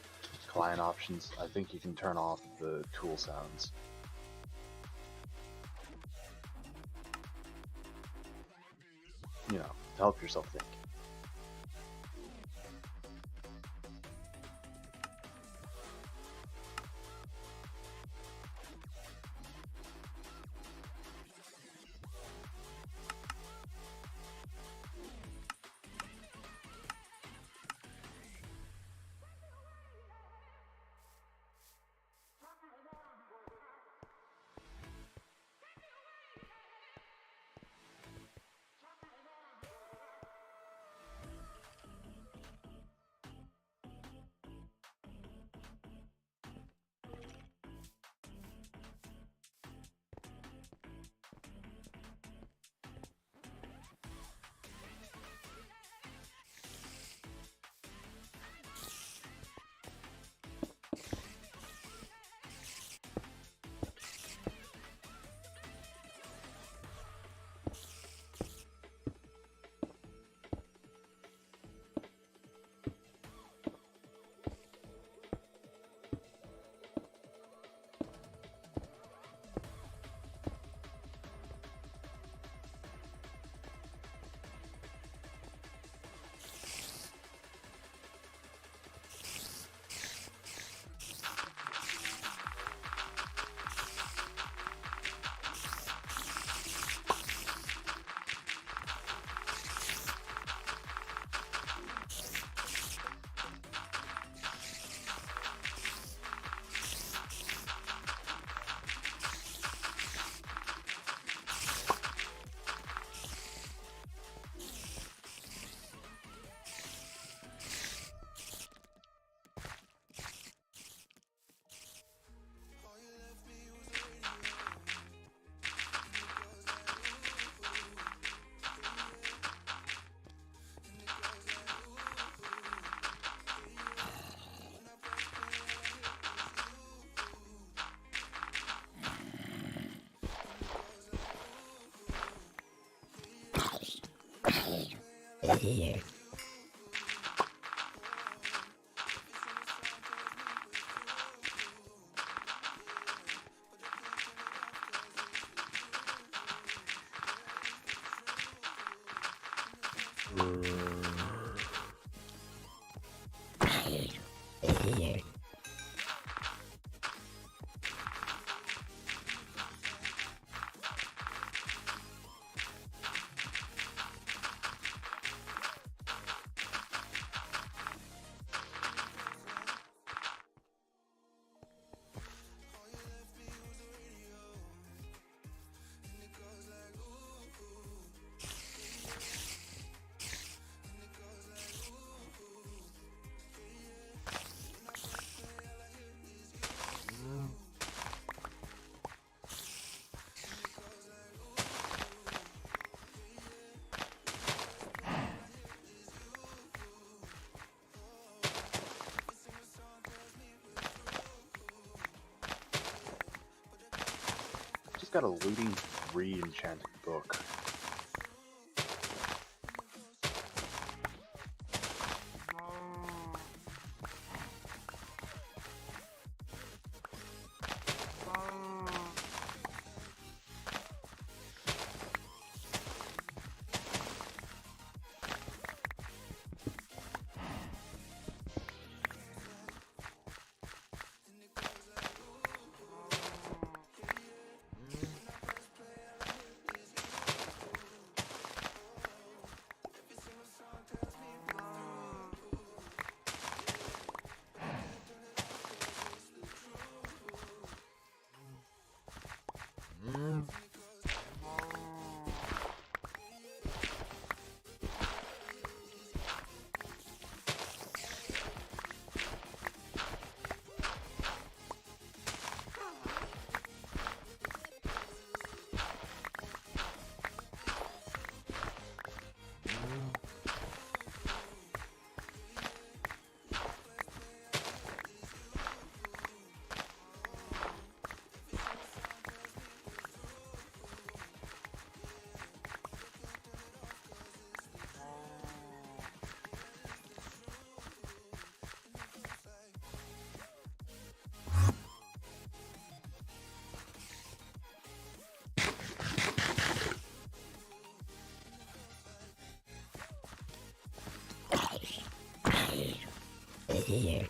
client options. I think you can turn off the tool sounds. You know, to help yourself think. Just got a looting re-enchanted book. here.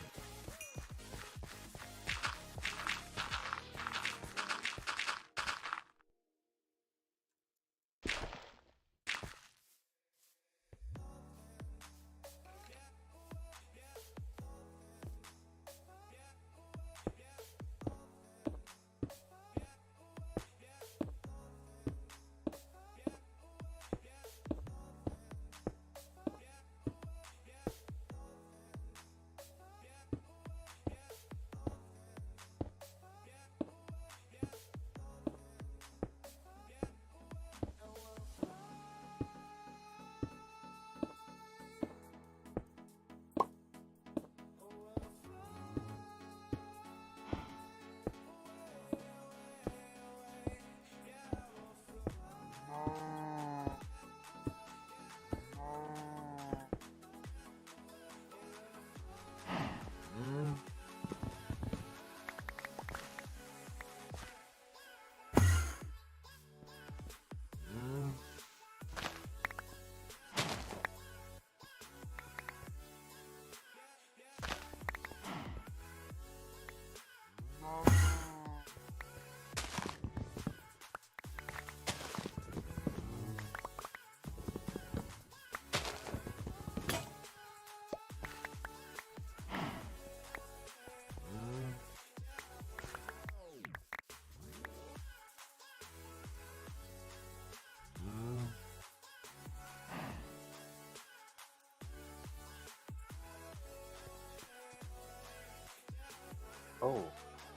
Oh,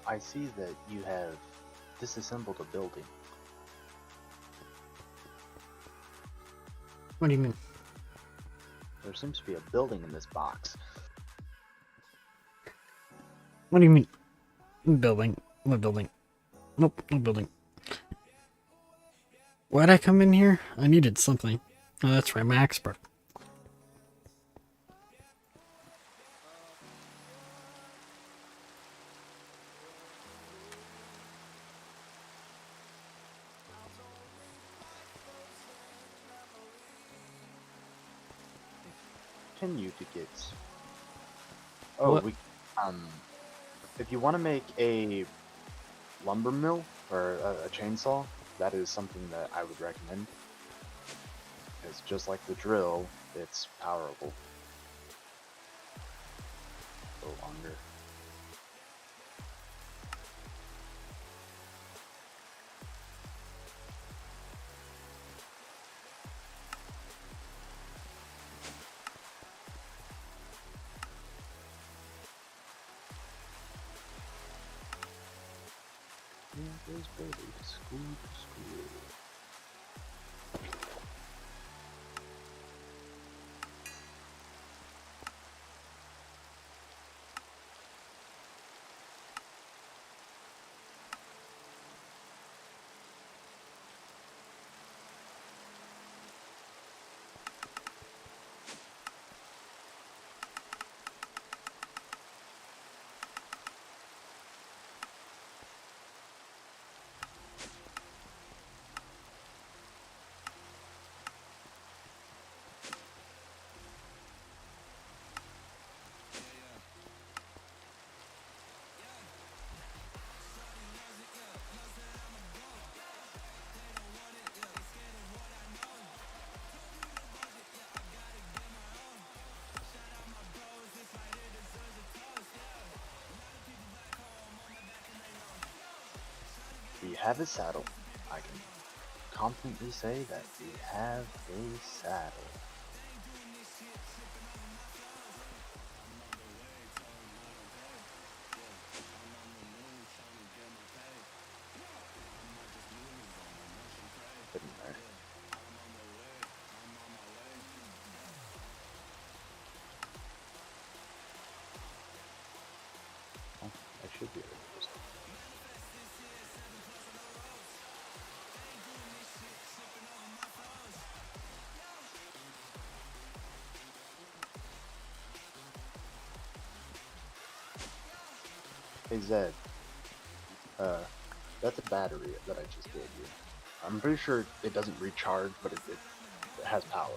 I see that you have disassembled a building. What do you mean? There seems to be a building in this box. What do you mean? Building? What building? Nope, no building. Why'd I come in here? I needed something. Oh, that's right, my axe broke. Continue to get. Oh, What? we. If you want to make a lumber mill or a chainsaw, that is something that I would recommend. It's just like the drill, it's powerful. Go longer. Yeah, there's Billy. School to school. We have a saddle. I can confidently say that we have a saddle. Put in there. Oh, I should be able to do this. Hey Zed, that's a battery that I just gave you. I'm pretty sure it doesn't recharge, but it has power.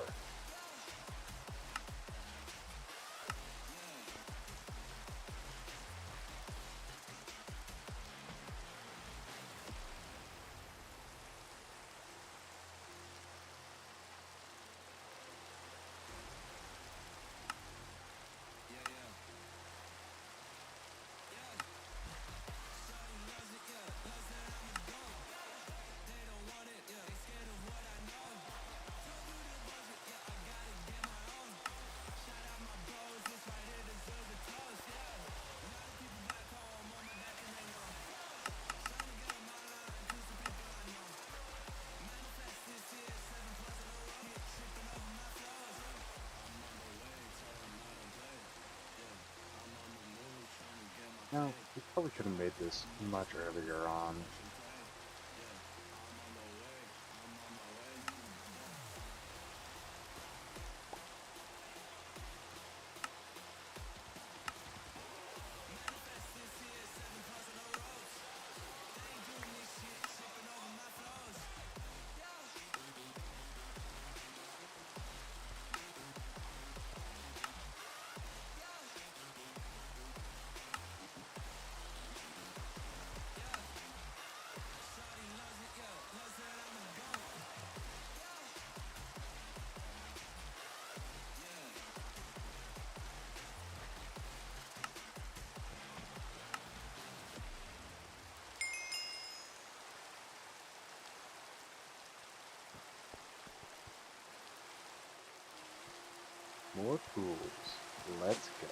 No, we probably could have made this much earlier on. More tools. Let's go.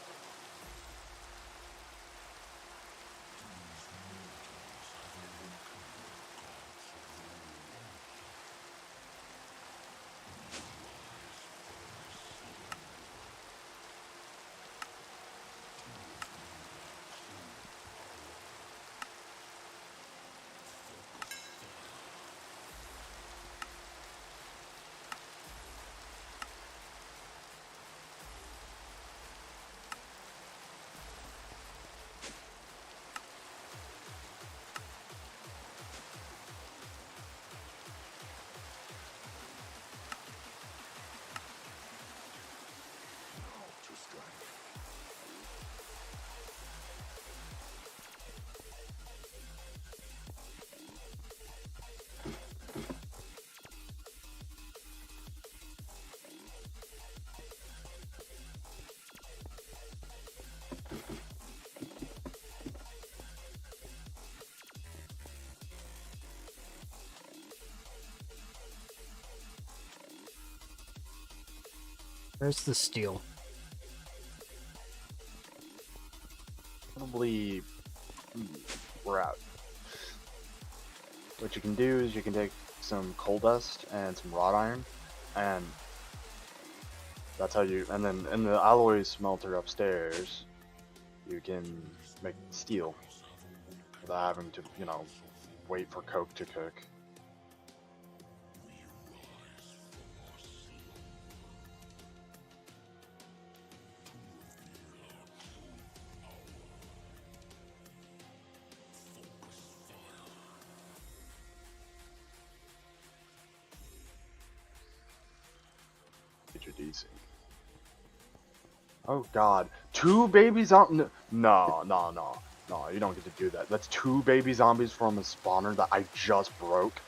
Where's the steel? Probably we're out. What you can do is you can take some coal dust and some wrought iron, and that's how you. And then in the alloy smelter upstairs, you can make steel without having to, you know, wait for coke to cook. Introducing. Oh God, 2 baby zombies? No, no, no, no, you don't get to do that. That's 2 baby zombies from a spawner that I just broke.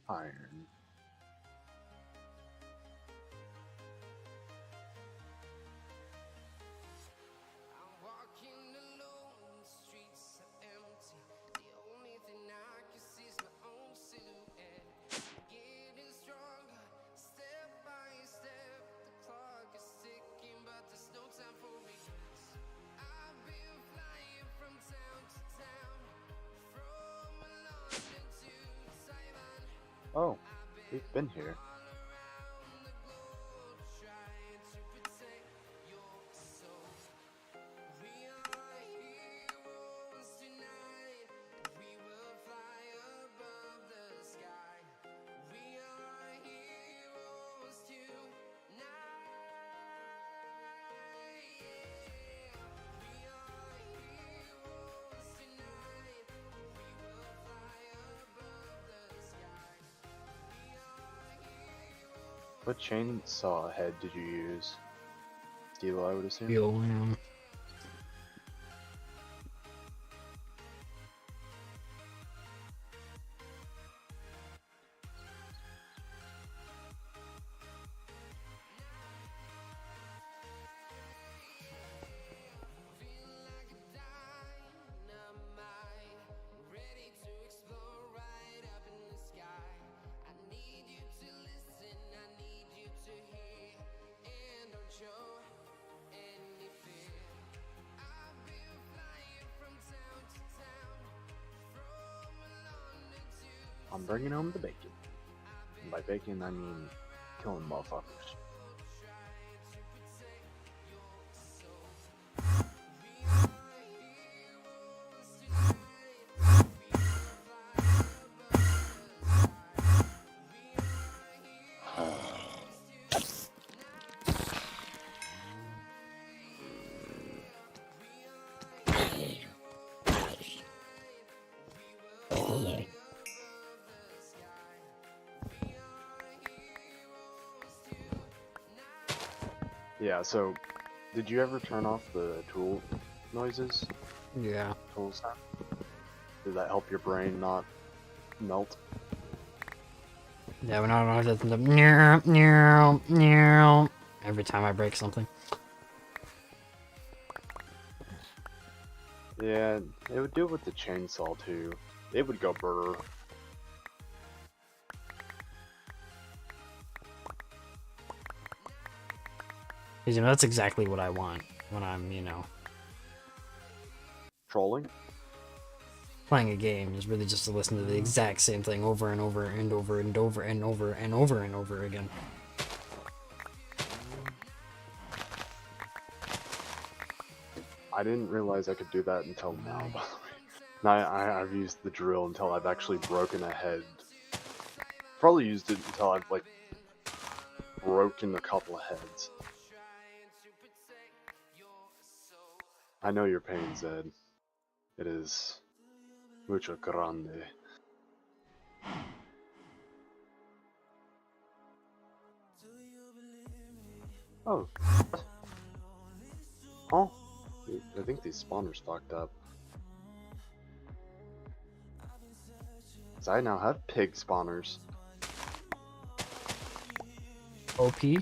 Iron. Oh, we've been here. What chainsaw head did you use? Steel, I would assume. Feel, I'm bringing home the bacon. And by bacon, I mean killing motherfuckers. Yeah, so did you ever turn off the tool noises? yeah. Tool sound? Did that help your brain not melt? Yeah, when I don't know the every time I break something. Yeah, it would do it with the chainsaw too. It would go brr. Because, that's exactly what I want when I'm, Trolling? playing a game, is really just to listen to the exact same thing over and over and over and over and over and over and over again. I didn't realize I could do that until now, by the way. Now I've used the drill until I've actually broken a head. Probably used it until I've, like, broken a couple of heads. I know your pain, Zed. It is mucho grande. Oh. Oh. I think these spawners fucked up. 'Cause I now have pig spawners. OP?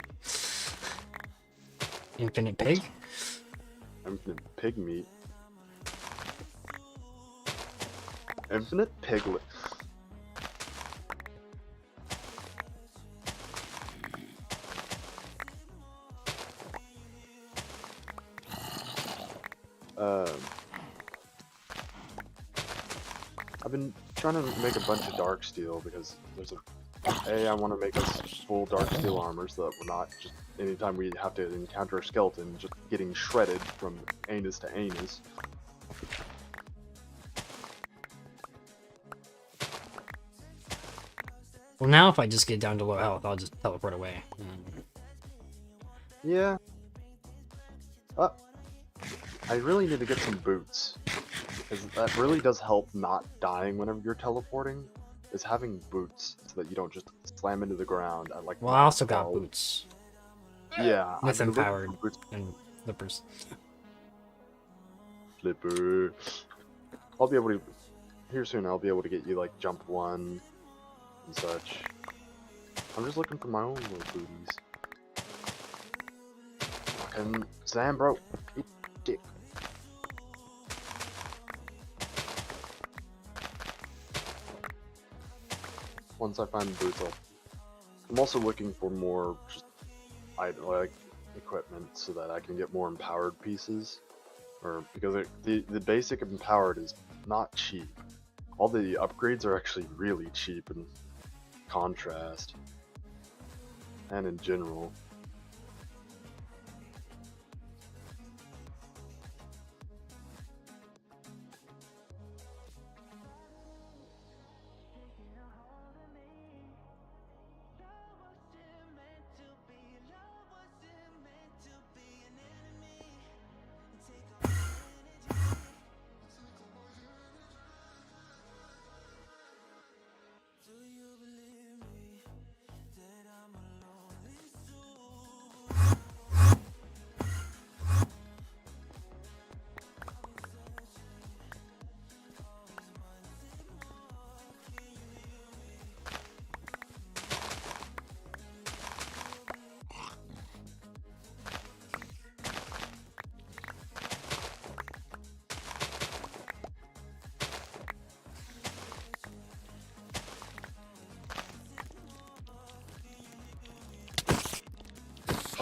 Infinite pig? Infinite pig meat. Infinite piglet. I've been trying to make a bunch of dark steel because there's I want to make us full dark steel armor so that we're not just anytime we have to encounter a skeleton just getting shredded from anus to anus. Well, now if I just get down to low health, I'll just teleport away. Yeah. I really need to get some boots. Because that really does help not dying whenever you're teleporting. Is having boots so that you don't just slam into the ground at like. Well, I also got 12. boots. Yeah. With I've been looking empowered for boots. and flippers. Flipper. I'll be able to. Here soon, I'll be able to get you like jump 1 and such. I'm just looking for my own little booties. Fucking Sam, bro. Eat dick. Once I find the boots, I'm also looking for more just like equipment so that I can get more empowered pieces. Or because the basic empowered is not cheap. All the upgrades are actually really cheap in contrast and in general.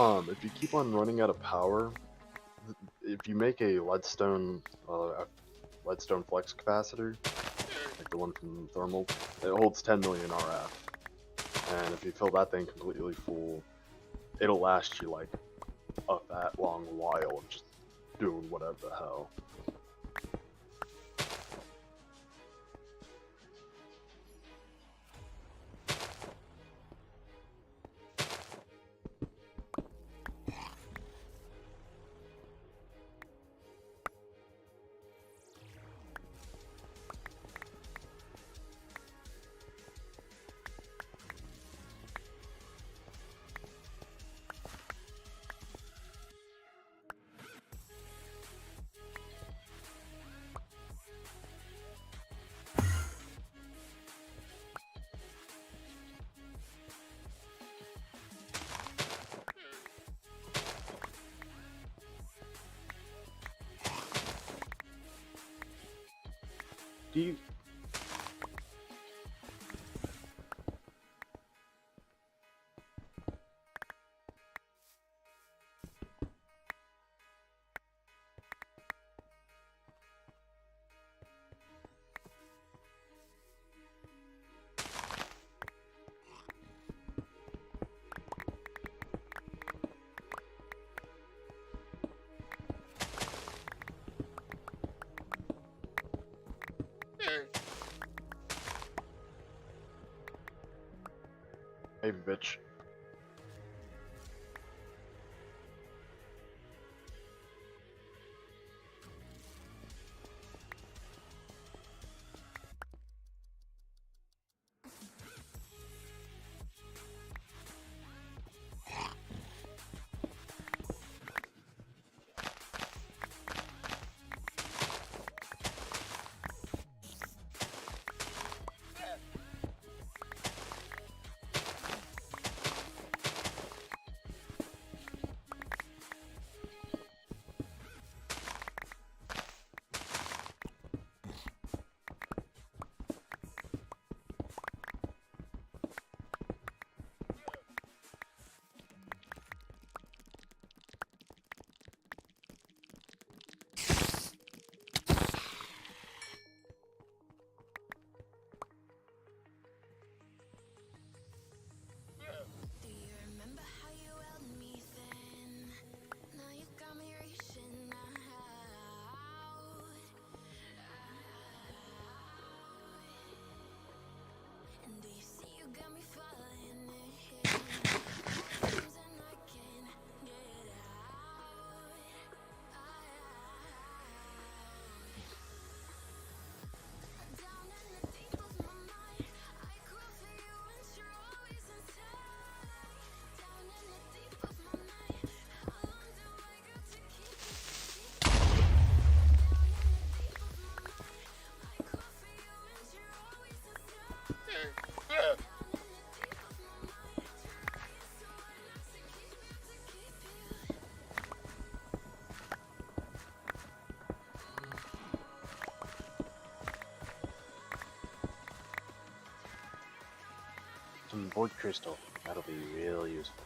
If you keep on running out of power, if you make a leadstone flex capacitor, like the one from thermal, it holds 10 million RF. And if you fill that thing completely full, it'll last you like a fat long while of just doing whatever the hell. Do you... Hey, bitch. Do you remember how you held me then? Now you got me reaching out. And do you see you got me falling in? Dreams and I can't get out. Down in the deep of my mind, I crawl for you and you're always inside. Down in the deep of my mind, how long do I got to keep you? Down in the deep of my mind, I crawl for you and you're always inside. Down in the deep of my mind, trying so hard not to keep you, to keep you. Some void crystal. That'll be real useful.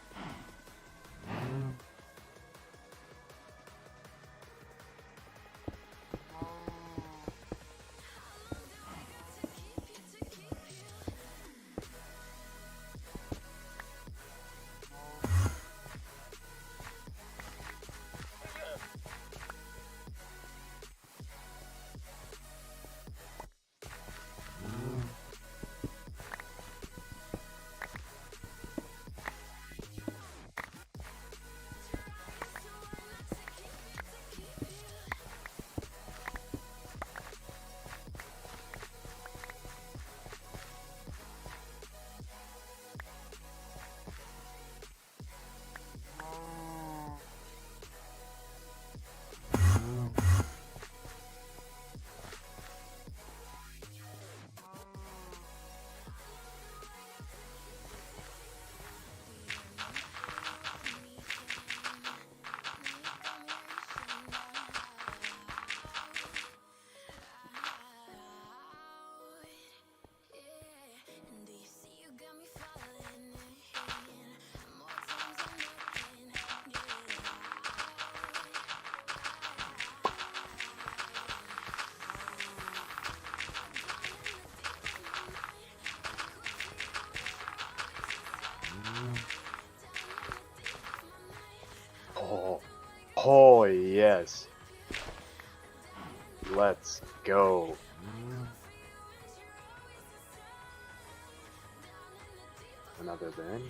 Oh, yes. Let's go. Another band.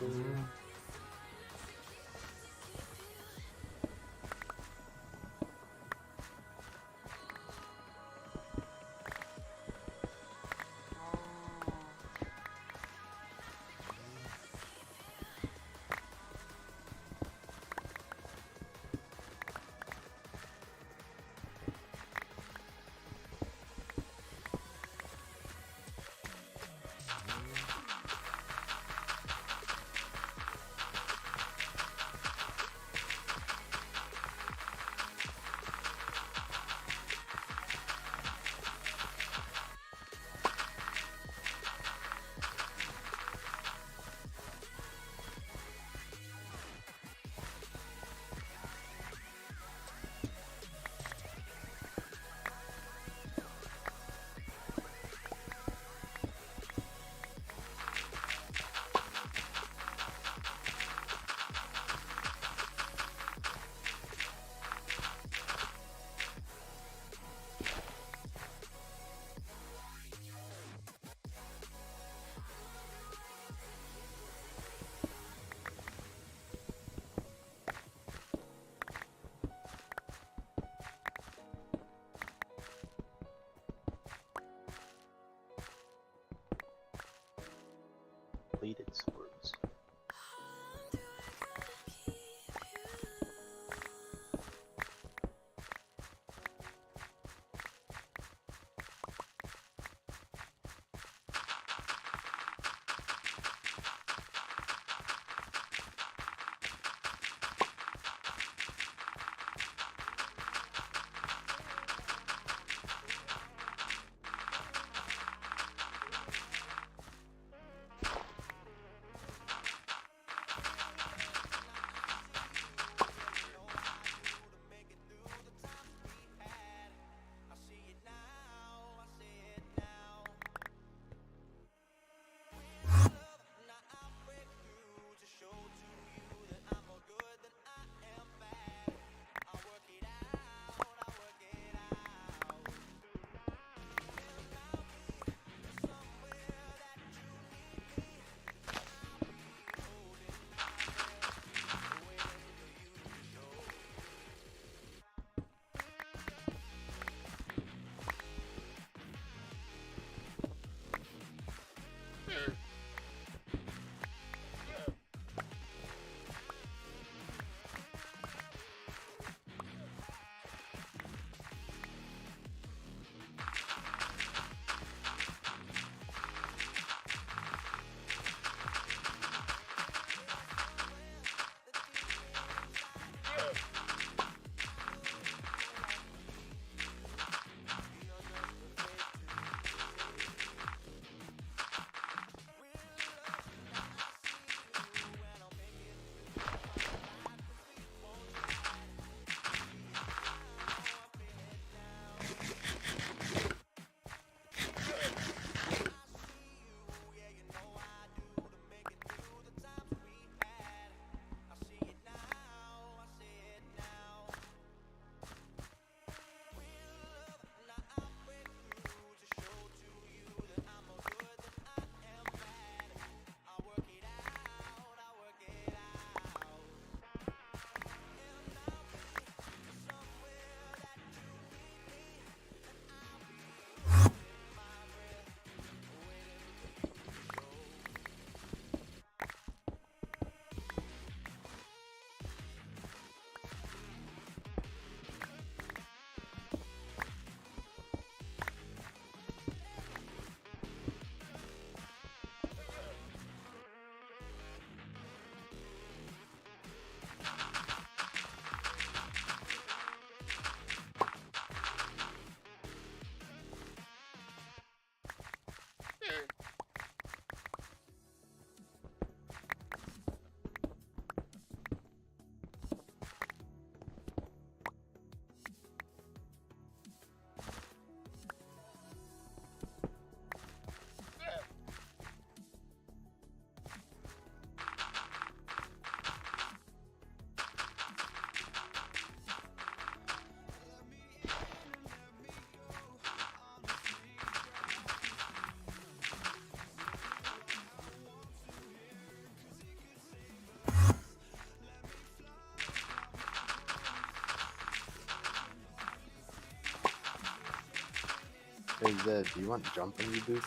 Hey Zed, do you want jump in your boots?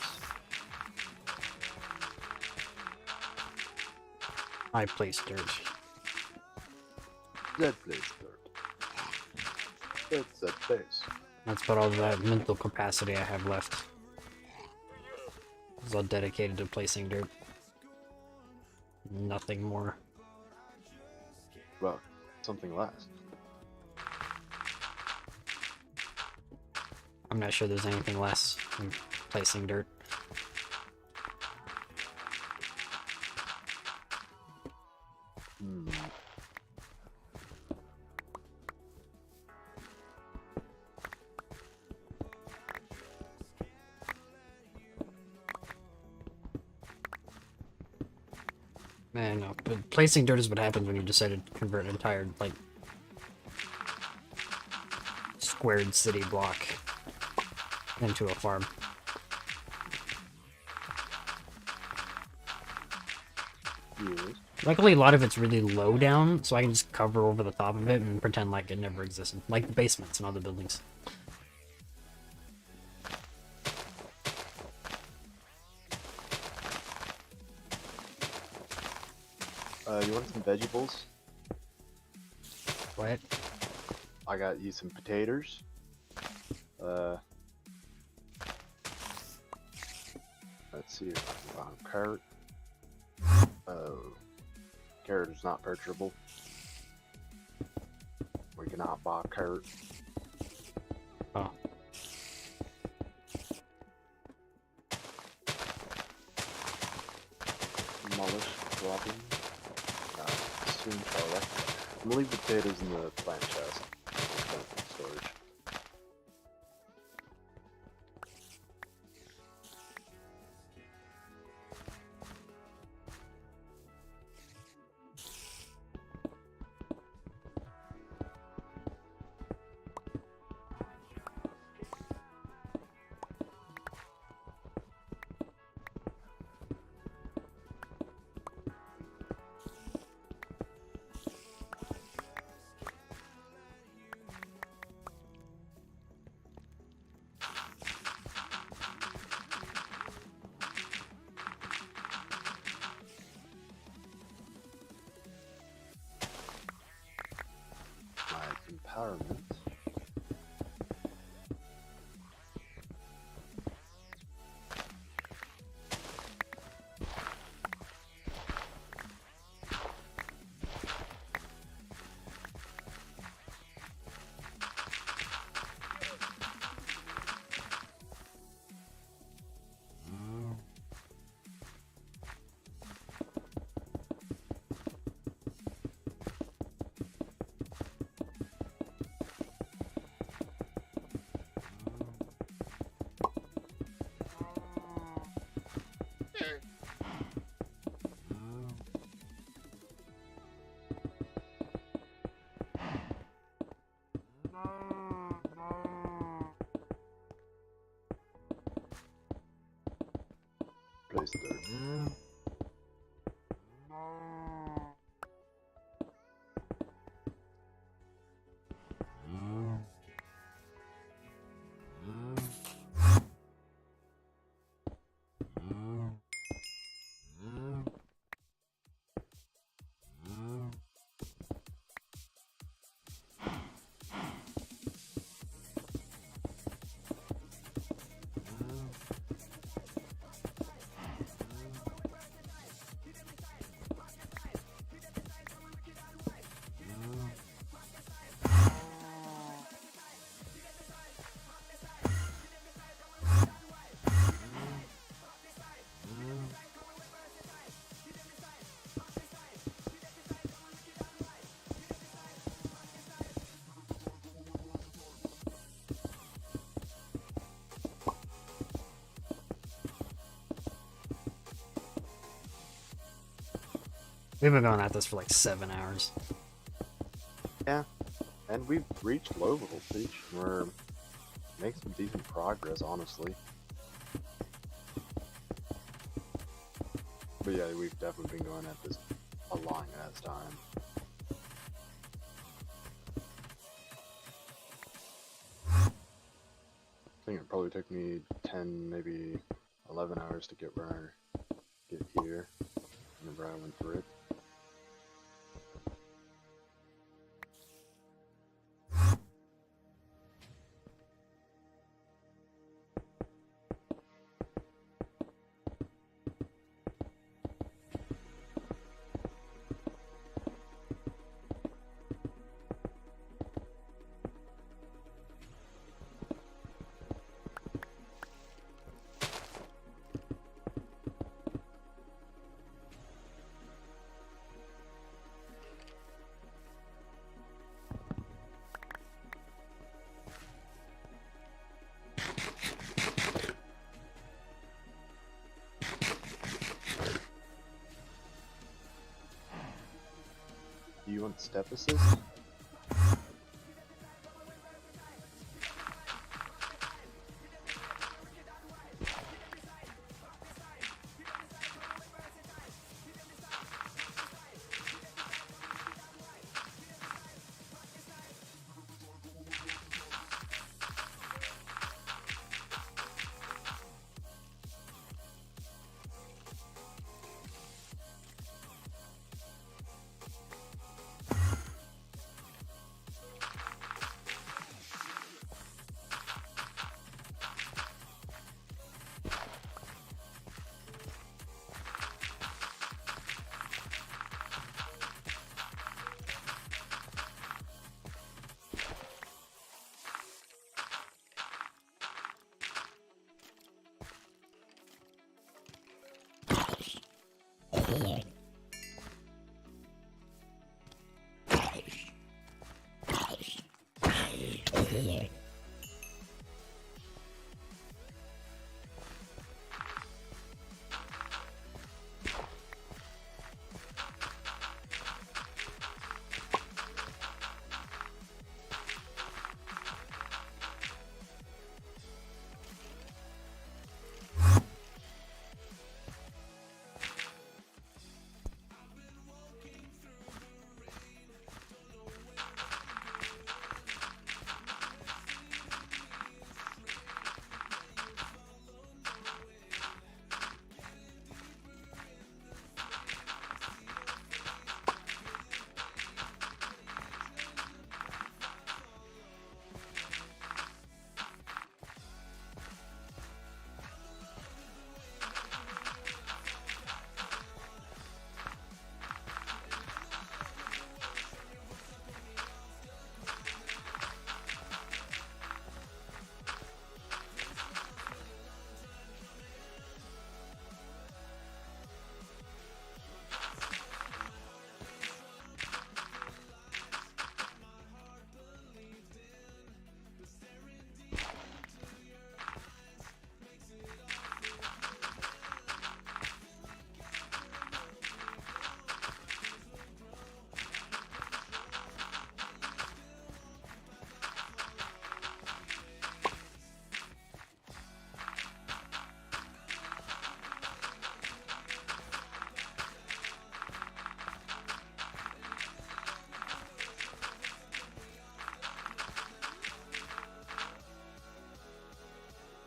I place dirt. Zed plays dirt. That's Zed plays. That's about all that mental capacity I have left. It's all dedicated to placing dirt. Nothing more. Well, something less. I'm not sure there's anything less than placing dirt. Hmm. Man, no, but placing dirt is what happens when you decide to convert an entire, like, squared city block into a farm. Yes. Luckily, a lot of it's really low down, so I can just cover over the top of it and pretend like it never existed. Like the basements and other buildings. You want some vegetables? What? I got you some potatoes. Let's see if I can find a carrot. Oh, carrot is not purchasable. We cannot buy a carrot. Oh. Mollusk dropping. Soon shall I. I'm gonna leave the potatoes in the plant chest. Storage. Empowerment. Place there. We've been going at this for like 7 hours. Yeah, and we've reached low voltage. We're making some decent progress, honestly. But yeah, we've definitely been going at this a long ass time. think it probably took me 10, maybe 11 hours to get here whenever I went through it. Do you want step assist?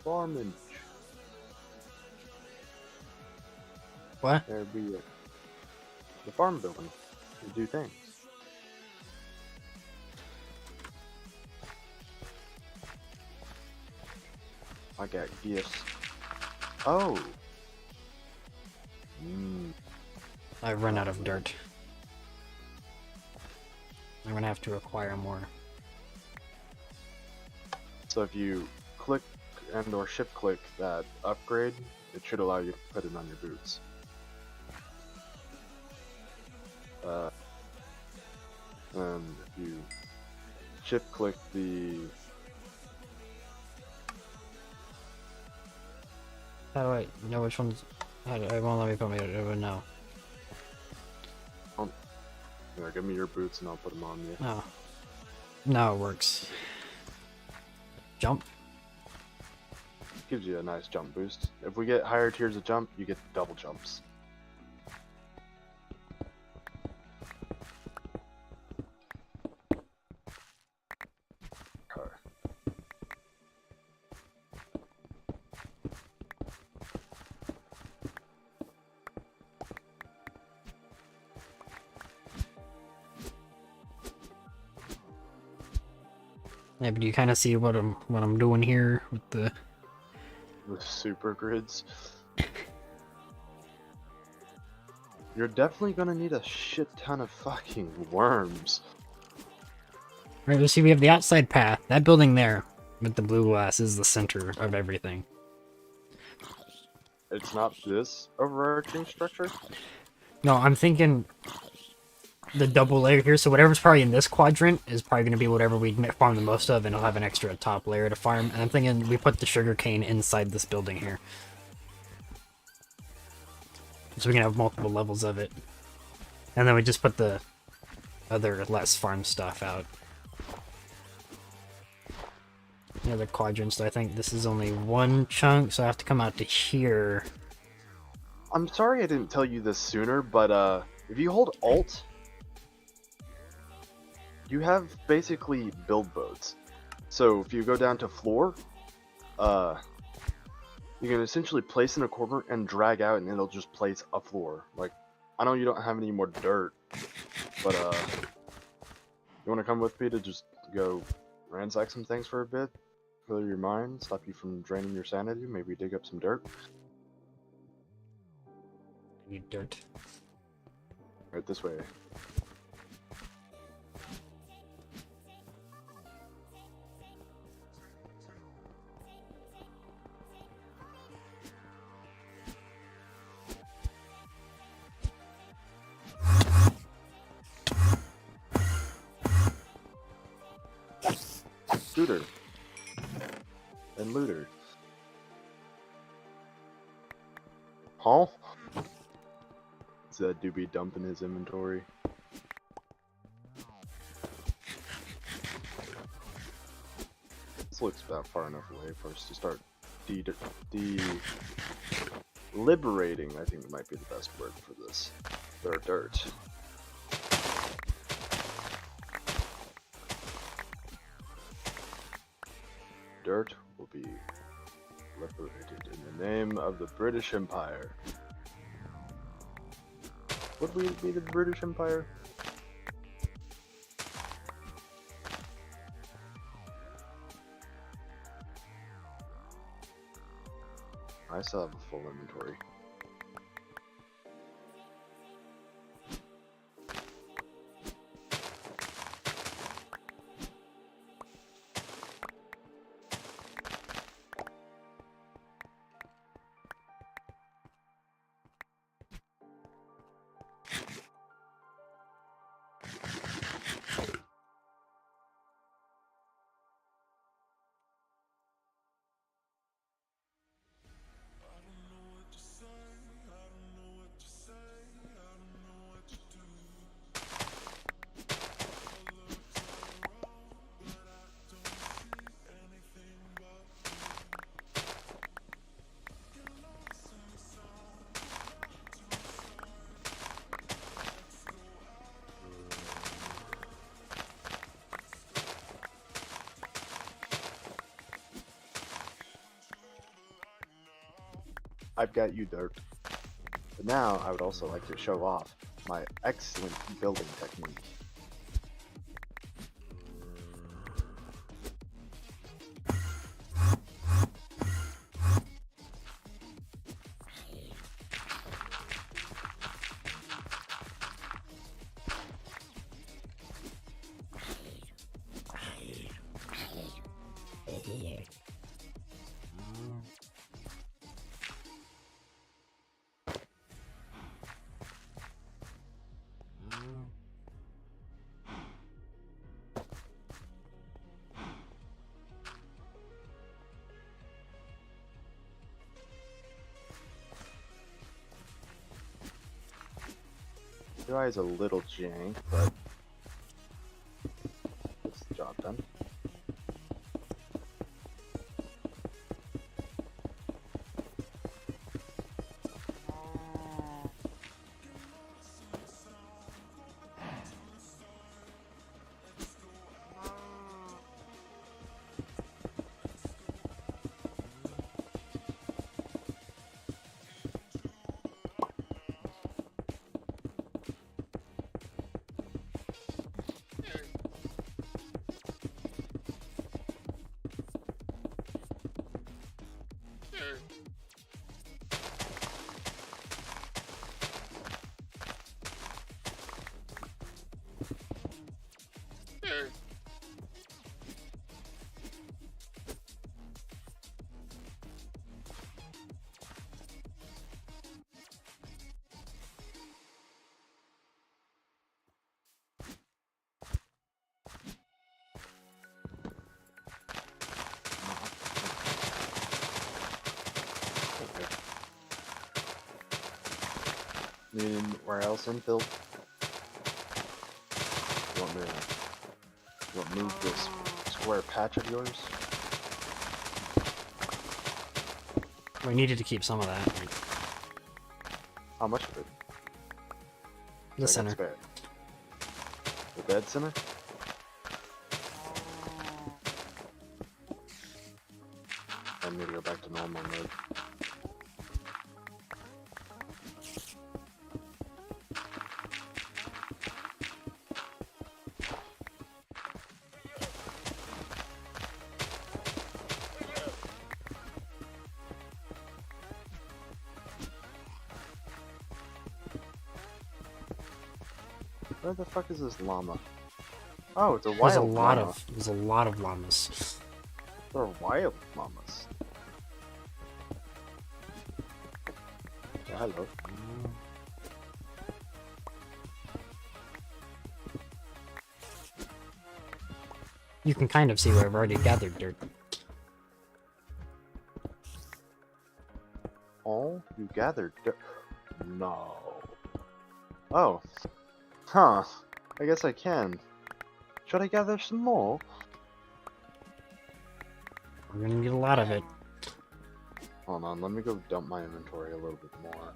Farming. What? There be it. The farm building. To do things. I got gifts. Oh. I've run out of dirt. I'm gonna have to acquire more. So if you click and or shift click that upgrade, it should allow you to put it on your boots. And if you shift click the How do I know which ones? It won't let me put me. It would know. here, give me your boots and I'll put them on you. Oh. Now it works. Jump. Gives you a nice jump boost. If we get higher tiers of jump, you get double jumps. Okay. Yeah, but you kind of see what I'm doing here with the. With super grids. You're definitely gonna need a shit ton of fucking worms. Right, let's see. We have the outside path. That building there with the blue glass is the center of everything. It's not this overarching structure? No, I'm thinking the double layer here. So whatever's probably in this quadrant is probably going to be whatever we farm the most of, and it'll have an extra top layer to farm. And I'm thinking we put the sugar cane inside this building here, so we can have multiple levels of it. And then we just put the other less farm stuff out. The other quadrants, I think this is only one chunk, so I have to come out to here. I'm sorry I didn't tell you this sooner, but if you hold Alt, you have basically build boats. So if you go down to floor, you can essentially place in a corner and drag out, and it'll just place a floor. Like, I know you don't have any more dirt, but you want to come with me to just go ransack some things for a bit? Clear your mind, stop you from draining your sanity, maybe dig up some dirt. Need dirt. Right this way. Shooter. And looter. Huh? Is that doobie dumping his inventory? This looks about far enough away for us to start liberating, I think might be the best word for this. Their dirt. Dirt will be liberated in the name of the British Empire. Would we be the British Empire? I still have a full inventory. I've got you, dirt. But now I would also like to show off my excellent building technique. UI is a little jank, but gets the job done. Anywhere else infill? You want to move this square patch of yours? We needed to keep some of that. Right? How much of it? The I got center. spare. The bed center? I need to go back to normal mode. Where the fuck is this llama? Oh, it's a wild llama. There's a lot of llamas. They're wild llamas. Oh, hello. You can kind of see where I've already gathered dirt. Oh, you gathered dirt. No. Oh. Huh. I guess I can. Should I gather some more? We're gonna get a lot of it. Hold on, let me go dump my inventory a little bit more.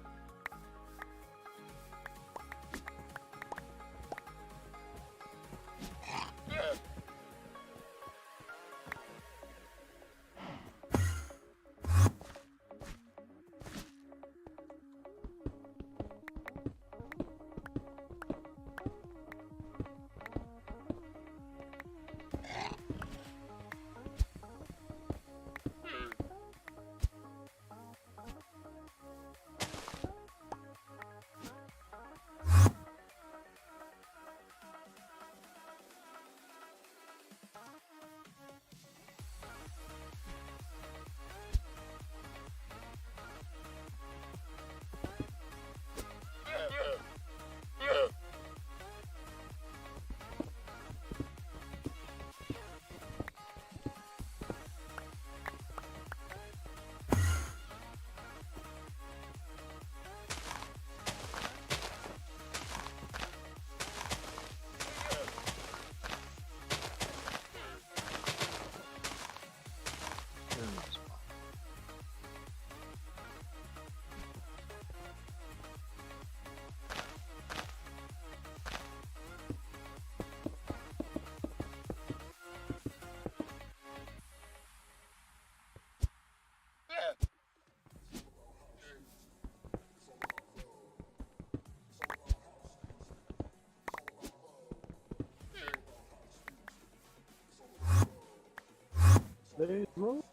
Let's move.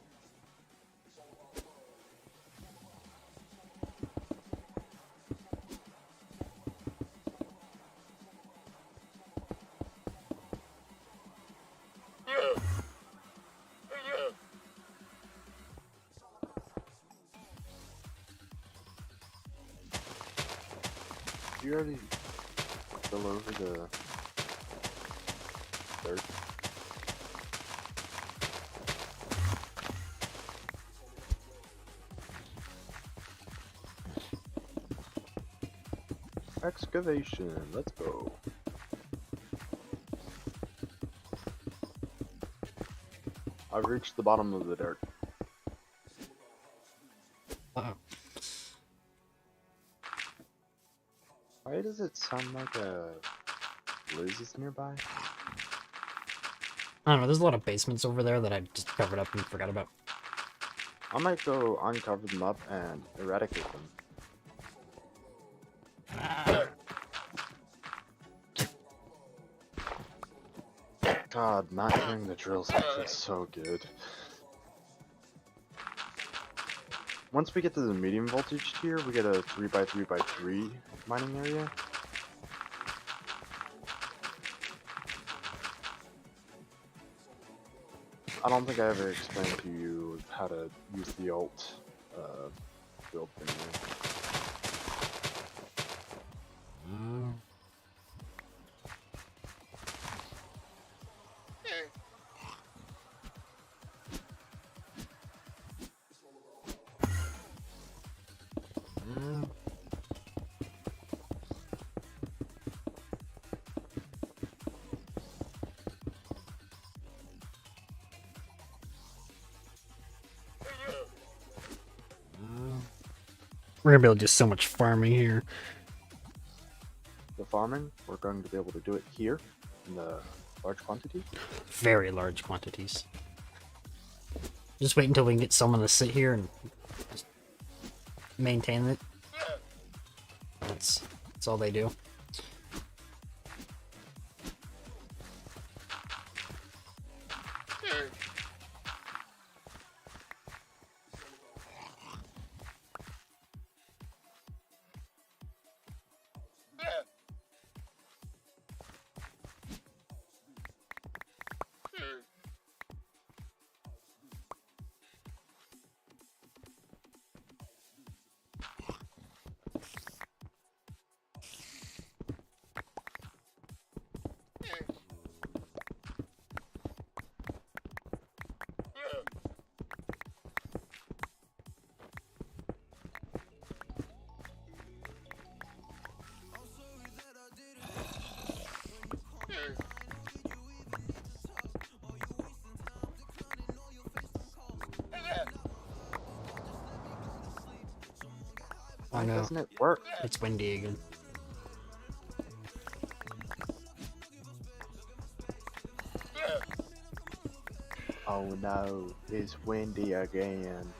You already fill over the dirt? Excavation, let's go. I've reached the bottom of the dirt. Uh-oh. Why does it sound like a Liz is nearby? I don't know, there's a lot of basements over there that I just covered up and forgot about. I might go uncover them up and eradicate them. God, not hearing the drill sound feels so good. Once we get to the medium voltage tier, we get a 3x3x3 mining area. I don't think I ever explained to you how to use the alt build menu. We're gonna be able to do so much farming here. The farming, we're going to be able to do it here in the large quantity. Very large quantities. Just wait until we can get someone to sit here and just maintain it. That's all they do. I Why know. doesn't it work? It's windy again. Oh no, it's windy again.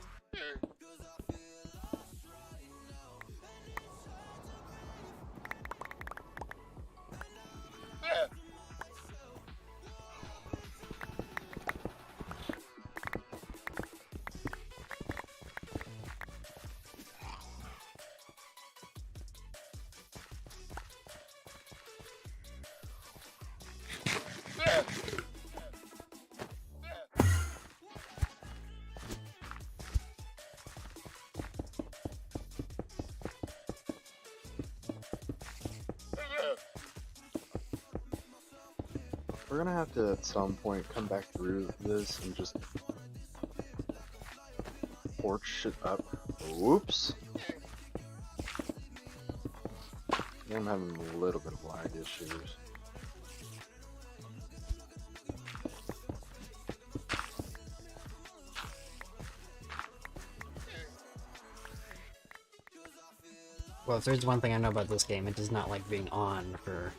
We're gonna have to at some point come back through this and just torch shit up. Whoops. I'm having a little bit of lag issues. Well, if there's one thing I know about this game, it does not like being on for...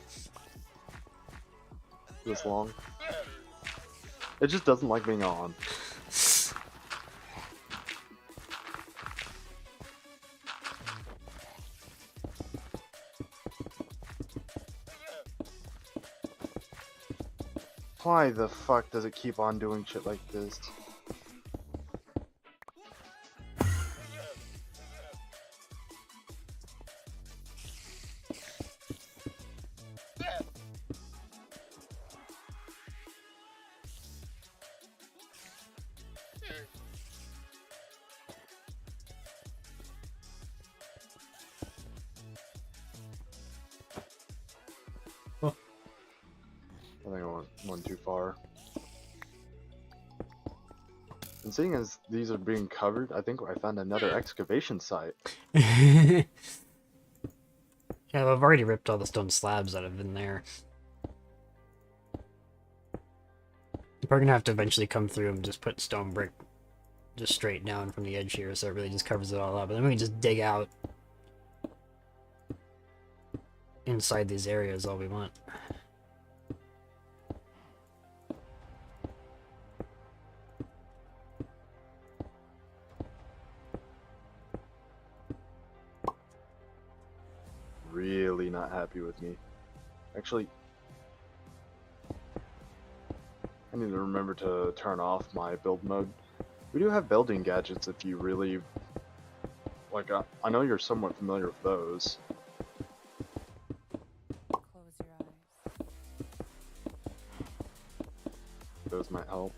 This long. It just doesn't like being on. Why the fuck does it keep on doing shit like this? I think I went too far. And seeing as these are being covered, I think I found another excavation site. Yeah, I've already ripped all the stone slabs that have been there. You're probably gonna have to eventually come through and just put stone brick just straight down from the edge here, so it really just covers it all up. And then we can just dig out inside these areas all we want. Really not happy with me. Actually, I need to remember to turn off my build mode. We do have building gadgets if you really... Like, I know you're somewhat familiar with those. Close your eyes. Those might help.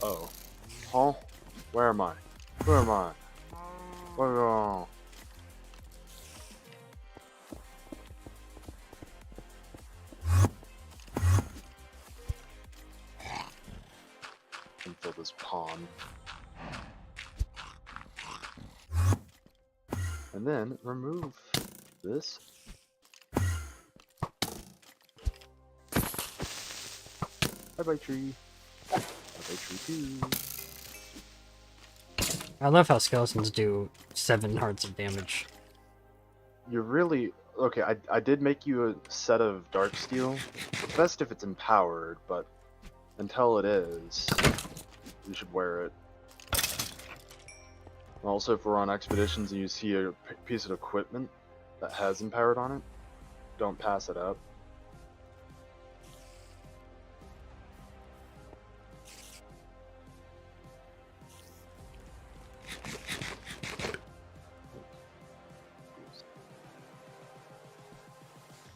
Oh. Oh, where am I? Where am I? Where? And fill this pond. And then remove this. Bye bye tree. Bye bye tree too. I love how skeletons do 7 hearts of damage. You really okay? I did make you a set of dark steel. It's best if it's empowered, but until it is, you should wear it. Also, if we're on expeditions and you see a piece of equipment that has empowered on it, don't pass it up.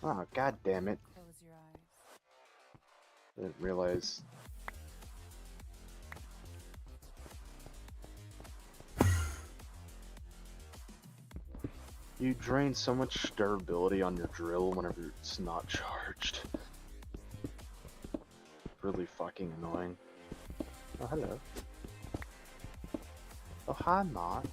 Oh, god damn it. Close your eyes. I didn't realize. You drain so much durability on your drill whenever it's not charged. Really fucking annoying. Oh, hello. Oh, hi, Mott.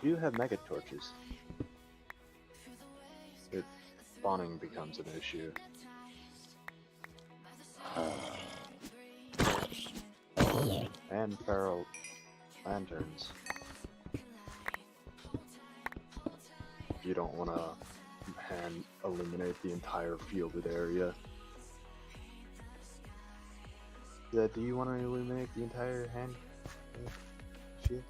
You have mega torches. Spawning becomes an issue. And feral lanterns. You don't want to hand illuminate the entire fielded area. Yeah, do you want to illuminate the entire hand? Shit.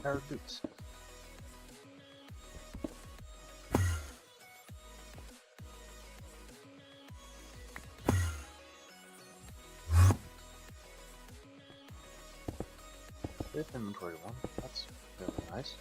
powered boots. Fifth inventory one. That's really nice.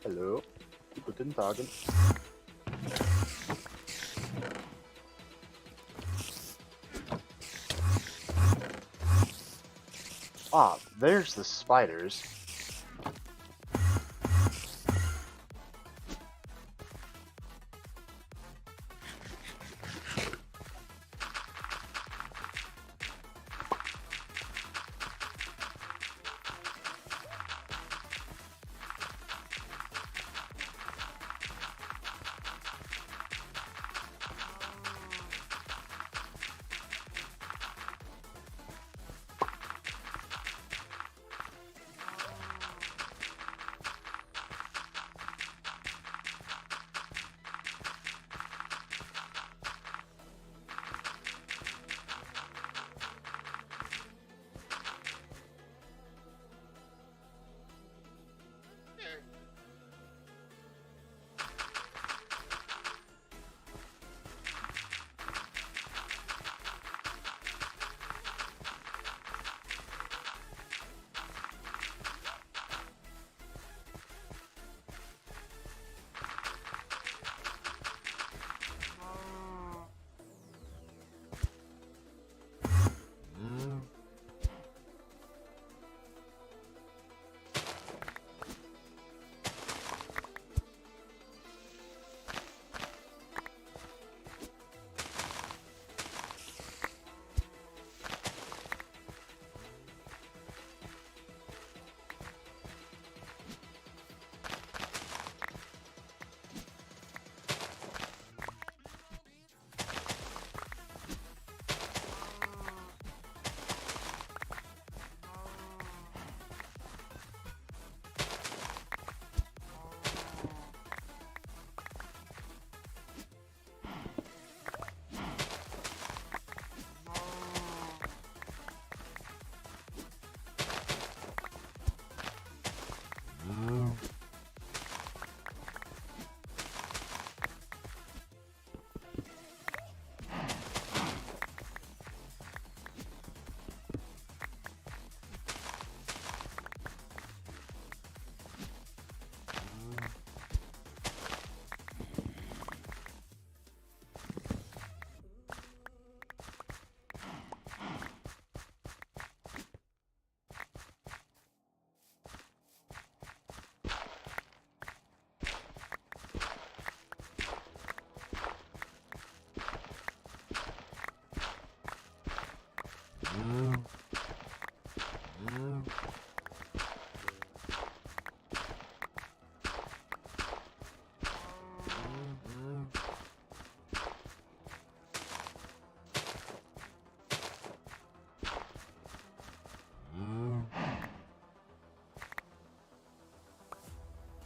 Hallo, guten Tag. Ah, there's the spiders.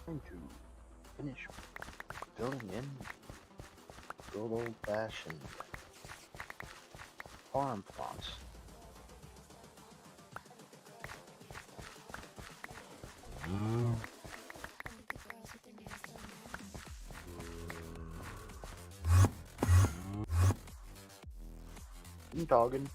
Going to finish filling in good old-fashioned farm plots. I'm dogging.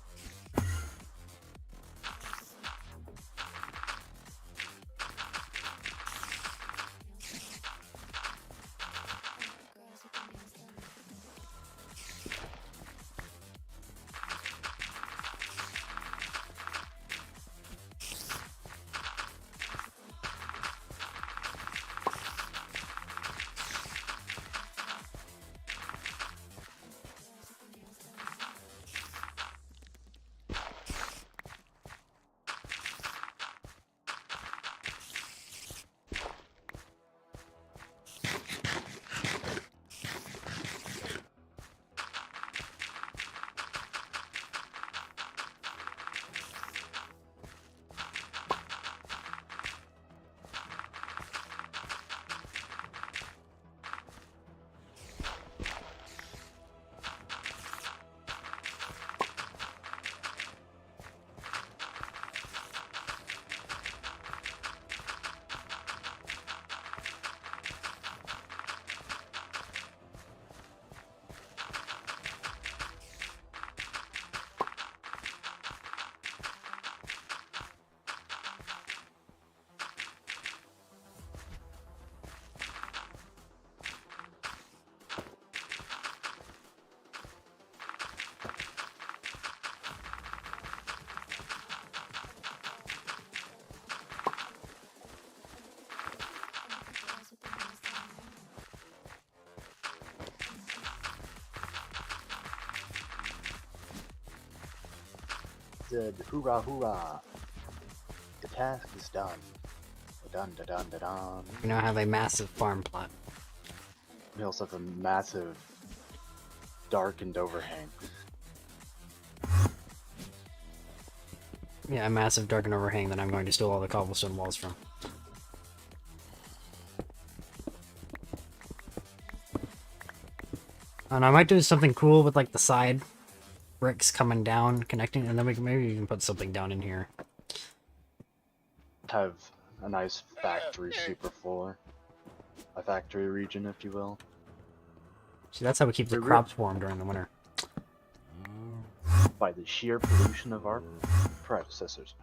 Z, hoorah hoorah! The task is done. Dun dun dun dun dun. We now have a massive farm plot. We also have a massive darkened overhang. Yeah, a massive darkened overhang that I'm going to steal all the cobblestone walls from. And I might do something cool with like the side bricks coming down, connecting, and then we can maybe even put something down in here. Have a nice factory super floor. A factory region, if you will. See, that's how we keep the crops warm during the winter. By the sheer pollution of our predecessors.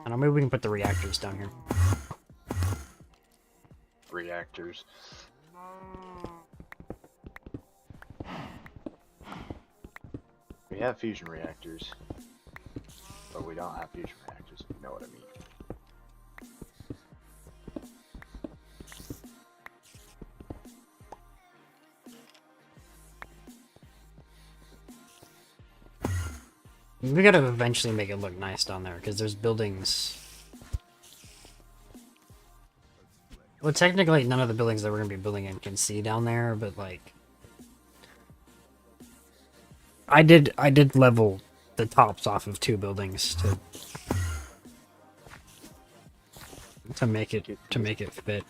And maybe we can put the reactors down here. Reactors. We have fusion reactors, but we don't have fusion reactors, if you know what I mean. We gotta eventually make it look nice down there, because there's buildings. Well, technically, none of the buildings that we're gonna be building in can see down there, but like, I did level the tops off of 2 buildings to make it fit.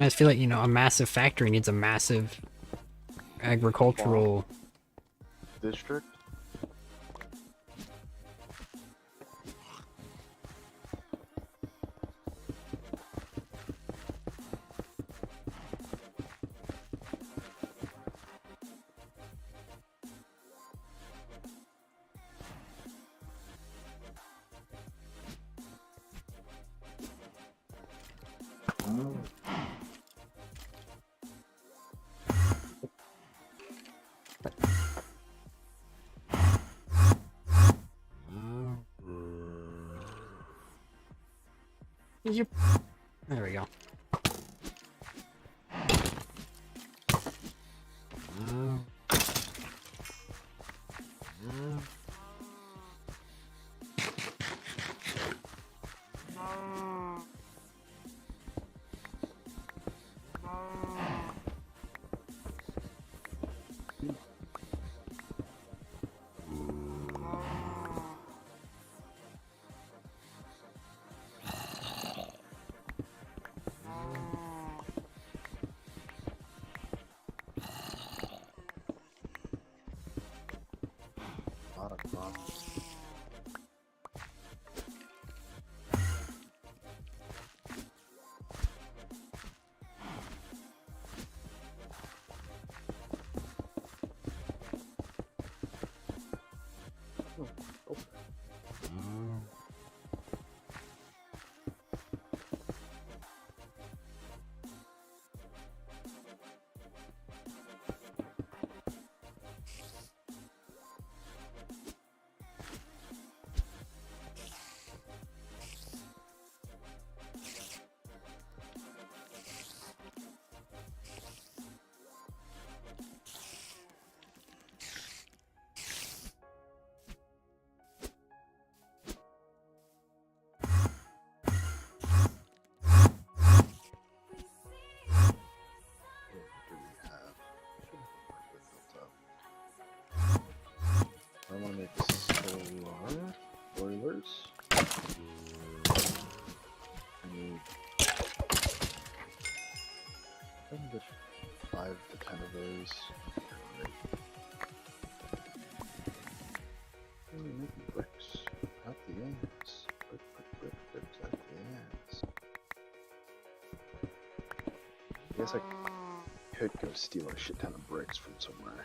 I just feel like, you know, a massive factory needs a massive agricultural District? Yep. There we go. I want to make solar boilers. I need 5 to 10 of those. Really making bricks out the ends. Bricks out the ends. I guess I could go steal a shit ton of bricks from somewhere.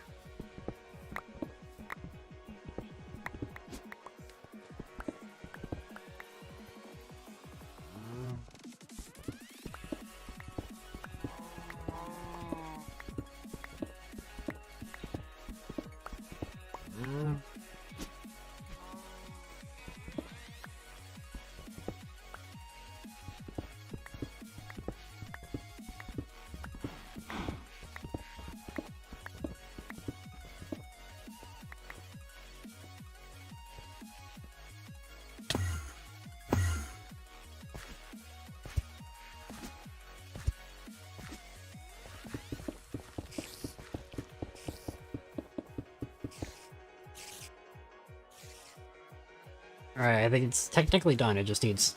Alright, I think it's technically done. It just needs...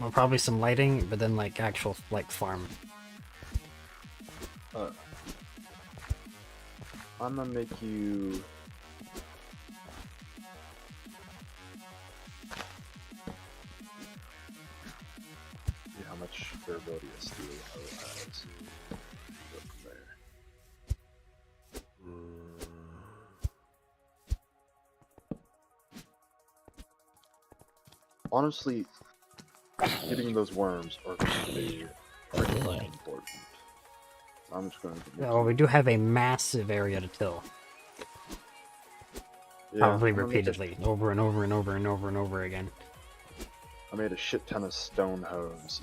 well, probably some lighting, but then like actual like farm. I'm gonna make you. See how much durability a steel has. Go from there. Honestly, getting those worms are going to be pretty important. I'm just going to. Yeah, well, we do have a massive area to till. Yeah, Probably I'm gonna make repeatedly, over and over and over and over and over again. I made a shit ton of stone hoes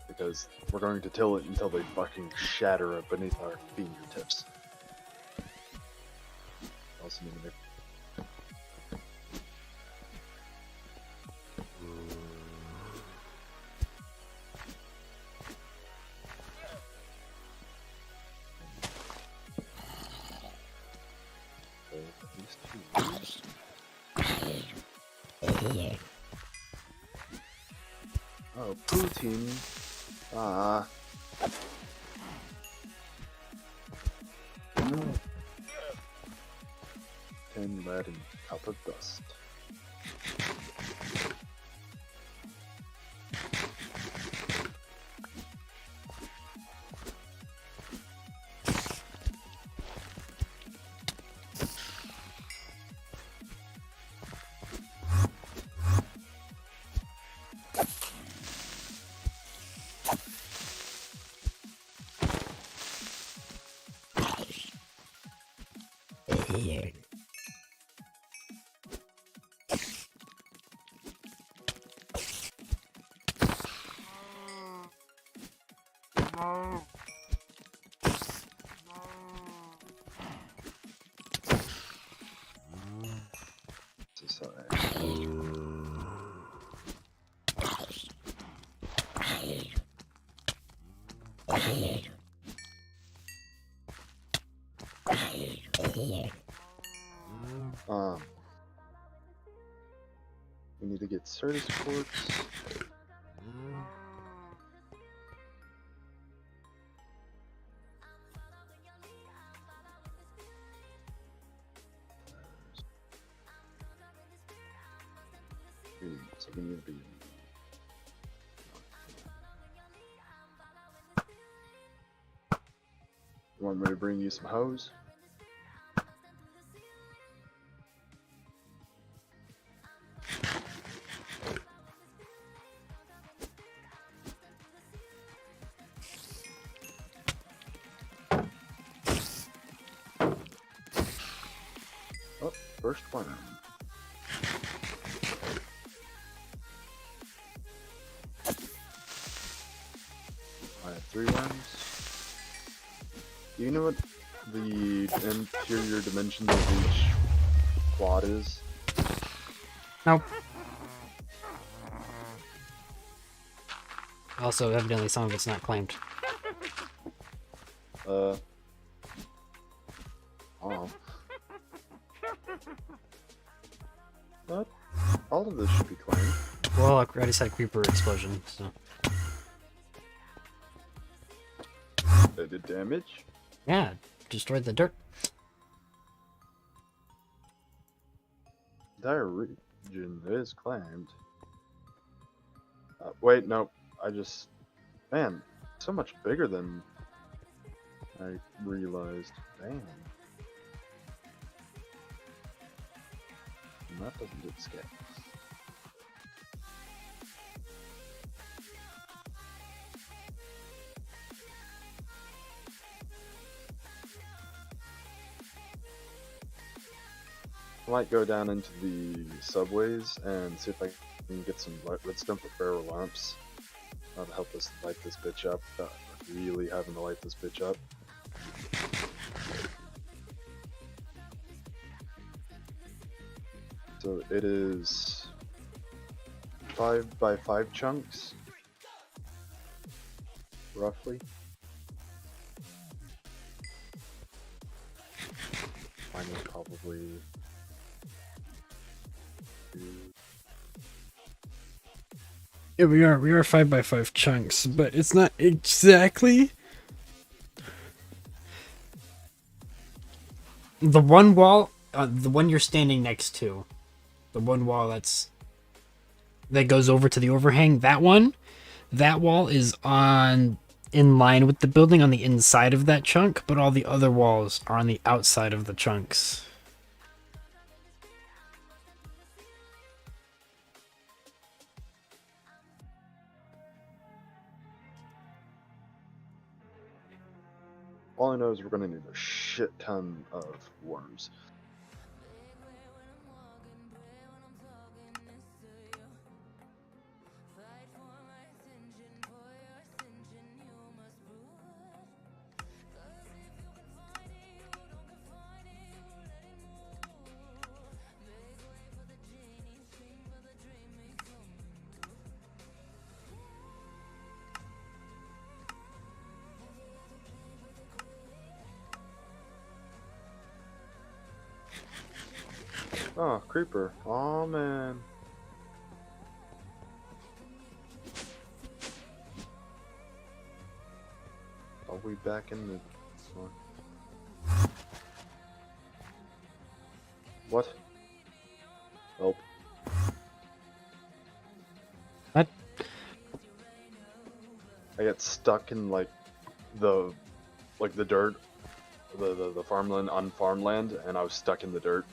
because we're going to till it until they fucking shatter beneath our fingertips. Also need to make... at least two. Oh, Putin. Ah. No. 10 lead and copper dust. We need to get Certus quartz. So we need to be. You want me to bring you some hose? Oh, first worm. I have 3 worms. Do you know what the interior dimensions of each quad is? Nope. Also, evidently some of it's not claimed. Oh. But all of this should be claimed. Well, I already said creeper explosion, so... They did damage? yeah, destroyed the dirt. Entire region is claimed. Wait, no. I just... Man, so much bigger than I realized. Damn. And that doesn't get scaled. I might go down into the subways and see if I can get some redstone for barrel lamps. That'll help us light this bitch up. Really having to light this bitch up. So it is 5 by 5 chunks, roughly. Minus probably. Yeah, we are 5x5 chunks, but it's not exactly the one wall. The one you're standing next to, the one wall that goes over to the overhang. That wall is in line with the building on the inside of that chunk, but all the other walls are on the outside of the chunks. All I know is we're gonna need a shit ton of worms. Oh, creeper. Oh man. Are we back in the... What? Help. What? I get stuck in like the dirt, the farmland on farmland, and I was stuck in the dirt.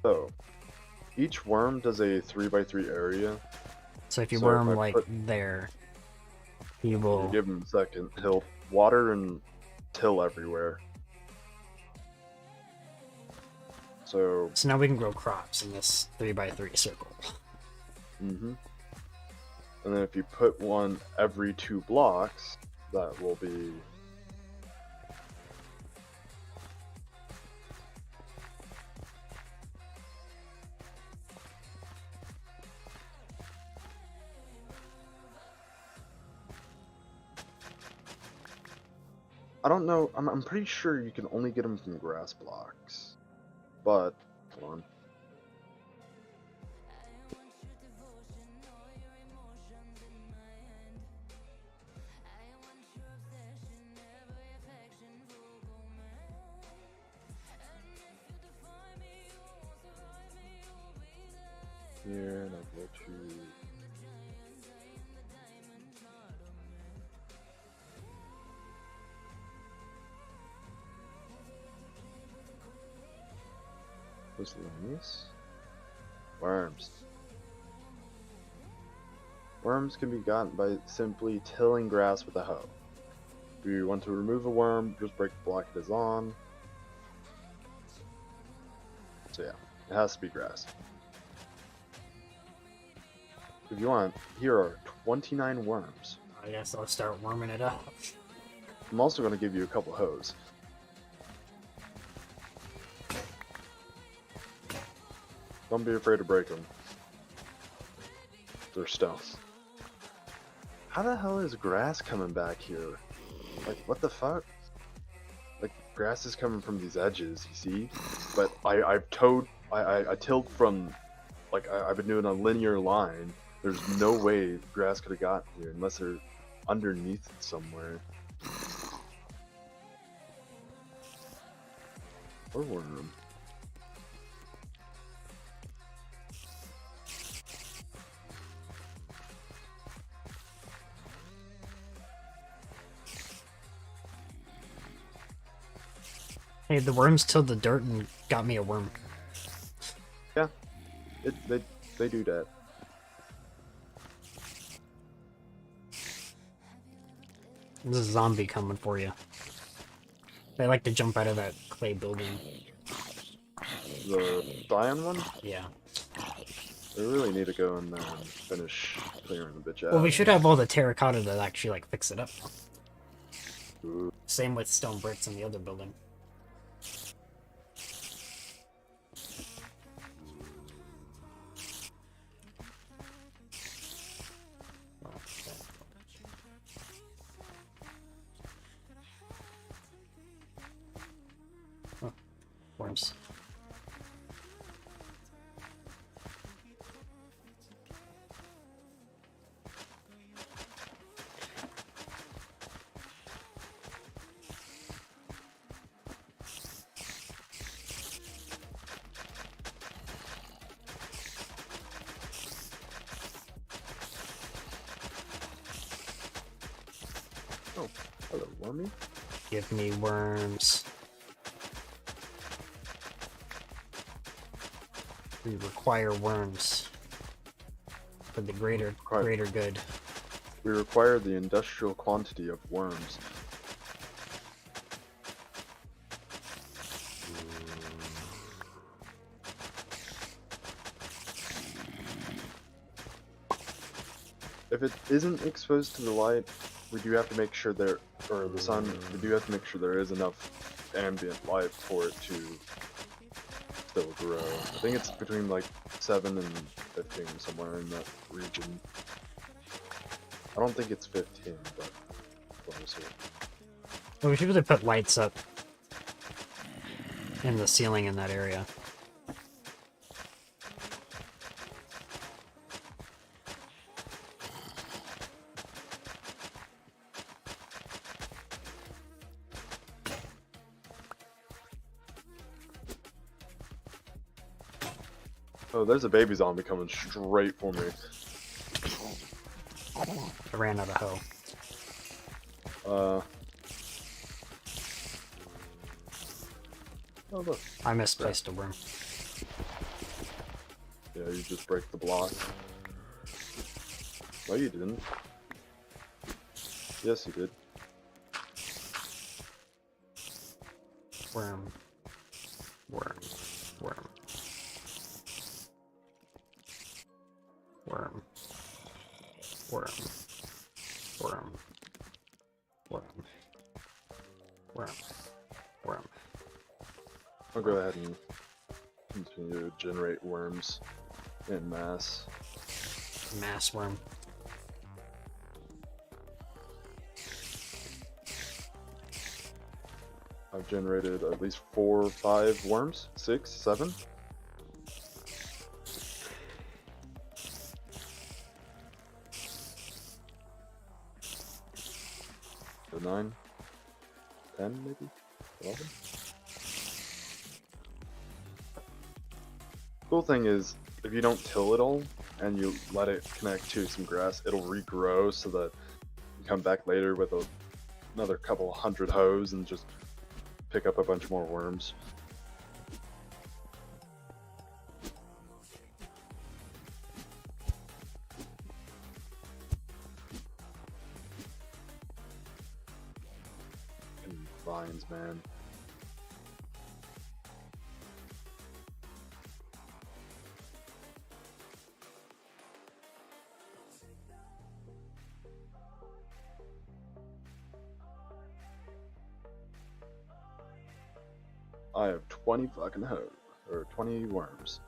So, each worm does a 3x3 area. So if you So worm if I like put- there, you You will. give him a second. He'll water and till everywhere. So, So now we can grow crops in this 3x3 circle. and then if you put one every 2 blocks, that will be... I don't know, I'm pretty sure you can only get them from grass blocks. But, hold on. Here, and I'll go to... Miscellaneous. Worms. Worms can be gotten by simply tilling grass with a hoe. If you want to remove a worm, just break the block it is on. So yeah, it has to be grass. If you want, here are 29 worms. I guess I'll start warming it up. I'm also going to give you a couple hoes. Don't be afraid to break them. They're stones. How the hell is grass coming back here? Like, what the fuck? Like, grass is coming from these edges, you see? But I tilled from, like, I've been doing a linear line. There's no way grass could have gotten here unless they're underneath it somewhere. Or worm. Hey, the worms tilled the dirt and got me a worm. Yeah, they do that. There's a zombie coming for you. They like to jump out of that clay building. The cyan one? Yeah. We really need to go in there and finish clearing the bitch out. Well, we should have all the terracotta to actually like fix it up. Ooh. Same with stone bricks in the other building. worms. Oh, hello, Wormy. Give me worms. We require worms for the greater good. We require the industrial quantity of worms. If it isn't exposed to the light, we do have to make sure there, or the sun, we do have to make sure there is enough ambient light for it to still grow. I think it's between like 7 and 15, somewhere in that region. I don't think it's 15, but we'll see. Well, we should really put lights up in the ceiling in that area. Oh, there's a baby zombie coming straight for me. I ran out of hoe. Oh look. I misplaced a worm. Yeah, you just break the block. No, you didn't. Yes, you did. Worm. Worm. Worm. Worm. Worm. Worm. Worm. Worm. Worm. I'll go ahead and continue to generate worms in mass. Mass worm. I've generated at least 4 or 5 worms. 6, 7. So 9, 10 maybe? 11? Cool thing is, if you don't till it all, and you let it connect to some grass, it'll regrow so that you come back later with another couple 100 hoes and just pick up a bunch more worms. And vines, man. I have 20 fucking hoes, or 20 worms.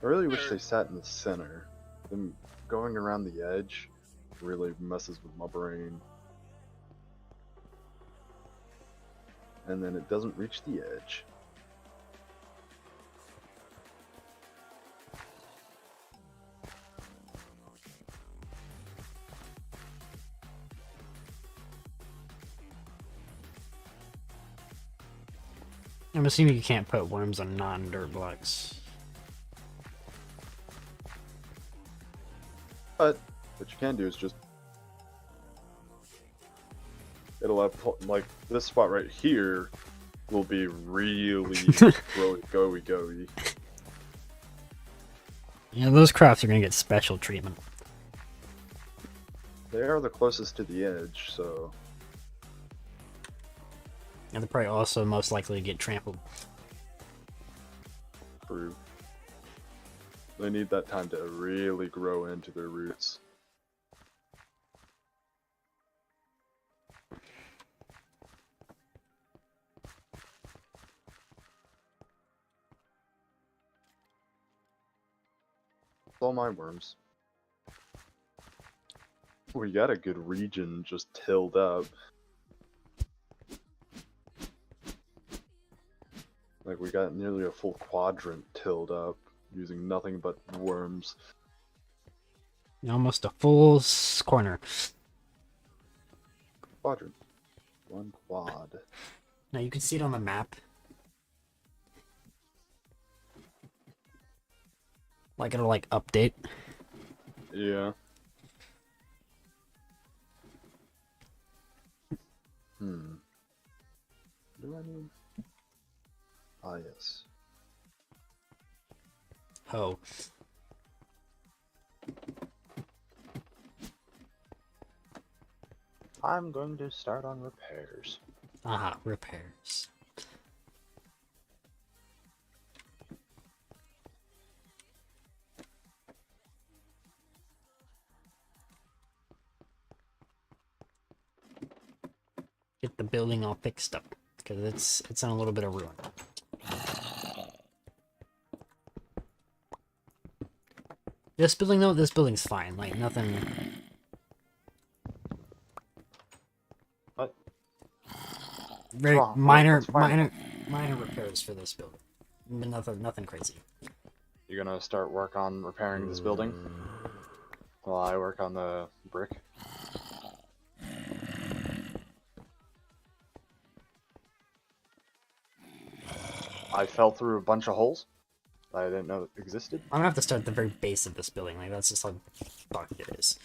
I really wish they sat in the center. Them going around the edge really messes with my brain. And then it doesn't reach the edge. I'm assuming you can't put worms on non-dirt blocks. But what you can do is just, it'll have, like, this spot right here will be really goey. Yeah, those crops are gonna get special treatment. They are the closest to the edge, so And they're probably also most likely to get trampled. true. They need that time to really grow into their roots. Careful of my worms. We got a good region just tilled up. Like, we got nearly a full quadrant tilled up using nothing but worms. Almost a full corner. Quadrant. One quad. Now you can see it on the map. Like it'll like update. Yeah. What do I need? Ah, yes. Oh. I'm going to start on repairs. Aha, repairs. Get the building all fixed up, because it's in a little bit of ruin. This building though, this building's fine. Like nothing. What? Very wrong? minor, What's fine? minor repairs for this building. But nothing crazy. You gonna start work on repairing this building? While I work on the brick? I fell through a bunch of holes that I didn't know existed. I'm gonna have to start at the very base of this building. Like that's just how fucked it is.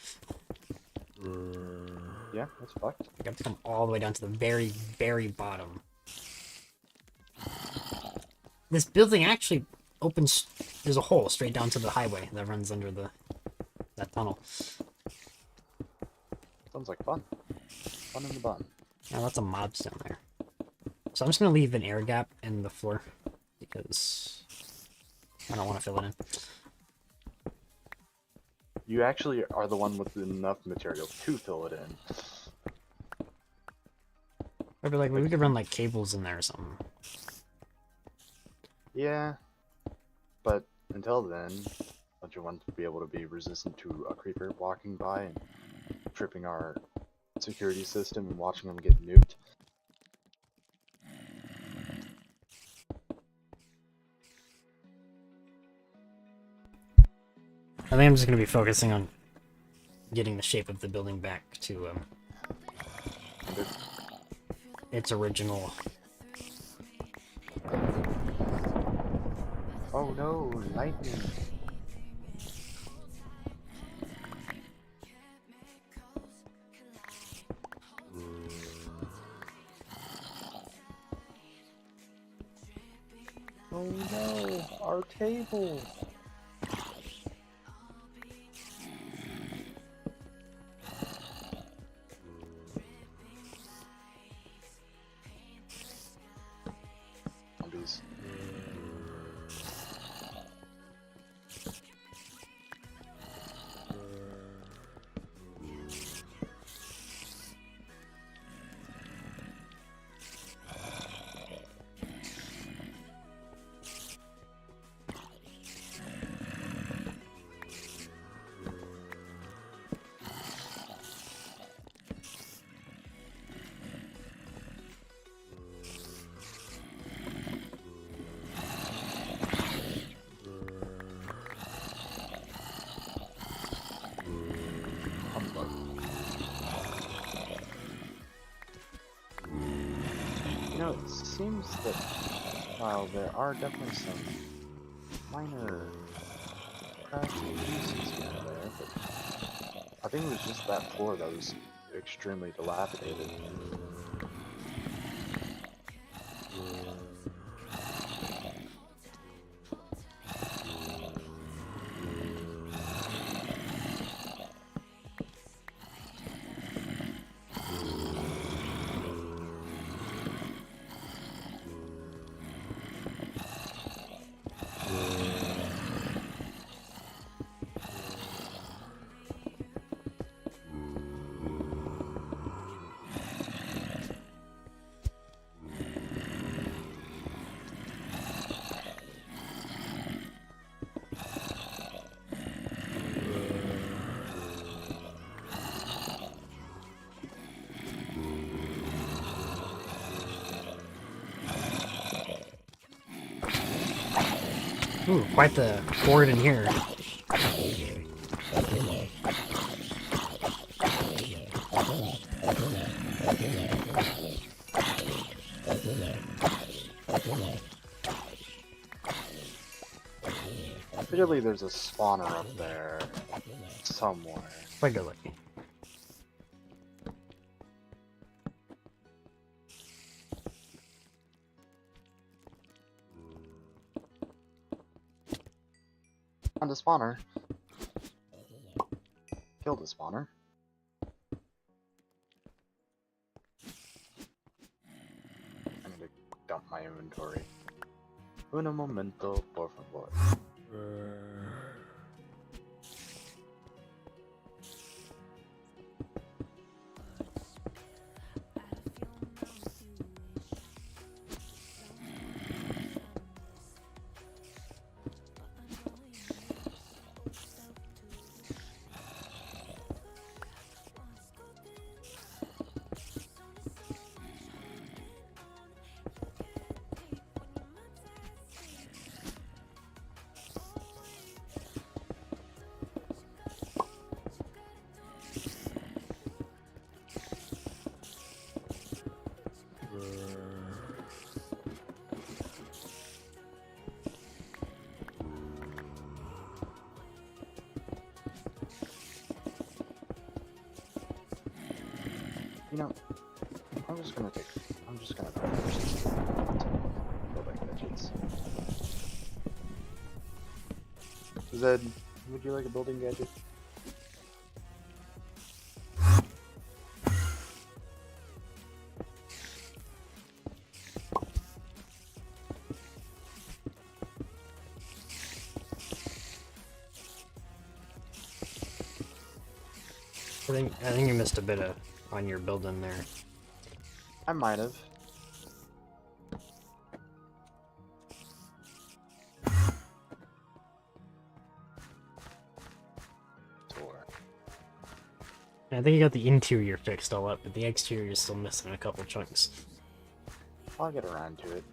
Yeah, that's fucked. I have to come all the way down to the very, very bottom. This building actually opens. There's a hole straight down to the highway that runs under that tunnel. Sounds like fun. Fun in the bun. Now lots of mobs down there. So I'm just gonna leave an air gap in the floor because I don't want to fill it in. You actually are the one with enough material to fill it in. Or like we could run like cables in there or something. Yeah, but until then, don't you want to be able to be resistant to a creeper walking by and tripping our security system and watching them get nuked? I think I'm just gonna be focusing on getting the shape of the building back to its original. Oh no, lightning! Oh no, our table! Zombies. You know, it seems that while there are definitely some minor cracks and pieces here and there, but I think it was just that floor that was extremely dilapidated. Ooh, quite the board in here. Clearly there's a spawner up there somewhere. Regularly. Found a spawner. Killed a spawner. I need to dump my inventory. Uno momento, por favor. You know, I'm just gonna purchase building gadgets. Zed, would you like a building gadget? I think you missed a bit of on your building there. I might have. I think you got the interior fixed all up, but the exterior is still missing a couple chunks. I'll get around to it.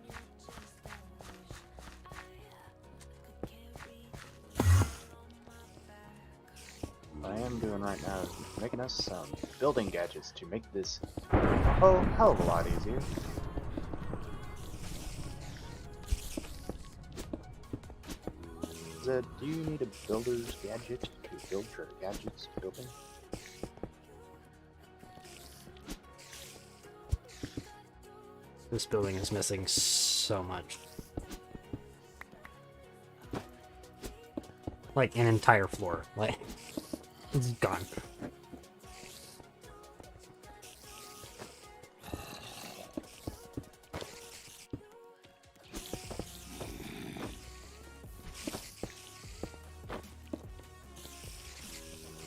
What I am doing right now is making us some building gadgets to make this a hell of a lot easier. Zed, do you need a builder's gadget to build your gadgets building? This building is missing so much. Like an entire floor. Like, it's gone.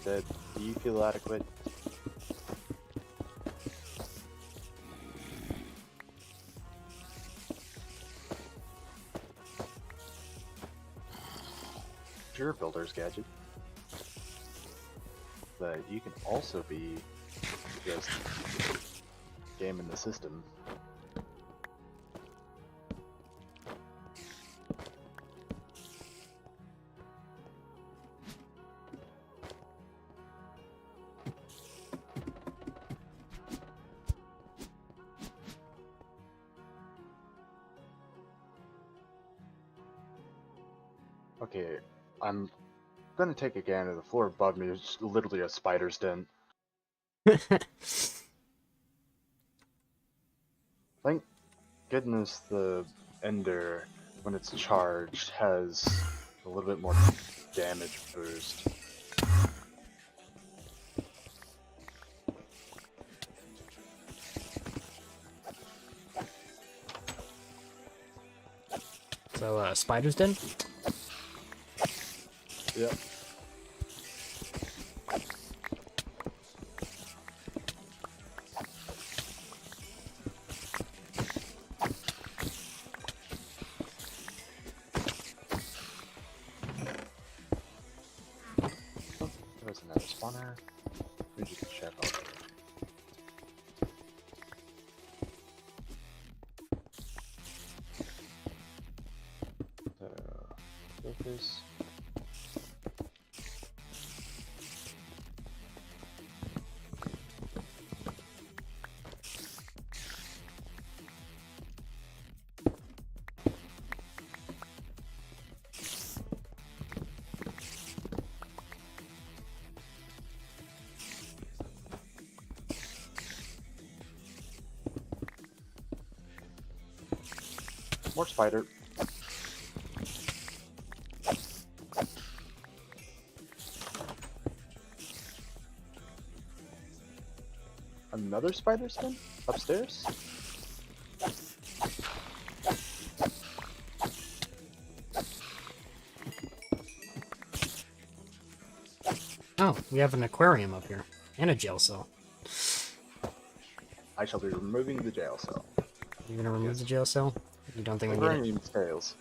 Zed, do you feel adequate? Your builder's gadget, but you can also be just gaming the system. Okay, I'm gonna take a gander. The floor above me is just literally a spider's den. Thank goodness the Ender, when it's charged, has a little bit more damage boost. So, spider's den? Yep. There's another spawner. We just check all of it. So, spiders. More spider. Another spider skin? Upstairs? Oh, we have an aquarium up here. And a jail cell. I shall be removing the jail cell. You're gonna remove the jail cell? You don't think we need it? Aquarium fails.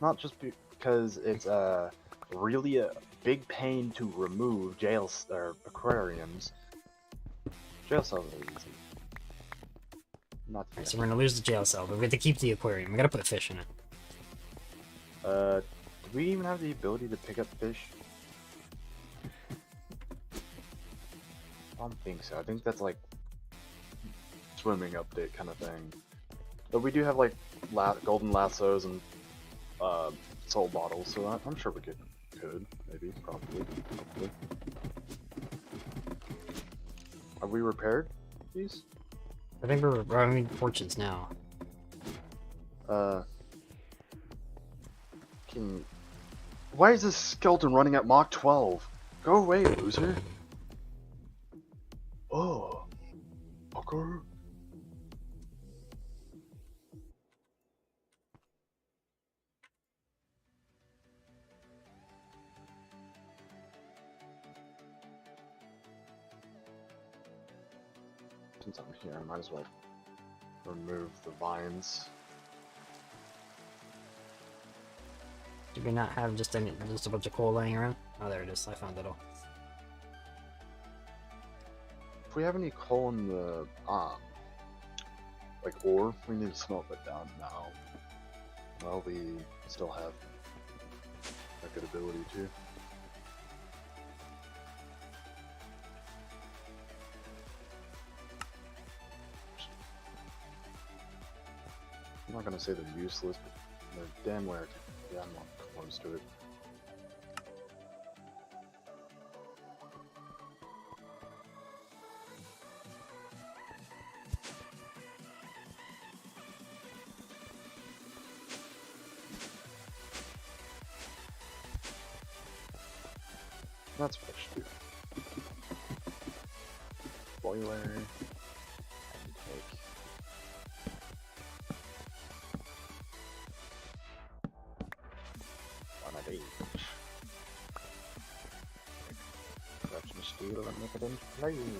Not just because it's really a big pain to remove or aquariums. Jail cells are easy. Not Alright, so we're gonna lose the jail cell, but we have to keep the aquarium. We gotta put fish in it. do we even have the ability to pick up fish? I don't think so. I think that's like swimming update kind of thing. But we do have like golden lassos and soul bottles, so I'm sure we could, maybe, probably, hopefully. Are we repaired these? I think we're running fortunes now. Why is this skeleton running at Mach 12? Go away, loser. Oh. Okay. Since I'm here, I might as well remove the vines. Do we not have just a bunch of coal laying around? Oh, there it is. I found it all. If we have any coal in the like ore, we need to smelt it down now. Well, we still have a good ability to. I'm not gonna say they're useless, but they're damn close to it. That's what I should do. Boiler. And take. One of each. Grab some steel and make it into flame.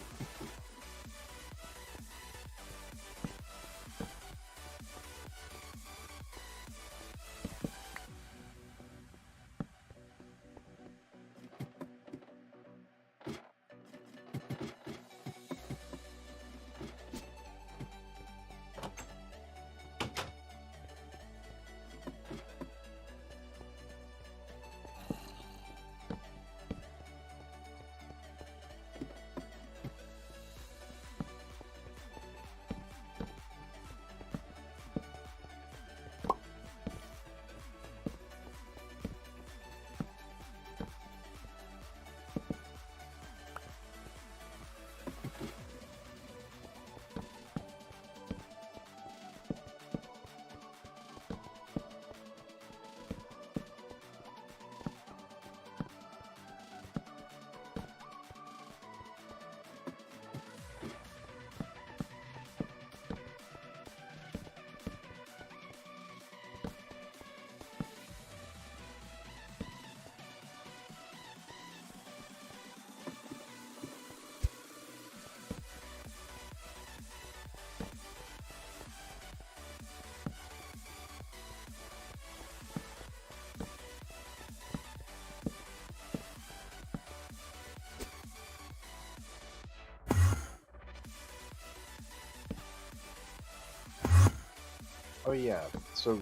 Oh yeah, so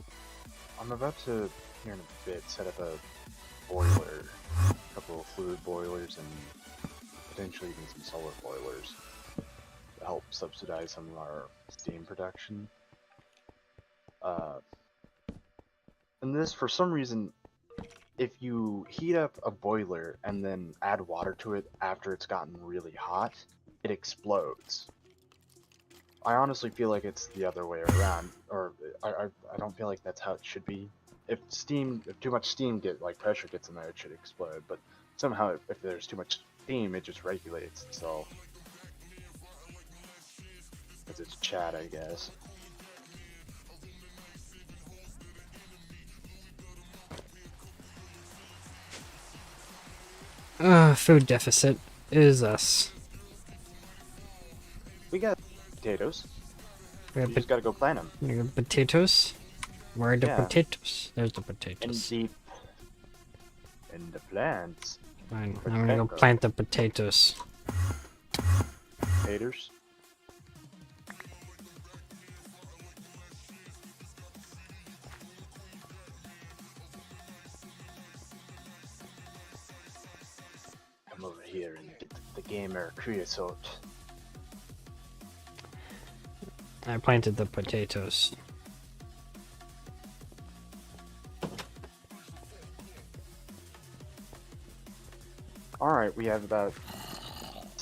I'm about to here in a bit set up a boiler, a couple of fluid boilers, and potentially even some solar boilers to help subsidize some of our steam production. And this, for some reason, if you heat up a boiler and then add water to it after it's gotten really hot, it explodes. I honestly feel like it's the other way around, or I don't feel like that's how it should be. If too much steam pressure gets in there, it should explode. But somehow, if there's too much steam, it just regulates itself. Because it's chat, I guess. Food deficit is us. We got potatoes. We You got, just gotta go plant them. we got potatoes. Where are the Yeah. potatoes? There's the And potatoes. deep in the plants. Fine, I'm gonna go Potato. plant the potatoes. Taters. Come over here and get the gamer creosote. I planted the potatoes. Alright, we have about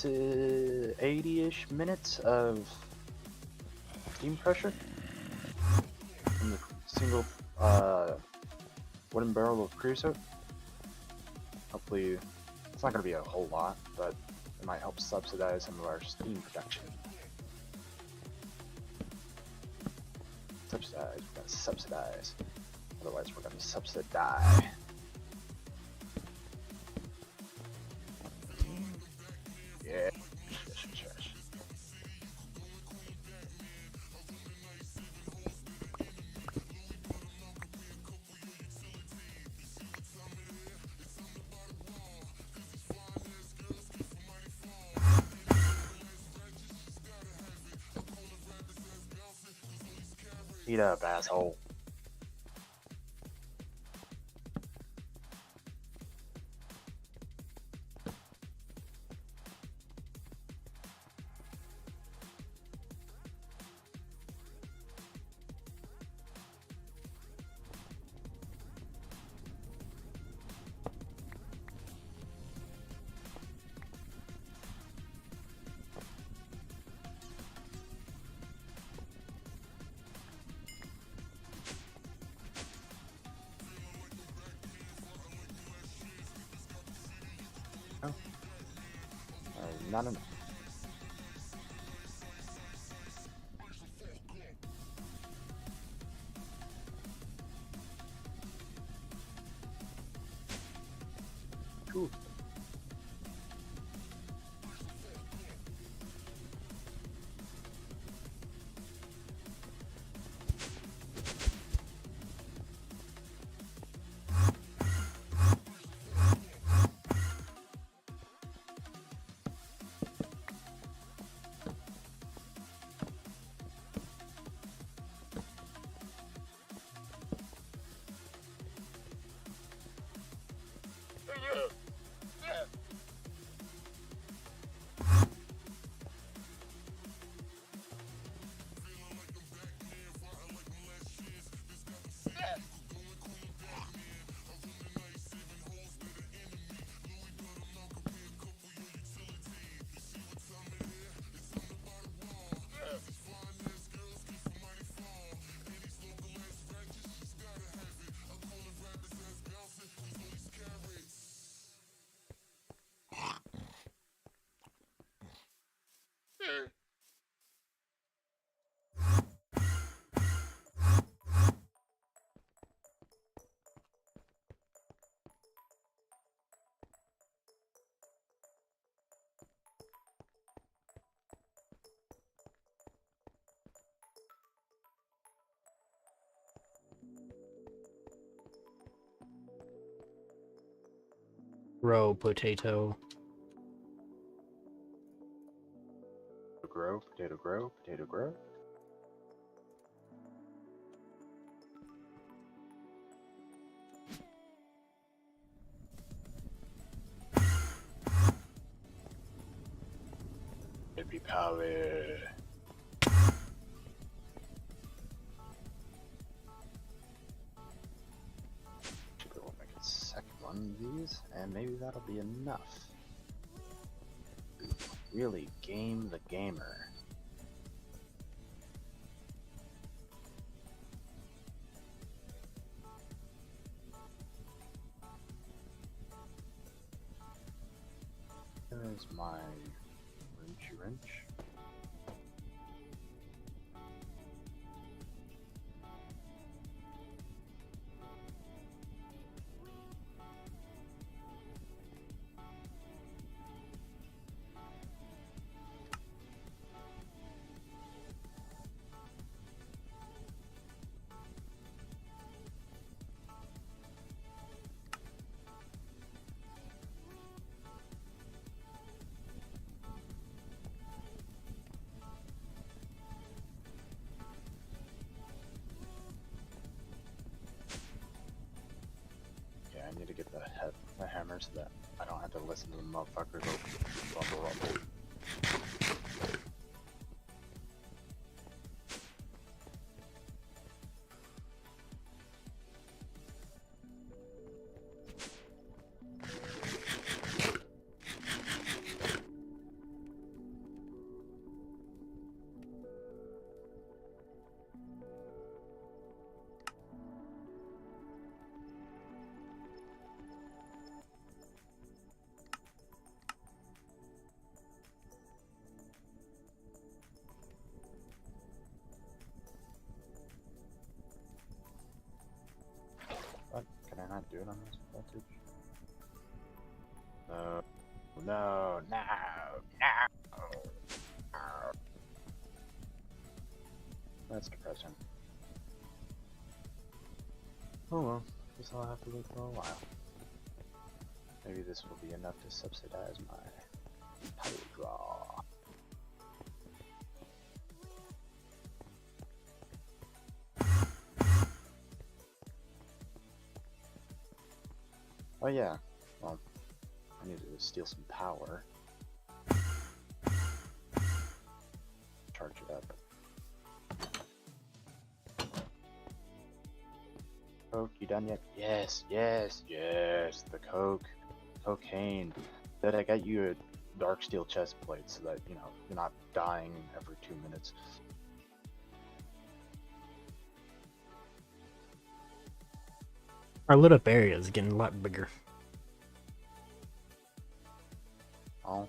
80-ish minutes of steam pressure from the single wooden barrel of creosote. Hopefully, it's not going to be a whole lot, but it might help subsidize some of our steam production. Subsidize, we're going to subsidize. Otherwise, we're going to subsidize. Yeah. Yes. Eat up, asshole. Not enough. Cool. Grow potato. Grow, potato grow, potato grow. It'd be power. We'll make a second one of these, and maybe that'll be enough. Really game the gamer. There's my wrench. I need to get the hammer so that I don't have to listen to the motherfuckers rumble. What? Can I not do it on this voltage? No. That's depressing. Oh well, guess I'll have to wait for a while. Maybe this will be enough to subsidize my power draw. Oh yeah, well, I need to steal some power. Charge it up. Coke, you done yet? Yes. The cocaine. That I got you a dark steel chest plate so that, you know, you're not dying every 2 minutes. Our lit up area is getting a lot bigger. Oh.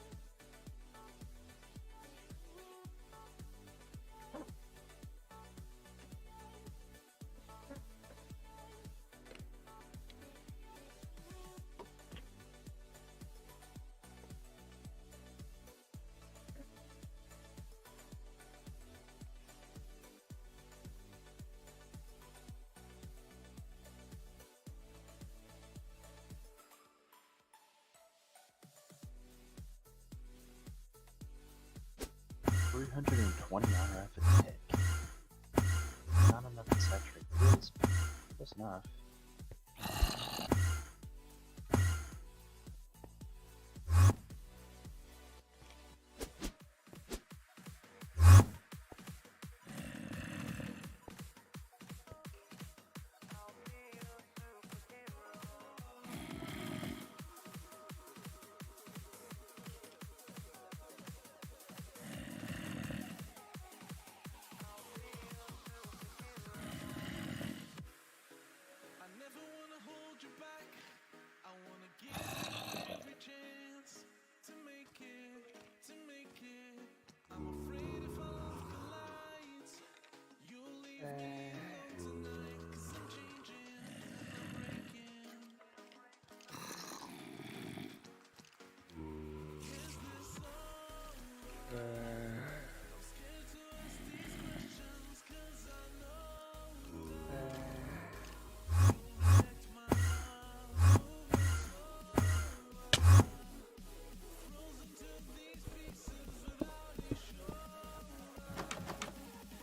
$320 RF a tick. Not enough to saturate this, but close enough.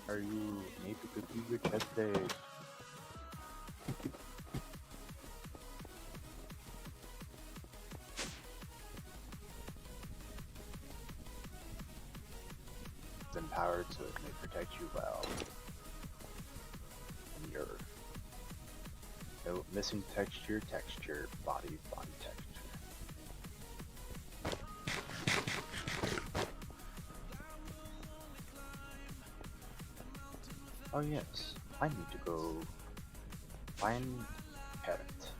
Are you maybe could be your chest day? powered so it may protect you well. And your no missing texture, body texture. Oh yes, I need to go find Torrent.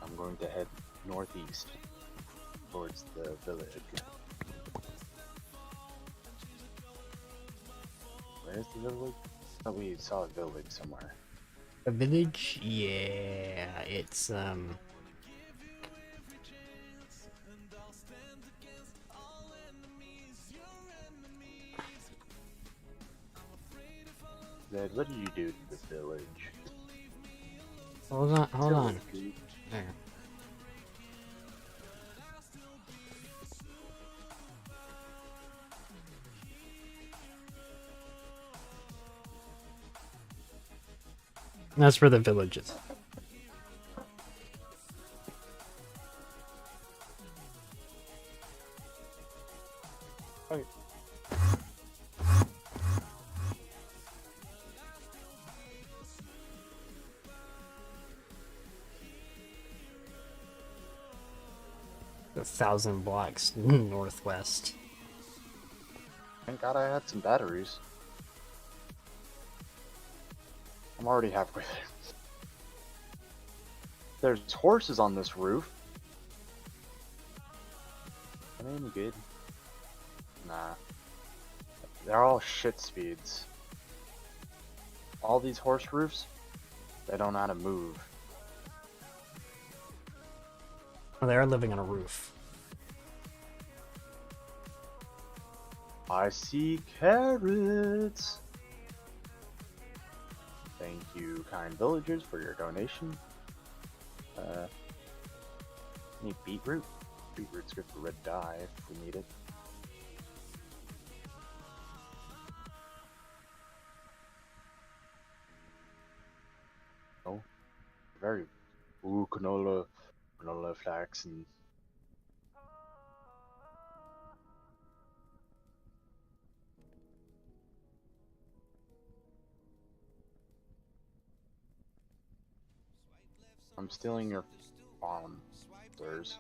I'm going to head northeast towards the village. Where's the village? Oh, we saw a village somewhere. A village? Yeah, it's Zed, what did you do to the village? hold on. There. That's where the village is. Okay. A 1,000 blocks northwest. Thank God I had some batteries. I'm already halfway there. There's horses on this roof. Are they any good? Nah. They're all shit speeds. All these horse roofs, they don't know how to move. Well, they are living on a roof. I see carrots. Thank you, kind villagers, for your donation. Need beetroot? Beetroot's good for red dye if we need it. Oh, very. Ooh, canola flax and. I'm stealing your farm, sirs.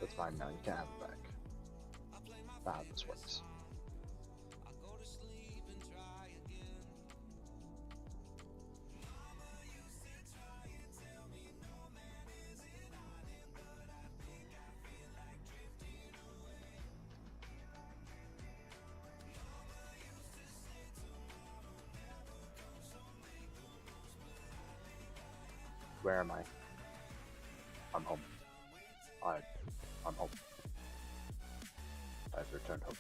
That's fine now, you can have it back. That's how this works. Where am I? I'm home. I'm home. I've returned home.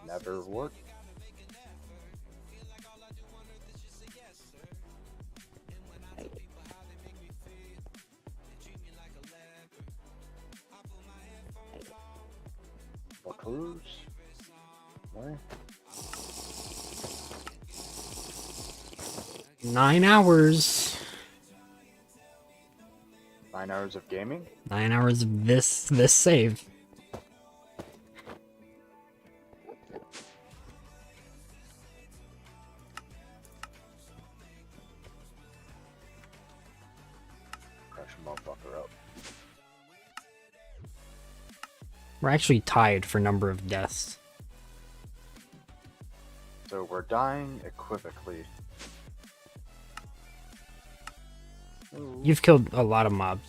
Never worked. Cruise? Where? 9 hours. 9 hours of gaming? 9 hours of this save. Crush a motherfucker up. We're actually tied for number of deaths. So we're dying equivocally. You've killed a lot of mobs.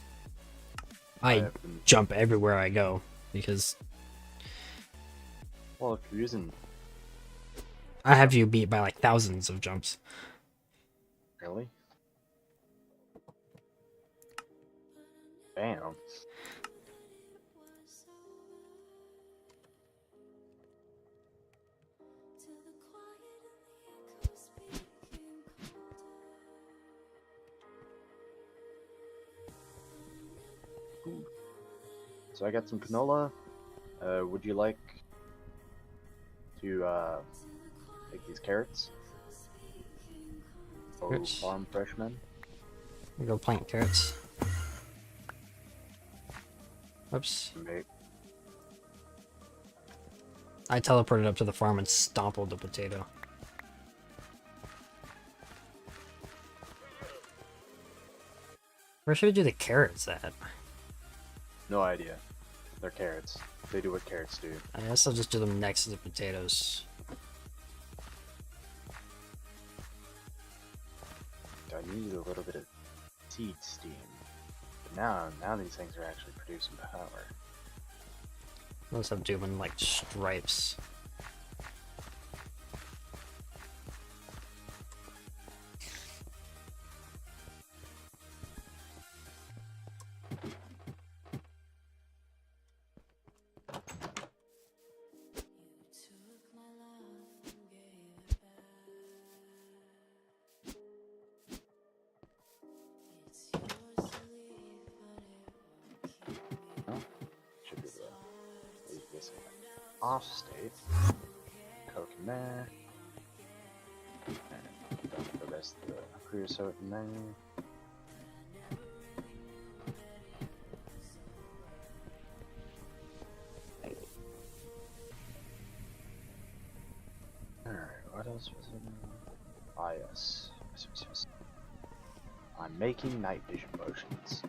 I have been- jump everywhere I go because Well, if you're using... I have you beat by like thousands of jumps. Really? Damn. So I got some canola. Would you like to take these carrots? Oh, Carrots. farm freshmen. We go plant carrots. Oops. Make I teleported up to the farm and stompled the potato. Where should I do the carrots at? no idea. They're carrots. They do what carrots do. I guess I'll just do them next to the potatoes. I need a little bit of seed steam. But now these things are actually producing power. Let's have do them in like stripes. Should be the leave this off state. Coke in there. And dump the rest of the creosote in there. Alright, what else was in there? Ah, yes. Yes. I'm making night vision potions.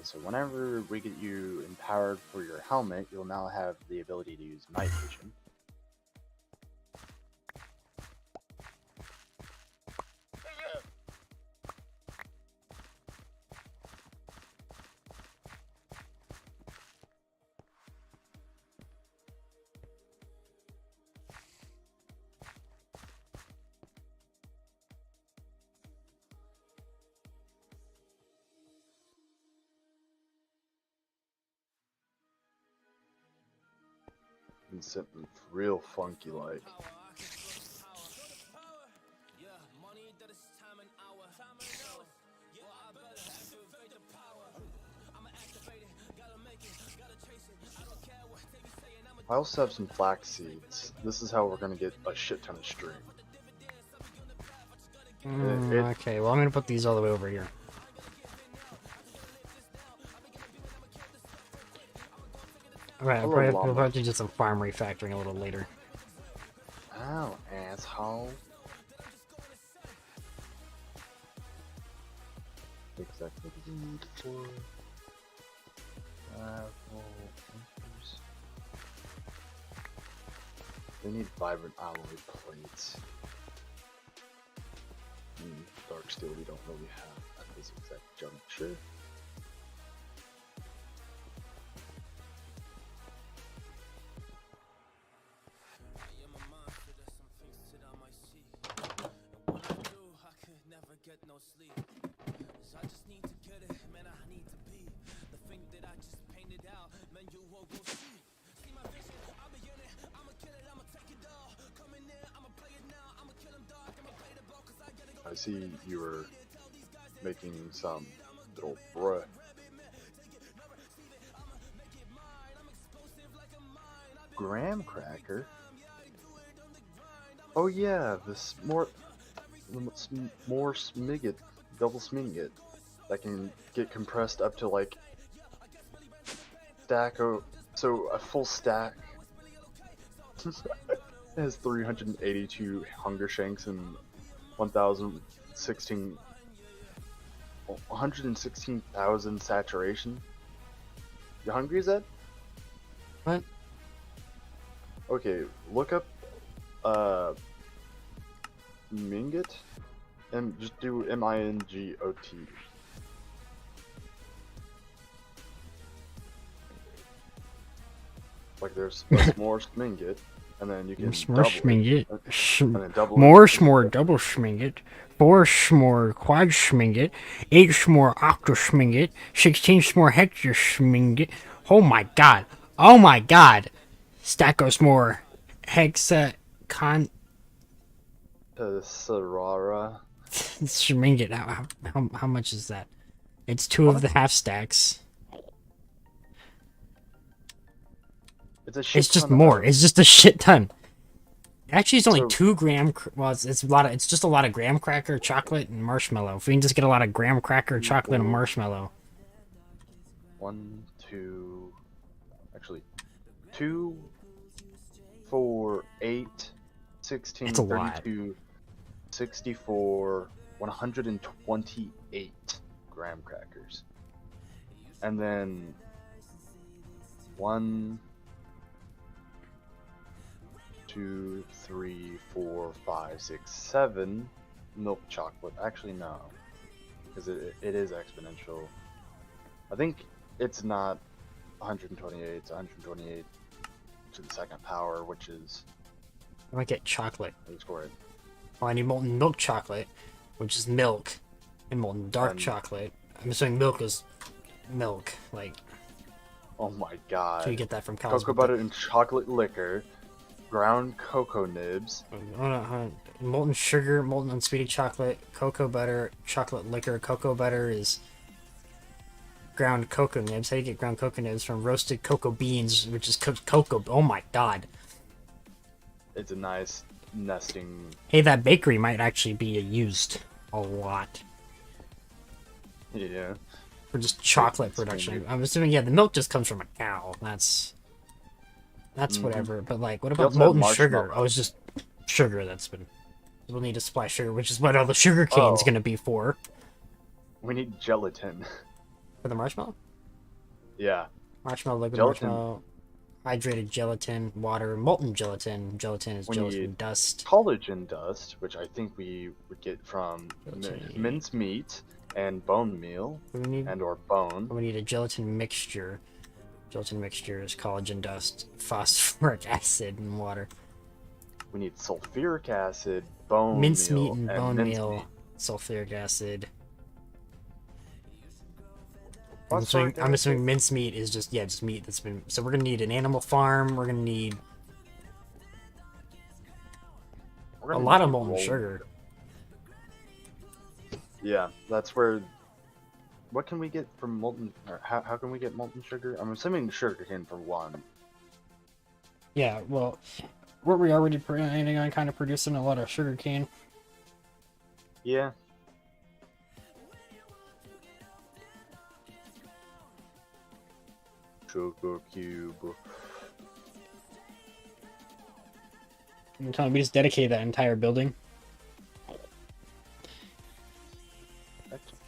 So whenever we get you empowered for your helmet, you'll now have the ability to use night vision. And something real funky like. I also have some flax seeds. This is how we're gonna get a shit ton of string. Okay, well I'm gonna put these all the way over here. Alright, Hello, we'll llama. probably do some farm refactoring a little later. Ow, asshole. Exactly what we need for anchors. They need vibrant alloy plates. Dark steel we don't really have at this exact juncture. I see you were making some little bruh. Graham cracker? Oh yeah, this more smigget, double smigget that can get compressed up to like stack so a full stack has 382 hunger shanks and 1016 116,000 saturation. You hungry, Zed? What? Okay, look up Mingot and just do MINGOT. Like there's a s'more Mingot, and then you can S'more double schminget. it, and then double More it. s'more double schminget. 4 s'more quad schminget. 8 s'more octo schminget. 16 s'more hector schminget. Oh my god. Oh my god. Stack of s'more hexa con Sarara. schminget. How much is that? It's 2 of the half stacks. It's a shit It's just ton more. of- It's just a shit ton. Actually, it's only So- 2 graham. Well, it's a lot of. It's just a lot of graham cracker, chocolate, and marshmallow. If we can just get a lot of graham cracker, chocolate, and marshmallow. 1, 2, actually 2, 4, 8, 16, It's a lot. 32, 64, 128 graham crackers. And then 1, 2, 3, 4, 5, 6, 7 milk chocolate. Actually, no, because it is exponential. I think it's not 128, it's 128 to the second power, which is, I might get chocolate. let's score it. Oh, I need molten milk chocolate, which is milk, and molten dark And- chocolate. I'm assuming milk is milk. Like, Oh my god. so you get that from cows. Cocoa butter and chocolate liquor, ground cocoa nibs, Hold on. Molten sugar, molten unsweetened chocolate, cocoa butter, chocolate liquor. Cocoa butter is ground cocoa nibs. How do you get ground cocoa nibs? From roasted cocoa beans, which is cooked cocoa. Oh my god. it's a nice nesting. Hey, that bakery might actually be used a lot Yeah. for just chocolate It's production. maybe- I'm assuming, yeah, the milk just comes from a cow. That's Mhm. whatever. But like, what They about also have molten sugar? marshmallow. Oh, it's just sugar that's been. We'll need to supply sugar, which is what all the sugar cane's Oh. gonna be for. We need gelatin. For the marshmallow. Yeah. Marshmallow, liquid Gelatin. marshmallow, hydrated gelatin, water, molten gelatin. Gelatin is We gelatin need dust. Collagen dust, which I think we would get from Gelatin. minced meat and bone meal We need and or bone. we need a gelatin mixture. Gelatin mixture is collagen dust, phosphoric acid, and water. We need sulfuric acid, bone Mincemeat meal, and bone mincemeat. meal, sulfuric acid. Phosphoric I'm assuming acid. mincemeat is just meat that's been. So we're gonna need an animal farm. We're gonna need We're a gonna lot of need molten rolled- sugar. Yeah, that's where. What can we get from molten? Or how can we get molten sugar? I'm assuming sugar cane for one. Yeah, well, weren't we already planning on kind of producing a lot of sugar cane? Yeah. Sugar cube. You're telling me we just dedicate that entire building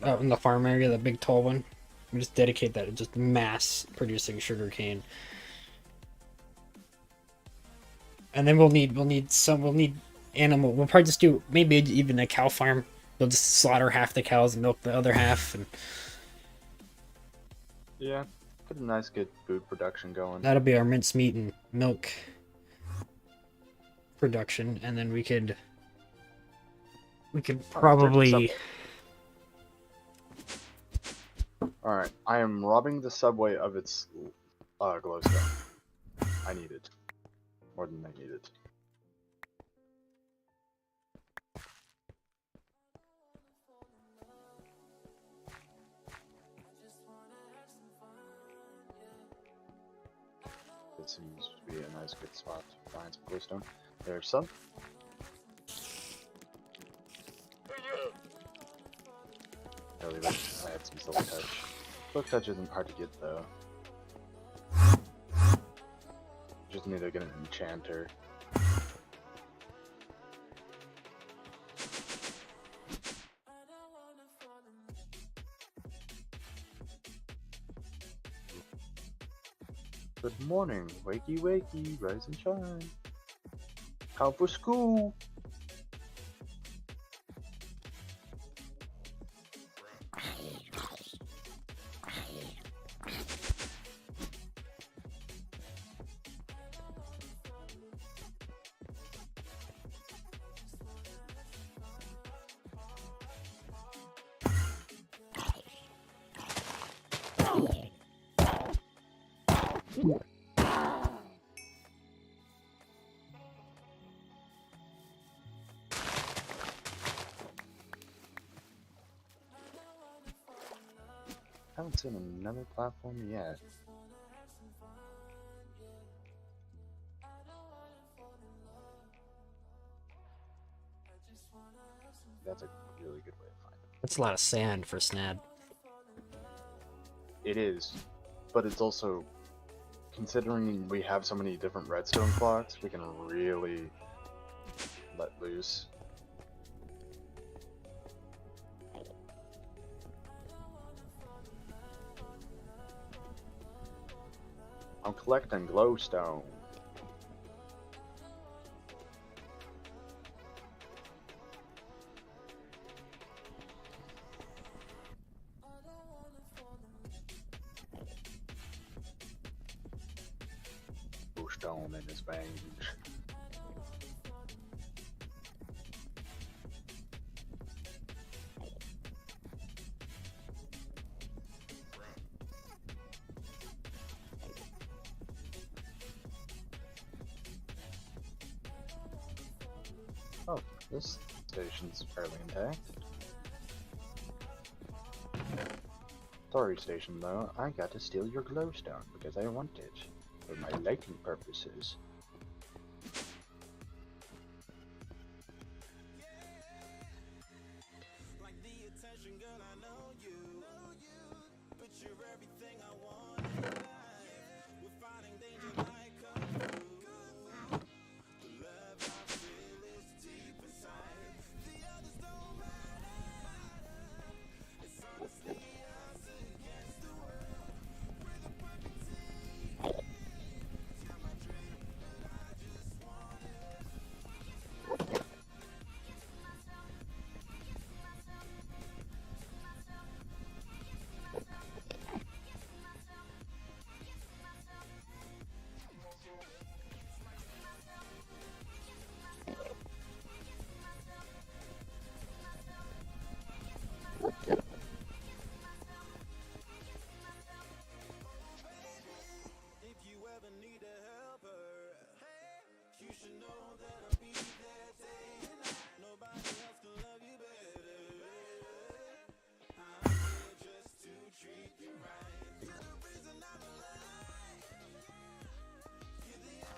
out in the farm area, the big tall one. We just dedicate that to just mass producing sugar cane. And then we'll need animal. We'll probably just do maybe even a cow farm. We'll just slaughter half the cows and milk the other half, and Yeah. Get a nice, good food production going. that'll be our mincemeat and milk production. And then we could probably. Alright, I am robbing the subway of its glowstone. I need it. More than I need it. It seems to be a nice, good spot to find some glowstone. There's some. I'll leave it. I had some silk touch. Silk touch isn't hard to get though. Just need to get an enchanter. Good morning, wakey wakey, rise and shine. Time for school. Haven't seen another platform yet. That's a really good way to find it. That's a lot of sand for Snad. It is, but it's also, considering we have so many different redstone clocks, we can really let loose. I'm collecting glowstone. Glowstone in his veins. Oh, this station's fairly intact. Sorry, station, though. I got to steal your glowstone because I want it for my lighting purposes.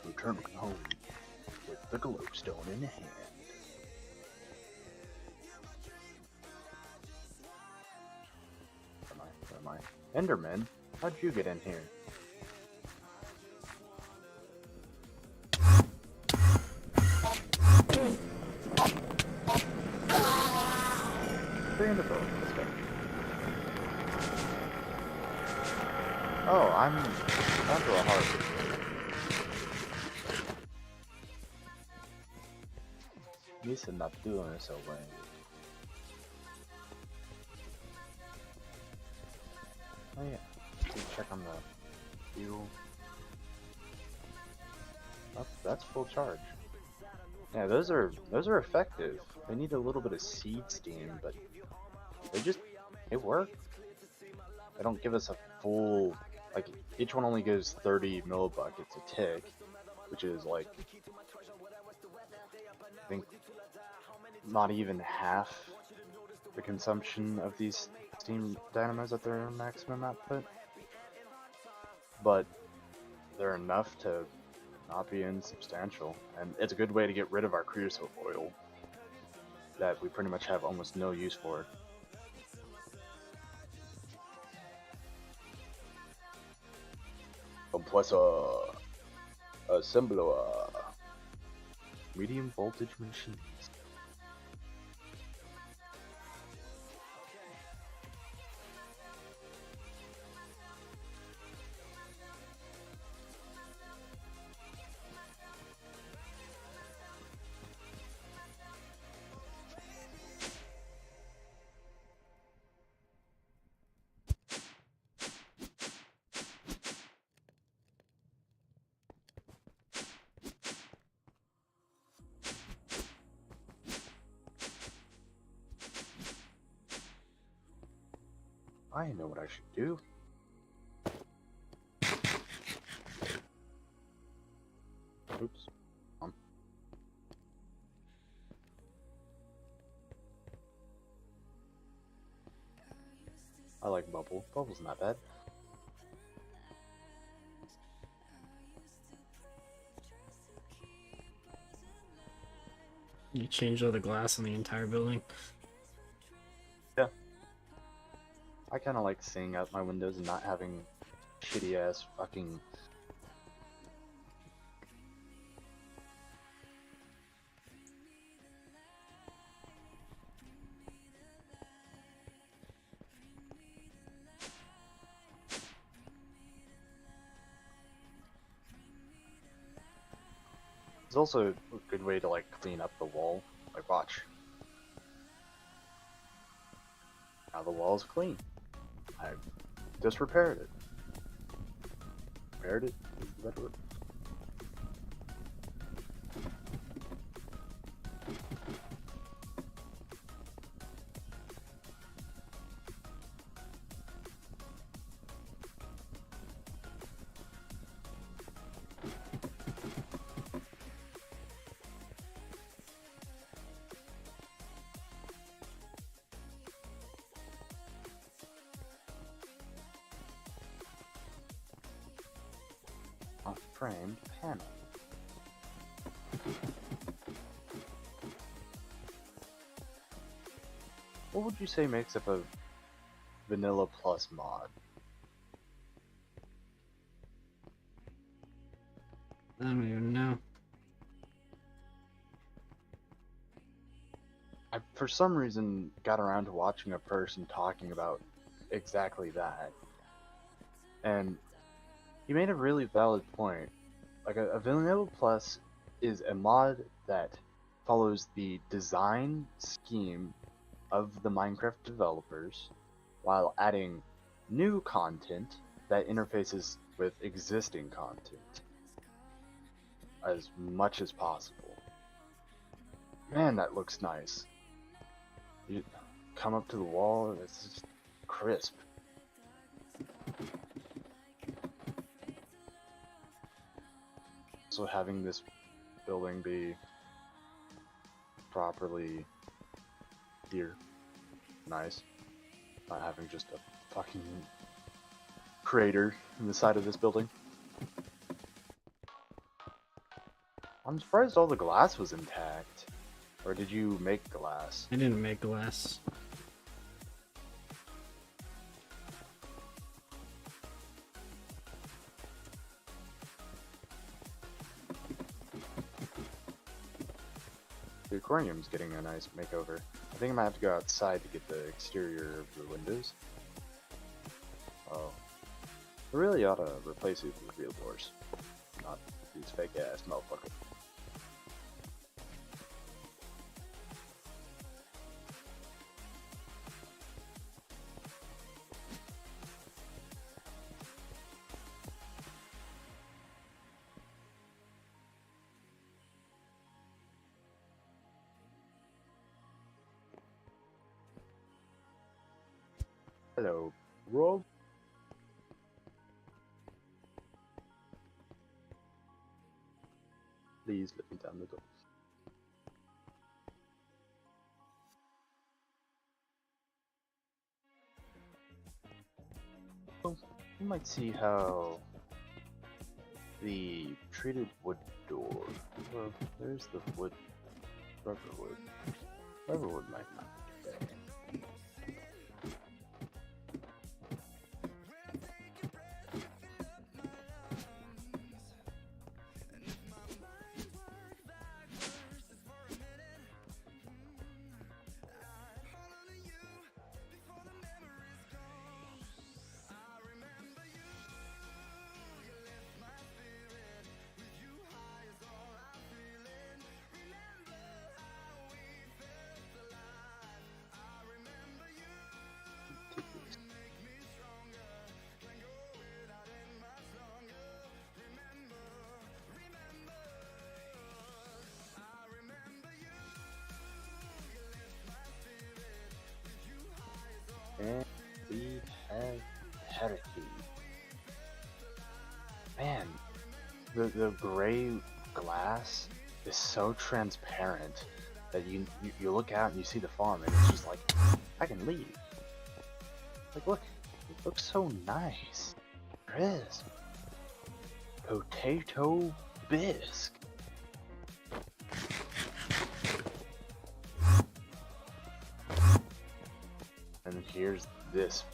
Returning home with the glowstone in hand. Where am I? Enderman? How'd you get in here? Let's go. Oh, I'm down to a heart. This is not doing so well. Oh yeah, let's check on the fuel. Oh, that's full charge. Yeah, those are effective. They need a little bit of seed steam, but they work. They don't give us a full, like, each one only gives 30 millibuckets a tick, which is like, I think, not even half the consumption of these steam dynamos at their maximum output. But they're enough to not be insubstantial, and it's a good way to get rid of our creosote oil that we pretty much have almost no use for. Compressor, assembler, medium voltage machines. I know what I should do. Oops. I like Bubble. Bubble's not bad. You changed all the glass in the entire building. Yeah. I kind of like seeing out my windows and not having shitty ass fucking. It's also a good way to like clean up the wall. Like watch. Now the wall's clean. I just repaired it. Repaired it is the better word. A framed panel. What would you say makes up a vanilla plus mod? I don't even know. I, for some reason, got around to watching a person talking about exactly that. And he made a really valid point. Like, a Vanilla Plus is a mod that follows the design scheme of the Minecraft developers while adding new content that interfaces with existing content as much as possible. Man, that looks nice. You come up to the wall, it's just crisp. So having this building be properly here, nice. Not having just a fucking crater in the side of this building. I'm surprised all the glass was intact. Or did you make glass? I didn't make glass. The aquarium's getting a nice makeover. I think I might have to go outside to get the exterior of the windows. Oh. I really ought to replace it with real doors. Not these fake ass motherfuckers. Hello, Rob. Please let me down the door. Well, you might see how the treated wood door. Well, there's the wood. Rubber wood. Rubber wood might not be bad. And we Heresy. Man, the gray glass is so transparent that you look out and you see the farm and it's just like, I can leave. Like, look, it looks so nice. Crisp. Potato bisque. And then here's this.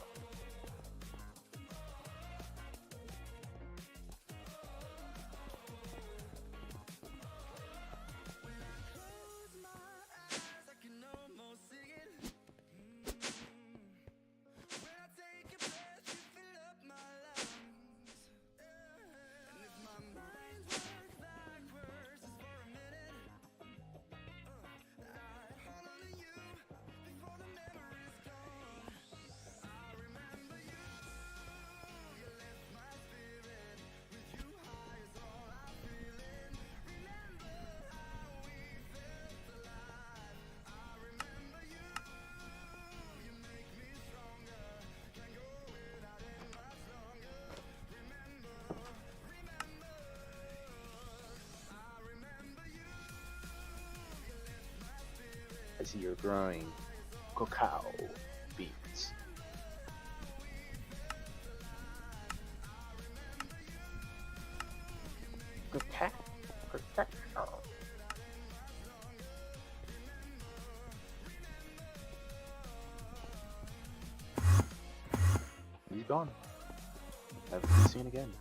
I see you're growing cacao beans. Cacao. He's gone. Never to be seen again.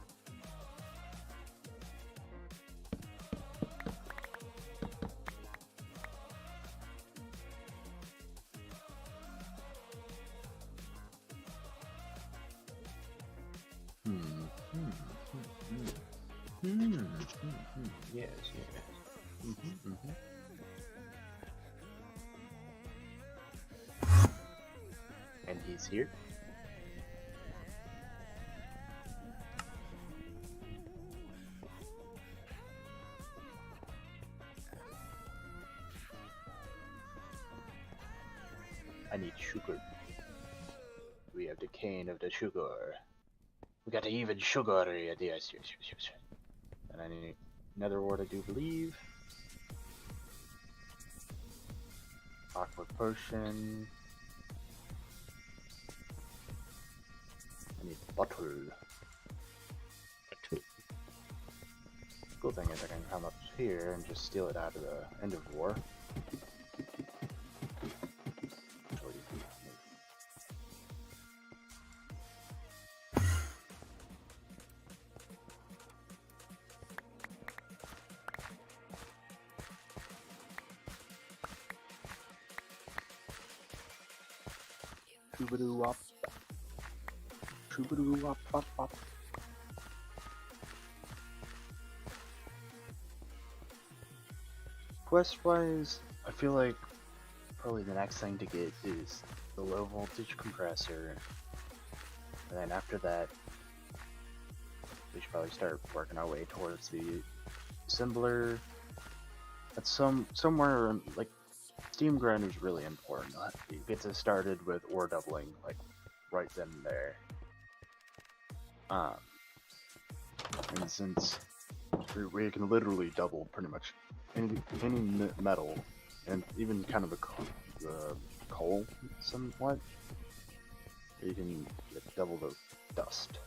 Yes, yes. And he's here. I need sugar. We have the cane of the sugar. We got the even sugar. Yes. And I need another word, I do believe. Aqua potion. I need butter. Cool thing is I can come up here and just steal it out of the end of war. Shoo-ba-doo-wop. Shoo-ba-doo-wop-wop-wop. Quest-wise, I feel like probably the next thing to get is the low voltage compressor. And then after that, we should probably start working our way towards the assembler. That's somewhere like Steam grind is really important. It gets us started with ore doubling, like right then and there. And since we can literally double pretty much any metal, and even kind of the coal somewhat, you can double the dust.